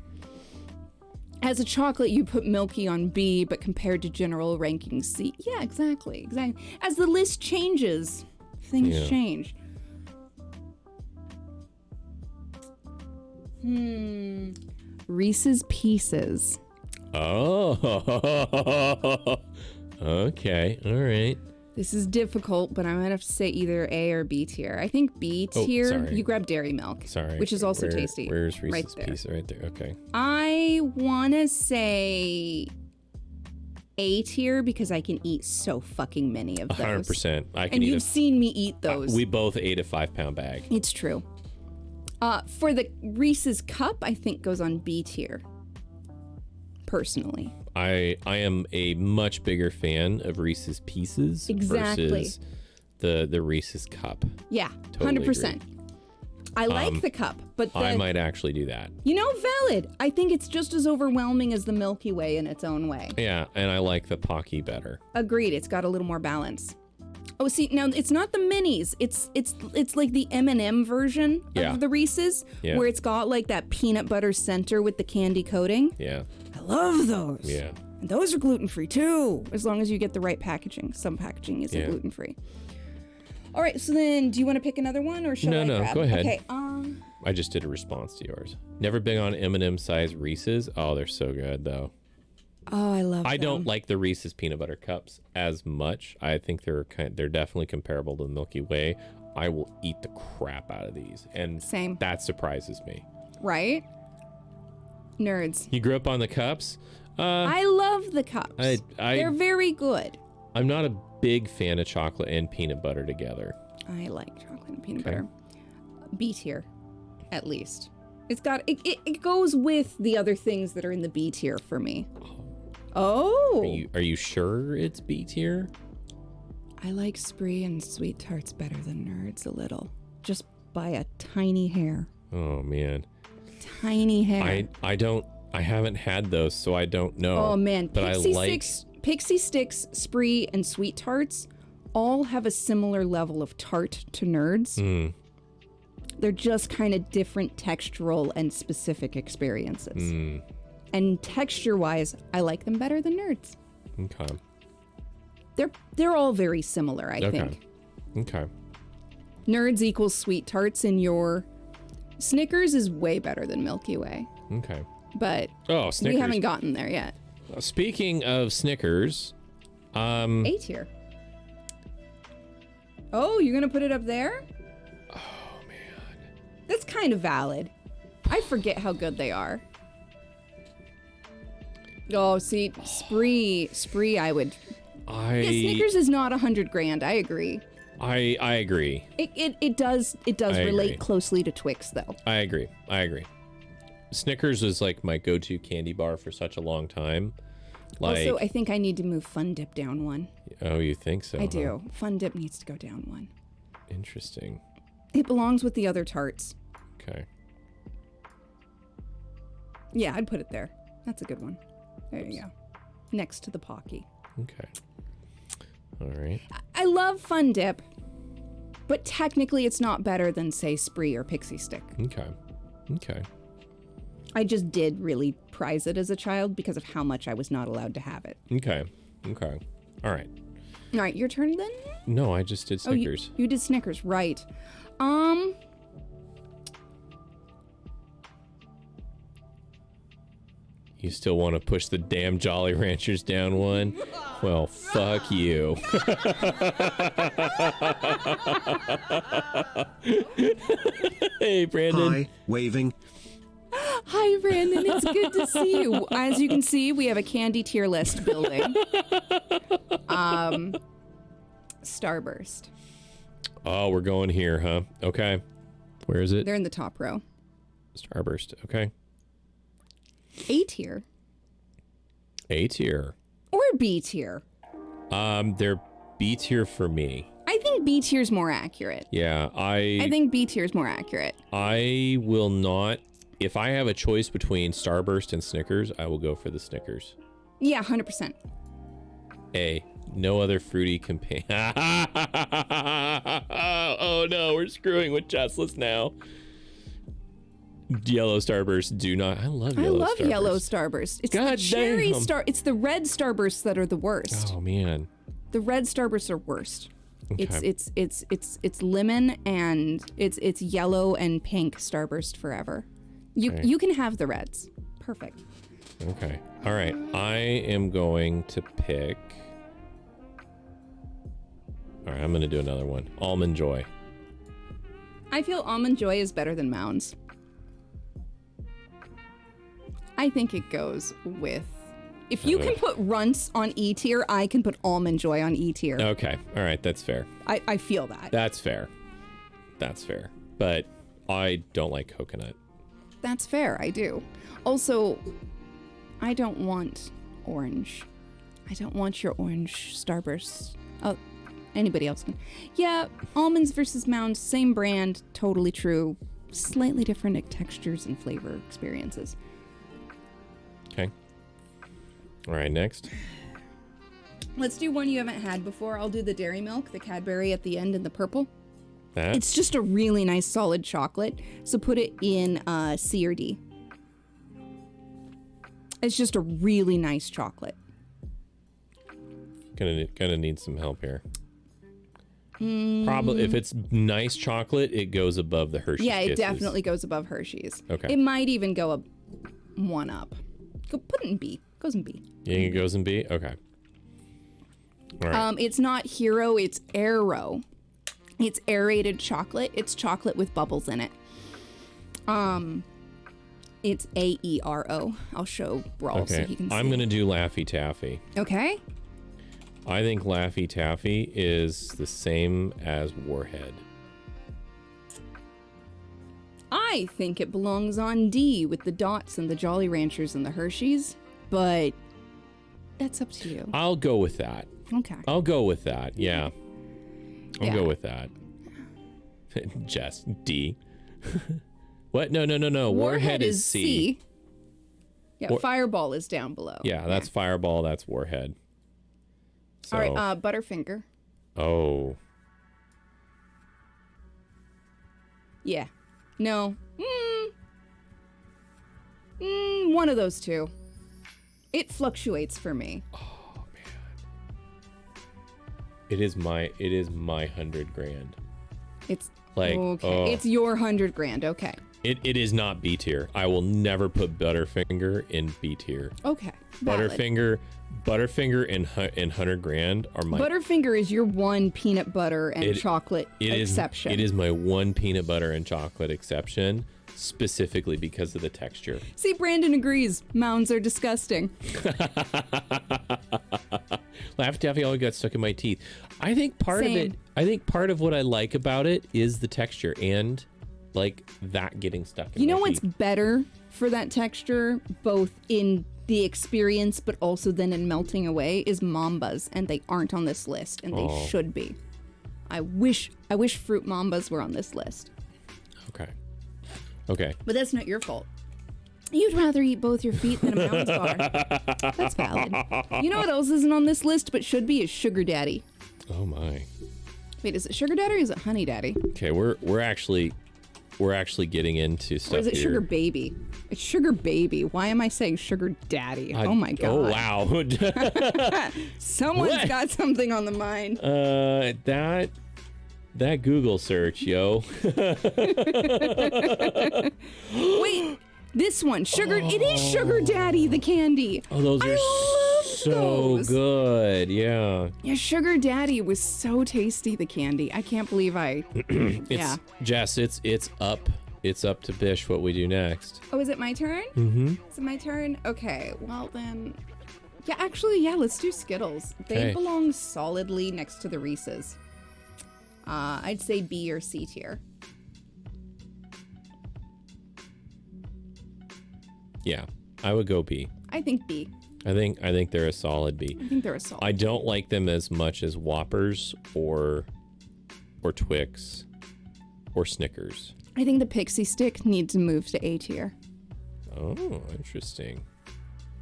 As a chocolate, you put Milky on B, but compared to general ranking C. Yeah, exactly. As the list changes, things Yeah. change. Reese's Pieces. Oh. Okay. All right. This is difficult, but I might have to say either A or B tier. I think B tier, sorry. you grab Dairy Milk. Sorry. Which is also tasty. Where's Right Reese's there. Piece? Right there. Okay. I want to say A tier because I can eat so fucking many of those. 100%. I can And eat you've seen me eat those. we both ate a 5-pound bag. It's true. For the Reese's Cup, I think goes on B tier. Personally. I am a much bigger fan of Reese's Pieces Exactly. versus the Reese's Cup. Yeah, Totally 100%. I like the cup, but I might actually do that. you know, valid. I think it's just as overwhelming as the Milky Way in its own way. Yeah, and I like the Pocky better. Agreed. It's got a little more balance. Oh, see, now it's not the minis. It's like the M&M version Yeah. of the Reese's, Yeah. where it's got like that peanut butter center with the candy coating. Yeah. I love those. Yeah. And those are gluten-free too, as long as you get the right packaging. Some packaging isn't Yeah. gluten-free. All right, so then do you want to pick another one or should I No, grab? go ahead. Okay, I just did a response to yours. Never been on M&M size Reese's. Oh, they're so good though. oh, I love I them. don't like the Reese's peanut butter cups as much. I think they're definitely comparable to the Milky Way. I will eat the crap out of these, and Same. that surprises me. Right? Nerds. You grew up on the cups. I love the cups. I They're very good. I'm not a big fan of chocolate and peanut butter together. I like chocolate and peanut Okay. butter. B tier, at least. It's got it goes with the other things that are in the B tier for me. Oh. Are you sure it's B tier? I like Spree and Sweet Tarts better than Nerds a little. Just by a tiny hair. Oh man. Tiny hair. I haven't had those, so I don't know. Oh man, but Pixie Sticks, Spree, and Sweet Tarts all have a similar level of tart to Nerds. Mm. They're just kind of different textural and specific experiences. Mm. And texture-wise, I like them better than Nerds. Okay. They're all very similar, I think. Okay. Nerds equals Sweet Tarts in your... Snickers is way better than Milky Way. Okay. But Oh, Snickers. we haven't gotten there yet. Speaking of Snickers, A tier. Oh, you're gonna put it up there? Oh man. That's kind of valid. I forget how good they are. Oh, see, Spree, I would... Yeah, Snickers is not 100 grand, I agree. I agree. It does relate agree. closely to Twix, though. I agree. Snickers was like my go-to candy bar for such a long time. Like, Also, I think I need to move Fun Dip down one. oh, you think so? I do. Fun Dip needs to go down one. Interesting. It belongs with the other tarts. Okay. Yeah, I'd put it there. That's a good one. There you go. Next to the Pocky. Okay. All right. I love Fun Dip, but technically it's not better than, say, Spree or Pixie Stick. Okay. I just did really prize it as a child because of how much I was not allowed to have it. Okay. All right. All right, your turn then? No, I just did Snickers. Oh, you did Snickers, right. You still want to push the damn Jolly Ranchers down one? Well, fuck you. Hey, Brandon. Hi, waving. Hi, Brandon. It's good to see you. As you can see, we have a candy tier list building. Starburst. Oh, we're going here, huh? Okay. Where is it? They're in the top row. Starburst. Okay. A tier A tier. or B tier. They're B tier for me. I think B tier's more accurate. Yeah, I think B tier's more accurate. I will not. If I have a choice between Starburst and Snickers, I will go for the Snickers. Yeah, 100%. A. No other fruity companion. Oh no, we're screwing with Jessless now. Yellow Starburst do not. I love I yellow love Starburst. yellow Starburst. It's God the cherry damn. star. It's the red Starbursts that are the worst. Oh man. The red Starbursts are worst. Okay. It's lemon and it's yellow and pink Starburst forever. You can have the reds. Perfect. Okay. All right. I am going to pick. All right. I'm going to do another one. Almond Joy. I feel Almond Joy is better than Mounds. I think it goes with. If you can put Runts on E tier, I can put Almond Joy on E tier. Okay. All right. That's fair. I feel that. That's fair. That's fair. But I don't like coconut. That's fair. I do. Also, I don't want orange. I don't want your orange Starburst. Oh, anybody else can. Yeah, almonds versus Mounds, same brand, totally true. Slightly different textures and flavor experiences. Okay. All right. Next. Let's do one you haven't had before. I'll do the Dairy Milk, the Cadbury at the end in the purple. That. It's just a really nice solid chocolate, so put it in C or D. It's just a really nice chocolate. Gonna need some help here. Probably if it's nice chocolate, it goes above the Hershey's. Yeah, it Kisses. definitely goes above Hershey's. Okay. It might even go up one up. Go put it in B. Goes in B. You think it goes in B? Okay. All right. It's not Hero, it's Aero. It's aerated chocolate. It's chocolate with bubbles in it. It's AERO. I'll show Brawl so Okay. he can see. I'm gonna do Laffy Taffy. Okay. I think Laffy Taffy is the same as Warhead. I think it belongs on D with the Dots and the Jolly Ranchers and the Hershey's, but that's up to you. I'll go with that. Okay. I'll go with that. Yeah. I'll Yeah. go with that. Jess, D. What? No. Warhead is C. Yeah, Fireball is down below. Yeah, that's Fireball. That's Warhead. So, All right, Butterfinger. oh, Yeah. No. One of those two. It fluctuates for me. it is my 100 grand. It's Like, okay. oh. It's your 100 grand. Okay. It is not B tier. I will never put Butterfinger in B tier. Okay. Valid. Butterfinger and 100 grand are my. Butterfinger is your one peanut butter and chocolate It is- exception. It is my one peanut butter and chocolate exception, specifically because of the texture. See, Brandon agrees. Mounds are disgusting. Laffy Taffy always got stuck in my teeth. I think part of it. Same. I think part of what I like about it is the texture and like that getting stuck in You my know what's teeth. better for that texture, both in the experience but also then in melting away, is Mambas, and they aren't on this list, and they should be. I wish Fruit Mambas were on this list, Okay. but that's not your fault. You'd rather eat both your feet than a Mounds bar. That's valid. You know what else isn't on this list but should be is Sugar Daddy. Oh my. Wait, is it Sugar Daddy or is it Honey Daddy? Okay, we're actually getting into stuff Or is it here. Sugar Baby? It's Sugar Baby. Why am I saying Sugar Daddy? Oh my god. Oh wow. Someone's What? got something on the mind. That Google search, yo. Wait, this one. It is Sugar Daddy, the candy. Oh, those are I love so those. good. Yeah. Yeah, Sugar Daddy was so tasty, the candy. I can't believe yeah. Jess, it's up. It's up to Bish what we do next. Oh, is it my turn? Mm-hmm. Is it my turn? Okay, well then. Yeah, actually, yeah, let's do Skittles. They Okay. belong solidly next to the Reese's. I'd say B or C tier. Yeah, I would go B. I think B. I think they're a solid B. I think they're a solid. I don't like them as much as Whoppers or Twix or Snickers. I think the Pixie Stick needs to move to A tier. Oh, interesting.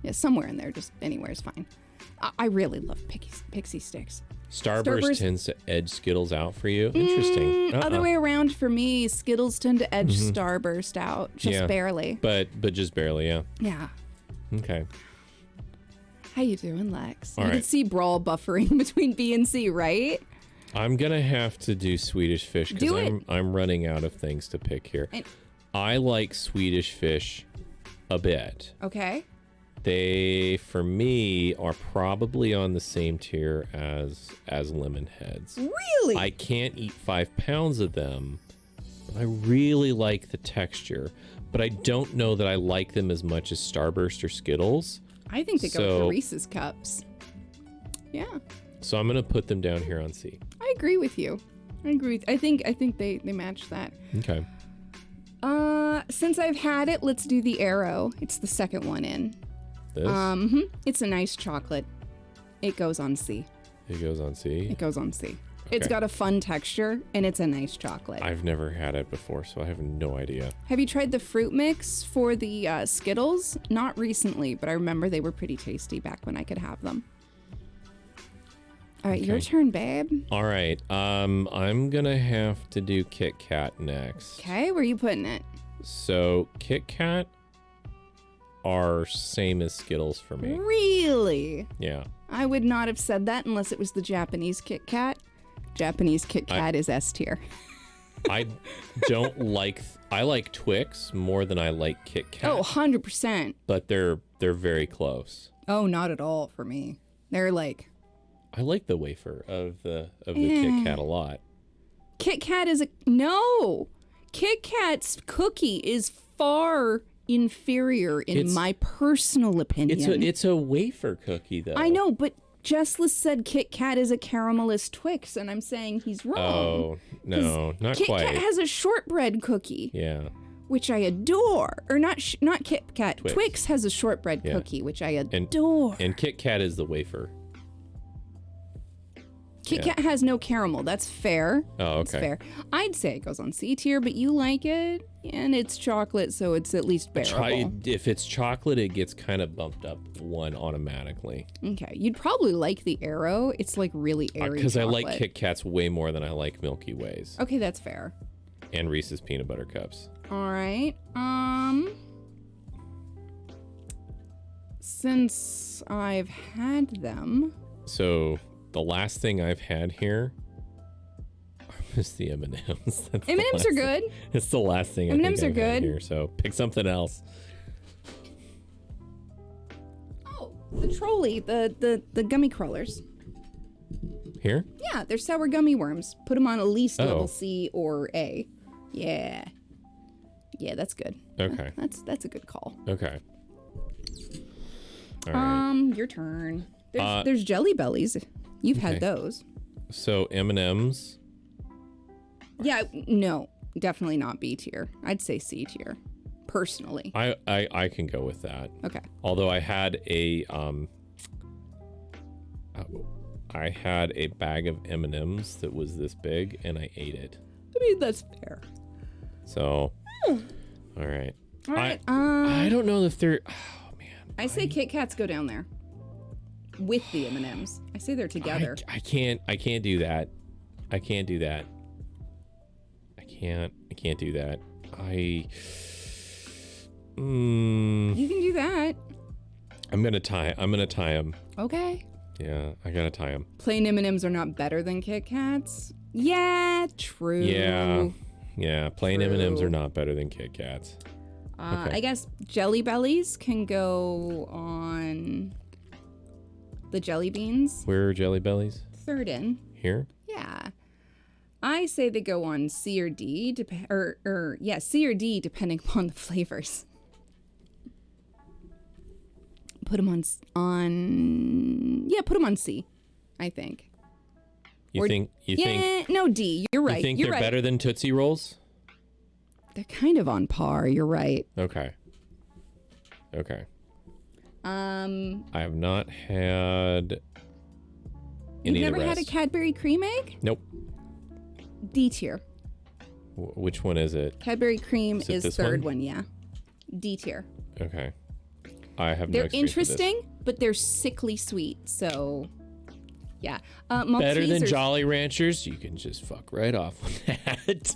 Yeah, somewhere in there, just anywhere is fine. I really love Pixie Sticks. Starburst tends to edge Skittles out for you. Interesting. Other way around for me, Skittles tend to edge Starburst out, just Yeah. barely. But just barely, yeah. Yeah. Okay. How you doing, Lex? All You right. can see Brawl buffering between B and C, right? I'm gonna have to do Swedish Fish Do because it. I'm running out of things to pick here. And- I like Swedish Fish a bit. Okay. They, for me, are probably on the same tier as Lemon Heads. Really? I can't eat 5 pounds of them, but I really like the texture. But I don't know that I like them as much as Starburst or Skittles. I think they go with So- the Reese's Cups. Yeah, So I'm gonna put them down here on C. I agree with you. I think they match that. Okay. Since I've had it, let's do the Arrow. It's the second one in. This It's a nice chocolate. It goes on C. it goes on C. It goes on C. It's Okay. got a fun texture and it's a nice chocolate. I've never had it before, so I have no idea. Have you tried the fruit mix for the Skittles? Not recently, but I remember they were pretty tasty back when I could have them. All right, your Okay. turn, babe. All right. I'm gonna have to do Kit Kat next. Okay, where are you putting it? So Kit Kat are same as Skittles for me. Really? Yeah. I would not have said that unless it was the Japanese Kit Kat. Japanese Kit Kat is S tier. I don't like. I like Twix more than I like Kit Kat. Oh, 100%. But they're very close. Oh, not at all for me. They're like, I like the wafer of the Kit Kat a lot. Kit Kat is a no. Kit Kat's cookie is far inferior in It's- my personal opinion. It's a wafer cookie though. I know, but Jessless said Kit Kat is a caramelist Twix, and I'm saying he's wrong. Oh, no, not Kit quite. Kat has a shortbread cookie, Yeah. which I adore. Or not Kit Kat. Twix. Twix has a shortbread Yeah. cookie, which I adore. And Kit Kat is the wafer. Kit yeah. Kat has no caramel. That's fair. Oh, It's okay. fair. I'd say it goes on C tier, but you like it, and it's chocolate, so it's at least bearable. If it's chocolate, it gets kind of bumped up one automatically. Okay, you'd probably like the Arrow. It's like really airy. Because I like chocolate. Kit Kats way more than I like Milky Ways Okay, that's fair. and Reese's Peanut Butter Cups. All right. Since I've had them, So the last thing I've had here is the M&Ms. M&Ms are good. It's the last thing I M&Ms think are I've had good. here. So pick something else. Oh, the trolley, the gummy crawlers. Here? Yeah, they're sour gummy worms. Put them on at least Oh. level C or A. Yeah. Yeah, that's good. Okay. That's a good call. Okay. All right. Your turn. Uh, There's Jelly Bellies. You've okay. had those. So M&Ms. Yeah, no, definitely not B tier. I'd say C tier, personally. I can go with that. Okay. Although I had a bag of M&Ms that was this big and I ate it. I mean, that's fair. So, all right. All right. I don't know if they're. Oh man. I say Kit Kats go down there with the M&Ms. I say they're together. I can't do that. I can't do that. I can't do that. You can do that. I'm gonna tie them. Okay. Yeah, I gotta tie them. Plain M&Ms are not better than Kit Kats. Yeah, true. Yeah. Plain M&Ms are True. not better than Kit Kats. Okay. I guess Jelly Bellies can go on the jelly beans. Where are Jelly Bellies? Third in. Here? Yeah. I say they go on C or D, C or D, depending upon the flavors. Put them on C, I think. You think No, D. You're right. you think You're they're right. better than Tootsie Rolls? They're kind of on par. You're right. Okay. Um, I have not had any you've of the never had a rest. Cadbury cream egg? Nope. D tier. Which one is it? Cadbury cream Is it is this third one? one, yeah. D tier. Okay. I have no They're experience with this. interesting, but they're sickly sweet. So, yeah. Better than Maltesers, Jolly Ranchers? You can just fuck right off with that.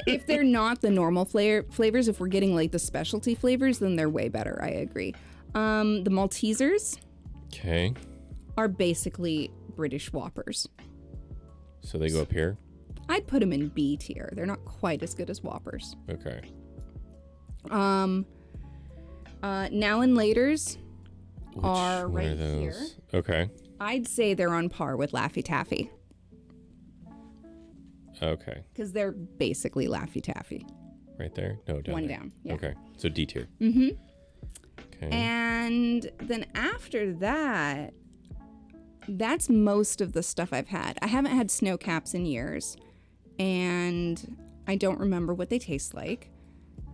if they're not the normal flavors, if we're getting like the specialty flavors, then they're way better. I agree. The Maltesers Okay. are basically British Whoppers. So they go up here? I'd put them in B tier. They're not quite as good as Whoppers. Okay. Now and Laters Which are one right those? here. Okay. I'd say they're on par with Laffy Taffy Okay. because they're basically Laffy Taffy. Right there? No, down One there. down, yeah. Okay. So D tier. Mm-hmm. Okay. And then after that, that's most of the stuff I've had. I haven't had snow caps in years, and I don't remember what they taste like.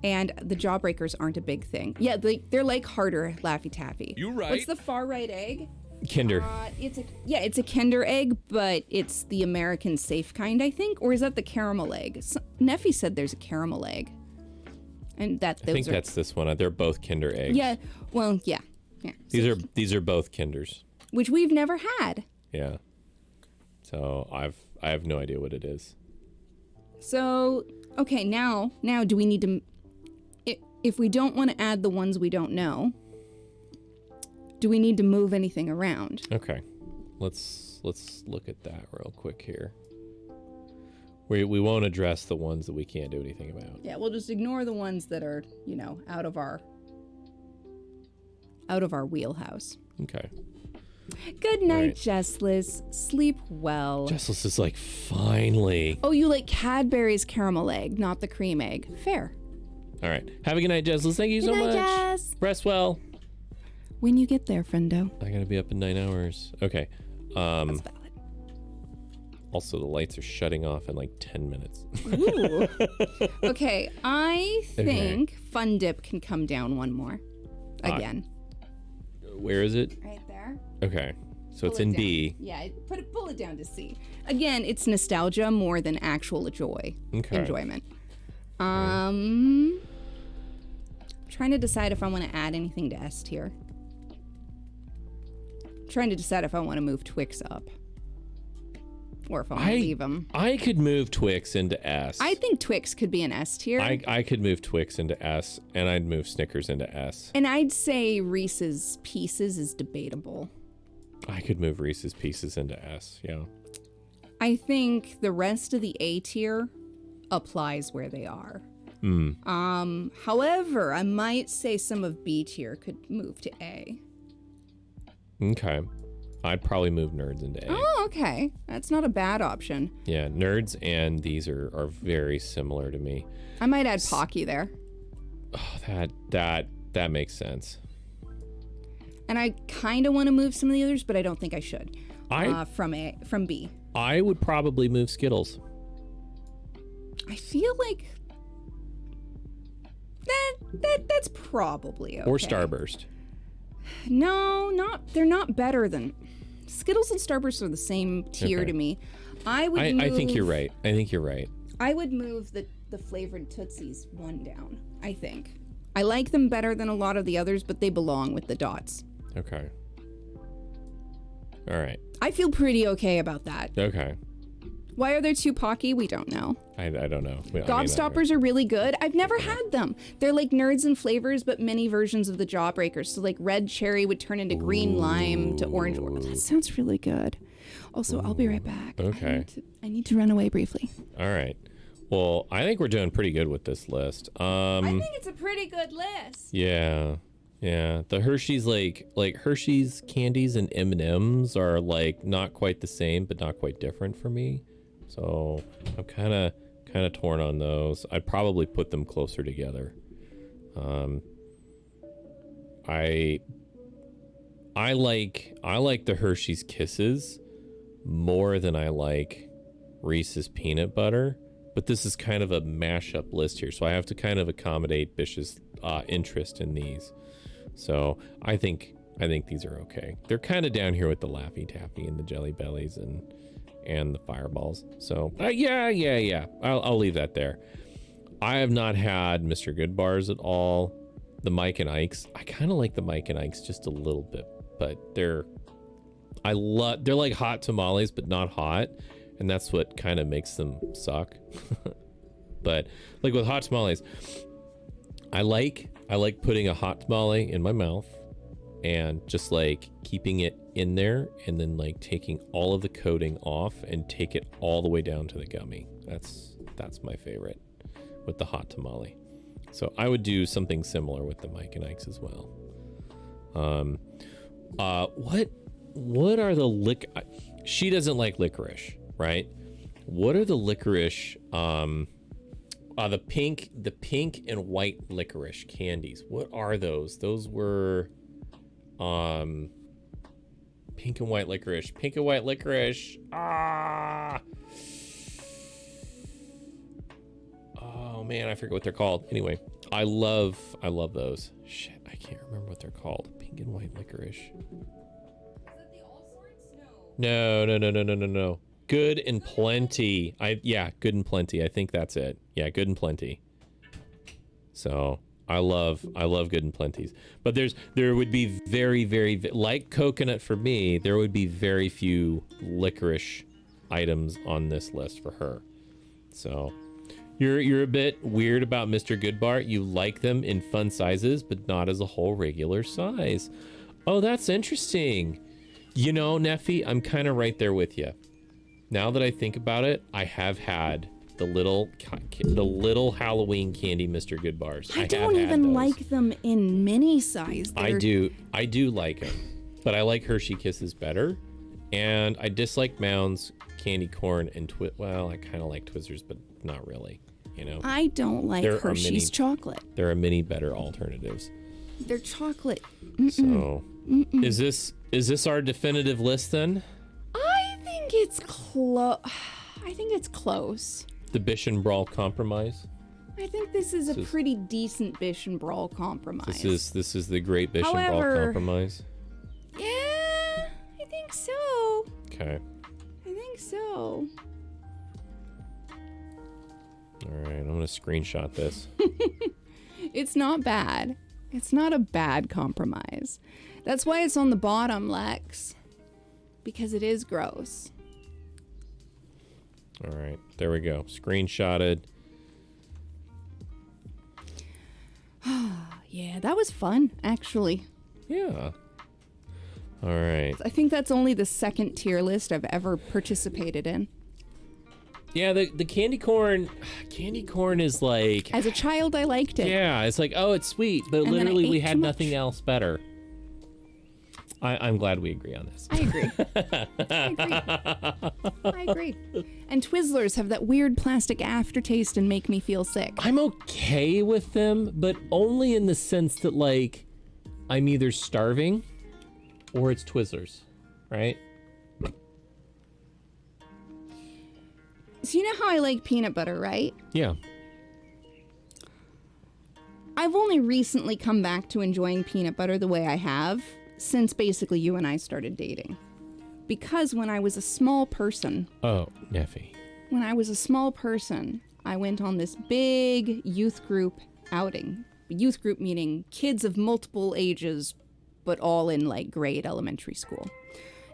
And the Jawbreakers aren't a big thing. Yeah, they're like harder Laffy Taffy. You right. What's the far right egg? Kinder. It's a Kinder egg, but it's the American safe kind, I think. Or is that the caramel egg? Neffy said there's a caramel egg, and I think that's this one. They're both Kinder eggs. yeah. Well, yeah. These are both Kinders. Which we've never had. Yeah. So I have no idea what it is. So okay, now do we need to? If we don't want to add the ones we don't know, do we need to move anything around? Okay. Let's look at that real quick here. We won't address the ones that we can't do anything about. Yeah, we'll just ignore the ones that are, out of our wheelhouse. Okay. Good night, Right. Jessless. Sleep well. Jessless is like, finally. Oh, you like Cadbury's caramel egg, not the cream egg. Fair. All right. Have a good night, Jessless. Thank you so Good night, much. Jess. Rest well. When you get there, friendo. I gotta be up in 9 hours. Okay. That's valid. Also, the lights are shutting off in like 10 minutes. Ooh. Okay, I think Fun Dip can come down one more. Again. Where is it? Right there. Okay. So it's Pull it in down. B. Yeah, pull it down to C. Again, it's nostalgia more than actual Okay. enjoyment. Trying to decide if I want to add anything to S tier. Trying to decide if I want to move Twix up. Or if I want to leave them. I could move Twix into S. I think Twix could be an S tier. I could move Twix into S, and I'd move Snickers into S. And I'd say Reese's Pieces is debatable. I could move Reese's Pieces into S, yeah. I think the rest of the A tier applies where they are. However, I might say some of B tier could move to A. Okay. I'd probably move Nerds into A. Oh, okay. That's not a bad option. Yeah, Nerds and these are very similar to me. I might add Pocky there. Oh, that makes sense. And I kind of want to move some of the others, but I don't think I should. I From B. I would probably move Skittles. I feel like that's probably okay. Or Starburst. No, they're not better than Skittles and Starburst are the same tier Okay. to me. I think you're right. I think you're right. I would move the flavored Tootsies one down, I think. I like them better than a lot of the others, but they belong with the dots. Okay. All right. I feel pretty okay about that. Okay. Why are there two Pocky? We don't know. I don't know. Gobstoppers are really good. I've never had them. They're like Nerds and flavors, but mini versions of the Jawbreakers. So like red cherry would turn into green lime to orange. That sounds really good. Also, I'll be right back. Okay. I need to run away briefly. All right. Well, I think we're doing pretty good with this list. I think it's a pretty good list. Yeah. Yeah. The Hershey's like Hershey's candies and M&Ms are like not quite the same, but not quite different for me. So I'm kind of torn on those. I'd probably put them closer together. I like the Hershey's Kisses more than I like Reese's Peanut Butter, but this is kind of a mashup list here, so I have to kind of accommodate Bish's interest in these. So I think these are okay. They're kind of down here with the Laffy Taffy and the Jelly Bellies and the Fireballs. So yeah. I'll leave that there. I have not had Mr. Good Bars at all. The Mike and Ike's, I kind of like the Mike and Ike's just a little bit, but they're like hot tamales, but not hot, and that's what kind of makes them suck. But like with hot tamales, I like putting a hot tamale in my mouth and just like keeping it in there and then like taking all of the coating off and take it all the way down to the gummy. That's my favorite with the hot tamale. So I would do something similar with the Mike and Ike's as well. What are the she doesn't like licorice, right? What are the licorice the pink and white licorice candies? What are those? Those were pink and white licorice. Oh man, I forget what they're called. Anyway, I love those. Shit, I can't remember what they're called. Pink and white licorice. Is that the All Sorts? No. Good and Plenty. Good and Plenty. I think that's it. Yeah, Good and Plenty. So I love Good and Plenty's. But there would be very, very, like coconut for me, there would be very few licorice items on this list for her. So you're a bit weird about Mr. Goodbar. You like them in fun sizes, but not as a whole regular size. Oh, that's interesting. You know, Neffy, I'm kind of right there with you. Now that I think about it, I have had the little Halloween candy Mr. Goodbars. I don't even like them in mini size. I do like them, but I like Hershey Kisses better, and I dislike Mounds, candy corn, and I kind of like Twizzlers, but not really. You know, I don't like Hershey's chocolate. There are many better alternatives. They're chocolate. So, is this our definitive list then? I think it's close. I think it's close. The Bish and Brawl compromise. I think this is a pretty decent Bish and Brawl compromise. This is the great Bish and Brawl However- compromise. Yeah, I think so. Okay. I think so. All right, I'm gonna screenshot this. It's not bad. It's not a bad compromise. That's why it's on the bottom, Lex. Because it is gross. All right, there we go. Screenshotted. Yeah, that was fun, actually. Yeah. All right. I think that's only the second tier list I've ever participated in. Yeah, the candy corn is like, As a child, I liked it. yeah, it's like, oh, it's sweet, but And then I literally ate we too had much. nothing else better. I'm glad we agree on this. I agree. I agree. And Twizzlers have that weird plastic aftertaste and make me feel sick. I'm okay with them, but only in the sense that, like, I'm either starving or it's Twizzlers, right? So you know how I like peanut butter, right? Yeah. I've only recently come back to enjoying peanut butter the way I have since basically you and I started dating. Because when I was a small person, Oh, Neffy. I went on this big youth group outing. Youth group meaning kids of multiple ages, but all in like grade elementary school.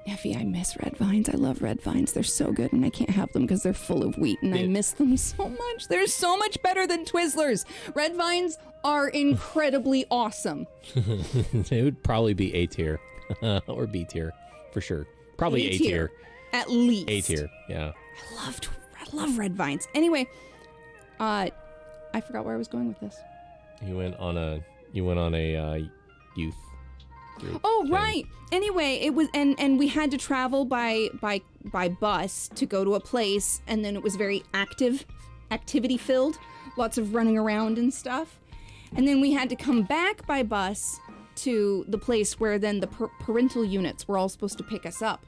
Effie, I miss red vines. I love red vines. They're so good, and I can't have them because they're full of wheat, and I miss them so much. They're so much better than Twizzlers. Red vines are incredibly awesome. It would probably be A tier or B tier for sure. Probably A tier. At least. A tier. Yeah. I love red vines. Anyway, I forgot where I was going with this. You went on a youth group Oh, thing. right. Anyway, it was and we had to travel by bus to go to a place, and then it was very activity filled, lots of running around and stuff. And then we had to come back by bus to the place where then the parental units were all supposed to pick us up.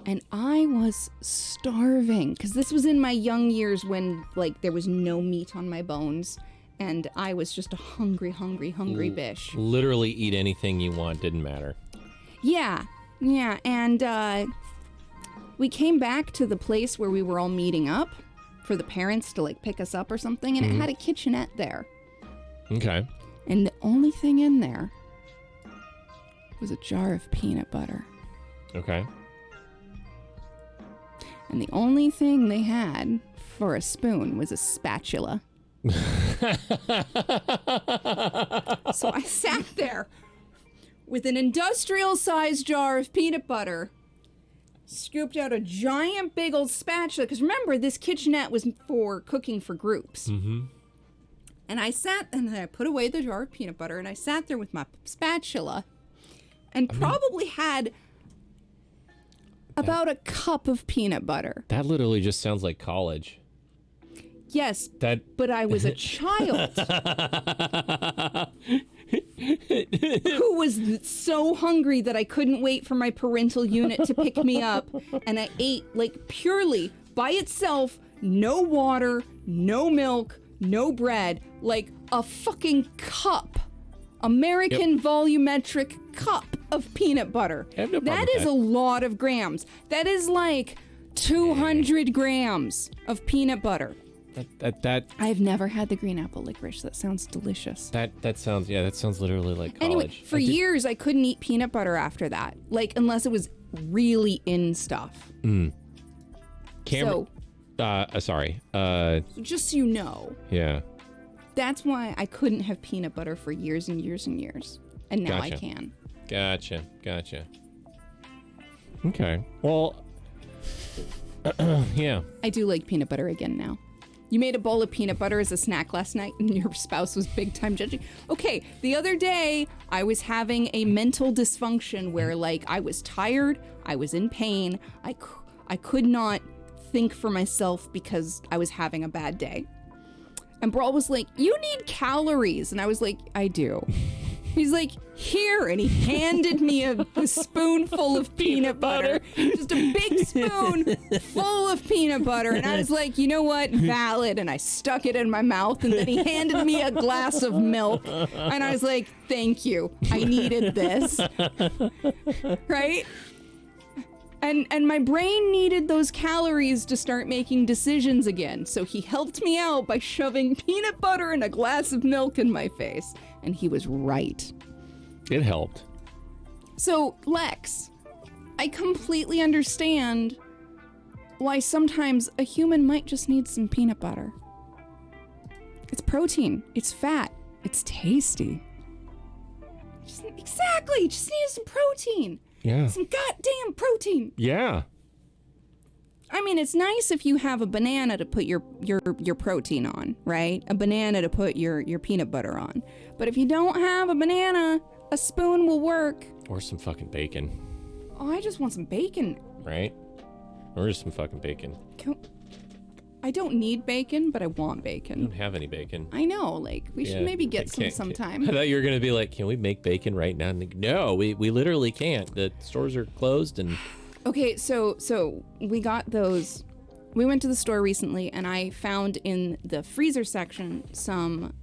And I was starving because this was in my young years when like there was no meat on my bones, and I was just a hungry bish. Literally eat anything you want, didn't matter. Yeah, and we came back to the place where we were all meeting up for the parents to like pick us up or something, and it had a kitchenette there. Okay. And the only thing in there was a jar of peanut butter. Okay. And the only thing they had for a spoon was a spatula. So I sat there with an industrial-sized jar of peanut butter, scooped out a giant big old spatula, because remember, this kitchenette was for cooking for groups. Mm-hmm. And I sat, and then I put away the jar of peanut butter, and I sat there with my spatula, and probably had about a cup of peanut butter. That literally just sounds like college. Yes, That but I was a child who was so hungry that I couldn't wait for my parental unit to pick me up, and I ate like purely by itself, no water, no milk, no bread, like a fucking cup, American volumetric cup of peanut butter. I have no problem That with is that. a lot of grams. That is like 200 grams of peanut butter. that I've never had the green apple licorice. That sounds delicious. that sounds literally like college. Anyway, for years I couldn't eat peanut butter after that, like unless it was really in stuff. Cameron, sorry. Just so you know, Yeah. that's why I couldn't have peanut butter for years and years and years, and now I Gotcha. can. Gotcha. Okay. Well, yeah. I do like peanut butter again now. You made a bowl of peanut butter as a snack last night, and your spouse was big time judging. Okay, the other day I was having a mental dysfunction where, like, I was tired, I was in pain, I could not think for myself because I was having a bad day. And Brawl was like, "You need calories," and I was like, "I do." He's like, here, and he handed me a spoonful of peanut butter. Just a big spoon full of peanut butter. And I was like, you know what? Valid. And I stuck it in my mouth, and then he handed me a glass of milk. And I was like, thank you. I needed this. Right? And my brain needed those calories to start making decisions again. So he helped me out by shoving peanut butter and a glass of milk in my face. And he was right. It helped. So, Lex, I completely understand why sometimes a human might just need some peanut butter. It's protein, it's fat, it's tasty. Exactly, just need some protein. Yeah. Some goddamn protein. Yeah. I mean, it's nice if you have a banana to put your protein on, right? A banana to put your peanut butter on. But if you don't have a banana, a spoon will work. Or some fucking bacon. Oh, I just want some bacon. Right? Or just some fucking bacon. I don't need bacon, but I want I bacon. don't have any bacon. I know, like, we should maybe get some sometime. I thought you were going to be like, can we make bacon right now? And no, we literally can't. The stores are closed and... Okay, so we got those. We went to the store recently, and I found in the freezer section some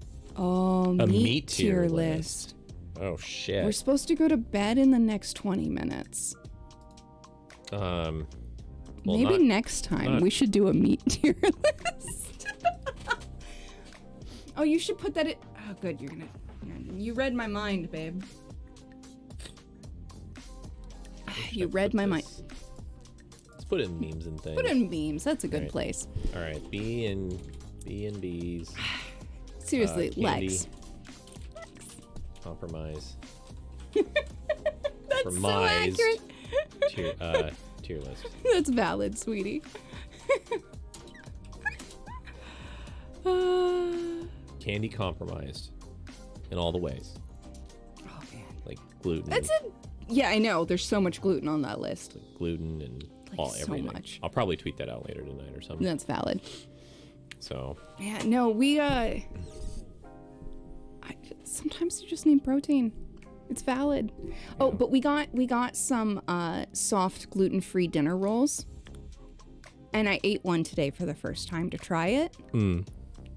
meat tier list. Oh, shit. We're supposed to go to bed in the next 20 minutes. Well, Maybe next time we should do a meat tier list. Oh, you should put that in. Oh, good. You read my mind, babe. You read my mind. Let's put in memes and things. Put in memes. That's a good Right. place. All right, B and B's. Seriously, candy. Lex. Compromise. That's so Compromised. accurate. Tier list. That's valid, sweetie. Candy compromised in all the ways. Oh man. Like gluten. That's it. Yeah, I know. There's so much gluten on that list. Like gluten and all so everything. much. I'll probably tweet that out later tonight or something. That's valid. So Yeah, no, we sometimes you just need protein. It's valid. Oh, but we got some soft gluten-free dinner rolls. And I ate one today for the first time to try it.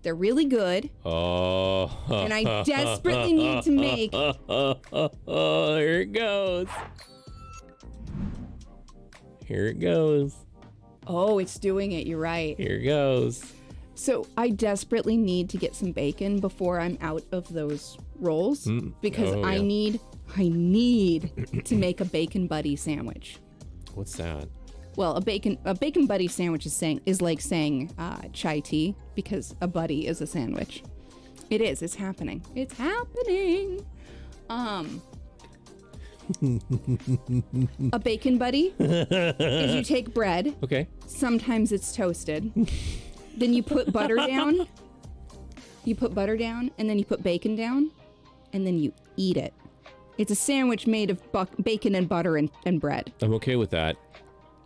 They're really good. Oh. And I desperately need to make. Here it goes. Here it goes. Oh, it's doing it. You're right. Here it goes. So I desperately need to get some bacon before I'm out of those rolls because Oh, I yeah. need to make a bacon buddy sandwich. What's that? Well, a bacon buddy sandwich is like saying chai tea because a buddy is a sandwich. It is. It's happening. It's happening. A bacon buddy is you take bread. Okay. Sometimes it's toasted. Then you put butter down. You put butter down, and then you put bacon down, and then you eat it. It's a sandwich made of bacon and butter and bread. I'm okay with that.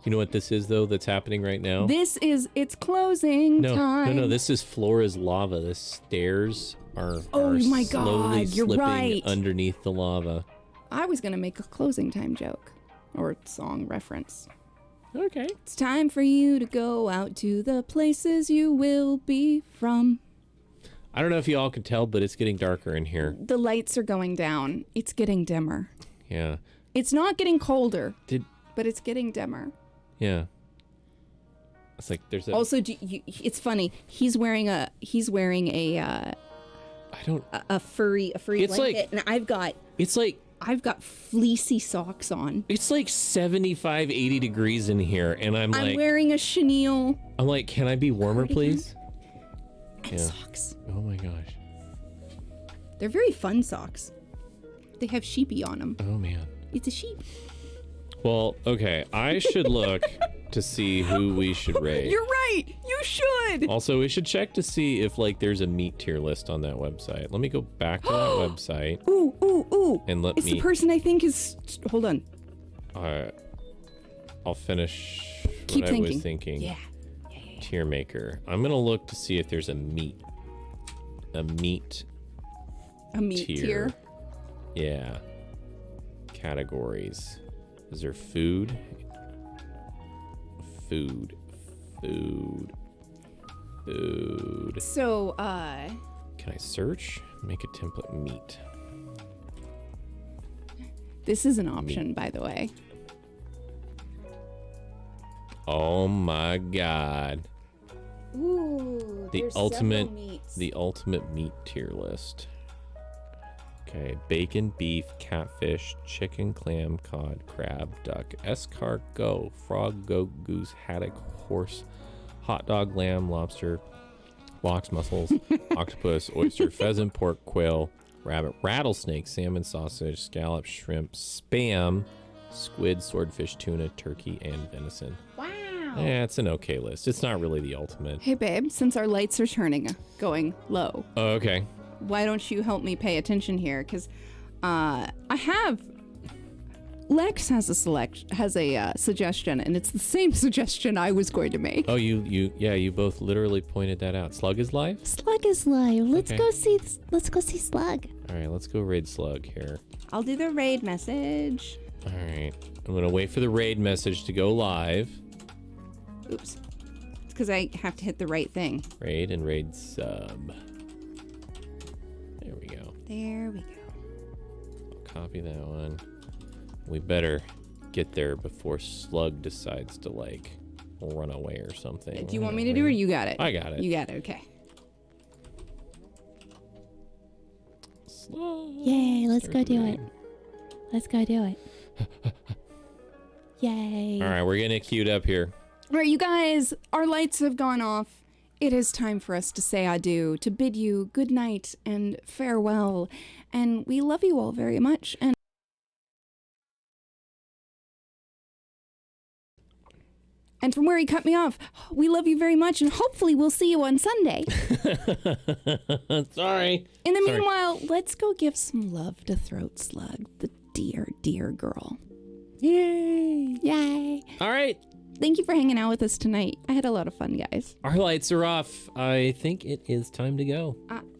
You know what this is, though, that's happening right now? It's closing time. No, this is Flora's lava. The stairs are my slowly God, you're slipping right. underneath the lava. I was gonna make a closing time joke or song reference. Okay. It's time for you to go out to the places you will be from. I don't know if you all can tell, but it's getting darker in here. The lights are going down. It's getting dimmer. Yeah. It's not getting colder, but it's getting dimmer. Yeah. It's like there's a... Also, it's funny. He's wearing a I don't... a furry It's blanket, like- and I've got fleecy socks on. It's like 75, 80 degrees in here, and I'm I'm like... wearing a chenille I'm like, can I be warmer, please? and Yeah. socks. Oh my gosh. They're very fun socks. They have sheepy on them. Oh man. It's a sheep. Well, okay. I should look to see who we should raid. You're right. You should. Also, we should check to see if like there's a meat tier list on that website. Let me go back to that website. Ooh, ooh, ooh. And let it's me- the person I think is. Hold on. I'll finish Keep what I thinking. was thinking. Yeah. Tier maker. I'm gonna look to see if there's a meat A meat tier. Yeah. Categories. Is there food? Food. So, Can I search? Make a template meat. this is an option, by the way. Oh my god. Ooh, The ultimate meat tier list. Okay, bacon, beef, catfish, chicken, clam, cod, crab, duck, escargot, frog, goat, goose, haddock, horse, hot dog, lamb, lobster, lox, mussels, octopus, oyster, pheasant, pork, quail, rabbit, rattlesnake, salmon, sausage, scallop, shrimp, spam, squid, swordfish, tuna, turkey, and venison. Wow. Yeah, it's an okay list. It's not really the ultimate. Hey, babe, since our lights are going low, Oh, okay. why don't you help me pay attention here? Because Lex has a suggestion, and it's the same suggestion I was going to make. Oh, you both literally pointed that out. Slug is live? Slug is live. Let's Okay. go see. Let's go see Slug. All right, let's go raid Slug here. I'll do the raid message. All right. I'm going to wait for the raid message to go live. Oops. It's because I have to hit the right thing. Raid and raid sub. There we go. There we go. I'll copy that one. We better get there before Slug decides to, like, run away or something. Do you want me to do it or you got it? I got it. You got it, okay. Slug. Yay! Let's go Start the do raid. it. Let's go do it. Yay! All right, we're getting it queued up here. All right, you guys, our lights have gone off. It is time for us to say adieu, to bid you good night and farewell. And we love you all very much. And from where he cut me off, we love you very much, and hopefully we'll see you on Sunday. Sorry. In the Sorry. meanwhile, let's go give some love to Throat Slug, the dear, dear girl. Yay. Yay. All right. Thank you for hanging out with us tonight. I had a lot of fun, guys. Our lights are off. I think it is time to go.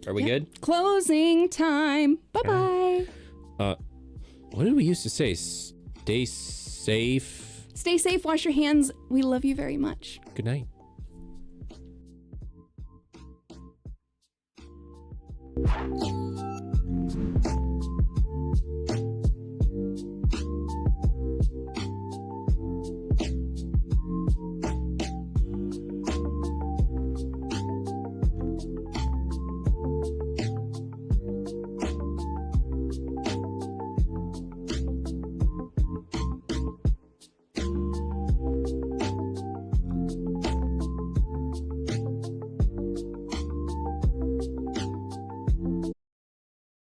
Are we good? Closing time. Bye-bye. What did we used to say? Stay safe. Stay safe, wash your hands. We love you very much. Good night. Yay!